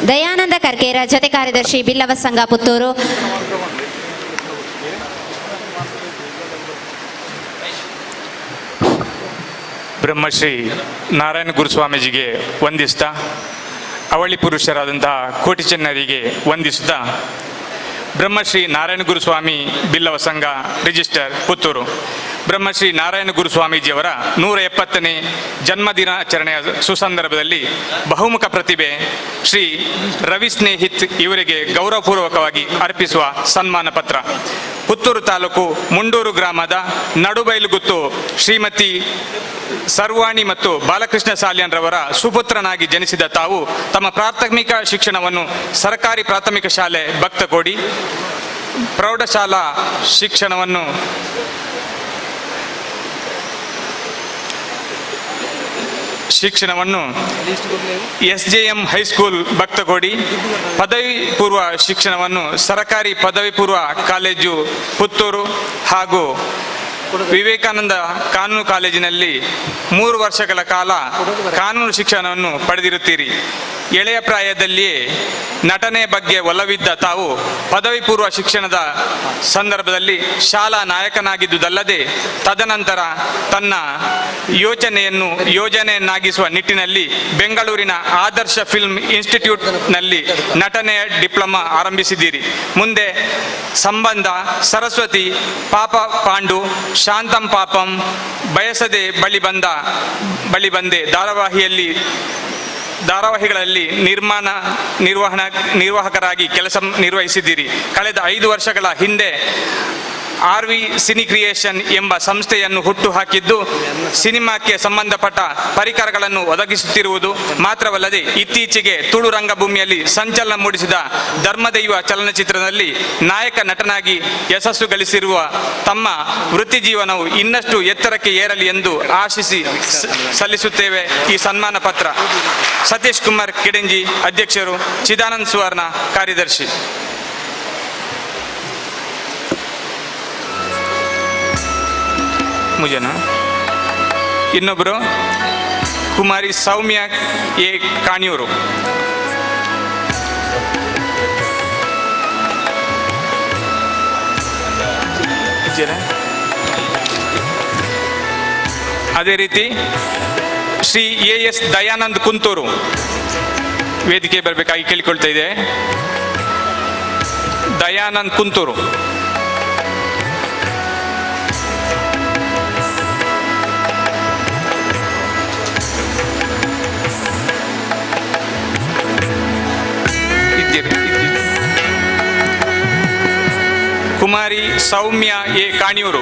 ದಯಾನಂದ ಕರ್ಕೇರ ಜತೆ ಕಾರ್ಯದರ್ಶಿ ಬಿಲ್ಲವ ಸಂಘ ಪುತ್ತೂರು ಬ್ರಹ್ಮಶ್ರೀ ನಾರಾಯಣ ಗುರುಸ್ವಾಮೀಜಿಗೆ ವಂದಿಸ್ತಾ, ಅವಳಿ ಪುರುಷರಾದಂತಹ ಕೋಟಿ ಚೆನ್ನರಿಗೆ ವಂದಿಸುತ್ತಾ, ಬ್ರಹ್ಮಶ್ರೀ ನಾರಾಯಣ ಗುರುಸ್ವಾಮಿ ಬಿಲ್ಲವ ಸಂಘ ರಿಜಿಸ್ಟರ್ ಪುತ್ತೂರು ಬ್ರಹ್ಮಶ್ರೀ ನಾರಾಯಣ ಗುರುಸ್ವಾಮೀಜಿಯವರ 170ನೇ ಜನ್ಮದಿನಾಚರಣೆಯ ಸುಸಂದರ್ಭದಲ್ಲಿ ಬಹುಮುಖ ಪ್ರತಿಭೆ ಶ್ರೀ ರವಿ ಸ್ನೇಹಿತ್ ಇವರಿಗೆ ಗೌರವಪೂರ್ವಕವಾಗಿ ಅರ್ಪಿಸುವ ಸನ್ಮಾನ ಪತ್ರ. ಪುತ್ತೂರು ತಾಲೂಕು ಮುಂಡೂರು ಗ್ರಾಮದ ನಡುಬೈಲುಗುತ್ತು ಶ್ರೀಮತಿ ಸರ್ವಾಣಿ ಮತ್ತು ಬಾಲಕೃಷ್ಣ ಸಾಲ್ಯನ್ರವರ ಸುಪುತ್ರನಾಗಿ ಜನಿಸಿದ ತಾವು ತಮ್ಮ ಪ್ರಾಥಮಿಕ ಶಿಕ್ಷಣವನ್ನು ಸರ್ಕಾರಿ ಪ್ರಾಥಮಿಕ ಶಾಲೆ ಭಕ್ತಕೋಡಿ, ಪ್ರೌಢಶಾಲಾ ಶಿಕ್ಷಣವನ್ನು SJM ಹೈಸ್ಕೂಲ್ ಭಕ್ತಕೋಡಿ, ಪದವಿ ಪೂರ್ವ ಶಿಕ್ಷಣವನ್ನು ಸರ್ಕಾರಿ ಪದವಿ ಪೂರ್ವ ಕಾಲೇಜು ಪುತ್ತೂರು ಹಾಗೂ ವಿವೇಕಾನಂದ ಕಾನೂನು ಕಾಲೇಜಿನಲ್ಲಿ 3 ವರ್ಷಗಳ ಕಾಲ ಕಾನೂನು ಶಿಕ್ಷಣವನ್ನು ಪಡೆದಿರುತ್ತೀರಿ. ಎಳೆಯ ಪ್ರಾಯದಲ್ಲಿಯೇ ನಟನೆ ಬಗ್ಗೆ ಒಲವಿದ್ದ ತಾವು ಪದವಿ ಪೂರ್ವ ಶಿಕ್ಷಣದ ಸಂದರ್ಭದಲ್ಲಿ ಶಾಲಾ ನಾಯಕನಾಗಿದ್ದುದಲ್ಲದೆ ತದನಂತರ ತನ್ನ ಯೋಜನೆಯನ್ನಾಗಿಸುವ ನಿಟ್ಟಿನಲ್ಲಿ ಬೆಂಗಳೂರಿನ ಆದರ್ಶ ಫಿಲ್ಮ್ ಇನ್ಸ್ಟಿಟ್ಯೂಟ್ನಲ್ಲಿ ನಟನೆಯ ಡಿಪ್ಲೊಮಾ ಆರಂಭಿಸಿದ್ದೀರಿ. ಮುಂದೆ ಸಂಬಂಧ, ಸರಸ್ವತಿ, ಪಾಪ ಪಾಂಡು, ಶಾಂತಂ ಪಾಪಂ, ಬಯಸದೆ ಬಳಿ ಬಂದೆ ಧಾರಾವಾಹಿಗಳಲ್ಲಿ ನಿರ್ವಾಹಕರಾಗಿ ಕೆಲಸ ನಿರ್ವಹಿಸಿದ್ದೀರಿ. ಕಳೆದ 5 ವರ್ಷಗಳ ಹಿಂದೆ RV ಸಿನಿ ಕ್ರಿಯೇಷನ್ ಎಂಬ ಸಂಸ್ಥೆಯನ್ನು ಹುಟ್ಟು ಹಾಕಿದ್ದು ಸಿನಿಮಾಕ್ಕೆ ಸಂಬಂಧಪಟ್ಟ ಪರಿಕರಗಳನ್ನು ಒದಗಿಸುತ್ತಿರುವುದು ಮಾತ್ರವಲ್ಲದೆ ಇತ್ತೀಚೆಗೆ ತುಳು ರಂಗಭೂಮಿಯಲ್ಲಿ ಸಂಚಲನ ಮೂಡಿಸಿದ ಧರ್ಮದೈವ ಚಲನಚಿತ್ರದಲ್ಲಿ ನಾಯಕ ನಟನಾಗಿ ಯಶಸ್ಸು ಗಳಿಸಿರುವ ತಮ್ಮ ವೃತ್ತಿ ಜೀವನವು ಇನ್ನಷ್ಟು ಎತ್ತರಕ್ಕೆ ಏರಲಿ ಎಂದು ಆಶಿಸಿ ಸಲ್ಲಿಸುತ್ತೇವೆ ಈ ಸನ್ಮಾನ ಪತ್ರ. ಸತೀಶ್ ಕುಮಾರ್ ಕೆಡೆಂಜಿ, ಅಧ್ಯಕ್ಷರು. ಚಿದಾನಂದ್ ಸುವರ್ಣ, ಕಾರ್ಯದರ್ಶಿ. ಮುಜನ ಇನ್ನೊಬ್ಬರು ಕುಮಾರಿ ಸೌಮ್ಯ ಎ ಕಾಣಿಯೂರು. ಅದೇ ರೀತಿ ಶ್ರೀ AS ದಯಾನಂದ್ ಕುಂತೂರು ವೇದಿಕೆ ಬರಬೇಕಾಗಿ ಕೇಳಿಕೊಳ್ತಾ ಇದೆ. ದಯಾನಂದ್ ಕುಂತೂರು. ಕುಮಾರಿ ಸೌಮ್ಯ ಎ ಕಾಣಿಯೂರು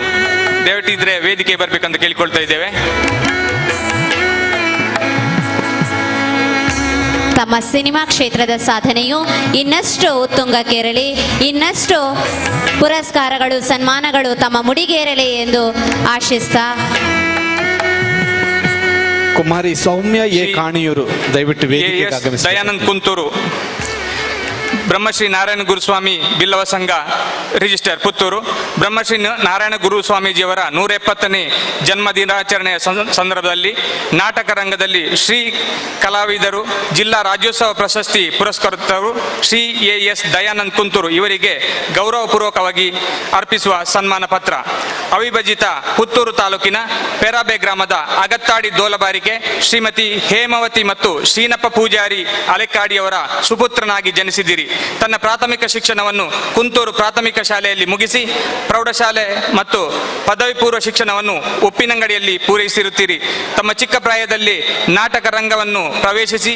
ದಯವಿಟ್ಟಿದ್ರೆ ವೇದಿಕೆ ಬರಬೇಕಂತ ಕೇಳಿಕೊಳ್ತಾ ಇದ್ದೇವೆ. ತಮ್ಮ ಸಿನಿಮಾ ಕ್ಷೇತ್ರದ ಸಾಧನೆಯು ಇನ್ನಷ್ಟು ಉತ್ತುಂಗಕ್ಕೇರಲಿ, ಇನ್ನಷ್ಟು ಪುರಸ್ಕಾರಗಳು, ಸನ್ಮಾನಗಳು ತಮ್ಮ ಮುಡಿಗೇರಲಿ ಎಂದು ಆಶಿಸ್ತಾ ಕುಮಾರಿ ಸೌಮ್ಯ ಎ ಕಾಣಿಯೂರು ದಯವಿಟ್ಟು ವೇದಿಕೆಗೆ ಆಗಮಿಸಿ. ದಯಾನಂದ್ ಕುಂತೂರು, ಬ್ರಹ್ಮಶ್ರೀ ನಾರಾಯಣ ಗುರುಸ್ವಾಮಿ ಬಿಲ್ಲವ ಸಂಘ ರಿಜಿಸ್ಟರ್ ಪುತ್ತೂರು. ಬ್ರಹ್ಮಶ್ರೀ ನಾರಾಯಣ ಗುರು ಸ್ವಾಮೀಜಿಯವರ 170ನೇ ಜನ್ಮ ದಿನಾಚರಣೆಯ ಸಂದರ್ಭದಲ್ಲಿ ನಾಟಕ ರಂಗದಲ್ಲಿ ಶ್ರೀ ಕಲಾವಿದರು, ಜಿಲ್ಲಾ ರಾಜ್ಯೋತ್ಸವ ಪ್ರಶಸ್ತಿ ಪುರಸ್ಕೃತರು ಶ್ರೀ AS ದಯಾನಂದ್ ಕುಂತೂರು ಇವರಿಗೆ ಗೌರವಪೂರ್ವಕವಾಗಿ ಅರ್ಪಿಸುವ ಸನ್ಮಾನ ಪತ್ರ. ಅವಿಭಜಿತ ಪುತ್ತೂರು ತಾಲೂಕಿನ ಪೆರಾಬೆ ಗ್ರಾಮದ ಅಗತ್ತಾಡಿ ದೋಲಬಾರಿಗೆ ಶ್ರೀಮತಿ ಹೇಮಾವತಿ ಮತ್ತು ಶ್ರೀನಪ್ಪ ಪೂಜಾರಿ ಅಲೆಕ್ಕಾಡಿಯವರ ಸುಪುತ್ರನಾಗಿ ಜನಿಸಿದಿರಿ. ತನ್ನ ಪ್ರಾಥಮಿಕ ಶಿಕ್ಷಣವನ್ನು ಕುಂತೂರು ಪ್ರಾಥಮಿಕ ಶಾಲೆಯಲ್ಲಿ ಮುಗಿಸಿ ಪ್ರೌಢಶಾಲೆ ಮತ್ತು ಪದವಿ ಪೂರ್ವ ಶಿಕ್ಷಣವನ್ನು ಉಪ್ಪಿನಂಗಡಿಯಲ್ಲಿ ಪೂರೈಸಿರುತ್ತೀರಿ. ತಮ್ಮ ಚಿಕ್ಕ ಪ್ರಾಯದಲ್ಲಿ ನಾಟಕ ರಂಗವನ್ನು ಪ್ರವೇಶಿಸಿ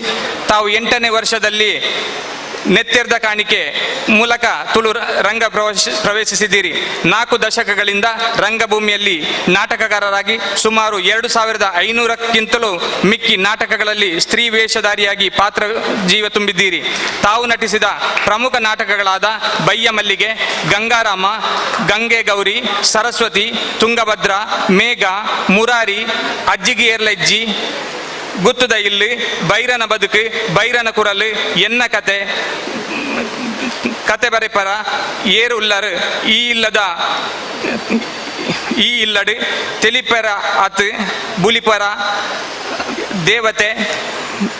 ತಾವು 8ನೇ ವರ್ಷದಲ್ಲಿ ನೆತ್ತೆರ್ದ ಕಾಣಿಕೆ ಮೂಲಕ ತುಳು ರಂಗ ಪ್ರವೇಶಿಸಿದ್ದೀರಿ. 4 ದಶಕಗಳಿಂದ ರಂಗಭೂಮಿಯಲ್ಲಿ ನಾಟಕಕಾರರಾಗಿ ಸುಮಾರು 2500ಕ್ಕಿಂತಲೂ ಮಿಕ್ಕಿ ನಾಟಕಗಳಲ್ಲಿ ಸ್ತ್ರೀ ವೇಷಧಾರಿಯಾಗಿ ಪಾತ್ರ ಜೀವ ತುಂಬಿದ್ದೀರಿ. ತಾವು ನಟಿಸಿದ ಪ್ರಮುಖ ನಾಟಕಗಳಾದ ಬಯ್ಯ ಮಲ್ಲಿಗೆ, ಗಂಗಾರಾಮ, ಗಂಗೆ ಗೌರಿ, ಸರಸ್ವತಿ, ತುಂಗಭದ್ರ, ಮೇಘ, ಮುರಾರಿ, ಅಜ್ಜಿಗೆ ಏರ್ಲಜ್ಜಿ, ಗುತ್ತುದ ಇಲ್ಲಿ, ಬೈರನ ಬದುಕು, ಬೈರನ ಕುರಲು, ಎನ್ನ ಕತೆ ಬರೆಪರ, ಏರು ಉಲ್ಲರು, ಈ ಇಲ್ಲಡು, ತೆಲಿಪರ ಅತ್, ಬುಲಿಪರ, ದೇವತೆ,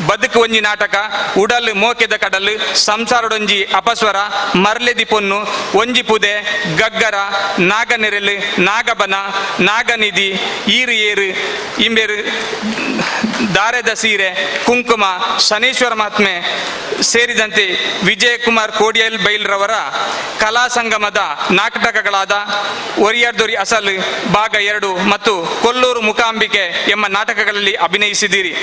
ಬದುಕು ಒಂಜಿ ನಾಟಕ, ಉಡಲು ಮೋಕೆದ ಕಡಲು, ಸಂಸಾರಡೊಂಜಿ ಅಪಸ್ವರ, ಮರ್ಲೆದಿ ಪೊನ್ನು, ಒಂಜಿ ಪುದೆ, ಗಗ್ಗರ, ನಾಗನೆರೆಲು, ನಾಗಬನ, ನಾಗನಿಧಿ, ಈರು ಏರು, ಇಂಬೆರು, ದಾರೆದ ಸೀರೆ, ಕುಂಕುಮ, ಶನೇಶ್ವರ ಮಹಾತ್ಮೆ ಸೇರಿದಂತೆ ವಿಜಯಕುಮಾರ್ ಕೋಡಿಯಲ್ ಬೈಲ್ರವರ ಕಲಾ ಸಂಗಮದ ನಾಟಕಗಳಾದ ಒರಿಯರ್ದೊರಿ ಅಸಲು ಭಾಗ 2 ಮತ್ತು ಕೊಲ್ಲೂರು ಮುಕಾಂಬಿಕೆ ಎಂಬ ನಾಟಕಗಳಲ್ಲಿ ಅಭಿನಯಿಸಿದ್ದೀರಿ.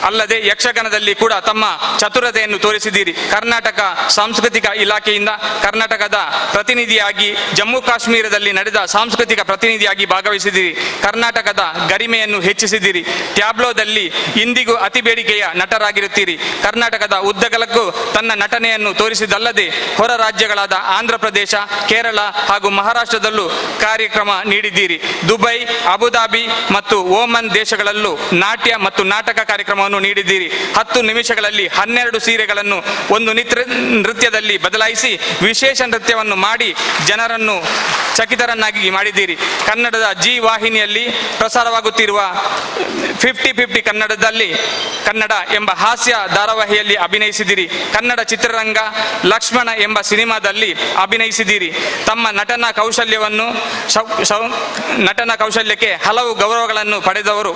ಅಲ್ಲದೆ ಯಕ್ಷಗಾನದಲ್ಲಿ ಕೂಡ ತಮ್ಮ ಚತುರತೆಯನ್ನು ತೋರಿಸಿದ್ದೀರಿ. ಕರ್ನಾಟಕ ಸಾಂಸ್ಕೃತಿಕ ಇಲಾಖೆಯಿಂದ ಕರ್ನಾಟಕದ ಪ್ರತಿನಿಧಿಯಾಗಿ ಜಮ್ಮು ಕಾಶ್ಮೀರದಲ್ಲಿ ನಡೆದ ಸಾಂಸ್ಕೃತಿಕ ಪ್ರತಿನಿಧಿಯಾಗಿ ಭಾಗವಹಿಸಿದ್ದೀರಿ. ಕರ್ನಾಟಕದ ಗರಿಮೆಯನ್ನು ಹೆಚ್ಚಿಸಿದ್ದೀರಿ. ಟ್ಯಾಬ್ಲೋದಲ್ಲಿ ಇಂದಿಗೂ ಅತಿ ಬೇಡಿಕೆಯ ನಟರಾಗಿರುತ್ತೀರಿ. ಕರ್ನಾಟಕದ ಉದ್ದಗಲಕ್ಕೂ ತನ್ನ ನಟನೆಯನ್ನು ತೋರಿಸಿದಲ್ಲದೆ ಹೊರ ರಾಜ್ಯಗಳಾದ ಆಂಧ್ರ ಪ್ರದೇಶ, ಕೇರಳ ಹಾಗೂ ಮಹಾರಾಷ್ಟ್ರದಲ್ಲೂ ಕಾರ್ಯಕ್ರಮ ನೀಡಿದ್ದೀರಿ. ದುಬೈ, ಅಬುದಾಬಿ ಮತ್ತು ಓಮನ್ ದೇಶಗಳಲ್ಲೂ ನಾಟ್ಯ ಮತ್ತು ನಾಟಕ ಕಾರ್ಯಕ್ರಮವನ್ನು ಸಂದೇಶವನ್ನು ನೀಡಿದ್ದೀರಿ. 10 ನಿಮಿಷಗಳಲ್ಲಿ 12 ಸೀರೆಗಳನ್ನು ಒಂದು ನೃತ್ಯದಲ್ಲಿ ಬದಲಾಯಿಸಿ ವಿಶೇಷ ನೃತ್ಯವನ್ನು ಮಾಡಿ ಜನರನ್ನು ಚಕಿತರನ್ನಾಗಿ ಮಾಡಿದ್ದೀರಿ. ಕನ್ನಡದ ಜಿ ವಾಹಿನಿಯಲ್ಲಿ ಪ್ರಸಾರವಾಗುತ್ತಿರುವ 50-50 ಕನ್ನಡ ಎಂಬ ಹಾಸ್ಯ ಧಾರಾವಾಹಿಯಲ್ಲಿ ಅಭಿನಯಿಸಿದಿರಿ. ಕನ್ನಡ ಚಿತ್ರರಂಗ ಲಕ್ಷ್ಮಣ ಎಂಬ ಸಿನಿಮಾದಲ್ಲಿ ಅಭಿನಯಿಸಿದಿರಿ. ತಮ್ಮ ನಟನಾ ಕೌಶಲ್ಯಕ್ಕೆ ಹಲವು ಗೌರವಗಳನ್ನು ಪಡೆದವರು.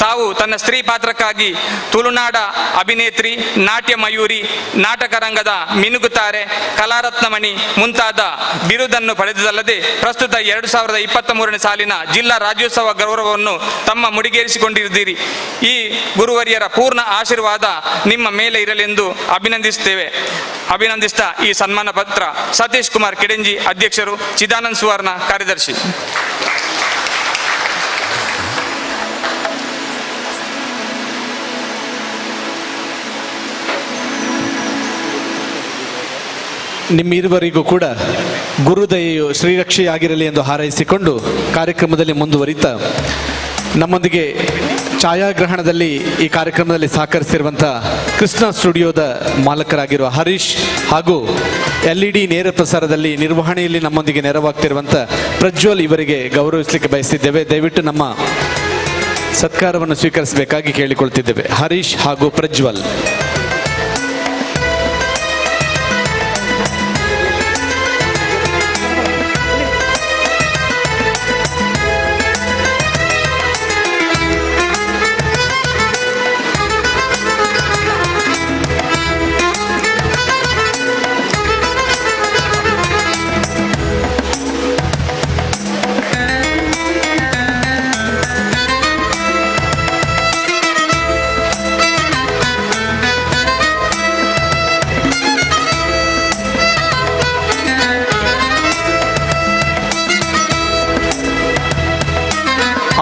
ತಾವು ತನ್ನ ಸ್ತ್ರೀ ಪಾತ್ರಕ್ಕಾಗಿ ತುಳುನಾಡ ಅಭಿನೇತ್ರಿ, ನಾಟ್ಯ ಮಯೂರಿ, ನಾಟಕ ರಂಗದ ಮಿನುಗುತ್ತಾರೆ, ಕಲಾರತ್ನಮಣಿ ಮುಂತಾದ ಬಿರುದನ್ನು ಪಡೆದಲ್ಲದೆ ಪ್ರಸ್ತುತ 2023ನೇ ಸಾಲಿನ ಜಿಲ್ಲಾ ರಾಜ್ಯೋತ್ಸವ ಗೌರವವನ್ನು ತಮ್ಮ ಮುಡಿಗೇರಿಸಿಕೊಂಡಿದ್ದೀರಿ. ಈ ಗುರುವರಿಯರ ಪೂರ್ಣ ಆಶೀರ್ವಾದ ನಿಮ್ಮ ಮೇಲೆ ಇರಲೆಂದು ಅಭಿನಂದಿಸ್ತಾ ಈ ಸನ್ಮಾನ ಪತ್ರ ಸತೀಶ್ ಕುಮಾರ್ ಕೆಡೆಂಜಿ ಅಧ್ಯಕ್ಷರು, ಚಿದಾನಂದ್ ಸುವರ್ಣ ಕಾರ್ಯದರ್ಶಿ. ನಿಮ್ಮಿರುವರಿಗೂ ಕೂಡ ಗುರುದಯೆಯು ಶ್ರೀರಕ್ಷೆಯಾಗಿರಲಿ ಎಂದು ಹಾರೈಸಿಕೊಂಡು ಕಾರ್ಯಕ್ರಮದಲ್ಲಿ ಮುಂದುವರಿತಾ ನಮ್ಮೊಂದಿಗೆ ಛಾಯಾಗ್ರಹಣದಲ್ಲಿ ಈ ಕಾರ್ಯಕ್ರಮದಲ್ಲಿ ಸಹಕರಿಸಿರುವಂಥ ಕೃಷ್ಣ ಸ್ಟುಡಿಯೋದ ಮಾಲಕರಾಗಿರುವ ಹರೀಶ್ ಹಾಗೂ LED ನೇರ ಪ್ರಸಾರದಲ್ಲಿ ನಿರ್ವಹಣೆಯಲ್ಲಿ ನಮ್ಮೊಂದಿಗೆ ನೆರವಾಗ್ತಿರುವಂಥ ಪ್ರಜ್ವಲ್ ಇವರಿಗೆ ಗೌರವಿಸಲಿಕ್ಕೆ ಬಯಸಿದ್ದೇವೆ. ದಯವಿಟ್ಟು ನಮ್ಮ ಸತ್ಕಾರವನ್ನು ಸ್ವೀಕರಿಸಬೇಕಾಗಿ ಕೇಳಿಕೊಳ್ತಿದ್ದೇವೆ. ಹರೀಶ್ ಹಾಗೂ ಪ್ರಜ್ವಲ್.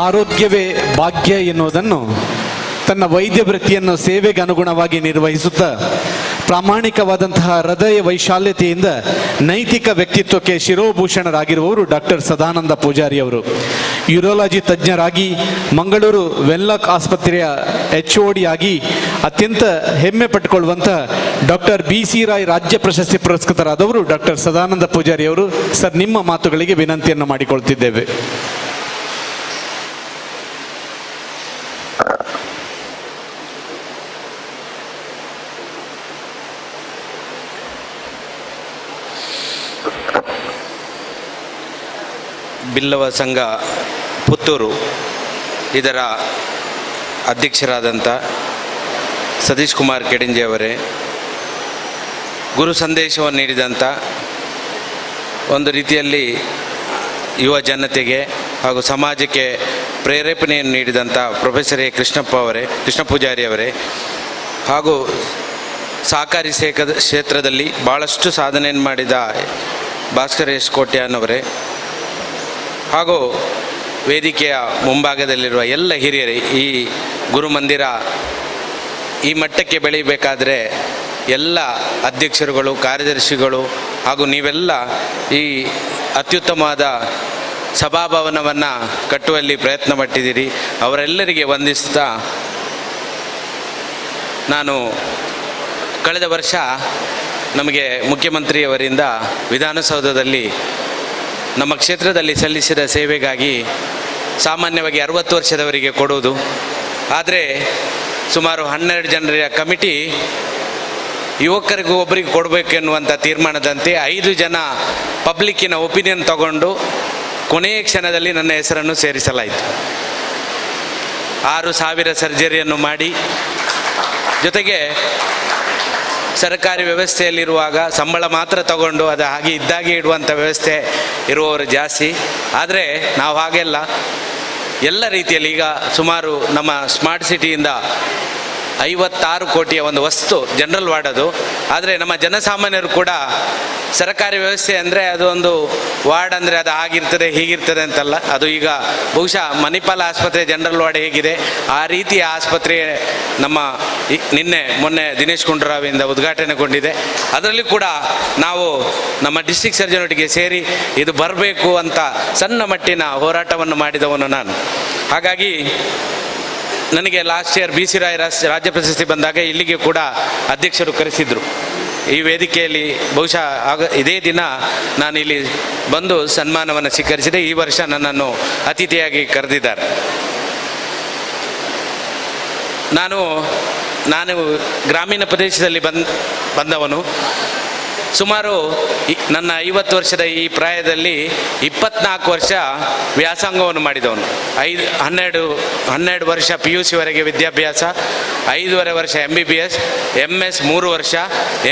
ಆರೋಗ್ಯವೇ ಭಾಗ್ಯ ಎನ್ನುವುದನ್ನು ತನ್ನ ವೈದ್ಯ ವೃತ್ತಿಯನ್ನು ಸೇವೆಗೆ ಅನುಗುಣವಾಗಿ ನಿರ್ವಹಿಸುತ್ತಾ ಪ್ರಾಮಾಣಿಕವಾದಂತಹ ಹೃದಯ ವೈಶಾಲ್ಯತೆಯಿಂದ ನೈತಿಕ ವ್ಯಕ್ತಿತ್ವಕ್ಕೆ ಶಿರೋಭೂಷಣರಾಗಿರುವವರು ಡಾಕ್ಟರ್ ಸದಾನಂದ ಪೂಜಾರಿ ಅವರು. ಯೂರಾಲಜಿ ತಜ್ಞರಾಗಿ ಮಂಗಳೂರು ವೆನ್ಲಾಕ್ ಆಸ್ಪತ್ರೆಯ HOD ಆಗಿ ಅತ್ಯಂತ ಹೆಮ್ಮೆ ಪಟ್ಟುಕೊಳ್ಳುವಂಥ ಡಾಕ್ಟರ್ BC ರಾಯ್ ರಾಜ್ಯ ಪ್ರಶಸ್ತಿ ಪುರಸ್ಕೃತರಾದವರು ಡಾಕ್ಟರ್ ಸದಾನಂದ ಪೂಜಾರಿ ಅವರು. ಸರ್, ನಿಮ್ಮ ಮಾತುಗಳಿಗೆ ವಿನಂತಿಯನ್ನು ಮಾಡಿಕೊಳ್ತಿದ್ದೇವೆ. ಬಿಲ್ಲವ ಸಂಘ ಪುತ್ತೂರು ಇದರ ಅಧ್ಯಕ್ಷರಾದಂಥ ಸತೀಶ್ ಕುಮಾರ್ ಕೆಡೆಂಜಿ ಅವರೇ, ಗುರು ಸಂದೇಶವನ್ನು ನೀಡಿದಂಥ ಒಂದು ರೀತಿಯಲ್ಲಿ ಯುವ ಜನತೆಗೆ ಹಾಗೂ ಸಮಾಜಕ್ಕೆ ಪ್ರೇರೇಪಣೆಯನ್ನು ನೀಡಿದಂಥ ಪ್ರೊಫೆಸರ್ ಕೃಷ್ಣ ಪೂಜಾರಿ ಅವರೇ, ಹಾಗೂ ಸಹಕಾರಿ ಕ್ಷೇತ್ರದಲ್ಲಿ ಭಾಳಷ್ಟು ಸಾಧನೆಯನ್ನು ಮಾಡಿದ ಭಾಸ್ಕರ್ ಎಸ್ ಕೋಟ್ಯಾನವರೇ, ಹಾಗೂ ವೇದಿಕೆಯ ಮುಂಭಾಗದಲ್ಲಿರುವ ಎಲ್ಲ ಹಿರಿಯರೇ, ಈ ಗುರುಮಂದಿರ ಈ ಮಟ್ಟಕ್ಕೆ ಬೆಳೀಬೇಕಾದ್ರೆ ಎಲ್ಲ ಅಧ್ಯಕ್ಷರುಗಳು, ಕಾರ್ಯದರ್ಶಿಗಳು ಹಾಗೂ ನೀವೆಲ್ಲ ಈ ಅತ್ಯುತ್ತಮವಾದ ಸಭಾಭವನವನ್ನು ಕಟ್ಟುವಲ್ಲಿ ಪ್ರಯತ್ನ ಪಟ್ಟಿದ್ದೀರಿ. ಅವರೆಲ್ಲರಿಗೆ ವಂದಿಸ್ತಾ, ನಾನು ಕಳೆದ ವರ್ಷ ನಮಗೆ ಮುಖ್ಯಮಂತ್ರಿಯವರಿಂದ ವಿಧಾನಸೌಧದಲ್ಲಿ ನಮ್ಮ ಕ್ಷೇತ್ರದಲ್ಲಿ ಸಲ್ಲಿಸಿದ ಸೇವೆಗಾಗಿ ಸಾಮಾನ್ಯವಾಗಿ 60 ವರ್ಷದವರಿಗೆ ಕೊಡುವುದು, ಆದರೆ ಸುಮಾರು 12 ಜನರ ಕಮಿಟಿ ಯುವಕರಿಗೂ ಒಬ್ಬರಿಗೆ ಕೊಡಬೇಕೆನ್ನುವಂಥ ತೀರ್ಮಾನದಂತೆ 5 ಜನ ಪಬ್ಲಿಕ್ಕಿನ ಒಪಿನಿಯನ್ ತಗೊಂಡು ಕೊನೆಯ ಕ್ಷಣದಲ್ಲಿ ನನ್ನ ಹೆಸರನ್ನು ಸೇರಿಸಲಾಯಿತು. 6,000 ಸರ್ಜರಿಯನ್ನು ಮಾಡಿ, ಜೊತೆಗೆ ಸರ್ಕಾರಿ ವ್ಯವಸ್ಥೆಯಲ್ಲಿರುವಾಗ ಸಂಬಳ ಮಾತ್ರ ತಗೊಂಡು ಅದು ಹಾಗೆ ಇದ್ದಾಗೆ ಇಡುವಂಥ ವ್ಯವಸ್ಥೆ ಇರುವವರು ಜಾಸ್ತಿ. ಆದರೆ ನಾವು ಹಾಗೆಲ್ಲ ಎಲ್ಲ ರೀತಿಯಲ್ಲಿ ಈಗ ಸುಮಾರು ನಮ್ಮ ಸ್ಮಾರ್ಟ್ ಸಿಟಿಯಿಂದ 56 ಕೋಟಿಯ ಒಂದು ವಸ್ತು ಜನರಲ್ ವಾರ್ಡ್ ಅದು. ಆದರೆ ನಮ್ಮ ಜನಸಾಮಾನ್ಯರು ಕೂಡ ಸರ್ಕಾರಿ ವ್ಯವಸ್ಥೆ ಅಂದರೆ ಅದು ಒಂದು ವಾರ್ಡ್ ಅಂದರೆ ಅದು ಆಗಿರ್ತದೆ ಹೀಗಿರ್ತದೆ ಅಂತಲ್ಲ, ಅದು ಈಗ ಬಹುಶಃ ಮಣಿಪಾಲ್ ಆಸ್ಪತ್ರೆ ಜನರಲ್ ವಾರ್ಡ್ ಹೇಗಿದೆ ಆ ರೀತಿಯ ಆಸ್ಪತ್ರೆ ನಮ್ಮ ಮೊನ್ನೆ ದಿನೇಶ್ ಗುಂಡೂರಾವಿಂದ ಉದ್ಘಾಟನೆಗೊಂಡಿದೆ. ಅದರಲ್ಲಿ ಕೂಡ ನಾವು ನಮ್ಮ ಡಿಸ್ಟ್ರಿಕ್ಟ್ ಸರ್ಜನ್ ಒಟ್ಟಿಗೆ ಸೇರಿ ಇದು ಬರಬೇಕು ಅಂತ ಸಣ್ಣ ಮಟ್ಟಿನ ಹೋರಾಟವನ್ನು ಮಾಡಿದವನು ನಾನು. ಹಾಗಾಗಿ ನನಗೆ ಲಾಸ್ಟ್ ಇಯರ್ BC ರಾಯ್ ರಾಜ್ಯ ಪ್ರಶಸ್ತಿ ಬಂದಾಗ ಇಲ್ಲಿಗೆ ಕೂಡ ಅಧ್ಯಕ್ಷರು ಕರೆಸಿದರು. ಈ ವೇದಿಕೆಯಲ್ಲಿ ಬಹುಶಃ ಇದೇ ದಿನ ನಾನು ಇಲ್ಲಿ ಬಂದು ಸನ್ಮಾನವನ್ನು ಸ್ವೀಕರಿಸಿದೆ. ಈ ವರ್ಷ ನನ್ನನ್ನು ಅತಿಥಿಯಾಗಿ ಕರೆದಿದ್ದಾರೆ. ನಾನು ಗ್ರಾಮೀಣ ಪ್ರದೇಶದಲ್ಲಿ ಬಂದವನು. ಸುಮಾರು ನನ್ನ 50 ವರ್ಷದ ಈ ಪ್ರಾಯದಲ್ಲಿ 24 ವರ್ಷ ವ್ಯಾಸಂಗವನ್ನು ಮಾಡಿದವನು. 12 ವರ್ಷ PUC ವರೆಗೆ ವಿದ್ಯಾಭ್ಯಾಸ, 5.5 ವರ್ಷ MBBS, MS 3 ವರ್ಷ,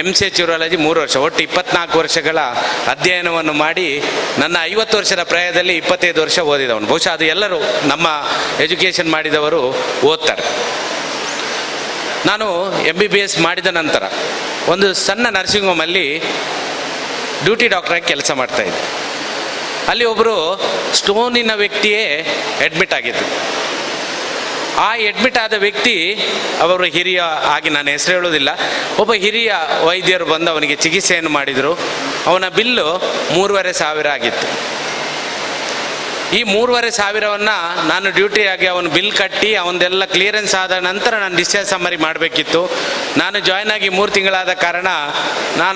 MCH ಯೂರಾಲಜಿ 3 ವರ್ಷ, ಒಟ್ಟು 24 ವರ್ಷಗಳ ಅಧ್ಯಯನವನ್ನು ಮಾಡಿ ನನ್ನ 50 ವರ್ಷದ ಪ್ರಾಯದಲ್ಲಿ 25 ವರ್ಷ ಓದಿದವನು. ಬಹುಶಃ ಅದು ಎಲ್ಲರೂ ನಮ್ಮ ಎಜುಕೇಷನ್ ಮಾಡಿದವರು ಓದ್ತಾರೆ. ನಾನು MBBS ಮಾಡಿದ ನಂತರ ಒಂದು ಸಣ್ಣ ನರ್ಸಿಂಗ್ ಹೋಮಲ್ಲಿ ಡ್ಯೂಟಿ ಡಾಕ್ಟ್ರಾಗಿ ಕೆಲಸ ಮಾಡ್ತಾಯಿದ್ದೆ. ಅಲ್ಲಿ ಒಬ್ಬರು ಸ್ಟೋನಿನ ವ್ಯಕ್ತಿಯೇ ಅಡ್ಮಿಟ್ ಆಗಿದ್ದು. ಆ ಅಡ್ಮಿಟ್ ಆದ ವ್ಯಕ್ತಿ ಅವರು ಹಿರಿಯ ಆಗಿ ನಾನು ಹೆಸರು ಹೇಳೋದಿಲ್ಲ, ಒಬ್ಬ ಹಿರಿಯ ವೈದ್ಯರು ಬಂದು ಅವನಿಗೆ ಚಿಕಿತ್ಸೆಯನ್ನು ಮಾಡಿದರು. ಅವನ ಬಿಲ್ಲು 3,500 ಆಗಿತ್ತು. ಈ 3,500ವನ್ನು ನಾನು ಡ್ಯೂಟಿಯಾಗಿ ಅವನು ಬಿಲ್ ಕಟ್ಟಿ ಅವನದೆಲ್ಲ ಕ್ಲಿಯರೆನ್ಸ್ ಆದ ನಂತರ ನಾನು ಡಿಸ್ಚಾರ್ಜ್ ಸಮ್ಮರಿ ಮಾಡಬೇಕಿತ್ತು. ನಾನು ಜಾಯ್ನ್ ಆಗಿ 3 ತಿಂಗಳಾದ ಕಾರಣ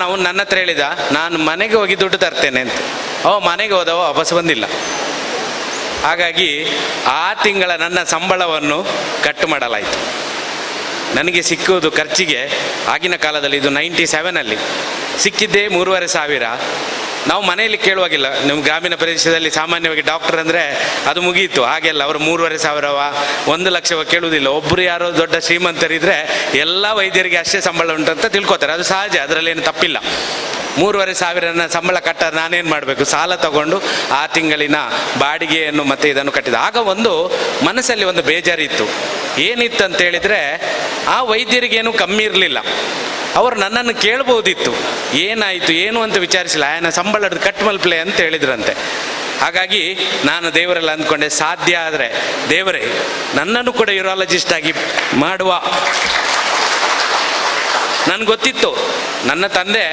ಅವನು ನನ್ನ ಹತ್ರ ಹೇಳಿದ, ನಾನು ಮನೆಗೆ ಹೋಗಿ ದುಡ್ಡು ತರ್ತೇನೆ ಅಂತ. ಮನೆಗೆ ಹೋದವ ವಾಪಸ್ ಬಂದಿಲ್ಲ. ಹಾಗಾಗಿ ಆ ತಿಂಗಳ ನನ್ನ ಸಂಬಳವನ್ನು ಕಟ್ ಮಾಡಲಾಯಿತು. ನನಗೆ ಸಿಕ್ಕುವುದು ಖರ್ಚಿಗೆ ಆಗಿನ ಕಾಲದಲ್ಲಿ, ಇದು 97ಲ್ಲಿ ಸಿಕ್ಕಿದ್ದೇ 3,500. ನಾವು ಮನೆಯಲ್ಲಿ ಕೇಳುವಾಗಿಲ್ಲ. ನಮ್ಮ ಗ್ರಾಮೀಣ ಪ್ರದೇಶದಲ್ಲಿ ಸಾಮಾನ್ಯವಾಗಿ ಡಾಕ್ಟರ್ ಅಂದರೆ ಅದು ಮುಗಿಯಿತು. ಹಾಗೆಲ್ಲ ಅವರು 3,500ವ 1 ಲಕ್ಷವ ಕೇಳುವುದಿಲ್ಲ. ಒಬ್ಬರು ಯಾರೋ ದೊಡ್ಡ ಶ್ರೀಮಂತರಿದ್ದರೆ ಎಲ್ಲ ವೈದ್ಯರಿಗೆ ಅಷ್ಟೇ ಸಂಬಳ ಉಂಟಂತ ತಿಳ್ಕೊತಾರೆ. ಅದು ಸಹಜ, ಅದರಲ್ಲೇನು ತಪ್ಪಿಲ್ಲ. 3,500 ಸಂಬಳ ಕಟ್ಟಾರೆ ನಾನೇನು ಮಾಡಬೇಕು? ಸಾಲ ತಗೊಂಡು ಆ ತಿಂಗಳಿನ ಬಾಡಿಗೆಯನ್ನು ಮತ್ತು ಇದನ್ನು ಕಟ್ಟಿದ. ಆಗ ಒಂದು ಮನಸ್ಸಲ್ಲಿ ಒಂದು ಬೇಜಾರಿತ್ತು. ಏನಿತ್ತು ಅಂತ ಹೇಳಿದರೆ, ಆ ವೈದ್ಯರಿಗೇನು ಕಮ್ಮಿ ಇರಲಿಲ್ಲ. ಅವರು ನನ್ನನ್ನು ಕೇಳ್ಬೋದಿತ್ತು, ಏನಾಯಿತು ಏನು ಅಂತ ವಿಚಾರಿಸಿಲ್ಲ. ಆಯನ ಸಂಬಳ ಕಟ್ ಮಲ್ಪ್ಲೆ ಅಂತ ಹೇಳಿದ್ರಂತೆ. ಹಾಗಾಗಿ ನಾನು ದೇವರೆಲ್ಲ ಅಂದ್ಕೊಂಡೆ, ಸಾಧ್ಯ ಆದರೆ ದೇವರೇ ನನ್ನನ್ನು ಕೂಡ ಯೂರಾಲಜಿಸ್ಟ್ ಆಗಿ ಮಾಡುವ. ನನಗೆ ಗೊತ್ತಿತ್ತು, ನನ್ನ ತಂದೆ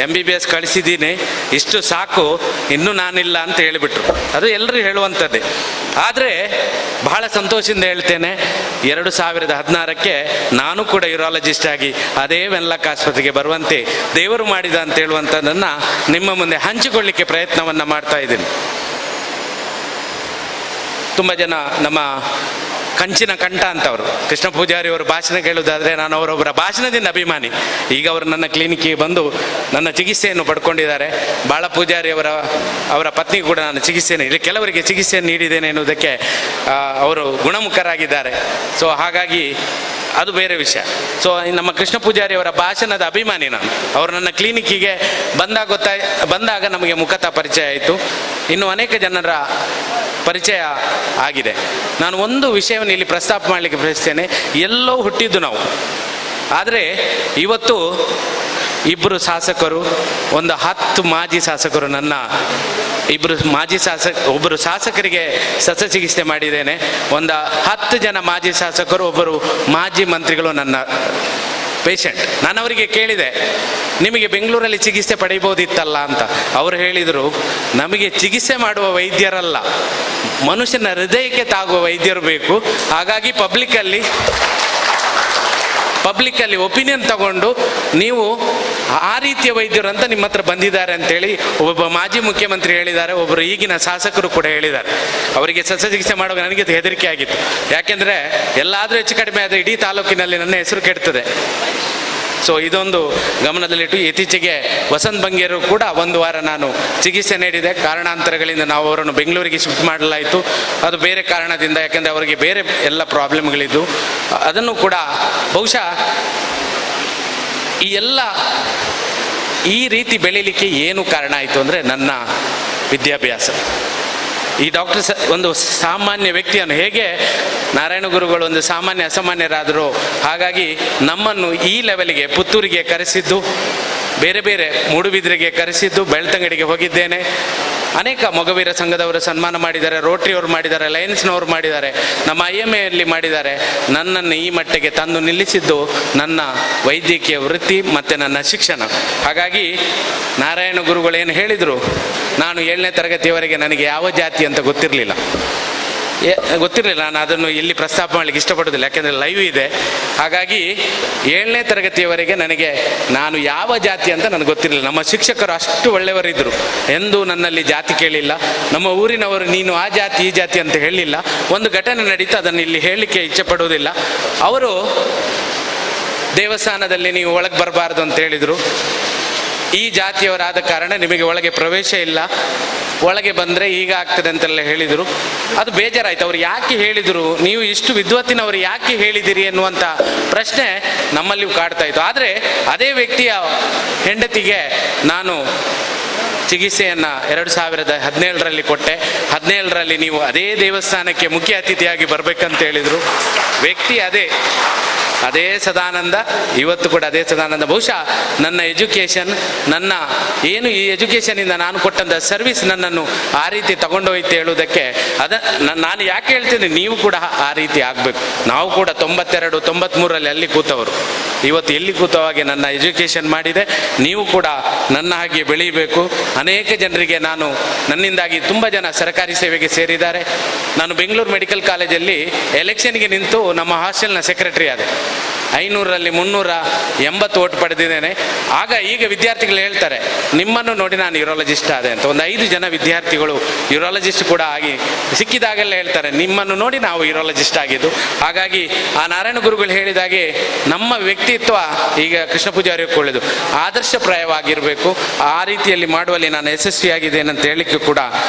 MBBS ಕಳಿಸಿದ್ದೀನಿ, ಇಷ್ಟು ಸಾಕು, ಇನ್ನೂ ನಾನಿಲ್ಲ ಅಂತ ಹೇಳಿಬಿಟ್ರು. ಅದು ಎಲ್ಲರೂ ಹೇಳುವಂಥದ್ದೇ. ಆದರೆ ಬಹಳ ಸಂತೋಷದಿಂದ ಹೇಳ್ತೇನೆ, 2016ಕ್ಕೆ ನಾನು ಕೂಡ ಯೂರಾಲಜಿಸ್ಟ್ ಆಗಿ ಅದೇ ವೆನ್ಲಾಕ್ ಆಸ್ಪತ್ರೆಗೆ ಬರುವಂತೆ ದೇವರು ಮಾಡಿದ ಅಂತ ಹೇಳುವಂಥದ್ದನ್ನು ನಿಮ್ಮ ಮುಂದೆ ಹಂಚಿಕೊಳ್ಳಿಕ್ಕೆ ಪ್ರಯತ್ನವನ್ನು ಮಾಡ್ತಾ ಇದ್ದೀನಿ. ತುಂಬ ಜನ ನಮ್ಮ ಕಂಚಿನ ಕಂಠ ಅಂತವರು ಕೃಷ್ಣ ಪೂಜಾರಿ ಅವರು ಭಾಷಣ ಕೇಳುವುದಾದರೆ ನಾನು ಅವರೊಬ್ಬರ ಭಾಷಣದಿಂದ ಅಭಿಮಾನಿ. ಈಗ ಅವರು ನನ್ನ ಕ್ಲಿನಿಕ್ಕಿಗೆ ಬಂದು ನನ್ನ ಚಿಕಿತ್ಸೆಯನ್ನು ಪಡ್ಕೊಂಡಿದ್ದಾರೆ. ಬಾಳ ಪೂಜಾರಿ ಅವರ ಪತ್ನಿಗೂ ಕೂಡ ನಾನು ಚಿಕಿತ್ಸೆಯನ್ನು ಇಲ್ಲಿ ಕೆಲವರಿಗೆ ಚಿಕಿತ್ಸೆಯನ್ನು ನೀಡಿದ್ದೇನೆ ಎನ್ನುವುದಕ್ಕೆ ಅವರು ಗುಣಮುಖರಾಗಿದ್ದಾರೆ. ಸೊ ಹಾಗಾಗಿ ಅದು ಬೇರೆ ವಿಷಯ. ಸೊ ನಮ್ಮ ಕೃಷ್ಣ ಪೂಜಾರಿ ಅವರ ಭಾಷಣದ ಅಭಿಮಾನಿ ನಾನು. ಅವರು ನನ್ನ ಕ್ಲಿನಿಕ್ಕಿಗೆ ಬಂದಾಗ ನಮಗೆ ಮುಖತಃ ಪರಿಚಯ ಆಯಿತು. ಇನ್ನು ಅನೇಕ ಜನರ ಪರಿಚಯ ಆಗಿದೆ. ನಾನು ಒಂದು ವಿಷಯವನ್ನು ಇಲ್ಲಿ ಪ್ರಸ್ತಾಪ ಮಾಡಲಿಕ್ಕೆ ಬಯಸ್ತೇನೆ. ಎಲ್ಲೋ ಹುಟ್ಟಿದ್ದು ನಾವು, ಆದರೆ ಇವತ್ತು 2 ಶಾಸಕರು, ಒಂದು 10 ಮಾಜಿ ಶಾಸಕರು, ನನ್ನ 2 ಒಬ್ಬರು ಶಾಸಕರಿಗೆ ಶಸ್ತ್ರಚಿಕಿತ್ಸೆ ಮಾಡಿದ್ದೇನೆ. ಒಂದು 10 ಜನ ಮಾಜಿ ಶಾಸಕರು, ಒಬ್ಬರು ಮಾಜಿ ಮಂತ್ರಿಗಳು ನನ್ನ ಪೇಷಂಟ್. ನಾನು ಅವರಿಗೆ ಕೇಳಿದೆ, ನಿಮಗೆ ಬೆಂಗಳೂರಲ್ಲಿ ಚಿಕಿತ್ಸೆ ಪಡೆಯಬಹುದಿತ್ತಲ್ಲ ಅಂತ. ಅವರು ಹೇಳಿದರು, ನಮಗೆ ಚಿಕಿತ್ಸೆ ಮಾಡುವ ವೈದ್ಯರಲ್ಲ, ಮನುಷ್ಯನ ಹೃದಯಕ್ಕೆ ತಾಗುವ ವೈದ್ಯರು ಬೇಕು. ಹಾಗಾಗಿ ಪಬ್ಲಿಕ್ಕಲ್ಲಿ ಒಪಿನಿಯನ್ ತಗೊಂಡು ನೀವು ಆ ರೀತಿಯ ವೈದ್ಯರು ಅಂತ ನಿಮ್ಮ ಹತ್ರ ಬಂದಿದ್ದಾರೆ ಅಂತೇಳಿ ಒಬ್ಬ ಮಾಜಿ ಮುಖ್ಯಮಂತ್ರಿ ಹೇಳಿದ್ದಾರೆ. ಒಬ್ಬರು ಈಗಿನ ಶಾಸಕರು ಕೂಡ ಹೇಳಿದ್ದಾರೆ. ಅವರಿಗೆ ಶಸ್ತ್ರಚಿಕಿತ್ಸೆ ಮಾಡುವಾಗ ನನಗೆ ಹೆದರಿಕೆ ಆಗಿತ್ತು. ಯಾಕೆಂದರೆ ಎಲ್ಲಾದರೂ ಹೆಚ್ಚು ಕಡಿಮೆ ಆದರೆ ಇಡೀ ತಾಲೂಕಿನಲ್ಲಿ ನನ್ನ ಹೆಸರು ಕೆಡ್ತದೆ. ಸೊ ಇದೊಂದು ಗಮನದಲ್ಲಿಟ್ಟು, ಇತ್ತೀಚೆಗೆ ವಸಂತ್ ಬಂಗೇರು ಕೂಡ 1 ವಾರ ನಾನು ಚಿಕಿತ್ಸೆ ನೀಡಿದೆ. ಕಾರಣಾಂತರಗಳಿಂದ ನಾವು ಅವರನ್ನು ಬೆಂಗಳೂರಿಗೆ ಶಿಫ್ಟ್ ಮಾಡಲಾಯಿತು. ಅದು ಬೇರೆ ಕಾರಣದಿಂದ, ಯಾಕೆಂದರೆ ಅವರಿಗೆ ಬೇರೆ ಎಲ್ಲ ಪ್ರಾಬ್ಲಮ್ಗಳಿದ್ದು. ಅದನ್ನು ಕೂಡ ಬಹುಶಃ ಈ ರೀತಿ ಬೆಳೀಲಿಕ್ಕೆ ಏನು ಕಾರಣ ಆಯಿತು ಅಂದರೆ ನನ್ನ ವಿದ್ಯಾಭ್ಯಾಸ. ಈ ಡಾಕ್ಟರ್ ಒಂದು ಸಾಮಾನ್ಯ ವ್ಯಕ್ತಿಯನ್ನು, ಹೇಗೆ ನಾರಾಯಣ ಗುರುಗಳು ಒಂದು ಸಾಮಾನ್ಯ ಅಸಾಮಾನ್ಯರಾದರು, ಹಾಗಾಗಿ ನಮ್ಮನ್ನು ಈ ಲೆವೆಲ್ಗೆ ಪುತ್ತೂರಿಗೆ ಕರೆಸಿದ್ದು, ಬೇರೆ ಬೇರೆ ಮೂಡುಬಿದ್ರೆಗೆ ಕರೆಸಿದ್ದು, ಬೆಳ್ತಂಗಡಿಗೆ ಹೋಗಿದ್ದೇನೆ. ಅನೇಕ ಮೊಗವೀರ ಸಂಘದವರು ಸನ್ಮಾನ ಮಾಡಿದ್ದಾರೆ, ರೋಟ್ರಿಯವರು ಮಾಡಿದ್ದಾರೆ, ಲಯನ್ಸ್ನವರು ಮಾಡಿದ್ದಾರೆ, ನಮ್ಮ IMAಯಲ್ಲಿ ಮಾಡಿದ್ದಾರೆ. ನನ್ನನ್ನು ಈ ಮಟ್ಟಿಗೆ ತಂದು ನಿಲ್ಲಿಸಿದ್ದು ನನ್ನ ವೈದ್ಯಕೀಯ ವೃತ್ತಿ ಮತ್ತು ನನ್ನ ಶಿಕ್ಷಣ. ಹಾಗಾಗಿ ನಾರಾಯಣ ಗುರುಗಳು ಏನು ಹೇಳಿದರು, ನಾನು 7ನೇ ತರಗತಿಯವರೆಗೆ ನನಗೆ ಯಾವ ಜಾತಿ ಅಂತ ಗೊತ್ತಿರಲಿಲ್ಲ. ಗೊತ್ತಿರಲಿಲ್ಲ. ನಾನು ಅದನ್ನು ಇಲ್ಲಿ ಪ್ರಸ್ತಾಪ ಮಾಡಲಿಕ್ಕೆ ಇಷ್ಟಪಡೋದಿಲ್ಲ, ಯಾಕೆಂದರೆ ಲೈವ್ ಇದೆ. ಹಾಗಾಗಿ 7ನೇ ತರಗತಿಯವರೆಗೆ ನನಗೆ ನಾನು ಯಾವ ಜಾತಿ ಅಂತ ನನಗೆ ಗೊತ್ತಿರಲಿಲ್ಲ. ನಮ್ಮ ಶಿಕ್ಷಕರು ಅಷ್ಟು ಒಳ್ಳೆಯವರಿದ್ದರು, ಎಂದೂ ನನ್ನಲ್ಲಿ ಜಾತಿ ಕೇಳಿಲ್ಲ. ನಮ್ಮ ಊರಿನವರು ನೀನು ಆ ಜಾತಿ ಈ ಜಾತಿ ಅಂತ ಹೇಳಿಲ್ಲ. ಒಂದು ಘಟನೆ ನಡೀತು, ಅದನ್ನು ಇಲ್ಲಿ ಹೇಳಲಿಕ್ಕೆ ಇಚ್ಛೆ ಪಡುವುದಿಲ್ಲ. ಅವರು ದೇವಸ್ಥಾನದಲ್ಲಿ ನೀವು ಒಳಗೆ ಬರಬಾರ್ದು ಅಂತ ಹೇಳಿದರು. ಈ ಜಾತಿಯವರಾದ ಕಾರಣ ನಿಮಗೆ ಒಳಗೆ ಪ್ರವೇಶ ಇಲ್ಲ, ಒಳಗೆ ಬಂದರೆ ಈಗ ಆಗ್ತದೆ ಅಂತೆಲ್ಲ ಹೇಳಿದರು. ಅದು ಬೇಜಾರಾಯಿತು. ಅವ್ರು ಯಾಕೆ ಹೇಳಿದರು, ನೀವು ಇಷ್ಟು ವಿದ್ವತ್ತಿನವರು ಯಾಕೆ ಹೇಳಿದಿರಿ ಎನ್ನುವಂಥ ಪ್ರಶ್ನೆ ನಮ್ಮಲ್ಲಿಯೂ ಕಾಡ್ತಾ ಇತ್ತು. ಆದರೆ ಅದೇ ವ್ಯಕ್ತಿಯ ಹೆಂಡತಿಗೆ ನಾನು ಚಿಕಿತ್ಸೆಯನ್ನು 2017ರಲ್ಲಿ ಕೊಟ್ಟೆ. 17ರಲ್ಲಿ ನೀವು ಅದೇ ದೇವಸ್ಥಾನಕ್ಕೆ ಮುಖ್ಯ ಅತಿಥಿಯಾಗಿ ಬರಬೇಕಂತ ಹೇಳಿದರು. ವ್ಯಕ್ತಿ ಅದೇ ಸದಾನಂದ, ಇವತ್ತು ಕೂಡ ಅದೇ ಸದಾನಂದ. ಬಹುಶಃ ನನ್ನ ಎಜುಕೇಷನ್, ನನ್ನ ಏನು ಈ ಎಜುಕೇಷನಿಂದ ನಾನು ಕೊಟ್ಟಂಥ ಸರ್ವಿಸ್ ನನ್ನನ್ನು ಆ ರೀತಿ ತಗೊಂಡೋಯ್ತು ಹೇಳುವುದಕ್ಕೆ ನಾನು ಯಾಕೆ ಹೇಳ್ತೀನಿ, ನೀವು ಕೂಡ ಆ ರೀತಿ ಆಗಬೇಕು. ನಾವು ಕೂಡ 92, 93ರಲ್ಲಿ ಅಲ್ಲಿ ಕೂತವರು, ಇವತ್ತು ಎಲ್ಲಿ ಕೂತವಾಗೆ ನನ್ನ ಎಜುಕೇಷನ್ ಮಾಡಿದೆ. ನೀವು ಕೂಡ ನನ್ನ ಹಾಗೆ ಬೆಳೀಬೇಕು. ಅನೇಕ ಜನರಿಗೆ ನನ್ನಿಂದಾಗಿ ತುಂಬ ಜನ ಸರ್ಕಾರಿ ಸೇವೆಗೆ ಸೇರಿದ್ದಾರೆ. ನಾನು ಬೆಂಗಳೂರು ಮೆಡಿಕಲ್ ಕಾಲೇಜಲ್ಲಿ ಎಲೆಕ್ಷನ್ಗೆ ನಿಂತು ನಮ್ಮ ಹಾಸ್ಟೆಲ್ನ ಸೆಕ್ರೆಟರಿ ಆದೆ. 500ರಲ್ಲಿ 380 ಓಟ್ ಪಡೆದಿದ್ದೇನೆ. ಈಗ ವಿದ್ಯಾರ್ಥಿಗಳು ಹೇಳ್ತಾರೆ, ನಿಮ್ಮನ್ನು ನೋಡಿ ನಾನು ಯೂರಾಲಜಿಸ್ಟ್ ಆದೆ ಅಂತ. ಒಂದು 5 ಜನ ವಿದ್ಯಾರ್ಥಿಗಳು ಯೂರಾಲಜಿಸ್ಟ್ ಕೂಡ ಆಗಿ ಸಿಕ್ಕಿದಾಗೆಲ್ಲ ಹೇಳ್ತಾರೆ, ನಿಮ್ಮನ್ನು ನೋಡಿ ನಾವು ಯೂರಾಲಜಿಸ್ಟ್ ಆಗಿದ್ದು. ಹಾಗಾಗಿ ಆ ನಾರಾಯಣ ಗುರುಗಳು ಹೇಳಿದಾಗೆ ನಮ್ಮ ವ್ಯಕ್ತಿತ್ವ, ಈಗ ಕೃಷ್ಣ ಪೂಜಾರಿ ಒಳ್ಳೆಯದು ಆದರ್ಶಪ್ರಾಯವಾಗಿರಬೇಕು. ಆ ರೀತಿಯಲ್ಲಿ ಮಾಡುವಲ್ಲಿ ನಾನು ಯಶಸ್ವಿಯಾಗಿದ್ದೇನೆ ಅಂತ ಹೇಳಲಿಕ್ಕೆ ಕೂಡ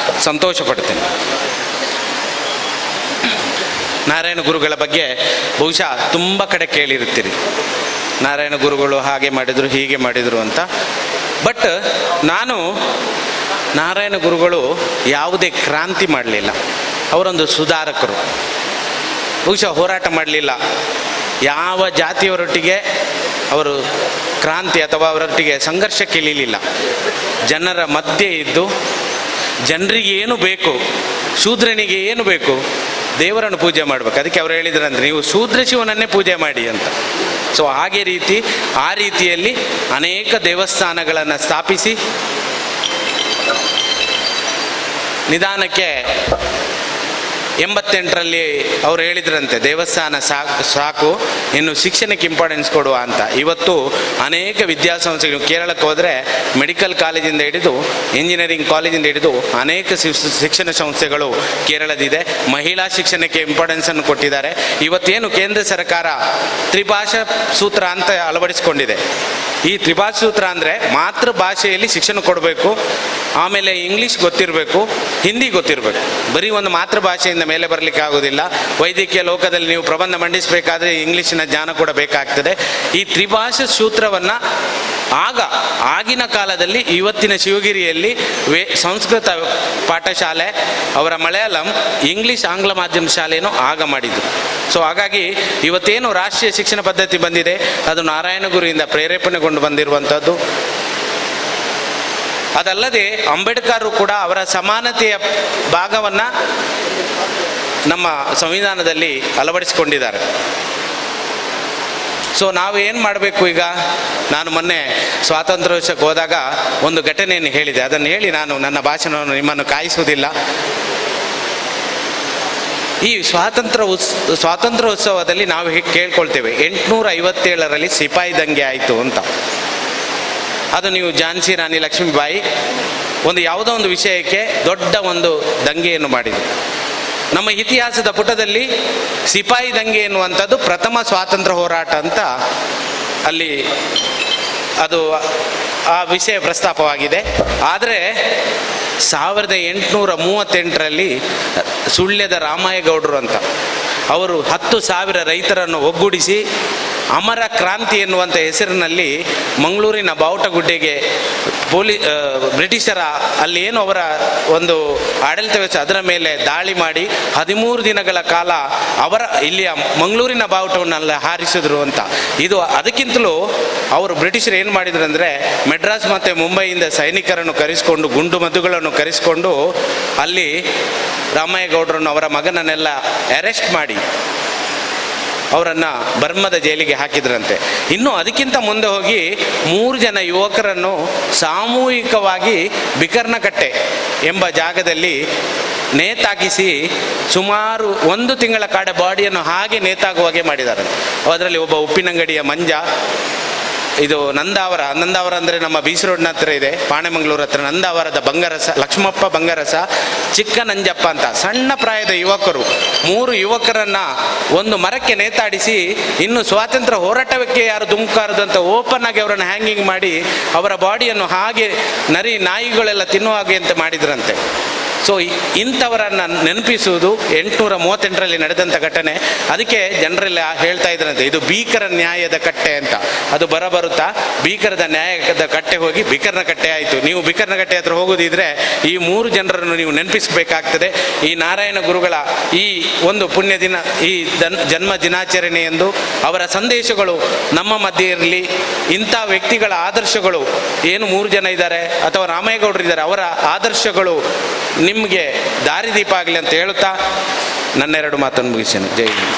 ಸಂತೋಷ ಪಡ್ತೇನೆ. ನಾರಾಯಣ ಗುರುಗಳ ಬಗ್ಗೆ ಬಹುಶಃ ತುಂಬ ಕಡೆ ಕೇಳಿರುತ್ತೀರಿ, ನಾರಾಯಣ ಗುರುಗಳು ಹಾಗೆ ಮಾಡಿದರು ಹೀಗೆ ಮಾಡಿದರು ಅಂತ. ಬಟ್ ನಾರಾಯಣ ಗುರುಗಳು ಯಾವುದೇ ಕ್ರಾಂತಿ ಮಾಡಲಿಲ್ಲ. ಅವರೊಂದು ಸುಧಾರಕರು. ಬಹುಶಃ ಹೋರಾಟ ಮಾಡಲಿಲ್ಲ. ಯಾವ ಜಾತಿಯವರೊಟ್ಟಿಗೆ ಅವರು ಕ್ರಾಂತಿ ಅಥವಾ ಅವರೊಟ್ಟಿಗೆ ಸಂಘರ್ಷಕ್ಕೆ ಇಳಿಲಿಲ್ಲ. ಜನರ ಮಧ್ಯೆ ಇದ್ದು ಜನರಿಗೆ ಏನು ಬೇಕು, ಶೂದ್ರನಿಗೆ ಏನು ಬೇಕು, ದೇವರನ್ನು ಪೂಜೆ ಮಾಡಬೇಕು. ಅದಕ್ಕೆ ಅವರು ಹೇಳಿದ್ರಂದ್ರೆ ನೀವು ಶೂದ್ರ ಶಿವನನ್ನೇ ಪೂಜೆ ಮಾಡಿ ಅಂತ. ಸೊ ಆ ರೀತಿಯಲ್ಲಿ ಅನೇಕ ದೇವಸ್ಥಾನಗಳನ್ನು ಸ್ಥಾಪಿಸಿ ನಿಧಾನಕ್ಕೆ 88ರಲ್ಲಿ ಅವರು ಹೇಳಿದ್ರಂತೆ, ದೇವಸ್ಥಾನ ಸಾಕು, ಇನ್ನು ಶಿಕ್ಷಣಕ್ಕೆ ಇಂಪಾರ್ಟೆನ್ಸ್ ಕೊಡುವ ಅಂತ. ಇವತ್ತು ಅನೇಕ ವಿದ್ಯಾಸಂಸ್ಥೆಗಳು, ಕೇರಳಕ್ಕೆ ಹೋದರೆ ಮೆಡಿಕಲ್ ಕಾಲೇಜಿಂದ ಹಿಡಿದು ಇಂಜಿನಿಯರಿಂಗ್ ಕಾಲೇಜಿಂದ ಹಿಡಿದು ಅನೇಕ ಶಿಕ್ಷಣ ಸಂಸ್ಥೆಗಳು ಕೇರಳದಿದೆ. ಮಹಿಳಾ ಶಿಕ್ಷಣಕ್ಕೆ ಇಂಪಾರ್ಟೆನ್ಸನ್ನು ಕೊಟ್ಟಿದ್ದಾರೆ. ಇವತ್ತೇನು ಕೇಂದ್ರ ಸರ್ಕಾರ ತ್ರಿಭಾಷಾ ಸೂತ್ರ ಅಂತ ಅಳವಡಿಸಿಕೊಂಡಿದೆ. ಈ ತ್ರಿಭಾಷಾ ಸೂತ್ರ ಅಂದರೆ ಮಾತೃಭಾಷೆಯಲ್ಲಿ ಶಿಕ್ಷಣ ಕೊಡಬೇಕು, ಆಮೇಲೆ ಇಂಗ್ಲೀಷ್ ಗೊತ್ತಿರಬೇಕು, ಹಿಂದಿ ಗೊತ್ತಿರಬೇಕು. ಬರೀ ಒಂದು ಮಾತೃಭಾಷೆಯಿಂದ ಮೇಲೆ ಬರಲಿಕ್ಕೆ ಆಗೋದಿಲ್ಲ. ವೈದ್ಯಕೀಯ ಲೋಕದಲ್ಲಿ ನೀವು ಪ್ರಬಂಧ ಮಂಡಿಸಬೇಕಾದ್ರೆ ಇಂಗ್ಲೀಷಿನ ಜ್ಞಾನ ಕೂಡ ಬೇಕಾಗ್ತದೆ. ಈ ತ್ರಿಭಾಷಾ ಸೂತ್ರವನ್ನು ಆಗಿನ ಕಾಲದಲ್ಲಿ ಇವತ್ತಿನ ಶಿವಗಿರಿಯಲ್ಲಿ ಸಂಸ್ಕೃತ ಪಾಠಶಾಲೆ, ಅವರ ಮಲಯಾಳಂ, ಇಂಗ್ಲೀಷ್ ಆಂಗ್ಲ ಮಾಧ್ಯಮ ಶಾಲೆಯನ್ನು ಆಗ ಮಾಡಿದ್ದು. ಸೊ ಹಾಗಾಗಿ ಇವತ್ತೇನು ರಾಷ್ಟ್ರೀಯ ಶಿಕ್ಷಣ ಪದ್ಧತಿ ಬಂದಿದೆ ಅದು ನಾರಾಯಣ ಗುರುವಿಂದ ಪ್ರೇರೇಪಣೆಗೊಂಡು ಬಂದಿರುವಂಥದ್ದು. ಅದಲ್ಲದೆ ಅಂಬೇಡ್ಕರ್ ಕೂಡ ಅವರ ಸಮಾನತೆಯ ಭಾಗವನ್ನು ನಮ್ಮ ಸಂವಿಧಾನದಲ್ಲಿ ಅಳವಡಿಸಿಕೊಂಡಿದ್ದಾರೆ. ಸೊ ನಾವು ಏನು ಮಾಡಬೇಕು ಈಗ? ನಾನು ಮೊನ್ನೆ ಸ್ವಾತಂತ್ರ್ಯೋತ್ಸವಕ್ಕೆ ಹೋದಾಗ ಒಂದು ಘಟನೆಯನ್ನು ಹೇಳಿದೆ, ಅದನ್ನು ಹೇಳಿ ನಾನು ನನ್ನ ಭಾಷಣವನ್ನು ನಿಮ್ಮನ್ನು ಕಾಯಿಸುವುದಿಲ್ಲ. ಈ ಸ್ವಾತಂತ್ರ್ಯೋತ್ಸವದಲ್ಲಿ ನಾವು ಹೇಗೆ ಕೇಳ್ಕೊಳ್ತೇವೆ, 857ರಲ್ಲಿ ಸಿಪಾಯಿ ದಂಗೆ ಆಯಿತು ಅಂತ. ಅದು ನೀವು ಝಾನ್ಸಿ ರಾಣಿ ಲಕ್ಷ್ಮೀಬಾಯಿ ಯಾವುದೋ ಒಂದು ವಿಷಯಕ್ಕೆ ದೊಡ್ಡ ಒಂದು ದಂಗೆಯನ್ನು ಮಾಡಿದರು. ನಮ್ಮ ಇತಿಹಾಸದ ಪುಟದಲ್ಲಿ ಸಿಪಾಯಿ ದಂಗೆ ಎನ್ನುವಂಥದ್ದು ಪ್ರಥಮ ಸ್ವಾತಂತ್ರ್ಯ ಹೋರಾಟ ಅಂತ ಅಲ್ಲಿ ಅದು ಆ ವಿಷಯ ಪ್ರಸ್ತಾಪವಾಗಿದೆ. ಆದರೆ 1838ರಲ್ಲಿ ಸುಳ್ಯದ ರಾಮಯ್ಯಗೌಡರು ಅಂತ ಅವರು 10,000 ರೈತರನ್ನು ಒಗ್ಗೂಡಿಸಿ ಅಮರ ಕ್ರಾಂತಿ ಎನ್ನುವಂಥ ಹೆಸರಿನಲ್ಲಿ ಮಂಗಳೂರಿನ ಬಾವುಟಗುಡ್ಡೆಗೆ ಬ್ರಿಟಿಷರ ಅಲ್ಲಿ ಏನು ಅವರ ಒಂದು ಆಡಳಿತ ವ್ಯವಸ್ಥೆ ಅದರ ಮೇಲೆ ದಾಳಿ ಮಾಡಿ 13 ದಿನಗಳ ಕಾಲ ಅವರ ಇಲ್ಲಿಯ ಮಂಗಳೂರಿನ ಬಾವುಟವನ್ನೆಲ್ಲ ಹಾರಿಸಿದ್ರು ಅಂತ. ಇದು ಅದಕ್ಕಿಂತಲೂ ಅವರು ಬ್ರಿಟಿಷರು ಏನು ಮಾಡಿದ್ರು ಅಂದರೆ ಮೆಡ್ರಾಸ್ ಮತ್ತು ಮುಂಬೈಯಿಂದ ಸೈನಿಕರನ್ನು ಕರೆಸಿಕೊಂಡು ಗುಂಡು ಮದ್ದುಗಳನ್ನು ಕರೆಸಿಕೊಂಡು ಅಲ್ಲಿ ರಾಮಯ್ಯಗೌಡರನ್ನು ಅವರ ಮಗನನ್ನೆಲ್ಲ ಅರೆಸ್ಟ್ ಮಾಡಿ ಅವರನ್ನು ಬರ್ಮದ ಜೈಲಿಗೆ ಹಾಕಿದ್ರಂತೆ. ಇನ್ನು ಅದಕ್ಕಿಂತ ಮುಂದೆ ಹೋಗಿ 3 ಜನ ಯುವಕರನ್ನು ಸಾಮೂಹಿಕವಾಗಿ ಬಿಕರ್ನಕಟ್ಟೆ ಎಂಬ ಜಾಗದಲ್ಲಿ ನೇತಾಕಿಸಿ ಸುಮಾರು 1 ತಿಂಗಳ ಕಾಡ ಬಾಡಿಯನ್ನು ಹಾಗೆ ನೇತಾಗುವಾಗೆ ಮಾಡಿದ್ದಾರೆ. ಅದರಲ್ಲಿ ಒಬ್ಬ ಉಪ್ಪಿನಂಗಡಿಯ ಮಂಜ, ಇದು ನಂದಾವರ ಅಂದರೆ ನಮ್ಮ ಬೀಚ್ ರೋಡ್ನ ಹತ್ರ ಇದೆ, ಪಾಣೆಮಂಗಳೂರು ಹತ್ರ ನಂದಾವರದ ಬಂಗಾರಸ, ಲಕ್ಷ್ಮಪ್ಪ ಬಂಗಾರಸ, ಚಿಕ್ಕ ನಂಜಪ್ಪ ಅಂತ ಸಣ್ಣ ಪ್ರಾಯದ ಯುವಕರು 3 ಯುವಕರನ್ನ ಒಂದು ಮರಕ್ಕೆ ನೇತಾಡಿಸಿ ಇನ್ನು ಸ್ವಾತಂತ್ರ್ಯ ಹೋರಾಟಕ್ಕೆ ಯಾರು ಧುಮುಕಾರದು ಅಂತ ಓಪನ್ ಆಗಿ ಅವರನ್ನು ಹ್ಯಾಂಗಿಂಗ್ ಮಾಡಿ ಅವರ ಬಾಡಿಯನ್ನು ಹಾಗೆ ನಾಯಿಗಳೆಲ್ಲ ತಿನ್ನುವ ಹಾಗೆ ಅಂತ ಮಾಡಿದ್ರಂತೆ. ಸೊ ಇಂಥವರನ್ನು ನೆನಪಿಸುವುದು 838ರಲ್ಲಿ ನಡೆದಂಥ ಘಟನೆ. ಅದಕ್ಕೆ ಜನರೆಲ್ಲ ಹೇಳ್ತಾ ಇದ್ರಂತೆ ಇದು ಭೀಕರ ನ್ಯಾಯದ ಕಟ್ಟೆ ಅಂತ. ಅದು ಬರುತ್ತಾ ಭೀಕರದ ನ್ಯಾಯದ ಕಟ್ಟೆ ಹೋಗಿ ಬಿಕರ್ನ ಕಟ್ಟೆ ಆಯಿತು. ನೀವು ಬಿಕರ್ನ ಕಟ್ಟೆ ಹತ್ರ ಹೋಗೋದಿದ್ರೆ ಈ 3 ಜನರನ್ನು ನೀವು ನೆನಪಿಸಬೇಕಾಗ್ತದೆ. ಈ ನಾರಾಯಣ ಗುರುಗಳ ಈ ಒಂದು ಪುಣ್ಯ ದಿನ, ಈ ಜನ್ಮ ದಿನಾಚರಣೆ ಎಂದು ಅವರ ಸಂದೇಶಗಳು ನಮ್ಮ ಮಧ್ಯೆ ಇರಲಿ. ಇಂಥ ವ್ಯಕ್ತಿಗಳ ಆದರ್ಶಗಳು ಏನು 3 ಜನ ಇದ್ದಾರೆ ಅಥವಾ ರಾಮೇಗೌಡರು ಇದ್ದಾರೆ, ಅವರ ಆದರ್ಶಗಳು ನಿಮಗೆ ದಾರಿದೀಪ ಆಗಲಿ ಅಂತ ಹೇಳುತ್ತಾ ನನ್ನ 2 ಮಾತನ್ನು ಮುಗಿಸ್ತೇನೆ. ಜೈ ಹಿಂದ್.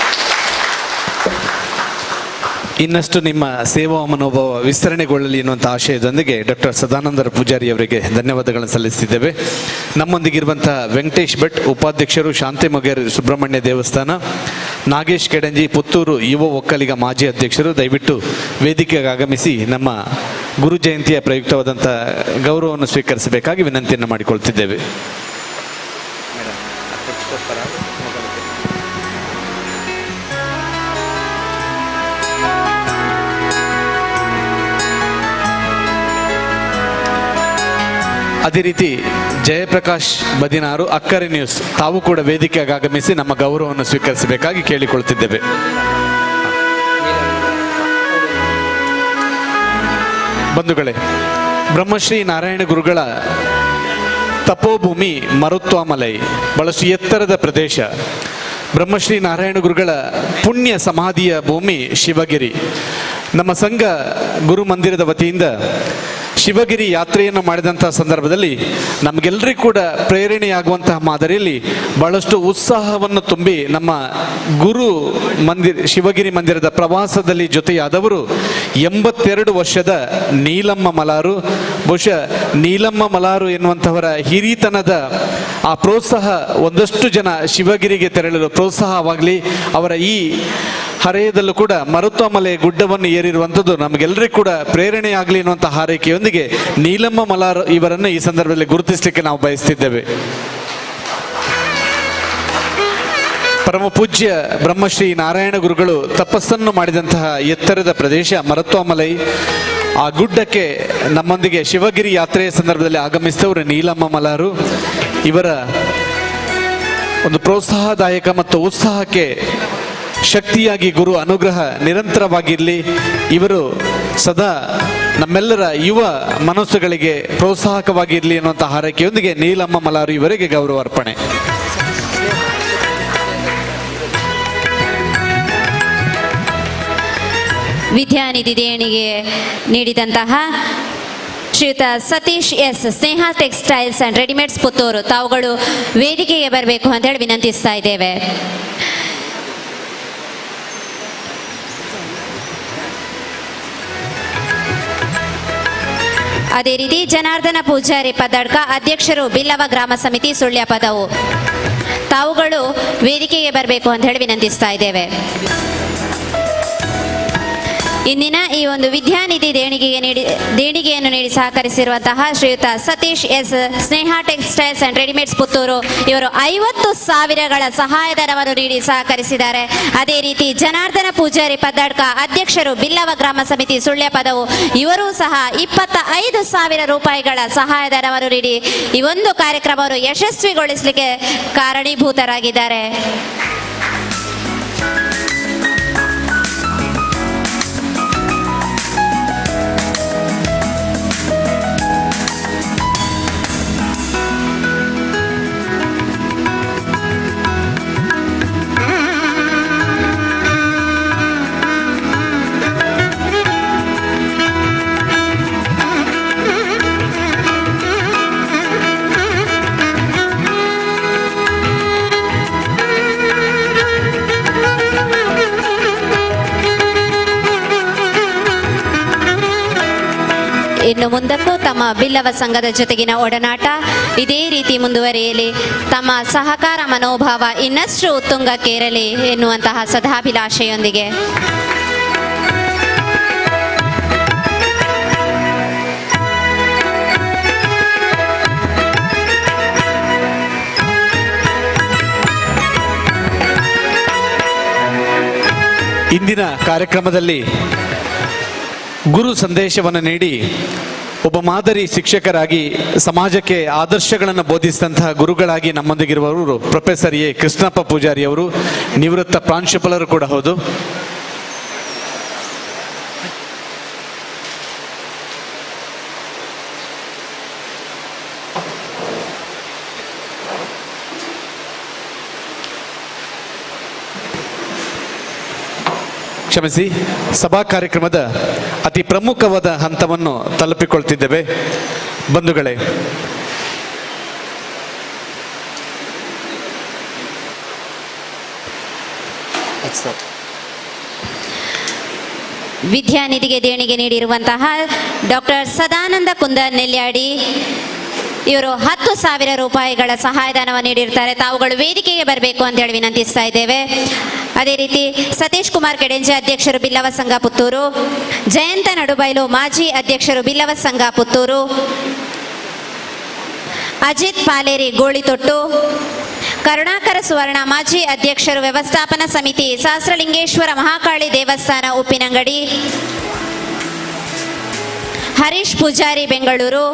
ಇನ್ನಷ್ಟು ನಿಮ್ಮ ಸೇವಾ ಮನೋಭಾವ ವಿಸ್ತರಣೆಗೊಳ್ಳಲಿ ಎನ್ನುವಂಥ ಆಶಯದೊಂದಿಗೆ ಡಾಕ್ಟರ್ ಸದಾನಂದ ಪೂಜಾರಿ ಅವರಿಗೆ ಧನ್ಯವಾದಗಳನ್ನು ಸಲ್ಲಿಸ್ತಿದ್ದೇವೆ. ನಮ್ಮೊಂದಿಗಿರುವಂಥ ವೆಂಕಟೇಶ್ ಭಟ್ ಉಪಾಧ್ಯಕ್ಷರು, ಶಾಂತಿ ಮೊಗೇರ್ ಸುಬ್ರಹ್ಮಣ್ಯ ದೇವಸ್ಥಾನ, ನಾಗೇಶ್ ಕೆಡಂಜಿ ಪುತ್ತೂರು ಯುವ ಒಕ್ಕಲಿಗ ಮಾಜಿ ಅಧ್ಯಕ್ಷರು, ದಯವಿಟ್ಟು ವೇದಿಕೆಗೆ ಆಗಮಿಸಿ ನಮ್ಮ ಗುರು ಜಯಂತಿಯ ಪ್ರಯುಕ್ತವಾದಂಥ ಗೌರವವನ್ನು ಸ್ವೀಕರಿಸಬೇಕಾಗಿ ವಿನಂತಿಯನ್ನು ಮಾಡಿಕೊಳ್ತಿದ್ದೇವೆ. ಅದೇ ರೀತಿ ಜಯಪ್ರಕಾಶ್ ಬದಿನಾರು, ಅಕ್ಕರೆ ನ್ಯೂಸ್, ತಾವು ಕೂಡ ವೇದಿಕೆಗೆ ಆಗಮಿಸಿ ನಮ್ಮ ಗೌರವವನ್ನು ಸ್ವೀಕರಿಸಬೇಕಾಗಿ ಕೇಳಿಕೊಳ್ತಿದ್ದೇವೆ. ಬಂಧುಗಳೇ, ಬ್ರಹ್ಮಶ್ರೀ ನಾರಾಯಣ ಗುರುಗಳ ತಪೋಭೂಮಿ ಮರುತ್ವಾಮಲೈ, ಬಹಳಷ್ಟು ಎತ್ತರದ ಪ್ರದೇಶ. ಬ್ರಹ್ಮಶ್ರೀ ನಾರಾಯಣ ಗುರುಗಳ ಪುಣ್ಯ ಸಮಾಧಿಯ ಭೂಮಿ ಶಿವಗಿರಿ. ನಮ್ಮ ಸಂಘ ಗುರು ಮಂದಿರದ ವತಿಯಿಂದ ಶಿವಗಿರಿ ಯಾತ್ರೆಯನ್ನು ಮಾಡಿದಂಥ ಸಂದರ್ಭದಲ್ಲಿ ನಮಗೆಲ್ಲರಿಗೂ ಕೂಡ ಪ್ರೇರಣೆಯಾಗುವಂತಹ ಮಾದರಿಯಲ್ಲಿ ಬಹಳಷ್ಟು ಉತ್ಸಾಹವನ್ನು ತುಂಬಿ ನಮ್ಮ ಗುರು ಶಿವಗಿರಿ ಮಂದಿರದ ಪ್ರವಾಸದಲ್ಲಿ ಜೊತೆಯಾದವರು 82 ವರ್ಷದ ನೀಲಮ್ಮ ಮಲಾರು. ಬಹುಶಃ ನೀಲಮ್ಮ ಮಲಾರು ಎನ್ನುವಂಥವರ ಹಿರಿತನದ ಆ ಪ್ರೋತ್ಸಾಹ ಒಂದಷ್ಟು ಜನ ಶಿವಗಿರಿಗೆ ತೆರಳಲು ಪ್ರೋತ್ಸಾಹವಾಗಲಿ. ಅವರ ಈ ಹರೆಯದಲ್ಲೂ ಕೂಡ ಮರುತ್ವಾಮಲೆ ಗುಡ್ಡವನ್ನು ಏರಿರುವಂಥದ್ದು ನಮಗೆಲ್ಲರಿಗೂ ಕೂಡ ಪ್ರೇರಣೆಯಾಗಲಿ ಎನ್ನುವಂಥ ಹಾರೈಕೆಯೊಂದಿಗೆ ನೀಲಮ್ಮ ಮಲಾರ್ ಇವರನ್ನು ಈ ಸಂದರ್ಭದಲ್ಲಿ ಗುರುತಿಸಲಿಕ್ಕೆ ನಾವು ಬಯಸ್ತಿದ್ದೇವೆ. ಪರಮ ಪೂಜ್ಯ ಬ್ರಹ್ಮಶ್ರೀ ನಾರಾಯಣ ಗುರುಗಳು ತಪಸ್ಸನ್ನು ಮಾಡಿದಂತಹ ಎತ್ತರದ ಪ್ರದೇಶ ಮರುತ್ವಾಮಲೈ. ಆ ಗುಡ್ಡಕ್ಕೆ ನಮ್ಮೊಂದಿಗೆ ಶಿವಗಿರಿ ಯಾತ್ರೆಯ ಸಂದರ್ಭದಲ್ಲಿ ಆಗಮಿಸಿದವರು ನೀಲಮ್ಮ ಮಲಾರು. ಇವರ ಒಂದು ಪ್ರೋತ್ಸಾಹದಾಯಕ ಮತ್ತು ಉತ್ಸಾಹಕ್ಕೆ ಶಕ್ತಿಯಾಗಿ ಗುರು ಅನುಗ್ರಹ ನಿರಂತರವಾಗಿರಲಿ. ಇವರು ಸದಾ ನಮ್ಮೆಲ್ಲರ ಯುವ ಮನಸ್ಸುಗಳಿಗೆ ಪ್ರೋತ್ಸಾಹಕವಾಗಿರಲಿ ಅನ್ನುವಂಥ ಹಾರೈಕೆಯೊಂದಿಗೆ ನೀಲಮ್ಮ ಮಲಾರು ಇವರಿಗೆ ಗೌರವ ಅರ್ಪಣೆ. ವಿದ್ಯಾನಿಧಿ ದೇಣಿಗೆ ನೀಡಿದಂತಹ ಶ್ರೀಯುತ Satish S, Sneha textiles and readymades Puttur, ತಾವುಗಳು ವೇದಿಕೆಗೆ ಬರಬೇಕು ಅಂತ ಹೇಳಿ ವಿನಂತಿಸ್ತಾ ಇದ್ದೇವೆ. ಅದೇ ರೀತಿ ಜನಾರ್ದನ ಪೂಜಾರಿ ಪದಡ್ಕ, ಅಧ್ಯಕ್ಷರು ಬಿಲ್ಲವ ಗ್ರಾಮ ಸಮಿತಿ ಸುಳ್ಯ ಪದವು, ತಾವುಗಳು ವೇದಿಕೆಗೆ ಬರಬೇಕು ಅಂತ ಹೇಳಿ ವಿನಂತಿಸ್ತಾ ಇದ್ದೇವೆ. ಇಂದಿನ ಈ ಒಂದು ವಿದ್ಯಾನಿಧಿ ದೇಣಿಗೆಯನ್ನು ನೀಡಿ ಸಹಕರಿಸಿರುವಂತಹ ಶ್ರೀಯುತ Satish S, Sneha textiles and readymades Puttur, ಇವರು 50,000ಗಳ ಸಹಾಯಧನವನ್ನು ನೀಡಿ ಸಹಕರಿಸಿದ್ದಾರೆ. ಅದೇ ರೀತಿ ಜನಾರ್ದನ ಪೂಜಾರಿ ಪದ್ದಾಡ್ಕ, ಅಧ್ಯಕ್ಷರು ಬಿಲ್ಲವ ಗ್ರಾಮ ಸಮಿತಿ ಸುಳ್ಯ ಪದವು, ಇವರೂ ಸಹ 25,000 ರೂಪಾಯಿಗಳ ಸಹಾಯಧನವನ್ನು ನೀಡಿ ಈ ಒಂದು ಕಾರ್ಯಕ್ರಮವನ್ನು ಯಶಸ್ವಿಗೊಳಿಸಲಿಕ್ಕೆ ಕಾರಣೀಭೂತರಾಗಿದ್ದಾರೆ. ಇನ್ನು ಮುಂದಕ್ಕೂ ತಮ್ಮ ಬಿಲ್ಲವ ಸಂಘದ ಜೊತೆಗಿನ ಒಡನಾಟ ಇದೇ ರೀತಿ ಮುಂದುವರಿಯಲಿ, ತಮ್ಮ ಸಹಕಾರ ಮನೋಭಾವ ಇನ್ನಷ್ಟು ಉತ್ತುಂಗಕ್ಕೇರಲಿ ಎನ್ನುವಂತಹ ಸದಾಭಿಲಾಷೆಯೊಂದಿಗೆ ಇಂದಿನ ಕಾರ್ಯಕ್ರಮದಲ್ಲಿ ಗುರು ಸಂದೇಶವನ್ನು ನೀಡಿ ಒಬ್ಬ ಮಾದರಿ ಶಿಕ್ಷಕರಾಗಿ ಸಮಾಜಕ್ಕೆ ಆದರ್ಶಗಳನ್ನು ಬೋಧಿಸಿದಂತಹ ಗುರುಗಳಾಗಿ ನಮ್ಮೊಂದಿಗಿರುವವರು ಪ್ರೊಫೆಸರ್ ಎ ಕೃಷ್ಣಪ್ಪ ಪೂಜಾರಿ ಅವರು, ನಿವೃತ್ತ ಪ್ರಾಂಶುಪಾಲರು ಕೂಡ ಹೌದು. ಕ್ಷಮಿಸಿ, ಸಭಾ ಕಾರ್ಯಕ್ರಮದ ಅತಿ ಪ್ರಮುಖವಾದ ಹಂತವನ್ನು ತಲುಪಿಕೊಳ್ತಿದ್ದೇವೆ. ಬಂಧುಗಳೇ, ವಿದ್ಯಾನಿಧಿಗೆ ದೇಣಿಗೆ ನೀಡಿರುವಂತಹ ಡಾಕ್ಟರ್ ಸದಾನಂದ ಕುಂದರ್ ನೆಲ್ಯಾಡಿ ಇವರು 10,000 ರೂಪಾಯಿಗಳ ಸಹಾಯಧನವನ್ನು ನೀಡಿರ್ತಾರೆ. ತಾವುಗಳು ವೇದಿಕೆಗೆ ಬರಬೇಕು ಅಂತ ಹೇಳಿ ವಿನಂತಿಸ್ತಾ ಇದ್ದೇವೆ. ಅದೇ ರೀತಿ ಸತೀಶ್ ಕುಮಾರ್ ಕೆಡೆಂಜೆ ಅಧ್ಯಕ್ಷರು ಬಿಲ್ಲವ ಸಂಘ ಪುತ್ತೂರು, ಜಯಂತ ನಡುಬೈಲು ಮಾಜಿ ಅಧ್ಯಕ್ಷರು ಬಿಲ್ಲವ ಸಂಘ ಪುತ್ತೂರು, ಅಜಿತ್ ಪಾಲೇರಿ ಗೋಳಿತೊಟ್ಟು, ಕರುಣಾಕರ ಸುವರ್ಣ ಮಾಜಿ ಅಧ್ಯಕ್ಷರು ವ್ಯವಸ್ಥಾಪನಾ ಸಮಿತಿ ಸಹಸ್ರಲಿಂಗೇಶ್ವರ ಮಹಾಕಾಳಿ ದೇವಸ್ಥಾನ ಉಪ್ಪಿನಂಗಡಿ, ಹರೀಶ್ ಪೂಜಾರಿ ಬೆಂಗಳೂರು,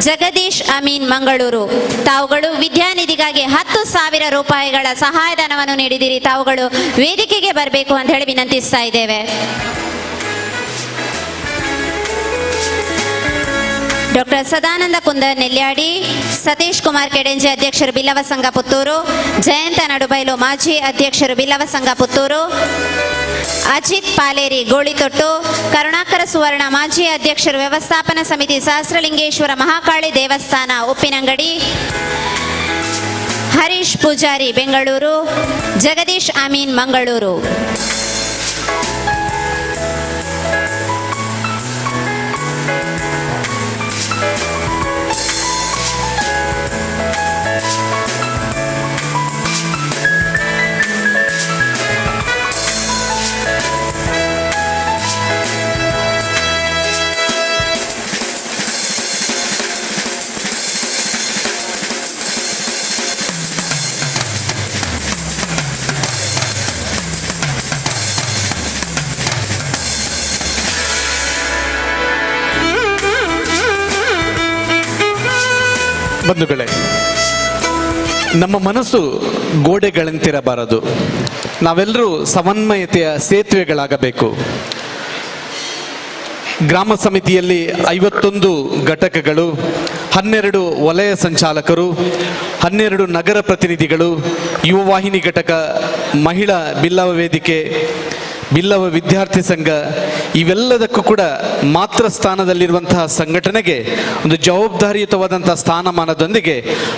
ಜಗದೀಶ್ ಅಮೀನ್ ಮಂಗಳೂರು. ತಾವುಗಳು ವಿದ್ಯಾನಿಧಿಗಾಗಿ 10,000 ರೂಪಾಯಿಗಳ ಸಹಾಯಧನವನ್ನು ನೀಡಿದಿರಿ. ತಾವುಗಳು ವೇದಿಕೆಗೆ ಬರಬೇಕು ಅಂತ ಹೇಳಿ ವಿನಂತಿಸ್ತಾ ಇದ್ದೇವೆ. ಡಾಕ್ಟರ್ ಸದಾನಂದ ಕುಂದರ್ ನೆಲ್ಯಾಡಿ, ಸತೀಶ್ ಕುಮಾರ್ ಕೆಡೆಂಜೆ ಅಧ್ಯಕ್ಷರು ಬಿಲ್ಲವ ಸಂಘ ಪುತ್ತೂರು, ಜಯಂತ ನಡುಬೈಲು ಮಾಜಿ ಅಧ್ಯಕ್ಷರು ಬಿಲ್ಲವ ಸಂಘ ಪುತ್ತೂರು, ಅಜಿತ್ ಪಾಲೇರಿ ಗೋಳಿತೊಟ್ಟು, ಕರುಣಾಕರ ಸುವರ್ಣ ಮಾಜಿ ಅಧ್ಯಕ್ಷರು ವ್ಯವಸ್ಥಾಪನಾ ಸಮಿತಿ ಸಹಸ್ರಲಿಂಗೇಶ್ವರ ಮಹಾಕಾಳಿ ದೇವಸ್ಥಾನ ಉಪ್ಪಿನಂಗಡಿ, ಹರೀಶ್ ಪೂಜಾರಿ ಬೆಂಗಳೂರು, ಜಗದೀಶ್ ಅಮೀನ್ ಮಂಗಳೂರು. ಬಂಧುಗಳೇ, ನಮ್ಮ ಮನಸ್ಸು ಗೋಡೆಗಳಂತಿರಬಾರದು. ನಾವೆಲ್ಲರೂ ಸಮನ್ವಯತೆಯ ಸೇತುವೆಗಳಾಗಬೇಕು. ಗ್ರಾಮ ಸಮಿತಿಯಲ್ಲಿ 51 ಘಟಕಗಳು, 12 ವಲಯ ಸಂಚಾಲಕರು, 12 ನಗರ ಪ್ರತಿನಿಧಿಗಳು, ಯುವವಾಹಿನಿ ಘಟಕ, ಮಹಿಳಾ ಬಿಲ್ಲವ ವೇದಿಕೆ, ಬಿಲ್ಲವ ವಿದ್ಯಾರ್ಥಿ ಸಂಘ, ಇವೆಲ್ಲದಕ್ಕೂ ಕೂಡ ಮಾತ್ರ ಸ್ಥಾನದಲ್ಲಿರುವಂತಹ ಸಂಘಟನೆಗೆ ಒಂದು ಜವಾಬ್ದಾರಿಯುತವಾದಂತಹ ಸ್ಥಾನಮಾನದೊಂದಿಗೆ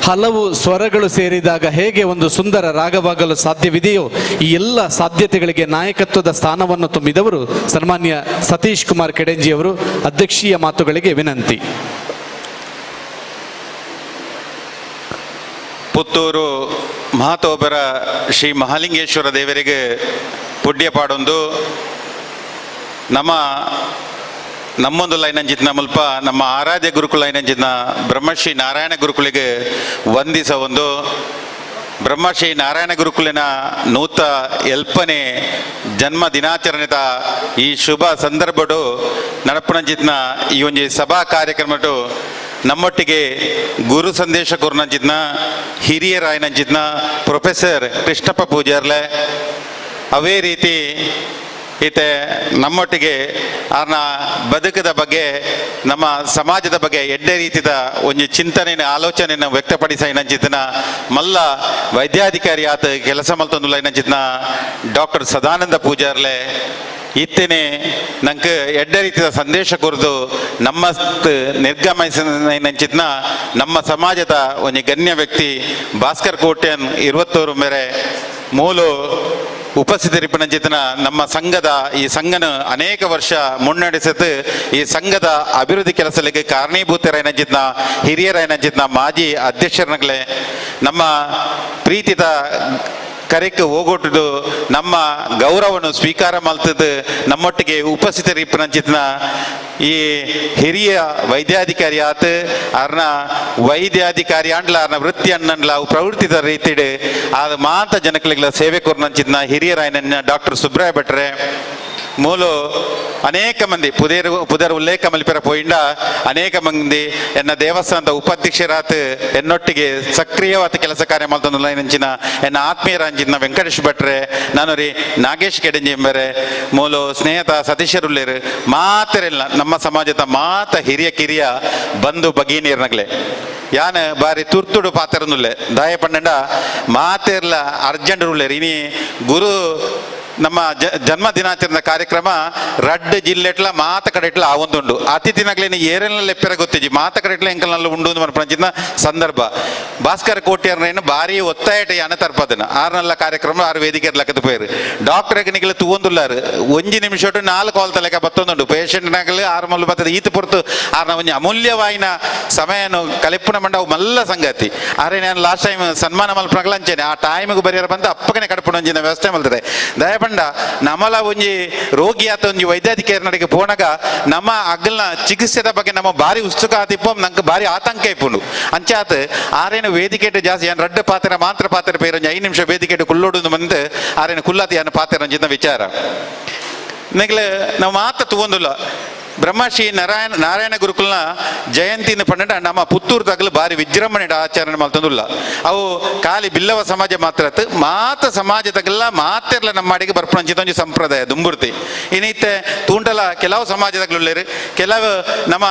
ಹಲವು ಸ್ವರಗಳು ಸೇರಿದಾಗ ಹೇಗೆ ಒಂದು ಸುಂದರ ರಾಗವಾಗಲು ಸಾಧ್ಯವಿದೆಯೋ, ಈ ಎಲ್ಲ ಸಾಧ್ಯತೆಗಳಿಗೆ ನಾಯಕತ್ವದ ಸ್ಥಾನವನ್ನು ತುಂಬಿದವರು ಸನ್ಮಾನ್ಯ ಸತೀಶ್ ಕುಮಾರ್ ಕೆಡೆಂಜಿಯವರು. ಅಧ್ಯಕ್ಷೀಯ ಮಾತುಗಳಿಗೆ ವಿನಂತಿ. ಪುತ್ತೂರು ಮಹಾತೋಬರ ಶ್ರೀ ಮಹಾಲಿಂಗೇಶ್ವರ ದೇವರಿಗೆ ಪುಡ್ಯ ಪಾಡೊಂದು ನಮ್ಮೊಂದು ಲೈನಂಜಿತ್ನ ಮುಲ್ಪ ನಮ್ಮ ಆರಾಧ್ಯ ಗುರುಕುಲ ಲೈನಂಜಿತ್ನ ಬ್ರಹ್ಮಶ್ರೀ ನಾರಾಯಣ ಗುರುಕುಲಿಗೆ ವಂದಿಸ ಒಂದು ಬ್ರಹ್ಮಶ್ರೀ ನಾರಾಯಣ ಗುರುಕುಲಿನ ನೂತ 7ನೇ ಜನ್ಮ ದಿನಾಚರಣೆದ ಈ ಶುಭ ಸಂದರ್ಭಡು ನಡಪುಣಂಜಿತ್ನ ಈ ಒಂದು ಸಭಾ ಕಾರ್ಯಕ್ರಮಡು ನಮ್ಮೊಟ್ಟಿಗೆ ಗುರು ಸಂದೇಶ ಕೊರ್ನಂಜಿತ್ನ ಹಿರಿಯರಾಯನಂಜಿತ್ನ ಪ್ರೊಫೆಸರ್ ಕೃಷ್ಣಪ್ಪ ಪೂಜಾರ್ಲೆ, ಅವೇ ರೀತಿ ಈತೆ ನಮ್ಮೊಟ್ಟಿಗೆ ಅವನ ಬದುಕದ ಬಗ್ಗೆ ನಮ್ಮ ಸಮಾಜದ ಬಗ್ಗೆ ಎಡ್ಡೆ ರೀತಿಯ ಒಂದು ಚಿಂತನೆಯ ಆಲೋಚನೆಯನ್ನು ವ್ಯಕ್ತಪಡಿಸ ಏನಂಚಿತ್ನ ಮಲ್ಲ ವೈದ್ಯಾಧಿಕಾರಿ ಆತ ಕೆಲಸ ಮಲ್ತೊಂದು ಏನಂಚಿತ್ನ ಡಾಕ್ಟರ್ ಸದಾನಂದ ಪೂಜಾರ್ಲೆ ಇತ್ತೇನೆ ನಂಗೆ ಎಡ್ಡೆ ರೀತಿಯ ಸಂದೇಶ ಕುರಿದು ನಮ್ಮ ನಿರ್ಗಮಿಸಿನ ನಮ್ಮ ಸಮಾಜದ ಒಂದು ಗಣ್ಯ ವ್ಯಕ್ತಿ ಭಾಸ್ಕರ್ ಕೋಟ್ಯನ್ 20 ಮೇರೆ ಮೂಲು ಉಪಸ್ಥಿತರಿಪ್ಪನಂಚಿತನ ನಮ್ಮ ಸಂಘದ ಈ ಸಂಘನ ಅನೇಕ ವರ್ಷ ಮುನ್ನಡೆಸತ್ ಈ ಸಂಘದ ಅಭಿವೃದ್ಧಿ ಕೆಲಸಕ್ಕೆ ಕಾರಣೀಭೂತರೈನಂಚಿತ್ನ ಹಿರಿಯರೈನಂಚಿತ್ನ ಮಾಜಿ ಅಧ್ಯಕ್ಷರನಗಳೇ ನಮ್ಮ ಪ್ರೀತಿತ ಕರೆಕ್ಕೆ ಹೋಗೊಟ್ಟದು ನಮ್ಮ ಗೌರವವನ್ನು ಸ್ವೀಕಾರ ಮಾಡ್ತದ್ದು ನಮ್ಮೊಟ್ಟಿಗೆ ಉಪಸ್ಥಿತರಿಪ್ಪನಂಚಿತ್ನ ಈ ಹಿರಿಯ ವೈದ್ಯಾಧಿಕಾರಿ ಆತ ಅರ್ನ ವೈದ್ಯಾಧಿಕಾರಿ ಅಂಡ್ಲ ಅರ್ನ ವೃತ್ತಿ ಅನ್ನಂಡ್ಲ ಅವು ಪ್ರವೃತ್ತಿದ ರೀತಿಡ್ ಅದು ಮಾತ ಜನಕಲಿಗಳ ಸೇವೆ ಕೊರ್ನಂಚಿದ್ನ ಹಿರಿಯರಾಯನ ಡಾಕ್ಟರ್ ಸುಬ್ರಾಯ ಭಟ್ರೆ ಮೂಲು ಅನೇಕ ಮಂದಿ ಪುದರ್ ಉಲ್ಲೇಖ ಮಲ್ಪೆರ ಪೋಯಿಂಡ ಅನೇಕ ಮಂದಿ ಎನ್ನ ದೇವಸ್ಥಾನದ ಉಪಾಧ್ಯಕ್ಷರಾತ್ ಎನ್ನೊಟ್ಟಿಗೆ ಸಕ್ರಿಯವಾದ ಕೆಲಸ ಕಾರ್ಯ ಮಾಡ್ತಂದಿನ ಎನ್ನ ಆತ್ಮೀಯರಾಂಚಿನ ವೆಂಕಟೇಶ್ ಭಟ್ರೆ ನಾನು ರೀ ನಾಗೇಶ್ ಕೆಡಂಜಿ ಎಂಬರೆ ಮೂಲು ಸ್ನೇಹಿತ ಸತೀಶರುಳ್ಳೇರು ಮಾತೆರೆಲ್ಲ ನಮ್ಮ ಸಮಾಜದ ಮಾತ ಹಿರಿಯ ಕಿರಿಯ ಬಂಧು ಭಗಿನಿಯರ್ನಗ್ಲೆ ಯಾನ ಬಾರಿ ತುರ್ತುಡು ಪಾತ್ರನುಲ್ಲೆ ದಾಯ ಪಂಡ ಮಾತೆರ್ಲ ಅರ್ಜೆಂಟ್ ಉಳ್ಳೇರು ಇನಿ ಗುರು ನಮ್ಮ ಜನ್ಮ ದಿನಾಚರಣೆ ಕಾರ್ಯಕ್ರಮ ರಡ್ಡ್ ಜಿಲ್ಲೆಟ್ಲ ಮಾತ ಕಡೆಟ್ಲ ಆವೊಂದುಂಡು ಅತಿಥಿನಗ್ಲೇನು ಏರೆಲ್ಲ ಲೆಪ್ಪೆರ ಗೊತ್ತಿಜಿ ಮಾತ ಕಡೆಟ್ಲ ಎಂಕಲ್ನಲ್ಲ ಉಂಡು ಮನಪಂಚಿನ ಸಂದರ್ಭ ಭಾಸ್ಕರ ಕೋಟ್ಯಾರ್ನೇನು ಭಾರಿ ಒತ್ತಾಯಟ ಯಾನ ತರ್ಪದನ ಆರ್ನಲ್ಲ ಕಾರ್ಯಕ್ರಮ ಆರು ವೇದಿಕೆ ಲೆಕ್ಕದ ಪೇರು ಡಾಕ್ಟರ್ ನಿಗಲು ತೂವೊಂದುಲ್ಲಾರು ಒಂಜಿ ನಿಮಿಷ 4 ಕಾಲ್ತ ಲೆಕ್ಕ ಬತ್ತೊಂದುಂಡು ಪೇಷಂಟ್ನಾಗಲು ಆರು ಮಲ್ಲು ಬರ್ತದೆ ಈತ ಪೊರ್ತು ಆರ್ನ ಒಂಜಿ ಅಮೂಲ್ಯವಾಯಿನ ಸಮಯನು ಕಲೆಪ್ಪುನ ಮಂಡ ಅವು ಮಲ್ಲ ಸಂಗತಿ ಆದ್ರೆ ನಾನು ಲಾಸ್ಟ್ ಟೈಮ್ ಸನ್ಮಾನ ಮಲ್ಪನಗಲ ಅಂಚೇನೆ ಆ ಟೈಮಿಗೆ ಬರೆಯರ ಬಂದು ಅಪ್ಪಗನೆ ಕಡಪುಣ ಒಂಜಿನ ವ್ಯವಸ್ಥೆ ಮಲ್ತದೆ ದಯಪಂಡ ನಮ್ಮಲ ಒಂಜಿ ರೋಗಿ ಆತ ಒಂಜಿ ವೈದ್ಯಾಧಿಕಾರಿ ನಡಿಗೆ ಪೋನಾಗ ನಮ್ಮ ಅಗಲ್ನ ಚಿಕಿತ್ಸೆದ ಬಗ್ಗೆ ನಮ್ಮ ಭಾರಿ ಉತ್ಸುಕ ಆತಿಪ್ಪ ನಂಗೆ ಭಾರಿ ಆತಂಕ ಇಪ್ಪುಂಡು ಅಂಚಾತ್ ಆರೇನು ವೇದಿಕೆಟ್ ಜಾಸ್ತಿ ಏನು ರಡ್ಡ ಪಾತ್ರ ಮಾತ್ರ ಪಾತ್ರ ಪೇರು 5 ನಿಮಿಷ ವೇದಿಕೆಟ್ ಕುಲ್ಲೋಡು ಮಂದು ಆರೇನು ಕುಲ್ಲಾತಿ ಅನ್ನ ಪಾತ್ರ ಅಂಚಿನ ವಿಚಾರ ನೆಗ್ಲೆ ನಾವು ಮಾತ ತಗೊಂದಿಲ್ಲ ಬ್ರಹ್ಮಶ್ರೀ ನಾರಾಯಣ ಗುರುಕುಲ್ನ ಜಯಂತಿನ ಪಂಡ ನಮ್ಮ ಪುತ್ತೂರು ತಗಲು ಭಾರಿ ವಿಜೃಂಭಣೆ ಆಚರಣೆ ಮಾಡ್ತಂದಿಲ್ಲ ಅವು ಖಾಲಿ ಬಿಲ್ಲವ ಸಮಾಜ ಮಾತ್ರ ಮಾತ ಸಮಾಜ ತಗಲ್ಲ ಮಾತೆರ್ಲ ನಮ್ಮ ಅಡಿಗೆ ಬರ್ಪಂಚಿತ ಒಂಜಿ ಸಂಪ್ರದಾಯ ದುಂಬುರ್ತಿ ಇನ್ನಿತ್ತೆ ತೂಂಟಲ ಕೆಲವು ಸಮಾಜದಗಳುಳ್ಳೇರು ಕೆಲವು ನಮ್ಮ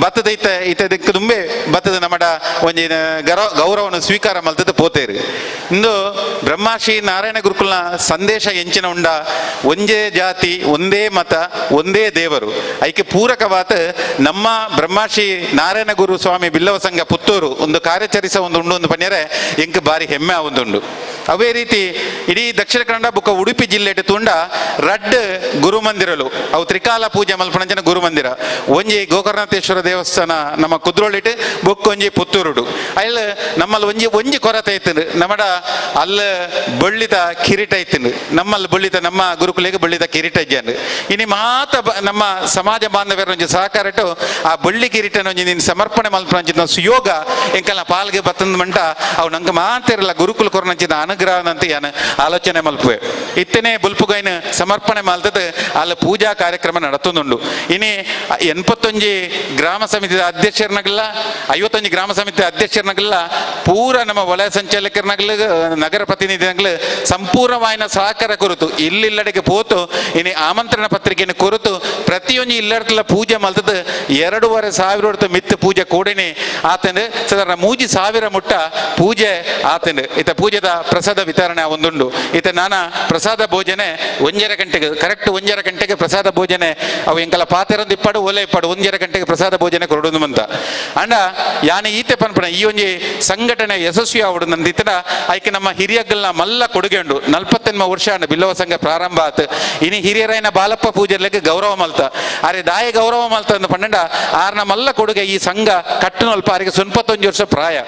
ಭತ್ತದ ಇತ್ತ ದಿಕ್ಕು ದುಂಬೆ ಭತ್ತದ ನಮ್ಮಡ ಒಂಜಿ ಗೌರವವನ್ನು ಸ್ವೀಕಾರ ಮಲ್ತದ ಪೋತೇರು ಇಂದು ಬ್ರಹ್ಮಶ್ರೀ ನಾರಾಯಣ ಗುರುಕುಲ್ನ ಸಂದೇಶ ಎಂಚಿನ ಉಂಡ ಒಂದೇ ಜಾತಿ ಒಂದೇ ಮತ ಒಂದೇ ದೇವರು ಐಕೆ ಪೂರಕವಾದ ನಮ್ಮ ಬ್ರಹ್ಮಶ್ರೀ ನಾರಾಯಣ ಗುರು ಸ್ವಾಮಿ ಬಿಲ್ಲವ ಸಂಘ ಪುತ್ತೂರು ಒಂದು ಕಾರ್ಯಾಚರಿಸ ಒಂದು ಉಂಡು ಒಂದು ಪನ್ಯರೆ ಎಂಕ್ ಬಾರಿ ಹೆಮ್ಮೆ ಒಂದುಂಡು ಅವೇ ರೀತಿ ಇಡೀ ದಕ್ಷಿಣ ಕನ್ನಡ ಬುಕ್ಕ ಉಡುಪಿ ಜಿಲ್ಲೆ ತುಂಡ ರಡ್ಡ್ ಗುರುಮಂದಿರಲು ಅವು ತ್ರಿಕಾಲ ಪೂಜೆ ಮಲ್ಪನಂಜನ ಗುರುಮಂದಿರ ಒಂಜಿ ಗೋಕರ್ಣಾಥೇಶ್ವರ ದೇವಸ್ಥಾನ ನಮ್ಮ ಕುದ್ರೋಳಿಟ್ಟು ಬುಕ್ ಒಂಜಿ ಪುತ್ತೂರುಡು ಅಲ್ಲಿ ನಮ್ಮಲ್ಲಿ ಒಂಜಿ ಕೊರತೆ ಐತಂಡು ನಮ್ಮಡ ಅಲ್ಲ ಬಳ್ಳಿತ ಕಿರೀಟ ಐತಂಡು ನಮ್ಮಲ್ಲಿ ಬಳ್ಳಿತ ನಮ್ಮ ಗುರುಕುಲಿಗೆ ಬಳ್ಳಿತ ಕಿರೀಟ ಇಜ್ಜಂಡು ಇನಿ ಮಾತ ನಮ್ಮ ಸಮಾಜ ಬಾಂಧವ್ಯರ ಒಂಜಿ ಸಹಕಾರ ಇಟ್ಟು ಆ ಬಳ್ಳಿ ಕಿರೀಟನ ಒಂಜಿ ನೀನು ಸಮರ್ಪಣೆ ಮಲ್ಪನಂಚಿನ ಸುಯೋಗ ಎಂಕಲ್ನ ಪಾಲ್ಗೆ ಬತ್ತಂದ ಮಂಟ ಅವು ನಂಗೆ ಮಾತಿರಲ್ಲ ಗುರುಕುಲ ಕೊರನಂಚಿನ ಅನುಗ್ರಹ ಅಂತ ಯಾನು ಆಲೋಚನೆ ಮಲ್ಪುವೆ ಇತ್ತನೇ ಬುಲ್ಪುಗೈನ ಸಮರ್ಪಣೆ ಮಲ್ತದ ಅಲ್ಲಿ ಪೂಜಾ ಕಾರ್ಯಕ್ರಮ ನಡತೊಂದುಂಡು ಇನಿ 81 ಗ್ರಾಮ ಸಮಿತಿ ಅಧ್ಯಕ್ಷರನಾಗಲ್ಲ 51 ಗ್ರಾಮ ಸಮಿತಿ ಅಧ್ಯಕ್ಷರನಾಗಲ್ಲ ಪೂರ ನಮ್ಮ ವಲಯ ಸಂಚಾಲಕರನಾಗಲ್ಲ ನಗರ ಪ್ರತಿನಿಧಿನಾಗಲ್ಲ ಸಂಪೂರ್ಣವಾಯಿನ ಸಹಕಾರ ಕೊರತು ಇಲ್ಲಿಲ್ಲಡೆಗೆ ಪೋತು ಇನಿ ಆಮಂತ್ರಣ ಪತ್ರಿಕೆಯನ್ನು ಕೊರತು ಪ್ರತಿಯೊಂದು ಇಲ್ಲಡ್ಕಲ್ಲ ಪೂಜೆ ಮಲ್ತದ 2,500 ಮಿತ್ತು ಪೂಜೆ ಕೂಡೇನೆ ಆತಂದು ಸಾಧಾರಣ 3,000 ಮುಟ್ಟ ಪೂಜೆ ಆತಂದು ಇತ ಪೂಜೆದ ಪ್ರಸಾದ ವಿತರಣೆ ಒಂದುಂಡು ಇತ ನಾನ ಪ್ರಸಾದ ಭೋಜನೆ 1:30 ಗಂಟೆಗೆ ಕರೆಕ್ಟ್ 1:30 ಗಂಟೆಗೆ ಪ್ರಸಾದ ಭೋಜನೆ ಅವು ಎಂಕಲ ಪಾತೆರೊಂದು ಇಪ್ಪಡು ಒಲೆ ಇಪ್ಪಡು 1:30 ಗಂಟೆಗೆ ಪ್ರಸಾದ ಭೋಜನೆ ಕೊರಡುದು ಅಂತ ಅಂಡ ಯಾನೆ ಈತೆ ಪನ್ಪಣ ಈ ಒಂಜಿ ಸಂಘಟನೆ ಯಶಸ್ವಿ ಆವಡು ನಂದಿತ್ತನ ಆಯ್ಕೆ ನಮ್ಮ ಹಿರಿಯಗಲ್ನ ಮಲ್ಲ ಕೊಡುಗೆ ಉಂಡು 48 ವರ್ಷ ಬಿಲ್ಲವ ಸಂಘ ಪ್ರಾರಂಭ ಆತು ಇನಿ ಹಿರಿಯರೈನ ಬಾಲಪ್ಪ ಪೂಜೆರ್ಲೆಗೆ ಗೌರವ ಮಲ್ತ ಅರೆ ದಾಯ ಗೌರವ ಮಲ್ತ ಅಂದ ಪಂಡ ಆರ್ನ ಮಲ್ಲ ಕೊಡುಗೆ ಈ ಸಂಘ ಕಟ್ಟುನಲ್ಪ ಅವರಿಗೆ 91 ವರ್ಷ ಪ್ರಾಯ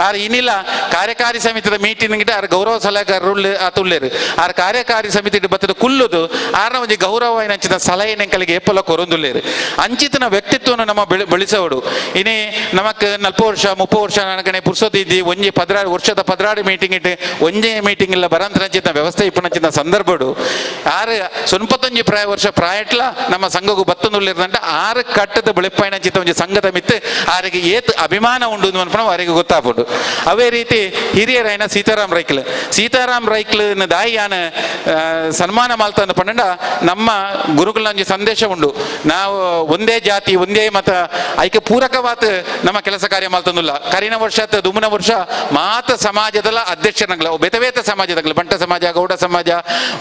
ಆರು ಇನ್ನಿಲ್ಲ ಕಾರ್ಯಕಾರಿ ಸಮಿತಿದ ಮೀಟಿಂಗ್ ಇಟ್ಟು ಆರು ಗೌರವ ಸಲಹೆಗಾರರು ಆತುಳ್ಳೇರು ಆರು ಕಾರ್ಯಕಾರಿ ಸಮಿತಿ ಬತ್ತದ ಕುಲ್ಲುದು ಆರ್ನ ಒಂಜಿ ಗೌರವ ಏನಂಚಿನ ಸಲಹೆ ನೆಂಕಲಿಗೆ ಏಪಲ ಕೊರೊಂದುಳ್ಳೇರು ಅಂಚಿತನ ವ್ಯಕ್ತಿತ್ವವನ್ನು ನಮ್ಮ ಬೆಳೆಸೋಡು ಇನಿ ನಮಕ್ 40 ವರ್ಷ 30 ವರ್ಷ ನನಗನೆ ಪುರ್ಸೋತಿ ಇದ್ದಿ ಒಂಜಿ ವರ್ಷದ 16 ಮೀಟಿಂಗ್ ಇಟ್ಟು ಒಂಜೇ ಮೀಟಿಂಗ್ ಇಲ್ಲ ಬರಂತನಂಚಿನ ವ್ಯವಸ್ಥೆ ಇಪ್ಪನಂಚಿನ ಸಂದರ್ಭಡು ಆರು 91 ವರ್ಷ ಪ್ರಾಯಟ್ಲ ನಮ್ಮ ಸಂಘಗೂ ಬತ್ತೊಂದುಳ್ಳೇರಂಟ ಆರು ಕಟ್ಟದ ಬೆಳೆಪ್ಪಾಯಿನಂಚಿತ ಒಂಜಿ ಸಂಘದ ಮಿತ್ತು ಆರಿಗೆ ಏತ್ ಅಭಿಮಾನ ಉಂಡು ಅನ್ಪಣ ಅವರಿಗೆ ಗೊತ್ತಾಗ್ಬೋದು ಅವೇ ರೀತಿ ಹಿರಿಯರಾಯನ ಸೀತಾರಾಮ್ ರೈಕ್ಲ್ ದಾಯಿಯಾನ ಸನ್ಮಾನ ಮಾಲ್ತ ಅಂದ ಪಂಡ ನಮ್ಮ ಗುರುಗಳ ಒಂಜಿ ಸಂದೇಶ ಉಂಡು ನಾವು ಒಂದೇ ಜಾತಿ ಒಂದೇ ಮತ ಐಕೆ ಪೂರಕವಾದ ನಮ್ಮ ಕೆಲಸ ಕಾರ್ಯ ಮಾಲ್ತಂದುಲ್ಲ ಕರಿನ ವರ್ಷ ದುಮುನ ವರ್ಷ ಮಾತ ಸಮಾಜದಲ್ಲ ಅಧ್ಯಕ್ಷರನಗಳ ಬೇತ ಸಮಾಜದಗಳ ಬಂಟ ಸಮಾಜ ಗೌಡ ಸಮಾಜ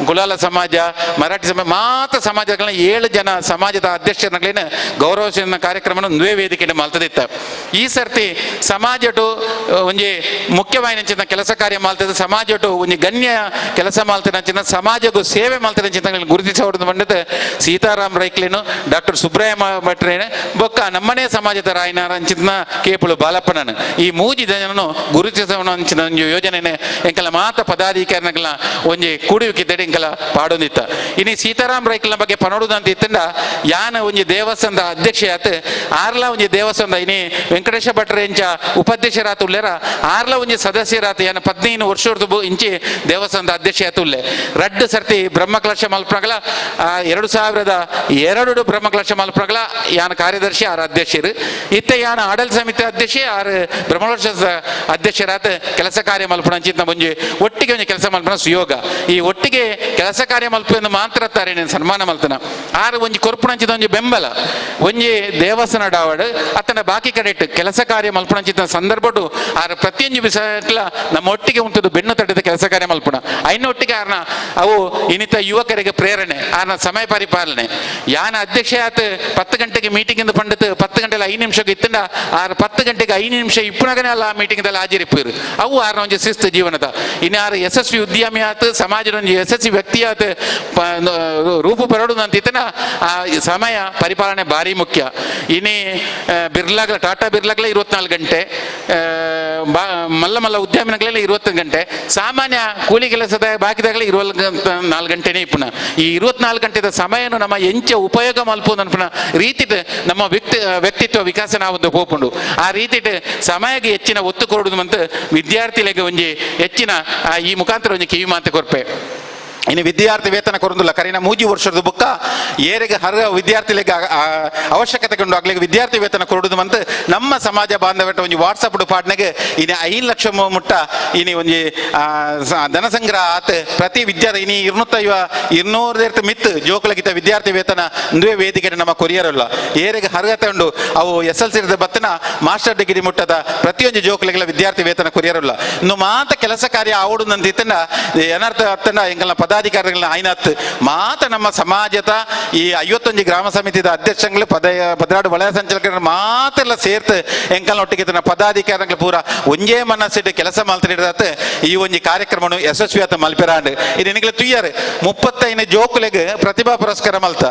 ಗುಲಾಲ ಸಮಾಜ ಮರಾಠಿ ಸಮಾಜ ಮಾತ ಸಮಾಜಗಳನ್ನ 7 ಜನ ಸಮಾಜದ ಅಧ್ಯಕ್ಷರನಗಳೇನು ಗೌರವ ಕಾರ್ಯಕ್ರಮ ದ್ವೇ ವೇದಿಕೆ ಮಾಲ್ತದಿತ್ತ ಈ ಸರ್ತಿ ಸಮಾಜ ಒಂಜಿ ಮುಖ್ಯವಾಯಿನ ಕೆಲಸ ಕಾರ್ಯ ಮಾಲ್ತದ ಸಮಾಜ ಸಮಾಜಟು ಒಂದು ಗಣ್ಯ ಕೆಲಸ ಮಾಡ್ತಿನ ಸಮಾಜಕ್ಕೂ ಸೇವೆ ಮಾಡ್ತಿನ ಗುರುತಿಸೋದು ಬಂದದ್ದು ಸೀತಾರಾಮ್ ರೈಕ್ಲೇನು ಡಾಕ್ಟರ್ ಸುಬ್ರಹ್ಮ ಭಟ್ರೇನು ಬೊಕ್ಕ ನಮ್ಮನೇ ಸಮಾಜದ ರಾಯನಾರ ಅಂಚಿನ ಕೇಪುಳು ಬಾಲಪ್ಪನನು ಈ ಮೂಜಿ ಜನನು ಗುರುತಿಸೋಣ ಅಂಚಿನ ಒಂದು ಯೋಜನೆ ಎಂಕಲ ಮಾತ ಪದಾಧಿಕಾರಿಗಳ ಒಂಜಿ ಕೂಡುವಿಕಿದ್ದಡೆ ಎಂಕಲ ಪಾಡೊಂದಿತ್ತ ಇನ್ನು ಸೀತಾರಾಮ್ ರೈಕ್ಲ ಬಗ್ಗೆ ಪನೋಡುದಂತ ಇತ್ತಂಡ ಯಾನ ಒಂಜಿ ದೇವಸ್ಥಾನದ ಅಧ್ಯಕ್ಷ ಆತ ಆರ್ಲ ಒಂಜಿ ದೇವಸ್ಥಾನದ ಇನಿ ವೆಂಕಟೇಶ ಭಟ್ರ ಇಂಚ ಉಪಾಧ್ಯಕ್ಷರಾತ ಉಲ್ಲೇರ ಆರ್ಲ ಒಂಜಿ ಸದಸ್ಯರಾತ ಯಾನ 15 ವರ್ಷದ ಇಂಚಿ ದೇವಸ್ಥಾನದ ಅಧ್ಯಕ್ಷ ಆತ ಉಲ್ಲೆ ರಡ್ಡು ಸರ್ತಿ ಬ್ರಹ್ಮಕಲಶ ಮಲ್ಪನಗಳ 2002 ಬ್ರಹ್ಮಕಲಶ ಮಲ್ಪನಗಳ ಯಾನ ಕಾರ್ಯದರ್ಶಿ ಆರ ಅಧ್ಯಕ್ಷರು ಇತ್ತ ಯಾನ ಆಡಳಿತ ಸಮಿತಿ ಅಧ್ಯಕ್ಷ ಆರು ಬ್ರಹ್ಮಕಲಶದ ಅಧ್ಯಕ್ಷರಾತ ಕೆಲಸ ಕಾರ್ಯ ಮಲ್ಪನ ಅಂಚಿನ ಮುಂಜಿ ಒಟ್ಟಿಗೆ ಒಂದು ಕೆಲಸ ಮಲ್ಪನ ಸುಯೋಗ ಈ ಒಟ್ಟಿಗೆ ಕೆಲಸ ಕಾರ್ಯ ಮಲ್ಪೆಂದು ಮಾತ್ರ ತಾರೆ నేను ಸನ್ಮಾನ ಮಲ್ತನ ಆರು ಒಂಜಿ ಕೊರ್ಪುಣಂಚಿದ ಒಂಜಿ ಬೆಂಬಲ ಒಂಜಿ ದೇವಸ್ಥಾನ ಡಾವಡ್ ಅತ್ತನ ಬಾಕಿ ಕಡೆಟ್ ಕೆಲಸ ಕಾರ್ಯ ಮಲ್ಪಣಂಚಿದ ಸಂದರ್ಭಡು ಆರು ಪ್ರತಿಯೊಂದು ವಿಷಯಟ್ಲ ನಮ್ಮ ಒಟ್ಟಿಗೆ ಉಂಟದು ಬೆನ್ನು ತಟ್ಟದ ಕೆಲಸ ಕಾರ್ಯ ಮಲ್ಪಣ ಒಟ್ಟಿಗೆ ಆರ್ನ ಅವು ಇನ್ನಿತ ಯುವಕರಿಗೆ ಪ್ರೇರಣೆ ಆರ್ನ ಸಮಯ ಪರಿಪಾಲನೆ ಯಾನ ಅಧ್ಯಕ್ಷ ಆತ 10 ಗಂಟೆಗೆ ಮೀಟಿಂಗ್ ಇಂದ ಪಂಡಿತ್ 10 ಗಂಟೆಲಿ 5 ನಿಮಿಷಕ್ಕೆ ಇತ್ತಂಡ ಆರು 10 ಗಂಟೆಗೆ 5 ನಿಮಿಷ ಇಪ್ಪುನಗನೇ ಅಲ್ಲ ಆ ಮೀಟಿಂಗ್ ದಲ್ಲಿ ಹಾಜರಿಪ್ಪರು ಅವು ಆರ್ನ ಒಂಜಿ ಶಿಸ್ತು ಜೀವನದ ಇನ್ನು ಆರು ಯಶಸ್ವಿ ಉದ್ಯಮಿ ಆತ ಸಮಾಜದ ಒಂದು ಯಶಸ್ವಿ ವ್ಯಕ್ತಿ ಆತ ರೂಪು ಬರಡುದು ಅಂತ ಇತ್ತನ ಆ ಸಮಯ ಪರಿಪಾಲನೆ ಭಾರಿ ಮುಖ್ಯ ಇನ್ನು ಬಿರ್ಲಾಗ್ಲ ಟಾಟಾ ಬಿರ್ಲಾಗ್ಲೇ 24 ಗಂಟೆ ಮಲ್ಲ ಉದ್ಯಮಿನಗಳೆಲ್ಲ 20 ಗಂಟೆ ಸಾಮಾನ್ಯ ಕೂಲಿ ಕೆಲಸದ ಬಾಕಿದಾಗಲೇ 24 ಗಂಟೆನೇ ಇಪ್ಪುನ ಈ 24 ಗಂಟೆದ ಸಮಯನು ನಮ್ಮ ಎಂಚ ಉಪಯೋಗ ಮಲ್ಪುದು ಅನ್ಪುನ ರೀತಿಟ್ ನಮ್ಮ ವ್ಯಕ್ತಿತ್ವ ವಿಕಾಸ ನಾವೊಂದು ಹೋಪುಂಡು ಆ ರೀತಿಟ್ ಸಮಯಕ್ಕೆ ಹೆಚ್ಚಿನ ಒತ್ತು ಕೊಡುದು ಅಂತ ವಿದ್ಯಾರ್ಥಿಗಳಿಗೆ ಒಂಜಿ ಹೆಚ್ಚಿನ ಈ ಮುಖಾಂತರ ಒಂಜಿ ಕಿವಿ ಮಾತು ಕೊರ್ಪೆ ಇನ್ನು ವಿದ್ಯಾರ್ಥಿ ವೇತನ ಕೊರೊಂದಿಲ್ಲ ಕರೀನ 3 ವರ್ಷದ ಬುಕ್ಕ ಏರಿಗೆ ಹರ ವಿದ್ಯಾರ್ಥಿಗಳಿಗೆ ಅವಶ್ಯಕತೆ ಕೊಂಡು ಆಗ್ಲಿಕ್ಕೆ ವಿದ್ಯಾರ್ಥಿ ವೇತನ ಕೊಡುದು ಅಂತ ನಮ್ಮ ಸಮಾಜ ಬಾಂಧವ್ಯ ಒಂದು ವಾಟ್ಸಪ್ ಪಾಡ್ನೆಗೆ ಇನ್ನು 5 ಲಕ್ಷ ಮುಟ್ಟ ಇನ್ನು ಒಂದು ಧನ ಸಂಗ್ರಹ ಆತ ಪ್ರತಿ ವಿದ್ಯಾರ್ಥಿ ಇನ್ನು 250 ಮಿತ್ ಜೋಕುಲಗಿತ ವಿದ್ಯಾರ್ಥಿ ವೇತನ ಒಂದೇ ವೇದಿಕೆ ನಮ್ಮ ಕೊರಿಯರಲ್ಲ ಏರಿಗೆ ಹರಗತೆ ಉಂಡು ಅವು SLC ಬತ್ತನ ಮಾಸ್ಟರ್ ಡಿಗ್ರಿ ಮುಟ್ಟದ ಪ್ರತಿಯೊಂದು ಜೋಕುಲಿಗೆಲ್ಲ ವಿದ್ಯಾರ್ಥಿ ವೇತನ ಕೊರಿಯರಲ್ಲ ಇನ್ನು ಮಾತ ಕೆಲಸ ಕಾರ್ಯ ಆವಡುದಂತ ಇತ್ತಂಡ ಏನರ್ಥ ಅತ್ತಂಡ ಎಂಗಲ ಪದಾಧಿಕಾರಿಗಳನ್ನ ಆಯ್ನತ್ತು ಮಾತ ನಮ್ಮ ಸಮಾಜದ ಈ 51 ಗ್ರಾಮ ಸಮಿತಿದ ಅಧ್ಯಕ್ಷಗಳು ಪದರಾಡು ವಲಯ ಸಂಚಾಲಕರ ಮಾತೆಲ್ಲ ಸೇರ್ತು ಎಂಕಲ್ನೊಟ್ಟಿಗೆ ಪದಾಧಿಕಾರಿಗಳು ಪೂರ ಒಂಜೇ ಮನಸ್ಸಿಟ್ಟು ಕೆಲಸ ಮಾಡ್ತಿರತ್ತೆ ಈ ಒಂದು ಕಾರ್ಯಕ್ರಮ ಯಶಸ್ವಿಯಾತ ಮಲ್ಪೆರಾಂಡ್ ಇದು ನಿಮಗೆ ತುಯ್ಯಾರೆ 35 ಜೋಕುಲೆಗೆ ಪ್ರತಿಭಾ ಪುರಸ್ಕಾರ ಮಲ್ತ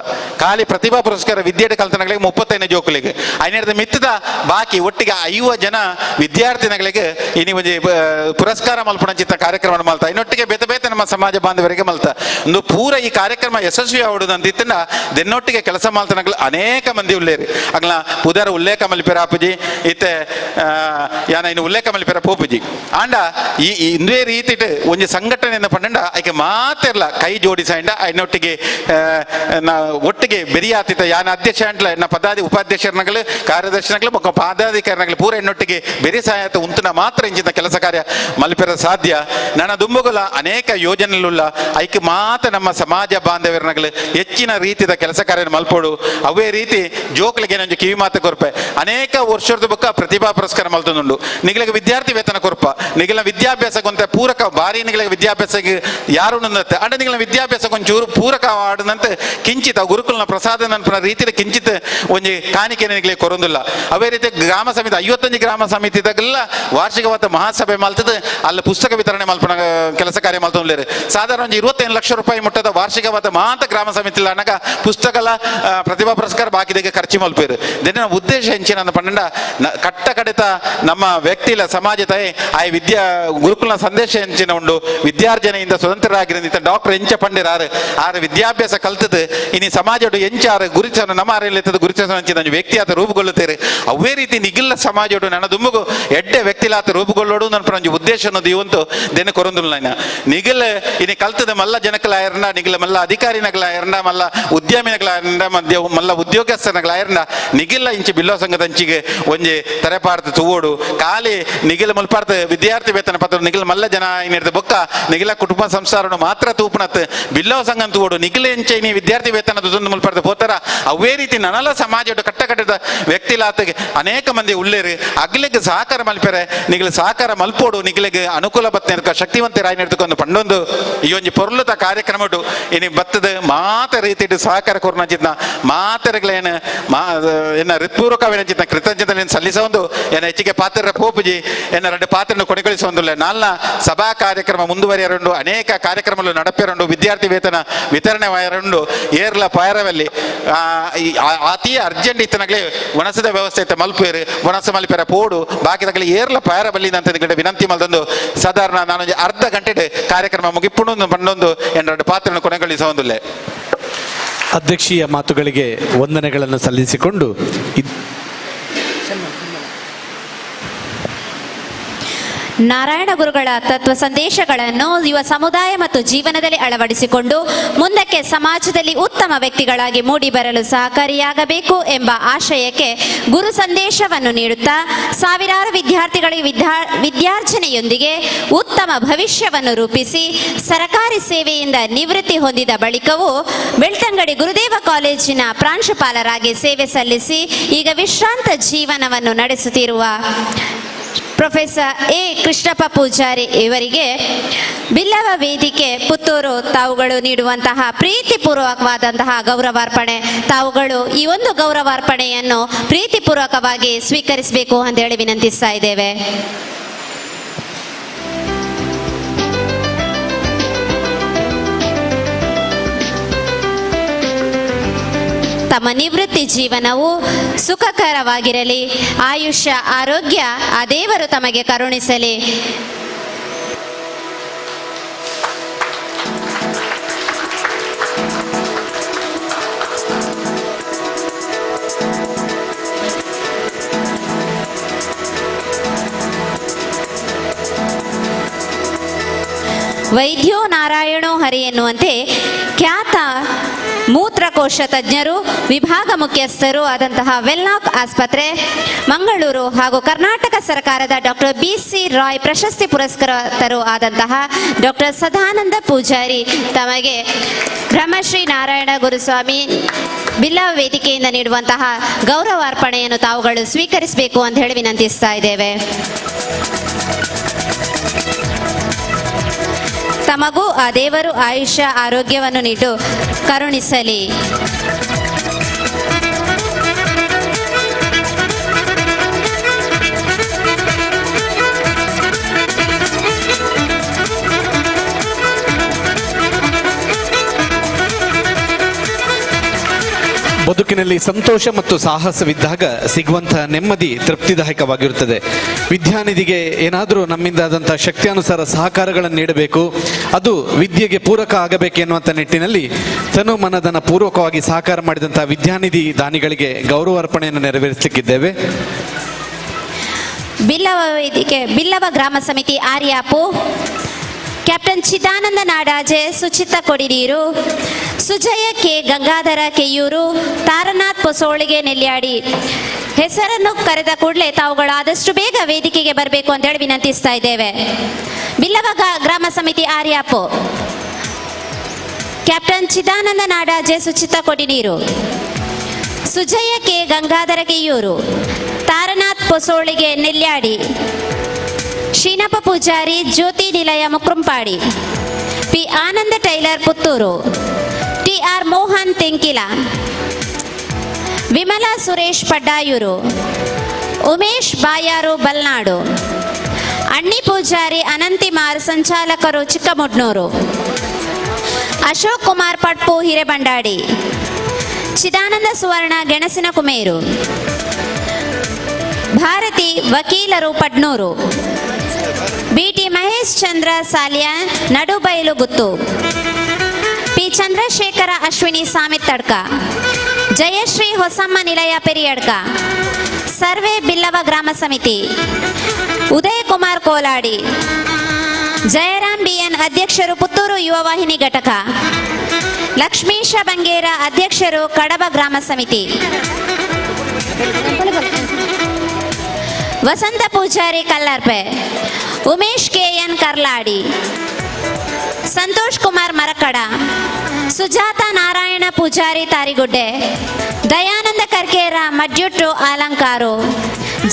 ಖಾಲಿ ಪ್ರತಿಭಾ ಪುರಸ್ಕಾರ ವಿದ್ಯಾರ್ಥಿ ಕಲ್ತನಗಳಿಗೆ 35 ಜೋಕುಲೆಗೆ ಐನದ ಮಿತ್ತದ ಬಾಕಿ ಒಟ್ಟಿಗೆ 50 ಜನ ವಿದ್ಯಾರ್ಥಿಗಳಿಗೆ ಇನ್ನು ಒಂದು ಪುರಸ್ಕಾರ ಮಲ್ಪಣಚಿತ್ತ ಕಾರ್ಯಕ್ರಮ ಮಲ್ತ ಇನ್ನೊಟ್ಟಿಗೆ ಬೇತೆ ಬೇತೆ ನಮ್ಮ ಸಮಾಜ ಬಾಂಧವರಿಗೆ ಮಲ್ತ ಒಂದು ಪೂರ ಈ ಕಾರ್ಯಕ್ರಮ ಯಶಸ್ವಿ ಆವಡುದಂತ ಇತ್ತಂಡ ದೆನ್ನೊಟ್ಟಿಗೆ ಕೆಲಸ ಮಾಡ್ತಾನಗಳು ಅನೇಕ ಮಂದಿ ಉಲ್ಲೇರಿ ಅಗ್ಲ ಪುದರ ಉಲ್ಲೇಖ ಮಲ್ಪೆರ ಆಪುಜಿ ಇತ್ತೆ ಯಾನ ಇನ್ನು ಉಲ್ಲೇಖ ಮಲ್ಪೆರ ಪೋಪುಜಿ ಆಂಡ ಈ ಇಂದೇ ರೀತಿಟ್ ಒಂದು ಸಂಘಟನೆಯಿಂದ ಪಂಡ ಆಯ್ಕೆ ಮಾತೆಲ್ಲ ಕೈ ಜೋಡಿಸಂಡ ಅದನ್ನೊಟ್ಟಿಗೆ ಒಟ್ಟಿಗೆ ಬೆರಿಯಾತಿತ್ತ ಯಾನ ಅಧ್ಯಕ್ಷ ಅಂಟ್ಲ ಎನ್ನ ಉಪಾಧ್ಯಕ್ಷರನಗಳು ಕಾರ್ಯದರ್ಶಿನಗಳು ಮತ್ತು ಪದಾಧಿಕಾರಿನಗಳು ಪೂರ ಎನ್ನೊಟ್ಟಿಗೆ ಬೆರಿ ಸಹಾಯತ ಉಂತನ ಮಾತ್ರ ಇಂಚಿನ ಕೆಲಸ ಕಾರ್ಯ ಮಲ್ಪೆರ ಸಾಧ್ಯ ನನ್ನ ದುಂಬುಗಳ ಅನೇಕ ಯೋಜನೆಲ್ಲ ಐಕೆ ಮಾತ ನಮ್ಮ ಸಮಾಜ ಬಾಂಧವ್ಯರನಗಳು ಹೆಚ್ಚಿನ ರೀತಿಯ ಕೆಲಸ ಕಾರ್ಯ ಮಲ್ಪೋಡು ಅವೇ ರೀತಿ ಜೋಕ್ಲಿಗೆ ನಂಜು ಕಿವಿ ಮಾತು ಕೊರ್ಪೆ ಅನೇಕ ವರ್ಷದ ಬುಕ್ಕ ಪ್ರತಿಭಾ ಪುರಸ್ಕಾರ ಮಲ್ತುಂಡು ನಿಗಳಿಗೆ ವಿದ್ಯಾರ್ಥಿ ವೇತನ ಕೊರ್ಪ ನಿಗಳ ವಿದ್ಯಾಭ್ಯಾಸಕ್ಕಂತ ಪೂರಕ ಬಾರಿ ನಿಗಳಿಗೆ ವಿದ್ಯಾಭ್ಯಾಸಕ್ಕೆ ಯಾರು ನಂದತ್ತೆ ಅಂಡ ನಿಗಳ ವಿದ್ಯಾಭ್ಯಾಸಕ್ಕೊಂಚೂರು ಪೂರಕ ಆಡದಂತೆ ಕಿಂಚಿತ ಗುರುಕುಲನ ಪ್ರಸಾದ ನನ್ಪನ ರೀತಿಯ ಕಿಂಚಿತ್ ಒಂದು ಕಾಣಿಕೆ ನಿಗಳಿಗೆ ಕೊರೊಂದಿಲ್ಲ ಅವೇ ರೀತಿ ಗ್ರಾಮ ಸಮಿತಿ 55 ಗ್ರಾಮ ಸಮಿತಿದಾಗೆಲ್ಲ ವಾರ್ಷಿಕವಾದ ಮಹಾಸಭೆ ಮಲ್ತದ ಅಲ್ಲಿ ಪುಸ್ತಕ ವಿತರಣೆ ಮಲ್ಪನ ಕೆಲಸ ಕಾರ್ಯ ಮಲ್ತೊಂಡ್ಲೇರು ಸಾಧಾರಣ 25 ಲಕ್ಷ ರೂಪಾಯಿ ಮುಟ್ಟದ ವಾರ್ಷಿಕವಾದ ಮಾತ ಗ್ರಾಮ ಸಮಿತಿ ಅನ್ನಾಗ ಪುಸ್ತಕಲ ಪ್ರತಿಭಾ ಪುರಸ್ಕಾರ ಬಾಕಿದಕ್ಕೆ ಖರ್ಚು ಮಲ್ಪೇರು ದಿನ ಉದ್ದೇಶ ಹೆಂಚಿನ ಪಂಡ ಕಟ್ಟ ಕಡಿತ ನಮ್ಮ ವ್ಯಕ್ತಿಲ ಸಮಾಜದ ಗುರುಕುಲ ಸಂದೇಶ ಹೆಂಚಿನ ಉಂಡು ವಿದ್ಯಾರ್ಜನೆಯಿಂದ ಸ್ವತಂತ್ರರಾಗಿರಂತ ಡಾಕ್ಟರ್ ಎಂಚ ಪಂಡಿರಾರು ಆರ ವಿದ್ಯಾಭ್ಯಾಸ ಕಲ್ತದ್ದು ಇನ್ನು ಸಮಾಜಡು ಎಂಚಾರ ಗುರಿಚನ ನಮ್ಮ ಅರೆಯಲ್ಲಿತ್ತದ ಗುರಿಚನ ಹಂಚಿನ ವ್ಯಕ್ತಿ ಆತ ರೂಪುಗೊಳ್ಳುತ್ತೇವೆ ಅವೇ ರೀತಿ ನಿಗಿಲ್ಲ ಸಮಾಜಡು ನನ್ನ ದುಂಬುಗು ಎಡ್ಡೆ ವ್ಯಕ್ತಿಲಾತ ರೂಪುಗೊಳ್ಳೋಡು ನನ್ನ ಪಂಜ ಉದ್ದೇಶ ಅನ್ನೋದು ಇವಂತು ದೆನ ಕೊರೊಂದುಲ್ಲ ನಿಗಿಲ್ ಇನ್ನು ಕಲ್ತದ ಮಲ್ಲ ಜನಕಲಾಯರ್ನ ನಿಗಿಲ ಮಲ್ಲ ಅಧಿಕಾರಿನಗಳಾಯರ್ನ ಮಲ್ಲ ಉದ್ಯಮಿನಗಳಾಯರ್ನ ಮಧ್ಯ ಮಲ್ಲ ಉದ್ಯೋಗಸ್ಥನಗಳಾಯರ್ನ ನಿಗಿಲ್ಲ ಇಂಚಿ ಬಿಲ್ಲೋ ಸಂಘದ ಹಂಚಿಗೆ ಒಂಜಿ ತರೆಪಾರ್ದು ತುವೋಡು ಖಾಲಿ ನಿಗಿಲ ಮುಲ್ಪಾರ್ದ ವಿದ್ಯಾರ್ಥಿ ವೇತನ ಪತ್ರ ನಿಗಿಲ ಮಲ್ಲ ಜನ ಏನಿರ್ದ ಬೊಕ್ಕ ನಿಗಿಲ ಕುಟುಂಬ ಸಂಸಾರನು ಮಾತ್ರ ತೂಪುನತ್ ಬಿಲ್ಲೋ ಸಂಘ ತುವೋಡು ನಿಗಿಲ ಎಂಚೆ ನೀ ವಿದ್ಯಾರ್ಥಿ ವೇತನ ದುಂದು ಮುಲ್ಪಾರ್ದ ಹೋತಾರ ಅವೇ ರೀತಿ ನನಲ ಸಮಾಜ ಕಟ್ಟ ಕಟ್ಟದ ವ್ಯಕ್ತಿಲಾತಗೆ ಅನೇಕ ಮಂದಿ ಉಳ್ಳೇರು ಅಗ್ಲಿಗೆ ಸಹಕಾರ ಮಲ್ಪೆರೆ ನಿಗಿಲ ಸಹಕಾರ ಮಲ್ಪೋಡು ನಿಗಿಲಿಗೆ ಅನುಕೂಲ ಬತ್ತೇರ್ಕ ಶಕ್ತಿವಂತ ರಾಯ್ ನಿರ್ದುಕೊಂಡು ಪಂಡೊಂದು ಈ ಒಂಜಿ ಪೊರ್ಲುತ ಕಾರ್ಯಕ್ರಮ ಉಂಟು ಇನಿ ಬತ್ತದ ಮಾತ ರೀತಿ ಸಹಕಾರ ಕೊರ್ನಂಚಿತ್ನ ಮಾತರೆಗಳೇನು ಎನ್ನ ಹೃತ್ಪೂರ್ವಕವೇನಂಚಿತ್ನ ಕೃತಜ್ಞತೆ ಸಲ್ಲಿಸ ಒಂದು ಏನ ಹೆಚ್ಚಿಗೆ ಪಾತ್ರ ಪೋಪುಜಿ ಎನ್ನ ಎರಡು ಪಾತ್ರನ್ನು ಕೊನೆಗೊಳಿಸೊಂದಿಲ್ಲ ನಾಲ್ನ ಸಭಾ ಕಾರ್ಯಕ್ರಮ ಮುಂದುವರಿಯರುಂಡು ಅನೇಕ ಕಾರ್ಯಕ್ರಮಗಳು ನಡಪಿರುಂಡು ವಿದ್ಯಾರ್ಥಿ ವೇತನ ವಿತರಣೆ ವಯರುಂಡು ಏರ್ಲ ಪಾಯರವಲ್ಲಿ ಅತಿ ಅರ್ಜೆಂಟ್ ಇತ್ತನಾಗಲೇ ಒಣಸದ ವ್ಯವಸ್ಥೆ ಇತ್ತು ಮಲ್ಪೇರು ಒಣಸ ಮಲ್ಪೇರ ಪೋಡು ಬಾಕಿದಾಗಲಿ ಏರ್ಲ ಪಾಯರ ಬಲ್ಲಿದಂತ ವಿನಂತಿ ಮಲ್ದೊಂದು ಸಾಧಾರಣ ನಾನೊಂದು ಅರ್ಧ ಗಂಟೆ ಕಾರ್ಯಕ್ರಮ ಮುಗಿಪುಣೊಂದು ಬಂದೊಂದು ಎರಡು ಪಾತ್ರವನ್ನು ಕೊನೆಗೊಳಿಸೊಂದಿಲ್ಲ. ಅಧ್ಯಕ್ಷೀಯ ಮಾತುಗಳಿಗೆ ವಂದನೆಗಳನ್ನು ಸಲ್ಲಿಸಿಕೊಂಡು ನಾರಾಯಣ ಗುರುಗಳ ತತ್ವ ಸಂದೇಶಗಳನ್ನು ಯುವ ಸಮುದಾಯ ಮತ್ತು ಜೀವನದಲ್ಲಿ ಅಳವಡಿಸಿಕೊಂಡು ಮುಂದಕ್ಕೆ ಸಮಾಜದಲ್ಲಿ ಉತ್ತಮ ವ್ಯಕ್ತಿಗಳಾಗಿ ಮೂಡಿ ಬರಲು ಸಹಕಾರಿಯಾಗಬೇಕು ಎಂಬ ಆಶಯಕ್ಕೆ ಗುರು ಸಂದೇಶವನ್ನು ನೀಡುತ್ತಾ ಸಾವಿರಾರು ವಿದ್ಯಾರ್ಥಿಗಳಿಗೆ ವಿದ್ಯಾರ್ಜನೆಯೊಂದಿಗೆ ಉತ್ತಮ ಭವಿಷ್ಯವನ್ನು ರೂಪಿಸಿ ಸರಕಾರಿ ಸೇವೆಯಿಂದ ನಿವೃತ್ತಿ ಹೊಂದಿದ ಬಳಿಕವೂ ಬೆಳ್ತಂಗಡಿ ಗುರುದೇವ ಕಾಲೇಜಿನ ಪ್ರಾಂಶುಪಾಲರಾಗಿ ಸೇವೆ ಸಲ್ಲಿಸಿ ಈಗ ವಿಶ್ರಾಂತ ಜೀವನವನ್ನು ನಡೆಸುತ್ತಿರುವ ಪ್ರೊಫೆಸರ್ ಎ ಕೃಷ್ಣಪ್ಪ ಪೂಜಾರಿ ಇವರಿಗೆ ಬಿಲ್ಲವ ವೇದಿಕೆ ಪುತ್ತೂರು ತಾವುಗಳು ನೀಡುವಂತಹ ಪ್ರೀತಿಪೂರ್ವಕವಾದಂತಹ ಗೌರವಾರ್ಪಣೆ ತಾವುಗಳು ಈ ಒಂದು ಗೌರವಾರ್ಪಣೆಯನ್ನು ಪ್ರೀತಿಪೂರ್ವಕವಾಗಿ ಸ್ವೀಕರಿಸಬೇಕು ಅಂತೇಳಿ ವಿನಂತಿಸ್ತಾ ಇದ್ದೇವೆ. ತಮ್ಮ ನಿವೃತ್ತಿ ಜೀವನವು ಸುಖಕರವಾಗಿರಲಿ, ಆಯುಷ್ಯ ಆರೋಗ್ಯ ಆ ದೇವರು ತಮಗೆ ಕರುಣಿಸಲಿ. ವೈದ್ಯೋ ನಾರಾಯಣೋ ಹರಿ ಎನ್ನುವಂತೆ ಖ್ಯಾತ ಮೂತ್ರಕೋಶ ತಜ್ಞರು ವಿಭಾಗ ಮುಖ್ಯಸ್ಥರು ಆದಂತಹ ವೆಲ್ಲಾಕ್ ಆಸ್ಪತ್ರೆ ಮಂಗಳೂರು ಹಾಗೂ ಕರ್ನಾಟಕ ಸರ್ಕಾರದ ಡಾಕ್ಟರ್ BC ರಾಯ್ ಪ್ರಶಸ್ತಿ ಪುರಸ್ಕೃತರು ಆದಂತಹ ಡಾಕ್ಟರ್ ಸದಾನಂದ ಪೂಜಾರಿ ತಮಗೆ ಬ್ರಹ್ಮಶ್ರೀ ನಾರಾಯಣ ಗುರುಸ್ವಾಮಿ ಬಿಲ್ಲವ ವೇದಿಕೆಯಿಂದ ನೀಡುವಂತಹ ಗೌರವಾರ್ಪಣೆಯನ್ನು ತಾವುಗಳು ಸ್ವೀಕರಿಸಬೇಕು ಅಂತ ಹೇಳಿ ವಿನಂತಿಸ್ತಾ ಇದ್ದೇವೆ. ತಮಗೂ ಆ ದೇವರು ಆಯುಷ್ಯ ಆರೋಗ್ಯವನ್ನು ನೀಡು ಕರುಣಿಸಲಿ. ಬದುಕಿನಲ್ಲಿ ಸಂತೋಷ ಮತ್ತು ಸಾಹಸವಿದ್ದಾಗ ಸಿಗುವಂತಹ ನೆಮ್ಮದಿ ತೃಪ್ತಿದಾಯಕವಾಗಿರುತ್ತದೆ. ವಿದ್ಯಾನಿಧಿಗೆ ಏನಾದರೂ ನಮ್ಮಿಂದಾದಂಥ ಶಕ್ತಿಯಾನುಸಾರ ಸಹಕಾರಗಳನ್ನು ನೀಡಬೇಕು, ಅದು ವಿದ್ಯೆಗೆ ಪೂರಕ ಆಗಬೇಕು ಎನ್ನುವಂಥ ನಿಟ್ಟಿನಲ್ಲಿ ತನು ಮನದನ ಪೂರ್ವಕವಾಗಿ ಸಹಕಾರ ಮಾಡಿದಂಥ ವಿದ್ಯಾನಿಧಿ ದಾನಿಗಳಿಗೆ ಗೌರವಾರ್ಪಣೆಯನ್ನು ನೆರವೇರಿಸಲಿಕ್ಕಿದ್ದೇವೆ. ಬಿಲ್ಲವ ವೇದಿಕೆ ಬಿಲ್ಲವ ಗ್ರಾಮ ಸಮಿತಿ ಆರ್ಯಾಪು ಕ್ಯಾಪ್ಟನ್ ಚಿದಾನಂದ ನಾಡಾಜೆ, ಸುಚಿತ ಕೊಡಿನೀರು, ಸುಜಯ ಕೆ ಗಂಗಾಧರ ಕೆಯೂರು, ತಾರನಾಥ್ ಪೊಸೋಳಿಗೆ ನೆಲ್ಯಾಡಿ ಹೆಸರನ್ನು ಕರೆದ ಕೂಡಲೇ ತಾವುಗಳು ಆದಷ್ಟು ಬೇಗ ವೇದಿಕೆಗೆ ಬರಬೇಕು ಅಂತ ಹೇಳಿ ವಿನಂತಿಸ್ತಾ ಇದ್ದೇವೆ. ಬಿಲ್ಲವ ಗ್ರಾಮ ಸಮಿತಿ ಆರ್ಯಾಪು ಕ್ಯಾಪ್ಟನ್ ಚಿದಾನಂದ ನಾಡಾಜೆ, ಸುಚಿತ ಕೊಡಿನೀರು, ಸುಜಯ ಕೆ ಗಂಗಾಧರ ಕೆಯೂರು, ತಾರನಾಥ್ ಪೊಸೋಳಿಗೆ ನೆಲ್ಯಾಡಿ, ಶ್ರೀನಪ್ಪ ಪೂಜಾರಿ, ಜ್ಯೋತಿ ನಿಲಯ ಮುಕ್ರಂಪಾಡಿ, P Ananda tailor Puttur, TR Mohan Tenkila, Vimala Suresh ಪಡ್ಡಾಯೂರು, Umesh ಬಾಯಾರು ಬಲ್ನಾಡು, ಅಣ್ಣಿ ಪೂಜಾರಿ ಅನಂತಿಮಾರ್ ಸಂಚಾಲಕರು ಚಿಕ್ಕಮುಡ್ನೂರು, ಅಶೋಕ್ ಕುಮಾರ್ ಪಟ್ಪು ಹಿರೇಬಂಡಾಡಿ, ಚಿದಾನಂದ ಸುವರ್ಣ ಗೆಣಸಿನ ಕುಮೇರು, ಭಾರತಿ ವಕೀಲರು ಪಡ್ನೂರು, BT ಮಹೇಶ್ ಚಂದ್ರ ಸಾಲಿಯಾ ನಡುಬೈಲು ಗುತ್ತು, ಪಿ ಚಂದ್ರಶೇಖರ ಅಶ್ವಿನಿ ಸಾಮಿತ್ತಡ್ಕ, ಜಯಶ್ರೀ ಹೊಸಮ್ಮ ನಿಲಯ ಪೆರಿಯಡ್ಕ, ಸರ್ವೆ ಬಿಲ್ಲವ ಗ್ರಾಮ ಸಮಿತಿ, ಉದಯ್ ಕುಮಾರ್ ಕೋಲಾಡಿ, ಜಯರಾಮ್ BN ಅಧ್ಯಕ್ಷರು ಪುತ್ತೂರು ಯುವ ವಾಹಿನಿ ಘಟಕ, ಲಕ್ಷ್ಮೀಶ ಬಂಗೇರ ಅಧ್ಯಕ್ಷರು ಕಡಬ ಗ್ರಾಮ ಸಮಿತಿ, ವಸಂತ ಪೂಜಾರಿ ಕಲ್ಲರ್ಪೆ, ಉಮೇಶ್ KN ಕರ್ಲಾಡಿ, ಸಂತೋಷ್ ಕುಮಾರ್ ಮರಕಡ, ಸುಜಾತ ನಾರಾಯಣ ಪೂಜಾರಿ ತಾರಿಗುಡ್ಡೆ, ದಯಾನಂದ ಕರ್ಕೇರ ಮಡ್ಜುಟ್ಟು ಆಲಂಕಾರು,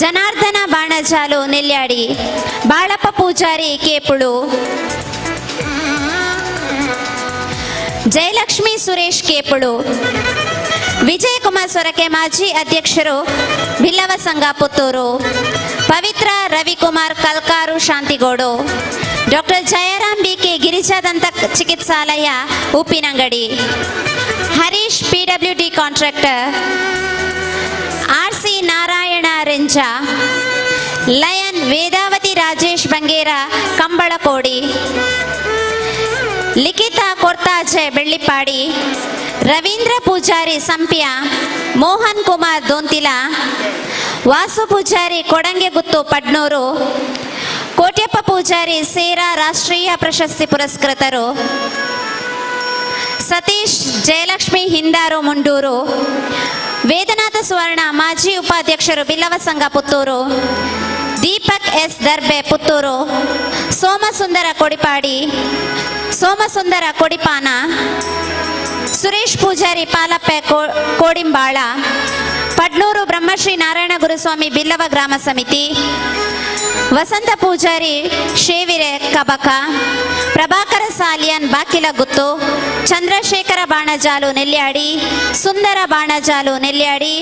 ಜನಾರ್ದನ ಬಾಣಜಾಲು ನೆಲ್ಯಾಡಿ, ಬಾಳಪ್ಪ ಪೂಜಾರಿ ಕೇಪುಳು, ಜಯಲಕ್ಷ್ಮಿ ಸುರೇಶ್ ಕೇಪುಳು, ವಿಜಯಕುಮಾರ್ ಸೊರಕೆ ಮಾಜಿ ಅಧ್ಯಕ್ಷರು ಬಿಲ್ಲವ ಸಂಘ ಪುತ್ತೂರು, ಪವಿತ್ರ ರವಿಕುಮಾರ್ ಕಲ್ಕಾರು ಶಾಂತಿಗೋಡು, ಡಾಕ್ಟರ್ ಜಯರಾಮ್ ಬಿಕೆ ಗಿರಿಜಾದಂತ ಚಿಕಿತ್ಸಾಲಯ Uppinangady, Harish PWD contractor, RC Narayana Renja, lion Vedavathi Rajesh Bangera Kambalakodi, Likhitha Korthaje Bellipady, Ravindra Poojary Sampya, Mohan Kumar Donthila, Vasu Poojary Kodangeguttu Padnur, Kotyappa Poojary Sera ರಾಷ್ಟ್ರೀಯ ಪ್ರಶಸ್ತಿ ಪುರಸ್ಕೃತರು, ಸತೀಶ್ ಜಯಲಕ್ಷ್ಮಿ ಹಿಂದಾರು ಮುಂಡೂರು, ವೇದನಾಥ ಸುವರ್ಣ ಮಾಜಿ ಉಪಾಧ್ಯಕ್ಷರು ಬಿಲ್ಲವ ಸಂಘ ಪುತ್ತೂರು, ದೀಪಕ್ S ದರ್ಬೆ ಪುತ್ತೂರು, ಸೋಮಸುಂದರ ಕೊಡಿಪಾಡಿ, ಸೋಮಸುಂದರ ಕೊಡಿಪಾನ, ಸುರೇಶ್ ಪೂಜಾರಿ ಪಾಲಪ್ಪೆ ಕೋಡಿಂಬಾಳ, ಪಡ್ನೂರು ಬ್ರಹ್ಮಶ್ರೀ ನಾರಾಯಣ ಗುರುಸ್ವಾಮಿ ಬಿಲ್ಲವ ಗ್ರಾಮ ಸಮಿತಿ, ವಸಂತ ಪೂಜಾರಿ ಶೇವಿರೆ ಕಬಕ, ಪ್ರಭಾಕರ ಸಾಲಿಯನ್ ಬಾಕಿಲಗುತ್ತು, ಚಂದ್ರಶೇಖರ ಬಾಣಜಾಲು ನೆಲ್ಯಾಡಿ, ಸುಂದರ ಬಾಣಜಾಲು ನೆಲ್ಯಾಡಿ,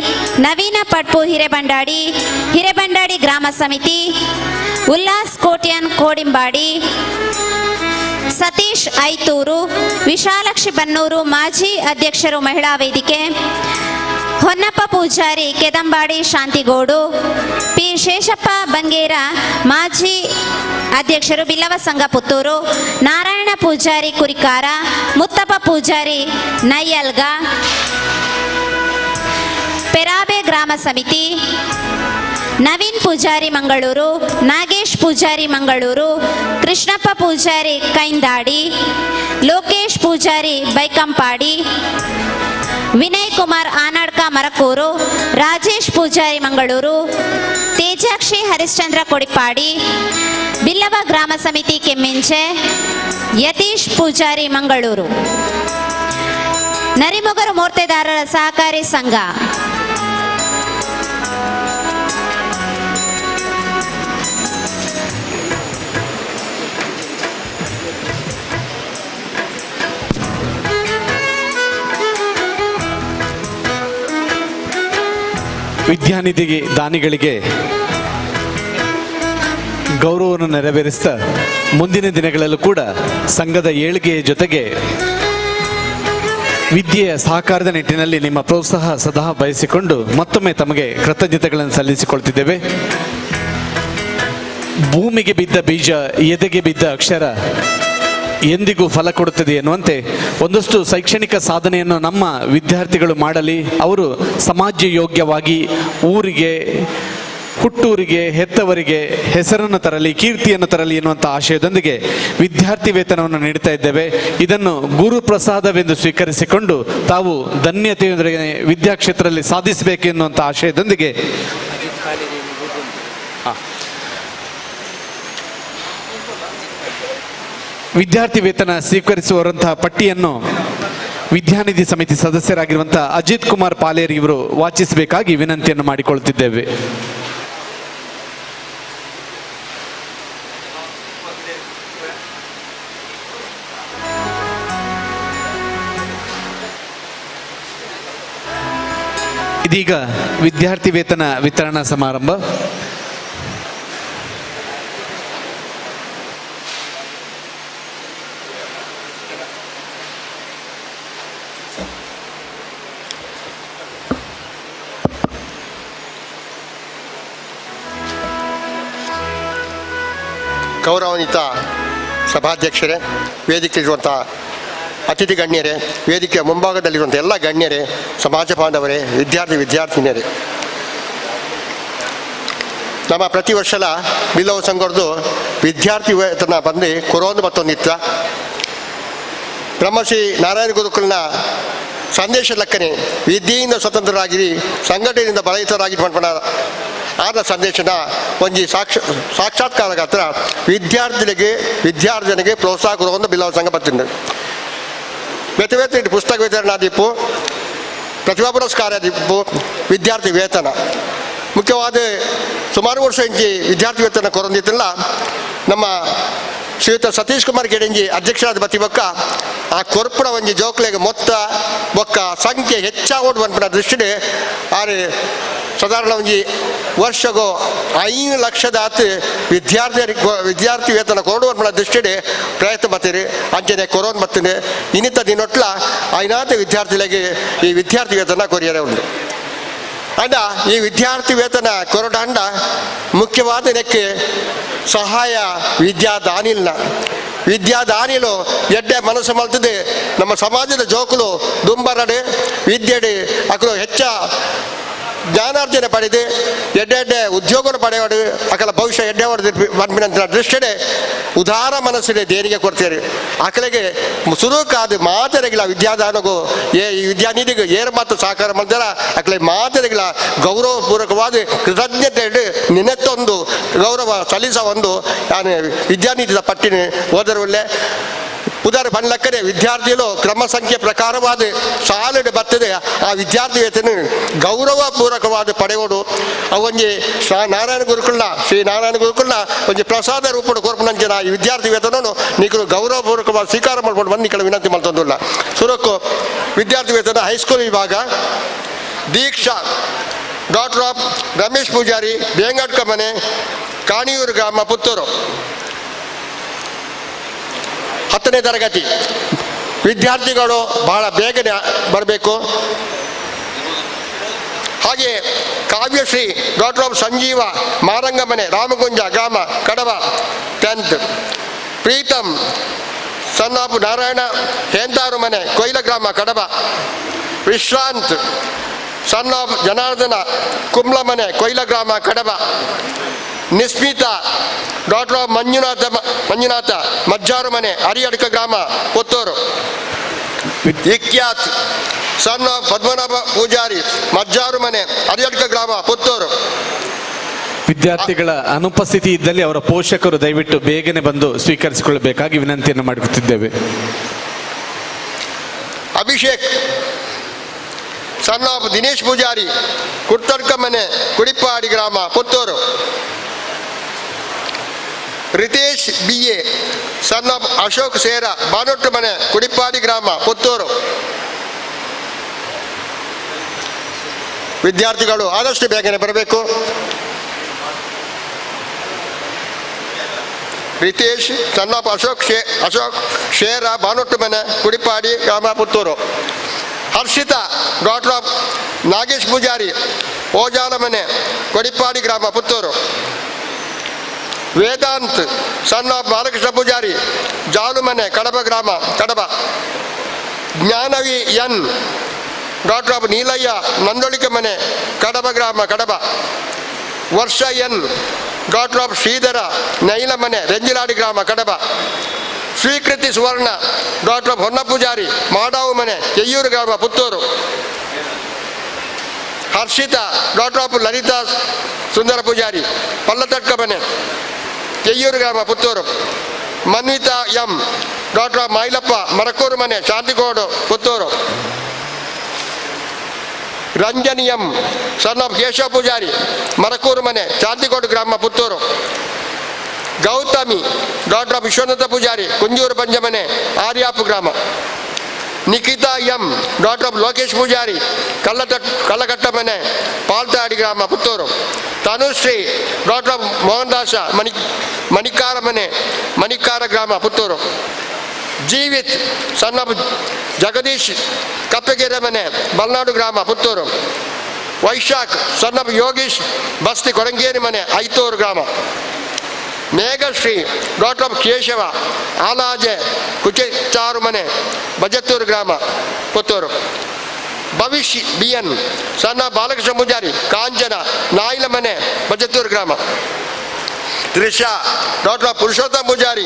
ನವೀನ ಪಟ್ಪು ಹಿರೇಬಂಡಾಡಿ ಗ್ರಾಮ ಸಮಿತಿ, ಉಲ್ಲಾಸ್ ಕೋಟ್ಯನ್ ಕೋಡಿಂಬಾಡಿ, ಸತೀಶ್ ಐತೂರು, ವಿಶಾಲಕ್ಷಿ ಬನ್ನೂರು ಮಾಜಿ ಅಧ್ಯಕ್ಷರು ಮಹಿಳಾ ವೇದಿಕೆ, ಹೊನ್ನಪ್ಪ ಪೂಜಾರಿ ಕೆದಂಬಾಡಿ ಶಾಂತಿಗೋಡು, ಪಿ ಶೇಷಪ್ಪ ಬಂಗೇರ ಮಾಜಿ ಅಧ್ಯಕ್ಷರು ಬಿಲ್ಲವ ಸಂಘ ಪುತ್ತೂರು, ನಾರಾಯಣ ಪೂಜಾರಿ ಕುರಿಕಾರ, ಮುತ್ತಪ್ಪ ಪೂಜಾರಿ ನಯ್ಯಲ್ಗ, ಪೆರಾಬೆ ಗ್ರಾಮ ಸಮಿತಿ, ನವೀನ್ ಪೂಜಾರಿ ಮಂಗಳೂರು, ನಾಗೇಶ್ ಪೂಜಾರಿ ಮಂಗಳೂರು, ಕೃಷ್ಣಪ್ಪ ಪೂಜಾರಿ ಕೈಂದಾಡಿ, ಲೋಕೇಶ್ ಪೂಜಾರಿ ಬೈಕಂಪಾಡಿ, ವಿನಯ್ ಕುಮಾರ್ ಆನಾಡ್ಕ ಮರಕೂರು, ರಾಜೇಶ್ ಪೂಜಾರಿ ಮಂಗಳೂರು, ತೇಜಾಕ್ಷಿ ಹರಿಶ್ಚಂದ್ರ ಕೊಡಿಪಾಡಿ, ಬಿಲ್ಲವ ಗ್ರಾಮ ಸಮಿತಿ ಕೆಮ್ಮಿಂಚೆ, ಯತೀಶ್ ಪೂಜಾರಿ ಮಂಗಳೂರು, ನರಿಮೊಗರು ಮೂರ್ತೆದಾರರ ಸಹಕಾರಿ ಸಂಘ, ವಿದ್ಯಾನಿಧಿಗೆ ದಾನಿಗಳಿಗೆ ಗೌರವವನ್ನು ನೆರವೇರಿಸ್ತಾ ಮುಂದಿನ ದಿನಗಳಲ್ಲೂ ಕೂಡ ಸಂಘದ ಏಳಿಗೆಯ ಜೊತೆಗೆ ವಿದ್ಯೆಯ ಸಹಕಾರದ ನಿಟ್ಟಿನಲ್ಲಿ ನಿಮ್ಮ ಪ್ರೋತ್ಸಾಹ ಸದಾ ಬಯಸಿಕೊಂಡು ಮತ್ತೊಮ್ಮೆ ತಮಗೆ ಕೃತಜ್ಞತೆಗಳನ್ನು ಸಲ್ಲಿಸಿಕೊಳ್ತಿದ್ದೇವೆ. ಭೂಮಿಗೆ ಬಿದ್ದ ಬೀಜ, ಎದೆಗೆ ಬಿದ್ದ ಅಕ್ಷರ ಎಂದಿಗೂ ಫಲ ಕೊಡುತ್ತದೆ ಎನ್ನುವಂತೆ ಒಂದಷ್ಟು ಶೈಕ್ಷಣಿಕ ಸಾಧನೆಯನ್ನು ನಮ್ಮ ವಿದ್ಯಾರ್ಥಿಗಳು ಮಾಡಲಿ, ಅವರು ಸಮಾಜ ಯೋಗ್ಯವಾಗಿ ಊರಿಗೆ, ಹುಟ್ಟೂರಿಗೆ, ಹೆತ್ತವರಿಗೆ ಹೆಸರನ್ನು ತರಲಿ, ಕೀರ್ತಿಯನ್ನು ತರಲಿ ಎನ್ನುವಂಥ ಆಶಯದೊಂದಿಗೆ ವಿದ್ಯಾರ್ಥಿ ವೇತನವನ್ನು ನೀಡ್ತಾ ಇದ್ದೇವೆ. ಇದನ್ನು ಗುರುಪ್ರಸಾದವೆಂದು ಸ್ವೀಕರಿಸಿಕೊಂಡು ತಾವು ಧನ್ಯತೆಯೊಂದಿಗೆ ವಿದ್ಯಾಕ್ಷೇತ್ರದಲ್ಲಿ ಸಾಧಿಸಬೇಕು ಎನ್ನುವಂಥ ಆಶಯದೊಂದಿಗೆ ವಿದ್ಯಾರ್ಥಿ ವೇತನ ಸ್ವೀಕರಿಸುವಂತಹ ಪಟ್ಟಿಯನ್ನು ವಿದ್ಯಾನಿಧಿ ಸಮಿತಿ ಸದಸ್ಯರಾಗಿರುವಂತಹ ಅಜಿತ್ ಕುಮಾರ್ ಪಾಲೇರಿ ಇವರು ವಾಚಿಸಬೇಕಾಗಿ ವಿನಂತಿಯನ್ನು ಮಾಡಿಕೊಳ್ಳುತ್ತಿದ್ದೇವೆ. ಇದೀಗ ವಿದ್ಯಾರ್ಥಿ ವೇತನ ವಿತರಣಾ ಸಮಾರಂಭ. ಗೌರವಾನ್ವಿತ ಸಭಾಧ್ಯಕ್ಷರೇ, ವೇದಿಕೆಯಲ್ಲಿರುವಂಥ ಅತಿಥಿ ಗಣ್ಯರೇ, ವೇದಿಕೆಯ ಮುಂಭಾಗದಲ್ಲಿರುವಂಥ ಎಲ್ಲ ಗಣ್ಯರೇ, ಸಮಾಜ ಬಾಂಧವರೇ, ವಿದ್ಯಾರ್ಥಿನಿಯರೇ, ನಮ್ಮ ಪ್ರತಿ ವರ್ಷಲ ಬಿಲ್ಲವ ಸಂಘದ್ದು ವಿದ್ಯಾರ್ಥಿ ವೇತನ ಬಂದು ಕೊರೋನಾ ಮತ್ತೊಂದಿತ್ತ ಬ್ರಹ್ಮಶ್ರೀ ನಾರಾಯಣ ಗುರುಕುಲನ ಸಂದೇಶ ಲೆಕ್ಕನೆ ವಿದ್ಯೆಯಿಂದ ಸ್ವತಂತ್ರರಾಗಿರಿ, ಸಂಘಟನೆಯಿಂದ ಬಲಯುತರಾಗಿ ಪಂಪಣ ಆದ ಸಂದೇಶನ ಒಂಜಿ ಸಾಕ್ಷಾತ್ಕಾರ ಹತ್ರ ವಿದ್ಯಾರ್ಥಿನಿಗೆ ಪ್ರೋತ್ಸಾಹ ಕೊಡುವಂಥ ಬಿಲ್ಲವ ಸಂಘ ಬರ್ತಿದ್ದೆ. ವ್ಯತಿವೇತ ಪುಸ್ತಕ ವಿತರಣಾ ದಿಪ್ಪು, ಪ್ರತಿಭಾ ಪುರಸ್ಕಾರ ದಿಪ್ಪು, ವಿದ್ಯಾರ್ಥಿ ವೇತನ ಮುಖ್ಯವಾದ ಸುಮಾರು ವರ್ಷ ಇಂಚಿ ವಿದ್ಯಾರ್ಥಿ ವೇತನ ಕೊರೊಂದಿತ್ತಲ್ಲ ನಮ್ಮ ಶ್ರೀಯುತ ಸತೀಶ್ ಕುಮಾರ್ ಗೆಡಂಜಿ ಅಧ್ಯಕ್ಷರಾದ ಬತ್ತಿ ಬೊಕ್ಕ ಆ ಕೊರ್ಪುನ ಒಂಜಿ ಜೋಕ್ಲೆಗೆ ಮೊತ್ತ ಬೊಕ್ಕ ಸಂಖ್ಯೆ ಹೆಚ್ಚಾಗೋಡು ಬಂಪನ ದೃಷ್ಟಿಡ್ ಆರು ಸಾಧಾರಣ ಒಂಜಿ ವರ್ಷಗೋ 5 ಲಕ್ಷದ ಆತು ವಿದ್ಯಾರ್ಥಿ ವೇತನ ಕೊಡುವಂಪನ ದೃಷ್ಟಿಡ್ ಪ್ರಯತ್ನ ಬತ್ತೀರಿ. ಅಂಚನೆ ಕೊರೋನ್ ಬರ್ತದೆ ಇನ್ನಿತ ದಿನೊಟ್ಲ ಐನಾತ ವಿದ್ಯಾರ್ಥಿಗಳಿಗೆ ಈ ವಿದ್ಯಾರ್ಥಿ ವೇತನ ಕೊರಿಯರೆ ಉಂಟು. ಅಂಡ ಈ ವಿದ್ಯಾರ್ಥಿ ವೇತನ ಕೊರಡ ಅಂಡ ಮುಖ್ಯವಾದ ನೆಕ್ಕೆ ಸಹಾಯ ವಿದ್ಯಾದಾನಿಲು ಎಡ್ಡೆ ಮನಸ್ಸು ಮಲ್ತದೆ ನಮ್ಮ ಸಮಾಜದ ಜೋಕುಲು ದುಂಬರಡೆ ವಿದ್ಯೆಡೆ ಅಕಲು ಹೆಚ್ಚ ಜ್ಞಾನಾರ್ಜನೆ ಪಡೆದು ಎಡ್ಡೆ ಉದ್ಯೋಗ ಪಡೆಯೋಡು ಅಕಲ ಭವಿಷ್ಯ ಎಡ್ಡೆ ಹೊಡೆದು ಬಂಪಿನಂತ ದೃಷ್ಟಿಡೆ ಉದಾರ ಮನಸ್ಸಿದೆ ದೇಣಿಗೆ ಕೊಡ್ತಾರೆ. ಅಕಲಿಗೆ ಸುರುಕಾದ ಮಾತರೆಗಳ ವಿದ್ಯಾದಾನಗೂ ಈ ವಿದ್ಯಾನಿಧಿಗೆ ಏರು ಮಾತು ಸಹಕಾರ ಮಾಡಿದಾರ ಅಕಲೆ ಮಾತರೆಗಳ ಗೌರವಪೂರ್ವಕವಾದ ಕೃತಜ್ಞತೆ ನಿನೆತ್ತೊಂದು ಗೌರವ ಸಲ್ಲಿಸ ಒಂದು ನಾನು ವಿದ್ಯಾನಿಧಿದ ಪಟ್ಟಿನ ಓದರವಲ್ಲೇ ಉದಾರ ಬಂಡ್ಲಕ್ಕನೆ ವಿದ್ಯಾರ್ಥಿಗಳು ಕ್ರಮ ಸಂಖ್ಯೆ ಪ್ರಕಾರವಾದ ಸಾಲಿಡ್ ಬರ್ತದೆ. ಆ ವಿದ್ಯಾರ್ಥಿ ವೇತನ ಗೌರವಪೂರ್ವಕವಾದ ಪಡೆಯೋಡು ಅವೊಂಜಿ ಶ್ರೀ ನಾರಾಯಣ ಗುರುಕುಲ್ನ ಒಂಜಿ ಪ್ರಸಾದ ರೂಪದ ಕೊರ್ಪುನಂಚಿನ ಈ ವಿದ್ಯಾರ್ಥಿ ವೇತನನು ನೀಕಲು ಗೌರವಪೂರ್ವಕವಾದ ಸ್ವೀಕಾರ ಮಾಡ್ಕೊಂಡು ಬಂದು ನಿಕಲು ವಿನಂತಿ ಮಾಡ್ತಂದಿಲ್ಲ. ಸುರಕ್ಕು ವಿದ್ಯಾರ್ಥಿ ವೇತನ ಹೈಸ್ಕೂಲ್ ವಿಭಾಗ ದೀಕ್ಷಾ ಡಾಕ್ಟರ್ ಆಫ್ ರಮೇಶ್ ಪೂಜಾರಿ ಬೇಂಗಡ್ಕ ಮನೆ ಕಾಣಿಯೂರು ಗ್ರಾಮ ಪುತ್ತೂರು 10ನೇ ತರಗತಿ ವಿದ್ಯಾರ್ಥಿಗಳು ಬಹಳ ಬೇಗನೆ ಬರಬೇಕು. ಹಾಗೆ ಕಾವ್ಯಶ್ರೀ ಡಾಕ್ಟರ್ ಆಫ್ ಸಂಜೀವ ಮಾರಂಗಮನೆ ರಾಮಗುಂಜ ಗ್ರಾಮ Kadaba 10th. Preetham son of Narayana Hentharu ಮನೆ ಕೊಯ್ಲ ಗ್ರಾಮ ಕಡಬ. ವಿಶ್ರಾಂತ್ ಸನ್ ಆಫ್ ಜನಾರ್ದನ ಕುಂಬ್ಳ ಮನೆ ಕೊಯ್ಲ ಗ್ರಾಮ ಕಡಬ. ನಿಸ್ಮಿತಾ ಡಾಕ್ಟರ್ ಆಫ್ ಮಂಜುನಾಥ ಮಜ್ಜಾರು ಮನೆ ಅರಿಯಡ್ಕ ಗ್ರಾಮ ಪುತ್ತೂರು. ಇಕ್ಯಾತ್ ಸನ್ ಆಫ್ ಪದ್ಮನಾಭ ಪೂಜಾರಿ ಮಜ್ಜಾರು ಮನೆ ಅರಿಯಡ್ಕ ಗ್ರಾಮ ಪುತ್ತೂರು. ವಿದ್ಯಾರ್ಥಿಗಳ ಅನುಪಸ್ಥಿತಿ ಇದ್ದಲ್ಲಿ ಅವರ ಪೋಷಕರು ದಯವಿಟ್ಟು ಬೇಗನೆ ಬಂದು ಸ್ವೀಕರಿಸಿಕೊಳ್ಳಬೇಕಾಗಿ ವಿನಂತಿಯನ್ನು ಮಾಡುತ್ತಿದ್ದೇವೆ. ಅಭಿಷೇಕ್ ಸನ್ ಆಫ್ ದಿನೇಶ್ ಪೂಜಾರಿ ಕುರ್ತಡ್ಕ ಮನೆ ಕುಡಿಪಾಡಿ ಗ್ರಾಮ Puttur. Ritesh BA son of Ashok Sera Banottu ಮನೆ ಕುಡಿಪಾಡಿ ಗ್ರಾಮ ಪುತ್ತೂರು. ವಿದ್ಯಾರ್ಥಿಗಳು ಆದಷ್ಟು ಬೇಗನೆ ಬರಬೇಕು. ರಿತೇಶ್ ಸನ್ ಆಫ್ ಅಶೋಕ್ ಶೇರ ಬಾನೊಟ್ಟು ಮನೆ ಕುಡಿಪಾಡಿ ಗ್ರಾಮ ಪುತ್ತೂರು. ಹರ್ಷಿತಾ ಡಾಕ್ಟರ್ ಆಫ್ ನಾಗೇಶ್ ಪೂಜಾರಿ ಓಜಾಲ ಮನೆ ಕೊಡಿಪಾಡಿ ಗ್ರಾಮ ಪುತ್ತೂರು. ವೇದಾಂತ್ ಸನ್ ಆಫ್ ಬಾಲಕೃಷ್ಣ ಪೂಜಾರಿ ಜಾಲುಮನೆ ಕಡಬ ಗ್ರಾಮ Kadaba. Jnanavi N daughter of Neelayya Nandolika ಮನೆ ಕಡಬ ಗ್ರಾಮ Kadaba. Varsha N daughter of Shridhara ನೈಲ ಮನೆ ರೆಂಜಿಲಾಡಿ ಗ್ರಾಮ ಕಡಬ. ಸ್ವೀಕೃತಿ ಸುವರ್ಣ ಡಾಕ್ಟರ್ ಆಫ್ ಹೊನ್ನ ಪೂಜಾರಿ ಮಾಡಾವು ಮನೆ ಕೆಯ್ಯೂರು ಗ್ರಾಮ ಪುತ್ತೂರು. ಹರ್ಷಿತಾ ಡಾಕ್ಟರ್ ಆಫ್ ಲಲಿತಾ ಸುಂದರ ಪೂಜಾರಿ ಪಲ್ಲತಡ್ಕ ಮನೆ ಕೆಯ್ಯೂರು ಗ್ರಾಮ Puttur. Manvitha M daughter of Mailappa Marakur ಮನೆ Shantigodu Puttur. Ranjani M son of Keshava Poojary Marakur ಮನೆ ಶಾಂತಿಗೋಡು ಗ್ರಾಮ ಪುತ್ತೂರು. ಗೌತಮಿ ಡಾಕ್ಟರ್ ಆಫ್ ವಿಶ್ವನಾಥ ಪೂಜಾರಿ ಕುಂಜೂರು ಪಂಜಮನೆ ಆರ್ಯಾಪು ಗ್ರಾಮ. Nikhitha M daughter of Lokesh Poojary Kallakatta ಮನೆ ಪಾಲ್ತಾಡಿ ಗ್ರಾಮ ಪುತ್ತೂರು. ತನುಶ್ರೀ ಡಾಕ್ಟರ್ ಆಫ್ ಮೋಹನ್ ದಾಸ ಮಣಿಕಾರ ಮನೆ ಮಣಿಕಾರ ಗ್ರಾಮ ಪುತ್ತೂರು. ಜೀವಿತ್ ಸನ್ ಆಫ್ ಜಗದೀಶ್ ಕಪ್ಪೆಗೆರೆ ಮನೆ ಬಲ್ನಾಡು ಗ್ರಾಮ ಪುತ್ತೂರು. ವೈಶಾಖ್ ಸನ್ ಆಫ್ ಯೋಗೀಶ್ ಬಸ್ತಿ ಕೊಡಂಗೇರಿ ಮನೆ ಐತೂರು ಗ್ರಾಮ. ಮೇಘಶ್ರೀ ಡಾಕ್ಟರ್ ಆಫ್ ಕೇಶವ ಆಲಾಜೆ ಕುಚೆಚಾರು ಮನೆ ಬಜತ್ತೂರು ಗ್ರಾಮ ಪುತ್ತೂರು. ಭವಿಷ್ಯ BN ಸಣ್ಣ ಬಾಲಕೃಷ್ಣ ಪೂಜಾರಿ ಕಾಂಚನ ನಾಯಿಲ ಮನೆ ಬಜತ್ತೂರು ಗ್ರಾಮ. ತ್ರಿಷಾ ಡಾಕ್ಟರ್ ಆಫ್ ಪುರುಷೋತ್ತಮ ಪೂಜಾರಿ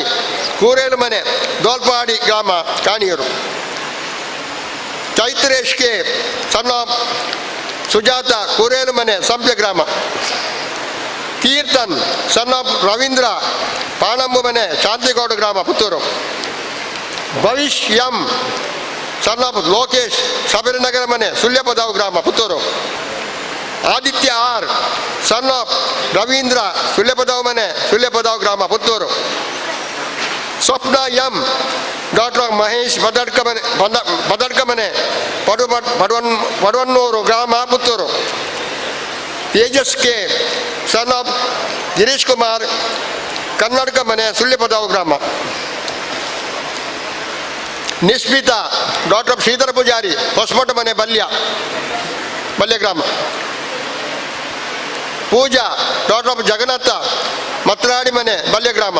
ಕೂರೇಲು ಮನೆ ದೋಲ್ಪಾಡಿ ಗ್ರಾಮ ಕಾಣಿಯೂರು. ಚೈತ್ರೇಶ್ ಕೆ ಸಣ್ಣ ಸುಜಾತ ಕೂರೇಲು ಮನೆ ಸಂಪ್ಯ ಗ್ರಾಮ. ಕೀರ್ತನ್ ಸನ್ ಆಫ್ ರವೀಂದ್ರ ಪಾಣಂಬು ಮನೆ ಶಾಂತಿಗೌಡ ಗ್ರಾಮ Puttur. Bhavishya M son of Lokesh Shabarinagara ಮನೆ ಸುಳ್ಯಪದಾವು ಗ್ರಾಮ Puttur. Aditya R son of Ravindra Sulyapadavu ಮನೆ ಸುಳ್ಯಪದಾವು ಗ್ರಾಮ ಪುತ್ತೂರು. ಸ್ವಪ್ನ ಎಂ, ಡಾಕ್ಟರ್ ಮಹೇಶ್ ಬದಡ್ಕಮನೆ ಪಡವನ್ನೂರು ಗ್ರಾಮ Puttur. Tejas K, son of Girish Kumar, Kannadaka ಮನೆ ಸುಳ್ಳಿಪದಾವು ಗ್ರಾಮ. ನಿಸ್ಮಿತಾ, ಡಾಕ್ಟರ್ ಶ್ರೀಧರ ಪೂಜಾರಿ, ಹೊಸಮಠ ಮನೆ ಬಲ್ಯ ಗ್ರಾಮ. ಪೂಜಾ, ಡಾಕ್ಟರ್ ಜಗನ್ನಾಥ, ಮತ್ರಾಡಿ ಮನೆ ಬಲ್ಯ ಗ್ರಾಮ.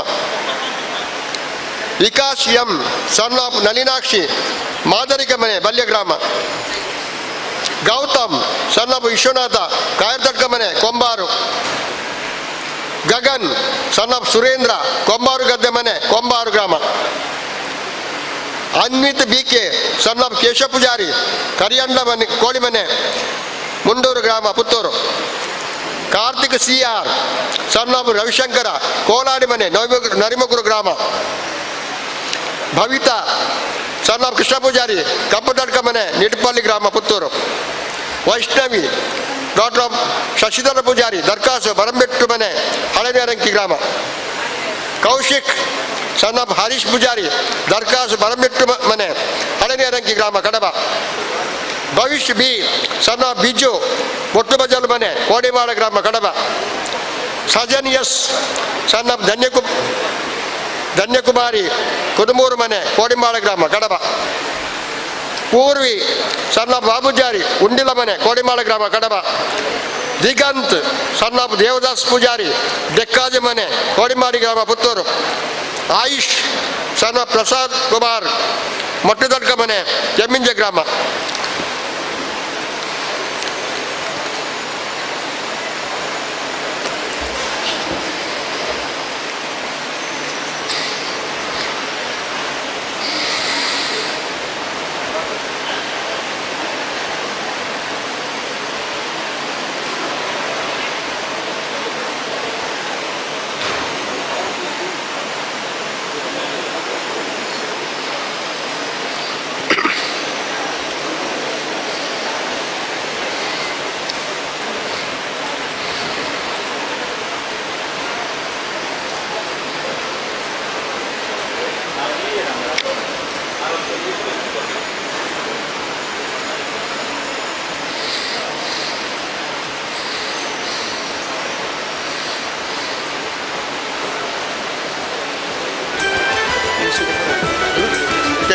Vikas M, son of Nalinakshi, Madarika ಮನೆ ಬಲ್ಯ ಗ್ರಾಮ. ಗೌತಮ್, ಸನ್ ಆಫ್ ವಿಶ್ವನಾಥ, ಕಾಯರ್ದಡ್ಕ ಮನೆ ಕೊಂಬಾರು. ಗಗನ್, ಸನ್ ಆಫ್ ಸುರೇಂದ್ರ, ಕೊಂಬಾರು ಗದ್ದೆ ಮನೆ ಕೊಂಬಾರು ಗ್ರಾಮ. Anvith BK, son of Keshava Poojary, Kariyanda ಮನೆ ಕೋಳಿಮನೆ ಮುಂಡೂರು ಗ್ರಾಮ Puttur. Karthik CR, son of Ravishankara, Koladi ಮನೆ ನರಿಮಗುರು ಗ್ರಾಮ. ಭವಿತಾ, ಸನ್ ಆಫ್ ಕೃಷ್ಣ ಪೂಜಾರಿ, ಕಪ್ಪದಡ್ಕ ಮನೆ ನಿಡ್ಪಲ್ಲಿ ಗ್ರಾಮ ಪುತ್ತೂರು. ವೈಷ್ಣವಿ, ಡಾಕ್ಟರ್ ಆಫ್ ಶಶಿಧರ ಪೂಜಾರಿ, ದರ್ಕಾಸು ಬರಂಬೆಟ್ಟು ಮನೆ ಹಳನೇರಂಕಿ ಗ್ರಾಮ. ಕೌಶಿಕ್, ಸನ್ ಆಫ್ ಹರೀಶ್ ಪೂಜಾರಿ, ದರ್ಕಾಸು ಬರಂಬೆಟ್ಟು ಮನೆ ಹಳನೇರಂಕಿ ಗ್ರಾಮ ಕಡಬ. ಭವಿಷ್ಯ ಬಿ, ಸನ್ ಆಫ್ ಬಿಜು, ಒಟ್ಟುಬಜಲು ಮನೆ ಕೋಡಿಮಾಳ ಗ್ರಾಮ ಕಡಬ. ಸಜನ್ ಎಸ್, ಸನ್ ಆಫ್ ಧನ್ಯಕುಮಾರಿ, ಕುದುಮೂರು ಮನೆ ಕೋಡಿಮಾಳ ಗ್ರಾಮ ಕಡಬ. ಪೂರ್ವಿ, ಸನ್ ಆಫ್ ಬಾಬುಜಾರಿ, ಉಂಡಿಲ ಮನೆ ಕೋಡಿಮಾಳ ಗ್ರಾಮ ಕಡಬ. ದಿಗಂತ್, ಸನ್ ಆಫ್ ದೇವದಾಸ್ ಪೂಜಾರಿ, ಡೆಕ್ಕಾಜಿ ಮನೆ ಕೋಡಿಮಾಡಿ ಗ್ರಾಮ ಪುತ್ತೂರು. ಆಯುಷ್, ಸನ್ ಆಫ್ ಪ್ರಸಾದ್ ಕುಮಾರ್, ಮೊಟ್ಟದಡ್ಕ ಮನೆ ಕೆಮ್ಮಿಂಜ ಗ್ರಾಮ.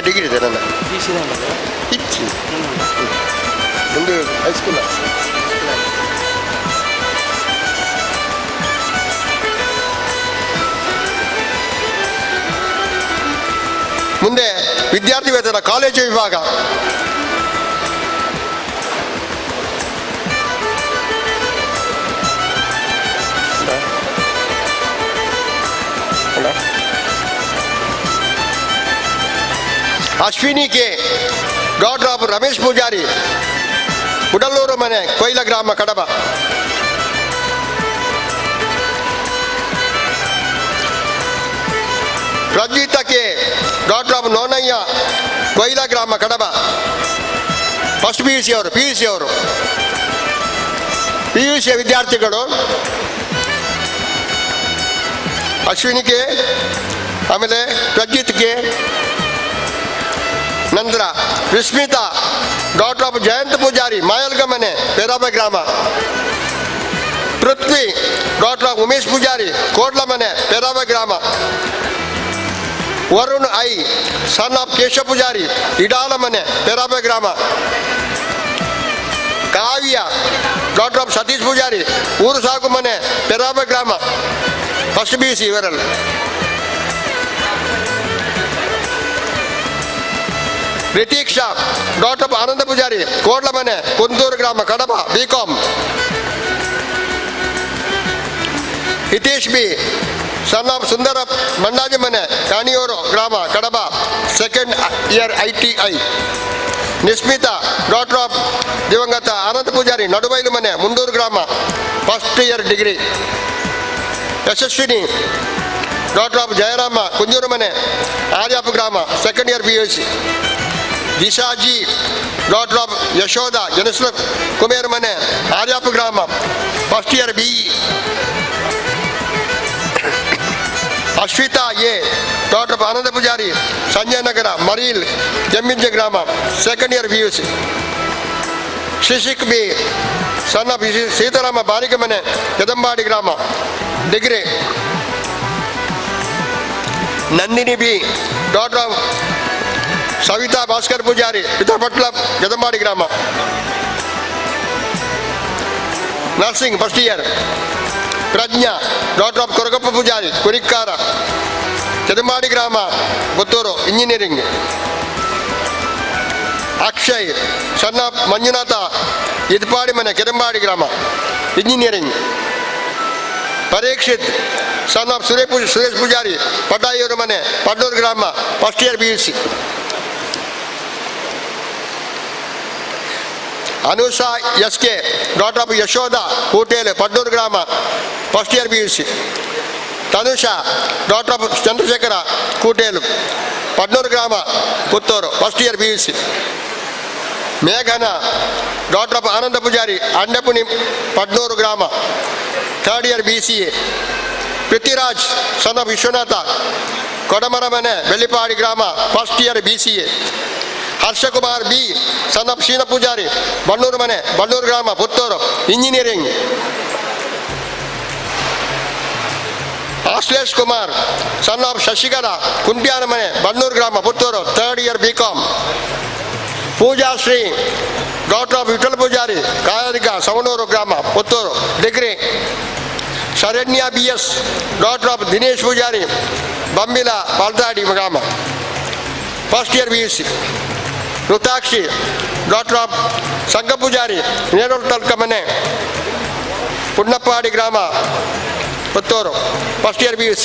ಡಿಗ್ರಿ ಇದೆ ನನ್ನ ಇಚ್ಚಿ ಒಂದು ಹೈಸ್ಕೂಲ. ಮುಂದೆ ವಿದ್ಯಾರ್ಥಿ ವೇತನ ಕಾಲೇಜು ವಿಭಾಗ. Ashwini K, daughter of Ramesh Poojary, Udalur ಮನೆ ಕೊಯ್ಲ ಗ್ರಾಮ Kadaba. Prajjitha K, daughter of Nonayya, Koila ಗ್ರಾಮ Kadaba. First P U C ವಿದ್ಯಾರ್ಥಿಗಳು ಅಶ್ವಿನಿ ಕೆ, ಆಮೇಲೆ ಪ್ರಜ್ಜಿತ್ ಕೆ, ನಂತರ ವಿಸ್ಮಿತಾ, ಡಾಕ್ಟರ್ ಆಫ್ ಜಯಂತ್ ಪೂಜಾರಿ, ಮಾಯಲ್ಗ ಮನೆ ಪೇರಾಬ ಗ್ರಾಮ. ಪೃಥ್ವಿ, ಡಾಕ್ಟರ್ ಆಫ್ ಉಮೇಶ್ ಪೂಜಾರಿ, ಕೋಡ್ಲ ಮನೆ ಪೇರಾಬ ಗ್ರಾಮ. Varun I, son of Keshava Poojary, Idala ಮನೆ ಪೇರಾಬ ಗ್ರಾಮ. ಕಾವ್ಯ, ಡಾಕ್ಟರ್ ಆಫ್ ಸತೀಶ್ ಪೂಜಾರಿ, ಊರು ಸಾಕು ಮನೆ ಪೇರಾಬ ಗ್ರಾಮ. ಫಸ್ಟ್ ಬಿ ಸಿ ಇವರಲ್ಲಿ. ಪ್ರತೀಕ್ಷಾ, ಡಾಕ್ಟರ್ ಆಫ್ ಆನಂದ ಪೂಜಾರಿ, ಕೋಡ್ಲ ಮನೆ ಕುಂದೂರು ಗ್ರಾಮ Kadaba, BCom. Hitesh B, son of Sundara Mandaji ಮನೆ ಕಾಣಿಯೂರು ಗ್ರಾಮ Kadaba, second year ITI. Nismitha, daughter of ದಿವಂಗತ ಆನಂದ ಪೂಜಾರಿ, ನಡುಬೈಲು ಮನೆ ಮುಂಡೂರು ಗ್ರಾಮ, first year degree. Yashaswini, daughter of Jayarama, Kunjur ಮನೆ ಆರ್ಯಾಪ ಗ್ರಾಮ, second year BSc. Dishaji, daughter of Yashodha, Janasla Kumer ಮನೆ ಆರ್ಯಾಪ ಗ್ರಾಮ, first year BE. Ashwitha A, daughter ಆನಂದ ಪೂಜಾರಿ ಸಂಜಯ್ ನಗರ ಮರೀಲ್ ಕೆಮ್ಮಿಂಜ ಗ್ರಾಮ second year PUC. Shishik B son Seetharama Balike ಮನೆ ಯದಂಬಾಡಿ ಗ್ರಾಮ degree. Nandini B daughter Savitha Bhaskar Poojary Pithrupatla Yadambadi ಗ್ರಾಮ nursing first year. Prajna daughter of Koragappa Poojary Kurikkara Yadambadi ಗ್ರಾಮ ಪುತ್ತೂರು ಇಂಜಿನಿಯರಿಂಗ್. ಅಕ್ಷಯ್ ಸಣ್ಣ ಮಂಜುನಾಥ ಇದ್ಪಾಡಿ ಮನೆ ಕೆದಂಬಾಡಿ ಗ್ರಾಮ engineering. Parikshith son of Suresh Poojary ಪಡ್ಡಾಯಿಯವರು ಮನೆ ಪಡ್ಡೂರು ಗ್ರಾಮ first year PUC. Anusha SK daughter of Yashodha Kootel Paddur ಗ್ರಾಮ first year PUC. Tanusha daughter of Chandrashekara Kootelu Padnur ಗ್ರಾಮ ಪುತ್ತೂರು ಫಸ್ಟ್ ಇಯರ್ PUC. ಮೇಘನ ಡಾಕ್ಟರ್ ಆಫ್ ಆನಂದ ಪೂಜಾರಿ ಅಂಡಪುನಿ ಪಡ್ನೂರು ಗ್ರಾಮ third year BCA. Prithviraj son of Vishwanatha Kodamara ಮನೆ ಬೆಳ್ಳಿಪಾಡಿ ಗ್ರಾಮ first year BCA. Harshakumar B son of Sheena Poojary Bannur ಮನೆ ಬಣ್ಣೂರು ಗ್ರಾಮ Puttur engineering. Ashlesh Kumar son of Shashikara Kuntyana ಮನೆ ಬಣ್ಣೂರು ಗ್ರಾಮ Puttur third year BCom. Poojashree daughter of Vittal Poojary Kayarika Savanur ಗ್ರಾಮ Puttur degree. Sharanya BS daughter of Dinesh Poojary Bambila Paldady ಗ್ರಾಮ first year PUC. Ruthakshi daughter of Sangha Poojary Neruru Talka ಮನೆ ಪುಣ್ಣಪ್ಪಾಡಿ ಗ್ರಾಮ Puttur first year PUC.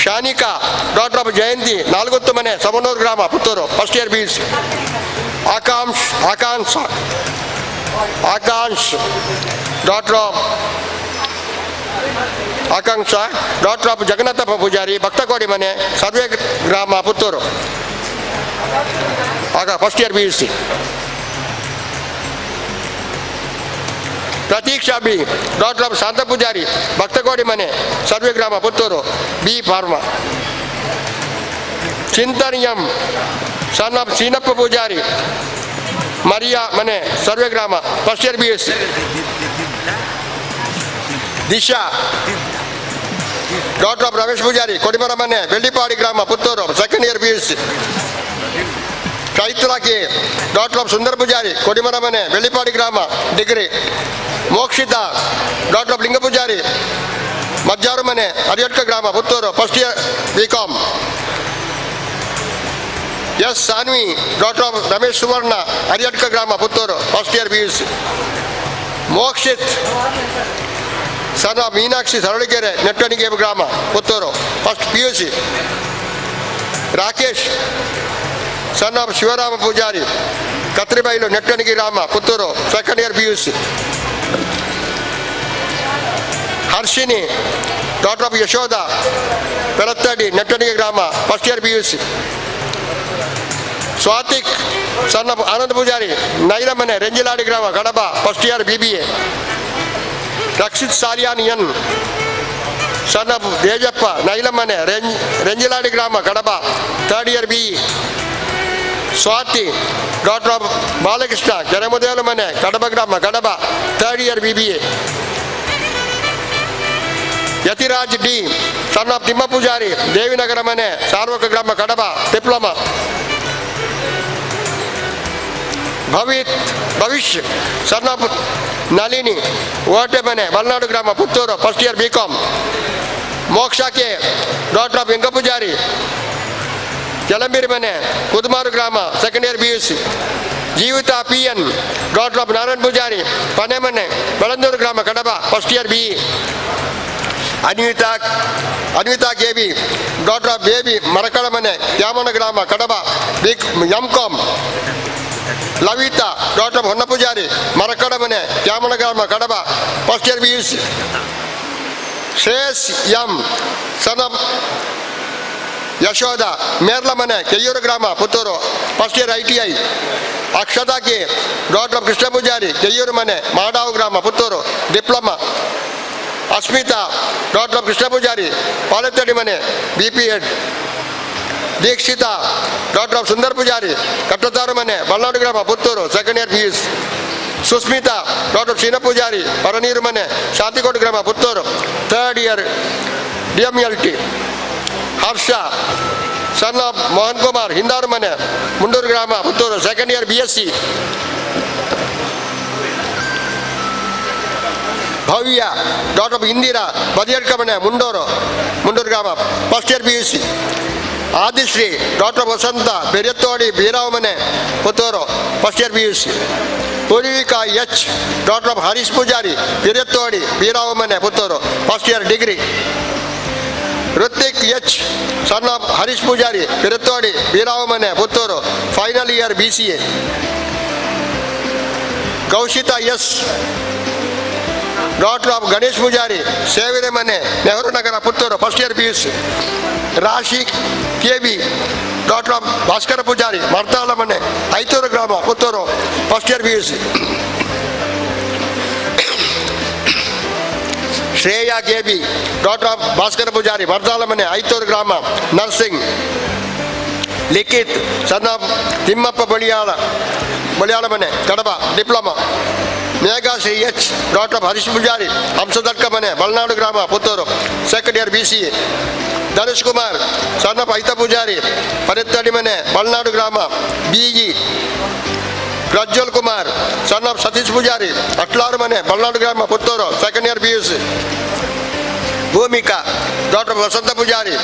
Shanika daughter of Jayanthi Nalgottu ಮನೆ ಸವಣೂರು ಗ್ರಾಮ Puttur first year PUC. Akanksha daughter of Jagannathappa Poojary Bhaktakodi ಮನೆ ಸರ್ವೆ ಗ್ರಾಮ Puttur first year PUC. Pratheeksha B daughter of Shantha Poojary Bhaktakodi ಮನೆ ಸರ್ವೆ ಗ್ರಾಮ Puttur B pharma. Chinthaniyam son of Seenappa Poojary Mariya ಮನೆ ಸರ್ವೆ ಗ್ರಾಮ first year PUC. Disha daughter of Ramesh Poojary Kodimara ಮನೆ ಬೆಳ್ಳಿಪಾಡಿ ಗ್ರಾಮ Puttur second year PUC. Chaithraki daughter of Sundara Poojary Kodimara ಮನೆ ಬೆಳ್ಳಿಪಾಡಿ ಗ್ರಾಮ ಡಿಗ್ರಿ. ಮೋಕ್ಷಿತಾ ಡಾಕ್ಟರ್ ಆಫ್ ಲಿಂಗ ಪೂಜಾರಿ ಮಜ್ಜಾರು ಮನೆ ಅರಿಯಟ್ಕ ಗ್ರಾಮ Puttur first year BCom. S Sanvi daughter of Ramesh Suvarna Ariyadka ಗ್ರಾಮ Puttur first year PUC. Mokshith son of Meenakshi Saraligere Nettanige ಗ್ರಾಮ Puttur first PUC. Rakesh son of Shivarama Poojary Katribailu Nettanige ಗ್ರಾಮ Puttur second year PUC. Harshini daughter of Yashodha Perattadi Nettanige ಗ್ರಾಮ first year PUC. Swathik son of Ananda Poojary Nairamane Renjiladi ಗ್ರಾಮ Kadaba first year BBA. Rakshith Saliyaniyan son of Tejappa ನೈಲಮನೆ Renjiladi ಗ್ರಾಮ Kadaba third year BE. Swathi daughter of Balakrishna Jaramudevala ಮನೆ ಕಡಬ ಗ್ರಾಮ Kadaba third year BBA. Yathiraj D son of Thimma Poojary Devinagara ಮನೆ ಸಾರ್ವಕ ಗ್ರಾಮ ಕಡಬ diploma. ಭವಿಷ್ಯ son of Nalini ಓಟೆ ಮನೆ ಮಲೆನಾಡು ಗ್ರಾಮ ಪುತ್ತೂರು ಫಸ್ಟ್ ಇಯರ್ BCom. ಮೋಕ್ಷಕ್ಕೆ ಡಾಕ್ಟರ್ ಆಫ್ ವೆಂಕ ಪೂಜಾರಿ ಜಲಂಬಿರಿ ಮನೆ ಕುದುಮಾರು ಗ್ರಾಮ second year PUC. Jeevitha PN daughter of Narayana Poojary Pane ಮನೆ ಬೆಳಂದೂರು ಗ್ರಾಮ Kadaba first year BE. Anvitha KB daughter of Baby Marakala ಮನೆ ಯಾಮನ ಗ್ರಾಮ Kadaba MCom. Lavitha daughter of Honna Poojary Marakada ಮನೆ ಯಾಮನ ಗ್ರಾಮ Kadaba first year PUC. Shreyas M son of Yashodha Merla ಮನೆ ಕೆಯ್ಯೂರು ಗ್ರಾಮ Puttur first year ITI. Akshata K daughter of Krishna Poojary Keyyur ಮನೆ ಮಾಡಾವು ಗ್ರಾಮ ಪುತ್ತೂರು ಡಿಪ್ಲೊಮಾ. ಅಸ್ಮಿತಾ ಡಾಕ್ಟರ್ ಕೃಷ್ಣ ಪೂಜಾರಿ ಪಾಲೆತ್ತಡಿ ಮನೆ BP.Ed. ದೀಕ್ಷಿತಾ ಡಾಕ್ಟರ್ ಸುಂದರ್ ಪೂಜಾರಿ ಕಟ್ಟತಾರು ಮನೆ ಬಲ್ನಾಡು ಗ್ರಾಮ Puttur second year PUC. Susmita daughter Shrina Poojary Paraneeru ಮನೆ ಶಾಂತಿಕೋಟೆ ಗ್ರಾಮ Puttur third year DMLT. Harsha son of Mohan Kumar Hindaru ಮನೆ ಮುಂಡೂರು ಗ್ರಾಮ Puttur second year BSc. Bhavya daughter Indira Badiyadka ಮನೆ ಮುಂಡೂರು ಗ್ರಾಮ first year PUC. Adishri daughter ವಸಂತ ಬೆರೆತ್ತೋಡಿ ಬೀರಾವ್ ಮನೆ Puttur first year PUC. Poorvika H daughter Harish Poojary Berethodi Beerav ಮನೆ Puttur first year degree. Hrithik H son of Harish Poojary Berethodi Beerav ಮನೆ Puttur final year BCA. Kaushita S daughter of Ganesh Poojary Sevire ಮನೆ Nehru Nagar Puttur first year PUC. Rashi KB daughter of Bhaskara Poojary Martala ಮನೆ ಐತೂರು ಗ್ರಾಮ Puttur first year PUC. Shreya KB daughter of Bhaskara Poojary Martala ಮನೆ ಐತೂರು ಗ್ರಾಮ nursing. Likhith son of Thimmappa Baliyala ಮನೆ Kadaba diploma. Meghashree H daughter of Harish Poojary Hamsadadka ಮನೆ ಬಲ್ನಾಡು ಗ್ರಾಮ Puttur second year BCA. Dhanush Kumar son of Aitha Poojary Panethadi ಮನೆ ಬಲ್ನಾಡು ಗ್ರಾಮ BE. Prajwal Kumar son of Satish Poojary Atlaru ಮನೆ ಬಲ್ನಾಡು ಗ್ರಾಮ Puttur second year PUC. Bhoomika daughter Vasantha Poojary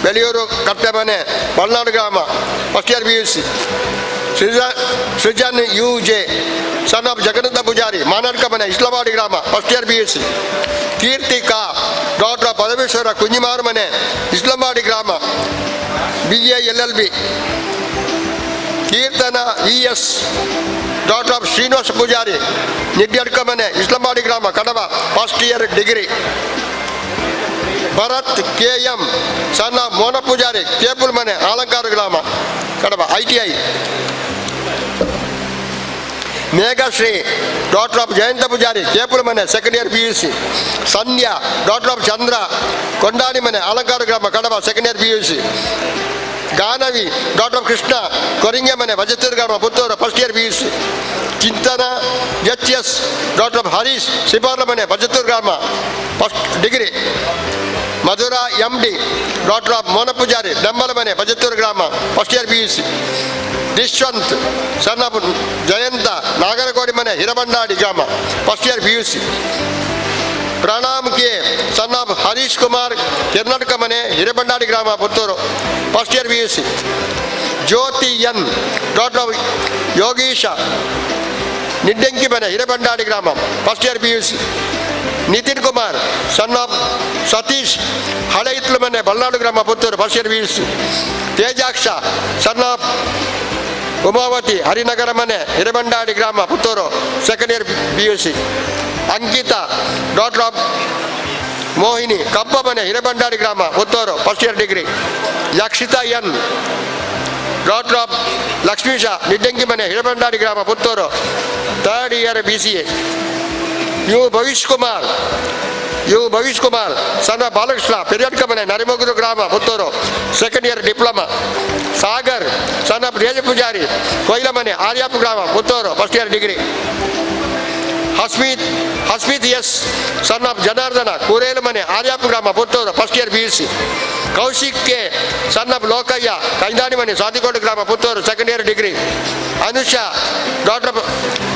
Beleyuru Katte ಮನೆ ಬಲ್ನಾಡು ಗ್ರಾಮ first year PUC. Srujan UJ son of Jagannatha Poojary Manadka ಮನೆ ಇಸ್ಲಾಮಾಡಿ ಗ್ರಾಮ first year BSc. Keerthika daughter of Parameshwara Kunjimaru ಮನೆ ಇಸ್ಲಾಮಾಡಿ ಗ್ರಾಮ BA LLB. Keerthana ES daughter of Srinivasa Poojary Nidyadka ಮನೆ ಇಸ್ಲಾಮಾಡಿ ಗ್ರಾಮ Kadaba first year degree. Bharath KM son of Mona Poojary Kepul ಮನೆ ಆಲಂಕಾರ ಗ್ರಾಮ Kadaba ITI. Meghashree daughter of Jayantha Poojary Kepul ಮನೆ second year PUC. Sandhya daughter of Chandra Kondani ಮನೆ ಅಲಂಕಾರ ಗ್ರಾಮ Kadaba second year PUC. Ganavi daughter of Krishna Koringe ಮನೆ ಬಜತ್ತೂರು ಗ್ರಾಮ Puttur first year PUC. Chinthana HS daughter of Harish Siparla ಮನೆ ಬಜತ್ತೂರು ಗ್ರಾಮ first degree. Madhura MD daughter of Mona Poojary Bembala ಮನೆ ಬಜತ್ತೂರು ಗ್ರಾಮ first year PUC. Dishwanth son of Jayantha Nagarakodi ಮನೆ ಹಿರಬಂಡಾಡಿ ಗ್ರಾಮ first year PUC. Pranam K son of Harish Kumar Karnataka ಮನೆ ಹಿರಬಂಡಾಡಿ ಗ್ರಾಮ Puttur first year PUC. Jyothi N daughter of Yogisha Niddenki ಮನೆ ಹಿರಬಂಡಾಡಿ ಗ್ರಾಮ first year PUC. Nithin Kumar son of Satish ಹಳೆ ಇತ್ಲು ಮನೆ ಬಲ್ನಾಡು ಗ್ರಾಮ Puttur first year PUC. Tejaksha son of Umavathi Harinagara ಮನೆ ಹಿರಬಂಡಾಡಿ ಗ್ರಾಮ Puttur second year PUC. Ankitha daughter of Mohini Kabba ಮನೆ ಹಿರಬಂಡಾಡಿ ಗ್ರಾಮ Puttur first year degree. Yakshitha N daughter of Lakshmisha Niddengi ಮನೆ ಹಿರಬಂಡಾಡಿ ಗ್ರಾಮ Puttur third year BCA. U Bhavish Kumar son of Balakrishna Periyadka ಮನೆ ನರಿಮಗುರು ಗ್ರಾಮ Puttur second year diploma. Sagar son of Reja Poojary Koila ಮನೆ ಆರ್ಯಾಪು ಗ್ರಾಮ Puttur first year degree. Hasmith S son of Janardhana Kurelu ಮನೆ ಆರ್ಯಾಪು ಗ್ರಾಮ Puttur first year PUC. Kaushik K son of Lokayya Kaidani ಮನೆ ಸಾದಿಕೋಟೆ ಗ್ರಾಮ Puttur second year degree. Anusha daughter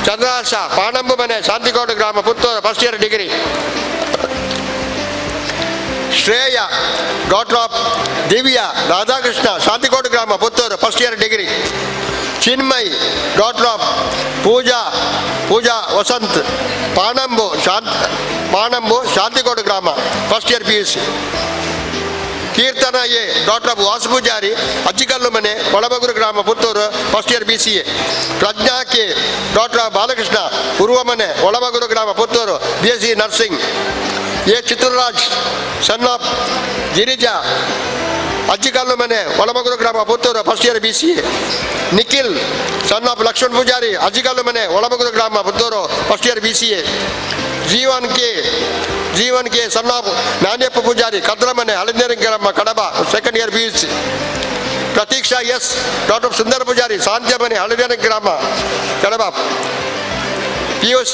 Chandrahasa Panambu ಮನೆ ಶಾಂತಿಕೋಟೆ ಗ್ರಾಮ Puttur first year degree. Shreya daughter of Divya Radhakrishna Shanthikote ಗ್ರಾಮ Puttur first year degree. Chinmay daughter of Pooja Vasanth Panambu Shanthikote ಗ್ರಾಮ first year PUC. Keerthana A daughter of Vasu Poojary Ajjikallu ಮನೆ ಒಳಬಗುರು ಗ್ರಾಮ Puttur first year BCA. Prajna K daughter of Balakrishna Poorva ಮನೆ ಒಳಬಗುರು ಗ್ರಾಮ Puttur BSc nursing. A Chitharaj son of Girija Ajjikallu ಮನೆ ಒಳಮಗುರು ಗ್ರಾಮ Puttur first year BCA. Nikhil son of Lakshman Poojary Ajjikallu ಮನೆ ಒಳಮಗುರು ಗ್ರಾಮ Puttur first year BCA. Jeevan K son Nanyappa Poojary Kadramane Halaneri ಗ್ರಾಮ Kadaba second year BSc. Pratheeksha S daughter Sundara Poojary Shanthimane Halaneri ಗ್ರಾಮ Kadaba PUC.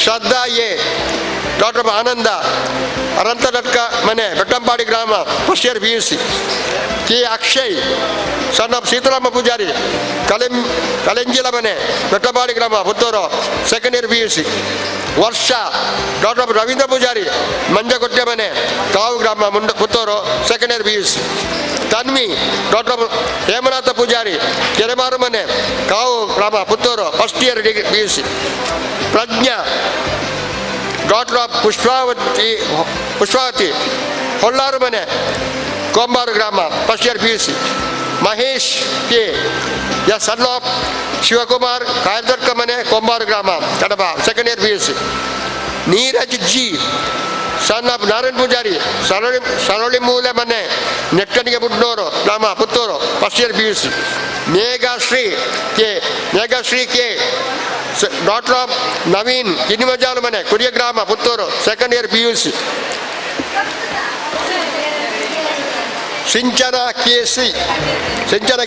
Shraddha A daughter Ananda ಅನಂತನಟ್ಕ ಮನೆ ಬೆಟ್ಟಂಪಾಡಿ ಗ್ರಾಮ first year BSc. K Akshay son of Sitarama Poojary Kalenjila ಮನೆ ಬೆಟ್ಟಂಪಾಡಿ ಗ್ರಾಮ Puttur second year BSc. Varsha daughter Ravindra Poojary Manjakotte ಮನೆ ಕಾವು ಗ್ರಾಮ Puttur second year BSc. Tanvi daughter Hemanatha Poojary Keremaru ಮನೆ ಕಾವು ಗ್ರಾಮ Puttur first year BSc. Prajna daughter of Pushpavathi Hollaru ಮನೆ ಕೊಂಬಾರು ಗ್ರಾಮ first year BSc. Mahesh K son of Shivakumar Kayadarka ಮನೆ ಕೊಂಬಾರು ಗ್ರಾಮ Kadaba second year BSc. Neeraj G sun of Narayan Poojary Sarali Mule ಮನೆ ನೆಟ್ಟಣಿಗೆ ಬುಡ್ನೂರು ಗ್ರಾಮ Puttur first year BSc. Meghashree K daughter of Naveen Kinimajalu ಮನೆ ಕುರಿಯ ಗ್ರಾಮ Puttur second year BSc. Sinchana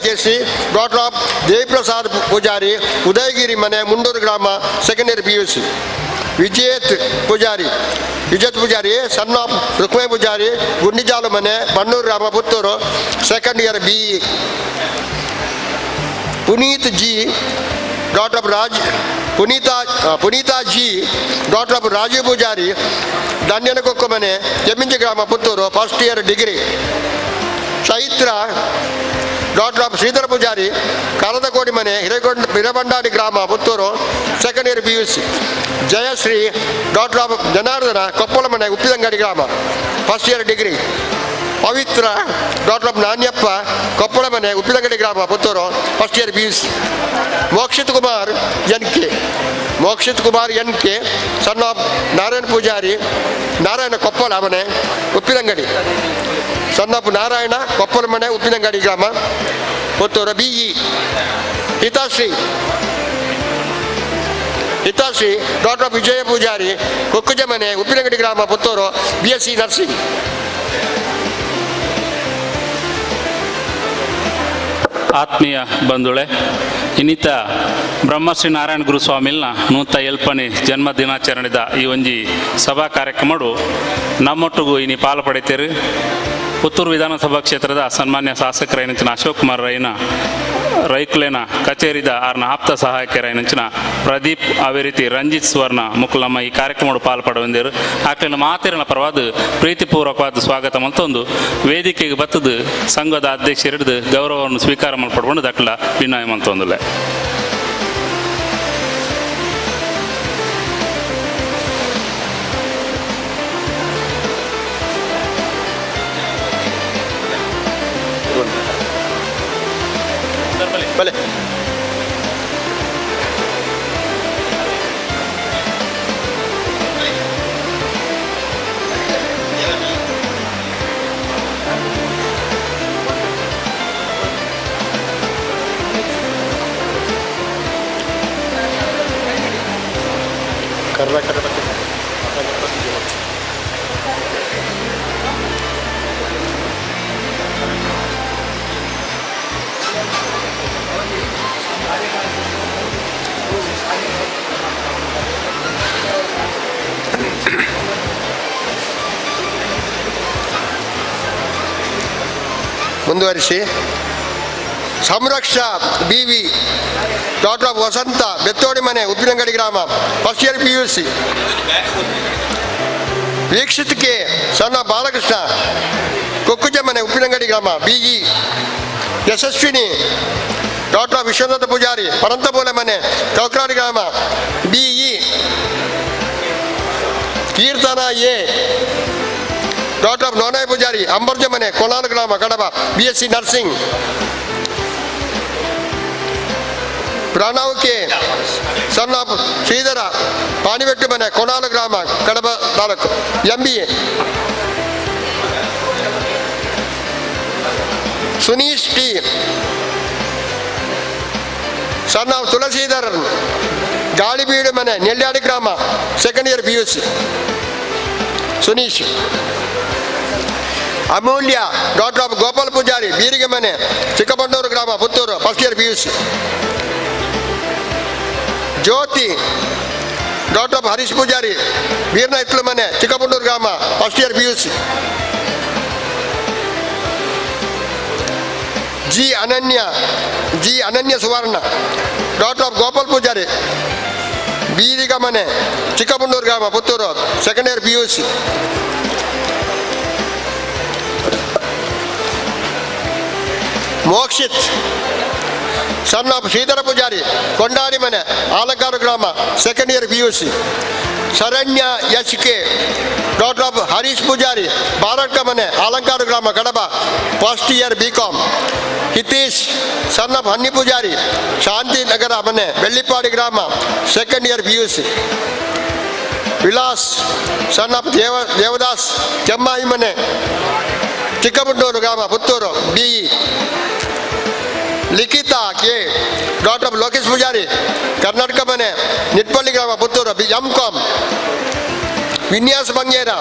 KC daughter of Deviprasad Poojary Udayagiri ಮನೆ ಮುಂಡೂರು ಗ್ರಾಮ second year BSc. Vijeth Poojary son of Rukmai Poojary Gundijalu ಮನೆ ಬಣ್ಣೂರು ಗ್ರಾಮ Puttur second year BE. Puneeth G daughter Puneetha G daughter of Rajeev Poojary Dandyanakokka ಮನೆ ಜಮ್ಮಿಂಜಿ ಗ್ರಾಮ Puttur first year degree. Chaithra daughter of Sridhara Poojary Karadakodi ಮನೆ ಹಿರಬಂಡಾಡಿ ಗ್ರಾಮ Puttur second year BSc. Jayashree daughter of Janardhana Koppala ಮನೆ ಉಪ್ಪಿದಂಗಡಿ ಗ್ರಾಮ first year degree. Pavithra daughter of Nanyappa Koppala ಮನೆ ಉಪ್ಪಿದಂಗಡಿ ಗ್ರಾಮ Puttur first year BSc. Mokshith Kumar ಎನ್ ಕೆ ಸನ್ ಆಫ್ ನಾರಾಯಣ ಪೂಜಾರಿ ನಾರಾಯಣ ಕೊಪ್ಪಳ ಮನೆ ಉಪ್ಪಿದಂಗಡಿ ಸನ್ ಆಫ್ ನಾರಾಯಣ ಕೊಪ್ಪಳ ಮನೆ ಉಪ್ಪಿನಂಗಡಿ ಗ್ರಾಮ Puttur BE. Hithashree daughter of Vijaya Poojary Kukkuja ಮನೆ ಉಪ್ಪಿನಂಗಡಿ ಗ್ರಾಮ ಪುತ್ತೂರು BSc ನರ್ಸಿಂಗ್. ಆತ್ಮೀಯ ಬಂಧುಳೆ, ಇನ್ನಿತ ಬ್ರಹ್ಮಶ್ರೀ ನಾರಾಯಣ ಗುರುಸ್ವಾಮಿಲ್ನ 107ನೇ ಜನ್ಮ ದಿನಾಚರಣೆದ ಈ ಒಂಜಿ ಸಭಾ ಕಾರ್ಯಕ್ರಮಡು ನಮ್ಮೊಟ್ಟಿಗೂ ಇನಿ ಪಾಲು ಪಡೆತೀರಿ. ಪುತ್ತೂರು ವಿಧಾನಸಭಾ ಕ್ಷೇತ್ರದ ಸನ್ಮಾನ್ಯ ಶಾಸಕರೈನಂಚಿನ ಅಶೋಕ್ ಕುಮಾರ್ ರೈಕುಲೇನ ಕಚೇರಿದ ಆರ್ನ ಆಪ್ತ ಸಹಾಯಕರೈನಂಚಿನ ಪ್ರದೀಪ್ ಅದೇ ರೀತಿ ರಂಜಿತ್ ಸುವರ್ಣ ಮುಕ್ಕಲಮ್ಮ ಈ ಕಾರ್ಯಕ್ರಮಡು ಪಾಲ್ಪಡುವಂದಿರು. ಆಕಲಿನ ಮಾತಿರನ ಪರವಾದ ಪ್ರೀತಿಪೂರ್ವಕವಾದ ಸ್ವಾಗತ ಮಲ್ತೊಂದು ವೇದಿಕೆಗೆ ಬತ್ತದು ಸಂಘದ ಅಧ್ಯಕ್ಷರಿಡಿದು ಗೌರವವನ್ನು ಸ್ವೀಕಾರ ಮಾಡ್ಪಡ್ಕೊಂಡು ದಕ್ಕಲ ವಿನಯ ಮಲ್ತೊಂದುಲೆ. ಬಲೆ ಮುಂದುವರಿಸಿ. Samraksha BV daughter of Vasantha Bettodi ಮನೆ ಉಪ್ಪಿನಂಗಡಿ ಗ್ರಾಮ first year PUC. Veekshith K son Balakrishna Kokkuja ಮನೆ ಉಪ್ಪಿನಂಗಡಿ ಗ್ರಾಮ BE. Yashaswini daughter of Vishwanatha Poojary Parantapole ಮನೆ ಕೌಕ್ರಾಡಿ ಗ್ರಾಮ BE. Keerthana A daughter of Nonay Poojary Ambarja ಮನೆ ಕೊಲಾಲ ಗ್ರಾಮ Kadaba BSc nursing. Pranav K son of Sridhara Panivettu ಮನೆ ಕೊನಾಲ ಗ್ರಾಮ Kadaba taluk MBA. Suneesh T son of Thulasidharan Galibeedu ಮನೆ ನೆಲ್ಯಾಡಿ ಗ್ರಾಮ second year PUC Suneesh. Amulya daughter of Gopal Poojary Beerige ಮನೆ ಚಿಕ್ಕಬಂಡೂರು ಗ್ರಾಮ Puttur first year PUC. Jyothi daughter of Harish Poojary Beerna Ithlu ಮನೆ ಚಿಕ್ಕಬಂಡೂರು ಗ್ರಾಮ first year PUC. G Ananya Suvarna daughter of Gopal Poojary Beeriga ಮನೆ ಚಿಕ್ಕಬಂಡೂರು ಗ್ರಾಮ Puttur second year PUC. Mokshith son of Sridhara Poojary Kondadi ಮನೆ ಆಲಂಕಾರ ಗ್ರಾಮ second year PUC. Sharanya HK daughter of Harish Poojary Baradka ಮನೆ ಆಲಂಕಾರ ಗ್ರಾಮ Kadaba first year BCom. ಹಿತೀಶ್ son of Hanni Poojary Shanthinagar ಮನೆ ಬೆಳ್ಳಿಪಾಡಿ ಗ್ರಾಮ second year PUC. Vilas son of Devadas Kemmai ಮನೆ ಚಿಕ್ಕಬಂಡೂರು ಗ್ರಾಮ Puttur BE. Likhitha K daughter of Lokesh Poojary Karnataka ಮನೆ ನಿಟ್ಪಳ್ಳಿ ಗ್ರಾಮ Puttur MCom. Vinyas Bangera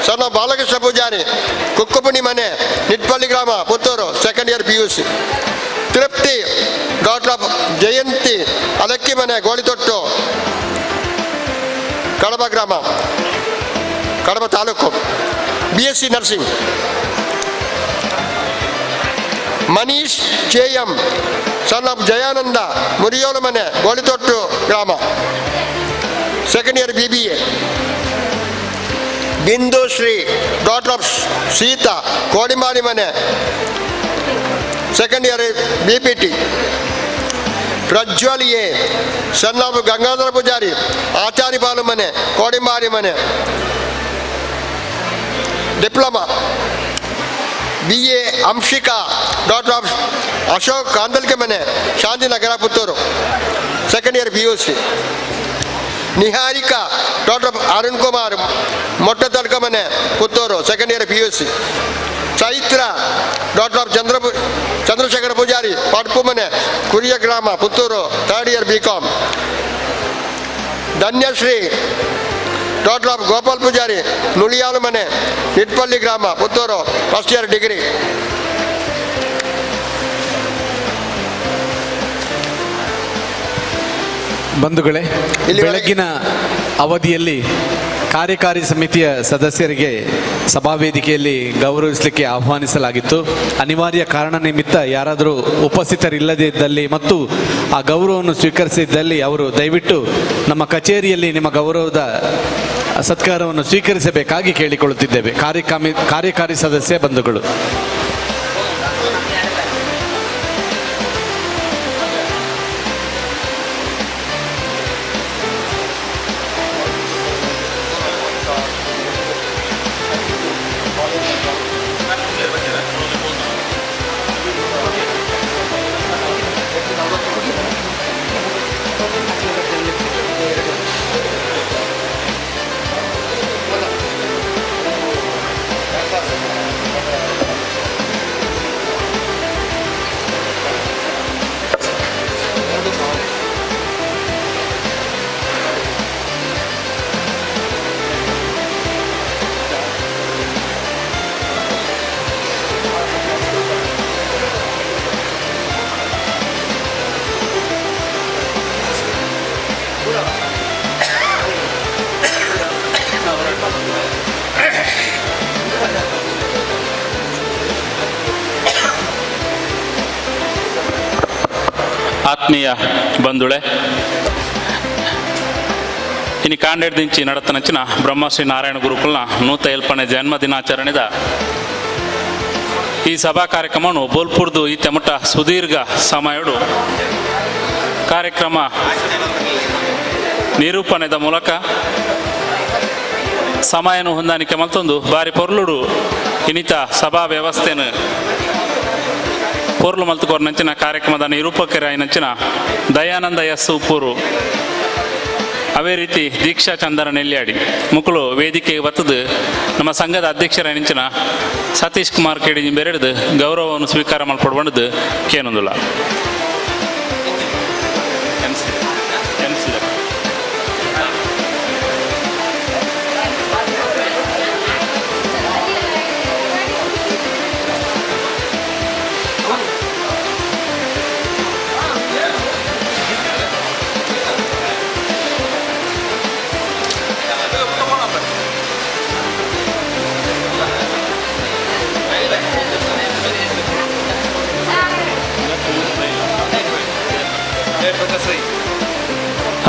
son of Balakrishna Poojary Kukkupuni ಮನೆ ನಿಟ್ಪಳ್ಳಿ ಗ್ರಾಮ Puttur second year PUC. Trupthi daughter of Jayanthi Alakki ಮನೆ ಗೋಳಿತೊಟ್ಟು ಕಡಬ ಗ್ರಾಮ Kadaba taluk BSc nursing. Manish JM son of Jayananda Muriyolu ಮನೆ ಗೋಳಿತೊಟ್ಟು ಗ್ರಾಮ second year BBA. Bindu Shree daughter of Seetha Kodimadi ಮನೆ second year BPT. Prajwal A son of Gangadhara Poojary Achari Palu ಮನೆ ಕೋಡಿಮಾಡಿ ಮನೆ diploma. BA Anshika daughter of Ashok Kandalke ಮನೆ Shanthinagar Puttur second year PUC. Niharika daughter of Arun Kumar Mottathadka ಮನೆ Puttur second year PUC. Chaithra daughter of Chandrashekara Poojary Padpu ಮನೆ ಕುರಿಯ ಗ್ರಾಮ Puttur third year BCom. Dhanyashree daughter of Gopal Poojary Nuliyalu ಮನೆ ನಿಟ್ಪಳ್ಳಿ ಗ್ರಾಮ ಪುತ್ತೂರು ಫಸ್ಟ್ ಇಯರ್ ಡಿಗ್ರಿ. ಬಂಧುಗಳೇ, ಬೆಳಗಿನ ಅವಧಿಯಲ್ಲಿ ಕಾರ್ಯಕಾರಿ ಸಮಿತಿಯ ಸದಸ್ಯರಿಗೆ ಸಭಾವೇದಿಕೆಯಲ್ಲಿ ಗೌರವಿಸಲಿಕ್ಕೆ ಆಹ್ವಾನಿಸಲಾಗಿತ್ತು. ಅನಿವಾರ್ಯ ಕಾರಣ ನಿಮಿತ್ತ ಯಾರಾದರೂ ಉಪಸ್ಥಿತರಿಲ್ಲದೇ ಇದ್ದಲ್ಲಿ ಮತ್ತು ಆ ಗೌರವವನ್ನು ಸ್ವೀಕರಿಸಿದ್ದಲ್ಲಿ ಅವರು ದಯವಿಟ್ಟು ನಮ್ಮ ಕಚೇರಿಯಲ್ಲಿ ನಿಮ್ಮ ಗೌರವದ ಸತ್ಕಾರವನ್ನು ಸ್ವೀಕರಿಸಬೇಕಾಗಿ ಕೇಳಿಕೊಳ್ಳುತ್ತಿದ್ದೇವೆ. ಕಾರ್ಯಕಾರಿ ಸದಸ್ಯ ಬಂಧುಗಳು. ಆತ್ಮೀಯ ಬಂಧುಳೆ, ಇನ್ನು ಕಾಂಡೆಡ್ದಿಂಚಿ ನಡತನಂಚಿನ ಬ್ರಹ್ಮಶ್ರೀ ನಾರಾಯಣ ಗುರುಕುಲ್ನ 107ನೇ ಜನ್ಮದಿನಾಚರಣೆದ ಈ ಸಭಾ ಕಾರ್ಯಕ್ರಮವನ್ನು ಬೋಲ್ಪುರ್ದು ಈ ತೆಮಟ ಸುದೀರ್ಘ ಸಮಯಡು ಕಾರ್ಯಕ್ರಮ ನಿರೂಪಣೆದ ಮೂಲಕ ಸಮಯನು ಹೊಂದಾಣಿಕೆ ಮಲ್ತೊಂದು ಬಾರಿ ಪೊರ್ಲುಡು ಇನ್ನಿತ ಸಭಾ ವ್ಯವಸ್ಥೆಯನ್ನು ಪೊರ್ಲು ಮಲ್ತುಕೋರ್ನಂಚಿನ ಕಾರ್ಯಕ್ರಮದ ನಿರೂಪಕರಾಯಿನಂಚಿನ ದಯಾನಂದ ಎಸ್ ಉಪ್ಪೂರು, ಅವೇ ರೀತಿ ದೀಕ್ಷಾ ಚಂದನ ನೆಲ್ಯಾಡಿ ಮುಕ್ಕಳು ವೇದಿಕೆಗೆ ಬತ್ತದು ನಮ್ಮ ಸಂಘದ ಅಧ್ಯಕ್ಷರಾಯಿನಂಚಿನ ಸತೀಶ್ ಕುಮಾರ್ ಕೇಡಿ ಬೆರೆದು ಗೌರವವನ್ನು ಸ್ವೀಕಾರ ಮಲ್ಪಡ್ಬಂಡದು ಕೇನೊಂದುಲ್ಲ.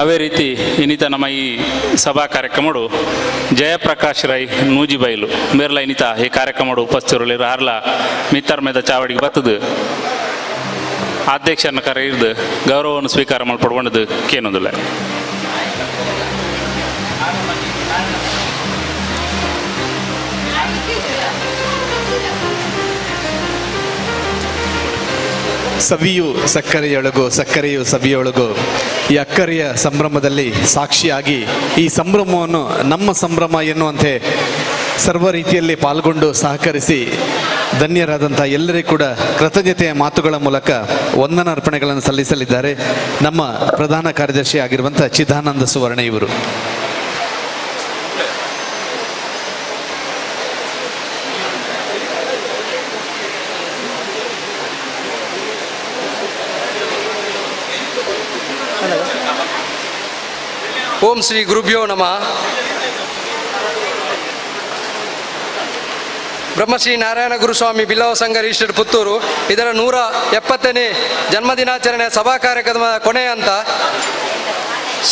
ಅವೇ ರೀತಿ ಇನ್ನಿತ ನಮ್ಮ ಈ ಸಭಾ ಕಾರ್ಯಕ್ರಮಡು ಜಯಪ್ರಕಾಶ್ ರೈ ನೂಜಿಬೈಲು ಮೇರ್ಲ ಇನ್ನಿತ ಈ ಕಾರ್ಯಕ್ರಮಡು ಉಪಸ್ಥಿತರು ಹಾರ್ಲ ಮಿತ್ತರ್ ಮೇದ ಚಾವಡಿಗೆ ಬತ್ತದು ಅಧ್ಯಕ್ಷರನ್ನ ಕರೆ ಇರ್ದು ಗೌರವವನ್ನು ಸ್ವೀಕಾರ ಮಾಡಿಕೊಡ್ಕೊಂಡದು ಕೇನೋದಿಲ್ಲ. ಸವಿಯು ಸಕ್ಕರೆಯೊಳಗು ಸಕ್ಕರೆಯು ಸವಿಯೊಳಗು ಈ ಅಕ್ಕರೆಯ ಸಂಭ್ರಮದಲ್ಲಿ ಸಾಕ್ಷಿಯಾಗಿ ಈ ಸಂಭ್ರಮವನ್ನು ನಮ್ಮ ಸಂಭ್ರಮ ಎನ್ನುವಂತೆ ಸರ್ವ ರೀತಿಯಲ್ಲಿ ಪಾಲ್ಗೊಂಡು ಸಹಕರಿಸಿ ಧನ್ಯರಾದಂಥ ಎಲ್ಲರಿಗೂ ಕೂಡ ಕೃತಜ್ಞತೆಯ ಮಾತುಗಳ ಮೂಲಕ ವಂದನಾರ್ಪಣೆಗಳನ್ನು ಸಲ್ಲಿಸಲಿದ್ದಾರೆ ನಮ್ಮ ಪ್ರಧಾನ ಕಾರ್ಯದರ್ಶಿ ಆಗಿರುವಂಥ ಚಿದಾನಂದ ಸುವರ್ಣ ಇವರು. ಓಂ ಶ್ರೀ ಗುರುಭ್ಯೋ ನಮಃ. ಬ್ರಹ್ಮಶ್ರೀ ನಾರಾಯಣ ಗುರುಸ್ವಾಮಿ ಬಿಲ್ಲವ ಸಂಘ ರಿಜಿಸ್ಟರ್ಡ್ ಪುತ್ತೂರು ಇದರ 170ನೇ ಜನ್ಮದಿನಾಚರಣೆ ಸಭಾ ಕಾರ್ಯಕ್ರಮದ ಕೊನೆ ಅಂತ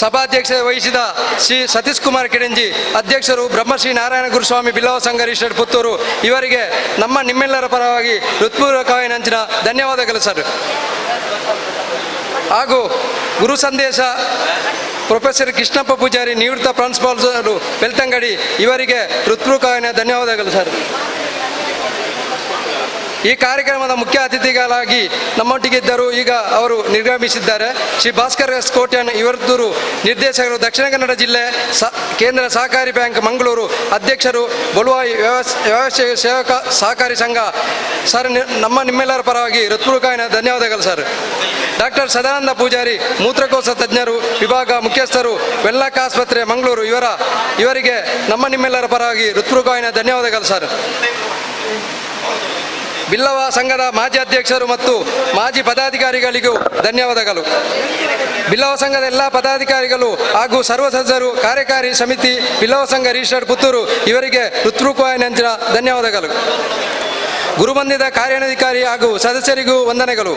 ಸಭಾಧ್ಯಕ್ಷತೆ ವಹಿಸಿದ ಶ್ರೀ ಸತೀಶ್ ಕುಮಾರ್ ಕಿಡಂಜಿ ಅಧ್ಯಕ್ಷರು ಬ್ರಹ್ಮಶ್ರೀ ನಾರಾಯಣ ಗುರುಸ್ವಾಮಿ ಬಿಲ್ಲವ ಸಂಘ ರಿಜಿಸ್ಟರ್ಡ್ ಪುತ್ತೂರು ಇವರಿಗೆ ನಿಮ್ಮೆಲ್ಲರ ಪರವಾಗಿ ಹೃತ್ಪೂರ್ವಕವಾಗಿ ನಂಚಿನ ಧನ್ಯವಾದಗಳು ಸರ್. ಹಾಗೂ ಗುರು ಸಂದೇಶ ಪ್ರೊಫೆಸರ್ ಕೃಷ್ಣಪ್ಪ ಪೂಜಾರಿ ನಿವೃತ್ತ ಪ್ರಾಂಶುಪಾಲರು ಬೆಳ್ತಂಗಡಿ ಇವರಿಗೆ ಹೃತ್ಪೂರ್ವಕವಾಗಿ ಧನ್ಯವಾದಗಳು ಸರ್. ಈ ಕಾರ್ಯಕ್ರಮದ ಮುಖ್ಯ ಅತಿಥಿಗಳಾಗಿ ನಮ್ಮೊಟ್ಟಿಗೆ ಇದ್ದರು, ಈಗ ಅವರು ನಿರ್ಗಮಿಸಿದ್ದಾರೆ. ಶ್ರೀ ಭಾಸ್ಕರ್ ಎಸ್ ಕೋಟ್ಯನ್ ಇವರದ್ದು ನಿರ್ದೇಶಕರು, ದಕ್ಷಿಣ ಕನ್ನಡ ಜಿಲ್ಲೆ ಕೇಂದ್ರ ಸಹಕಾರಿ ಬ್ಯಾಂಕ್ ಮಂಗಳೂರು ಅಧ್ಯಕ್ಷರು, ಬಳುವಾಯಿ ವ್ಯವಸಾಯ ಸೇವಕ ಸಹಕಾರಿ ಸಂಘ ಸರ್. ನಿಮ್ಮೆಲ್ಲರ ಪರವಾಗಿ ಹೃತ್ಪೂರ್ವಕವಾಗಿ ಧನ್ಯವಾದಗಳು ಸರ್. ಡಾಕ್ಟರ್ ಸದಾನಂದ ಪೂಜಾರಿ ಮೂತ್ರಕೋಶ ತಜ್ಞರು ವಿಭಾಗ ಮುಖ್ಯಸ್ಥರು, ವೆನ್ಲಾಕ್ ಆಸ್ಪತ್ರೆ ಮಂಗಳೂರು ಇವರಿಗೆ ನಿಮ್ಮೆಲ್ಲರ ಪರವಾಗಿ ಹೃತ್ಪೂರ್ವಕವಾಗಿ ಧನ್ಯವಾದಗಳು ಸರ್. ಬಿಲ್ಲವ ಸಂಘದ ಮಾಜಿ ಅಧ್ಯಕ್ಷರು ಮತ್ತು ಮಾಜಿ ಪದಾಧಿಕಾರಿಗಳಿಗೂ ಧನ್ಯವಾದಗಳು. ಬಿಲ್ಲವ ಸಂಘದ ಎಲ್ಲ ಪದಾಧಿಕಾರಿಗಳು ಹಾಗೂ ಸರ್ವ ಸದಸ್ಯರು, ಕಾರ್ಯಕಾರಿ ಸಮಿತಿ, ಬಿಲ್ಲವ ಸಂಘ ರಿಜಿಸ್ಟರ್ಡ್ ಪುತ್ತೂರು ಇವರಿಗೆ ಹೃತ್ಪೂರ್ವಕವಾಗಿ ನಂಚಿನ ಧನ್ಯವಾದಗಳು. ಗುರುಬಂಧಿತ ಕಾರ್ಯಾಧಿಕಾರಿ ಹಾಗೂ ಸದಸ್ಯರಿಗೂ ವಂದನೆಗಳು.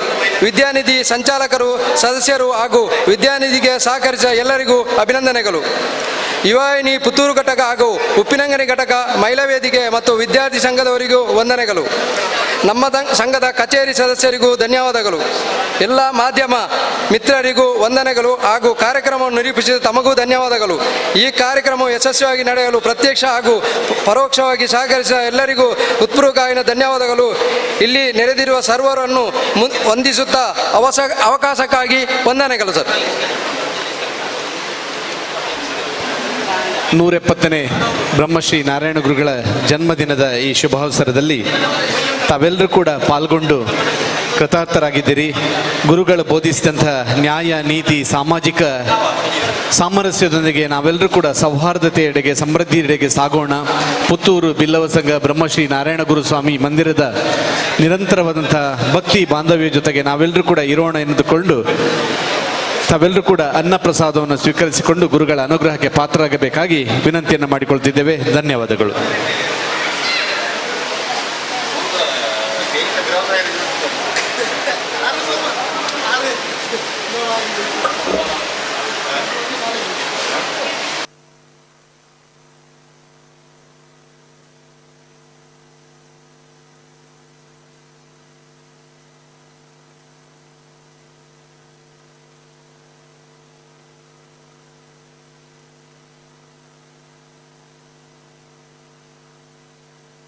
ವಿದ್ಯಾನಿಧಿ ಸಂಚಾಲಕರು, ಸದಸ್ಯರು ಹಾಗೂ ವಿದ್ಯಾನಿಧಿಗೆ ಸಹಕರಿಸಿದ ಎಲ್ಲರಿಗೂ ಅಭಿನಂದನೆಗಳು. ಯುವವಾಹಿನಿ ಪುತ್ತೂರು ಘಟಕ ಹಾಗೂ ಉಪ್ಪಿನಂಗನಿ ಘಟಕ, ಮಹಿಳಾ ವೇದಿಕೆ ಮತ್ತು ವಿದ್ಯಾರ್ಥಿ ಸಂಘದವರಿಗೂ ವಂದನೆಗಳು. ನಮ್ಮ ಸಂಘದ ಕಚೇರಿ ಸದಸ್ಯರಿಗೂ ಧನ್ಯವಾದಗಳು. ಎಲ್ಲ ಮಾಧ್ಯಮ ಮಿತ್ರರಿಗೂ ವಂದನೆಗಳು ಹಾಗೂ ಕಾರ್ಯಕ್ರಮವನ್ನು ನಿರೂಪಿಸಿದ ತಮಗೂ ಧನ್ಯವಾದಗಳು. ಈ ಕಾರ್ಯಕ್ರಮವು ಯಶಸ್ವಿಯಾಗಿ ನಡೆಯಲು ಪ್ರತ್ಯಕ್ಷ ಹಾಗೂ ಪರೋಕ್ಷವಾಗಿ ಸಹಕರಿಸಿದ ಎಲ್ಲರಿಗೂ ಹೃತ್ಪೂರ್ವಕವಾಗಿ ಧನ್ಯವಾದಗಳು. ಇಲ್ಲಿ ನೆರೆದಿರುವ ಸರ್ವರನ್ನು ವಂದಿಸುತ್ತಾ ಅವಕಾಶಕ್ಕಾಗಿ ವಂದನೆಗಳು ಸರ್. 170ನೇ ಬ್ರಹ್ಮಶ್ರೀ ನಾರಾಯಣ ಗುರುಗಳ ಜನ್ಮದಿನದ ಈ ಶುಭಾವಸರದಲ್ಲಿ ತಾವೆಲ್ಲರೂ ಕೂಡ ಪಾಲ್ಗೊಂಡು ಕೃತಾರ್ಥರಾಗಿದ್ದೀರಿ. ಗುರುಗಳು ಬೋಧಿಸಿದಂಥ ನ್ಯಾಯ, ನೀತಿ, ಸಾಮಾಜಿಕ ಸಾಮರಸ್ಯದೊಂದಿಗೆ ನಾವೆಲ್ಲರೂ ಕೂಡ ಸೌಹಾರ್ದತೆಯೆಡೆಗೆ, ಸಮೃದ್ಧಿಯೆಡೆಗೆ ಸಾಗೋಣ. ಪುತ್ತೂರು ಬಿಲ್ಲವ ಸಂಘ ಬ್ರಹ್ಮಶ್ರೀ ನಾರಾಯಣ ಗುರುಸ್ವಾಮಿ ಮಂದಿರದ ನಿರಂತರವಾದಂಥ ಭಕ್ತಿ ಬಾಂಧವ್ಯ ಜೊತೆಗೆ ನಾವೆಲ್ಲರೂ ಕೂಡ ಇರೋಣ ಎಂದುಕೊಂಡು ತಾವೆಲ್ಲರೂ ಕೂಡ ಅನ್ನಪ್ರಸಾದವನ್ನು ಸ್ವೀಕರಿಸಿಕೊಂಡು ಗುರುಗಳ ಅನುಗ್ರಹಕ್ಕೆ ಪಾತ್ರರಾಗಬೇಕಾಗಿ ವಿನಂತಿಯನ್ನು ಮಾಡಿಕೊಳ್ತಿದ್ದೇವೆ. ಧನ್ಯವಾದಗಳು.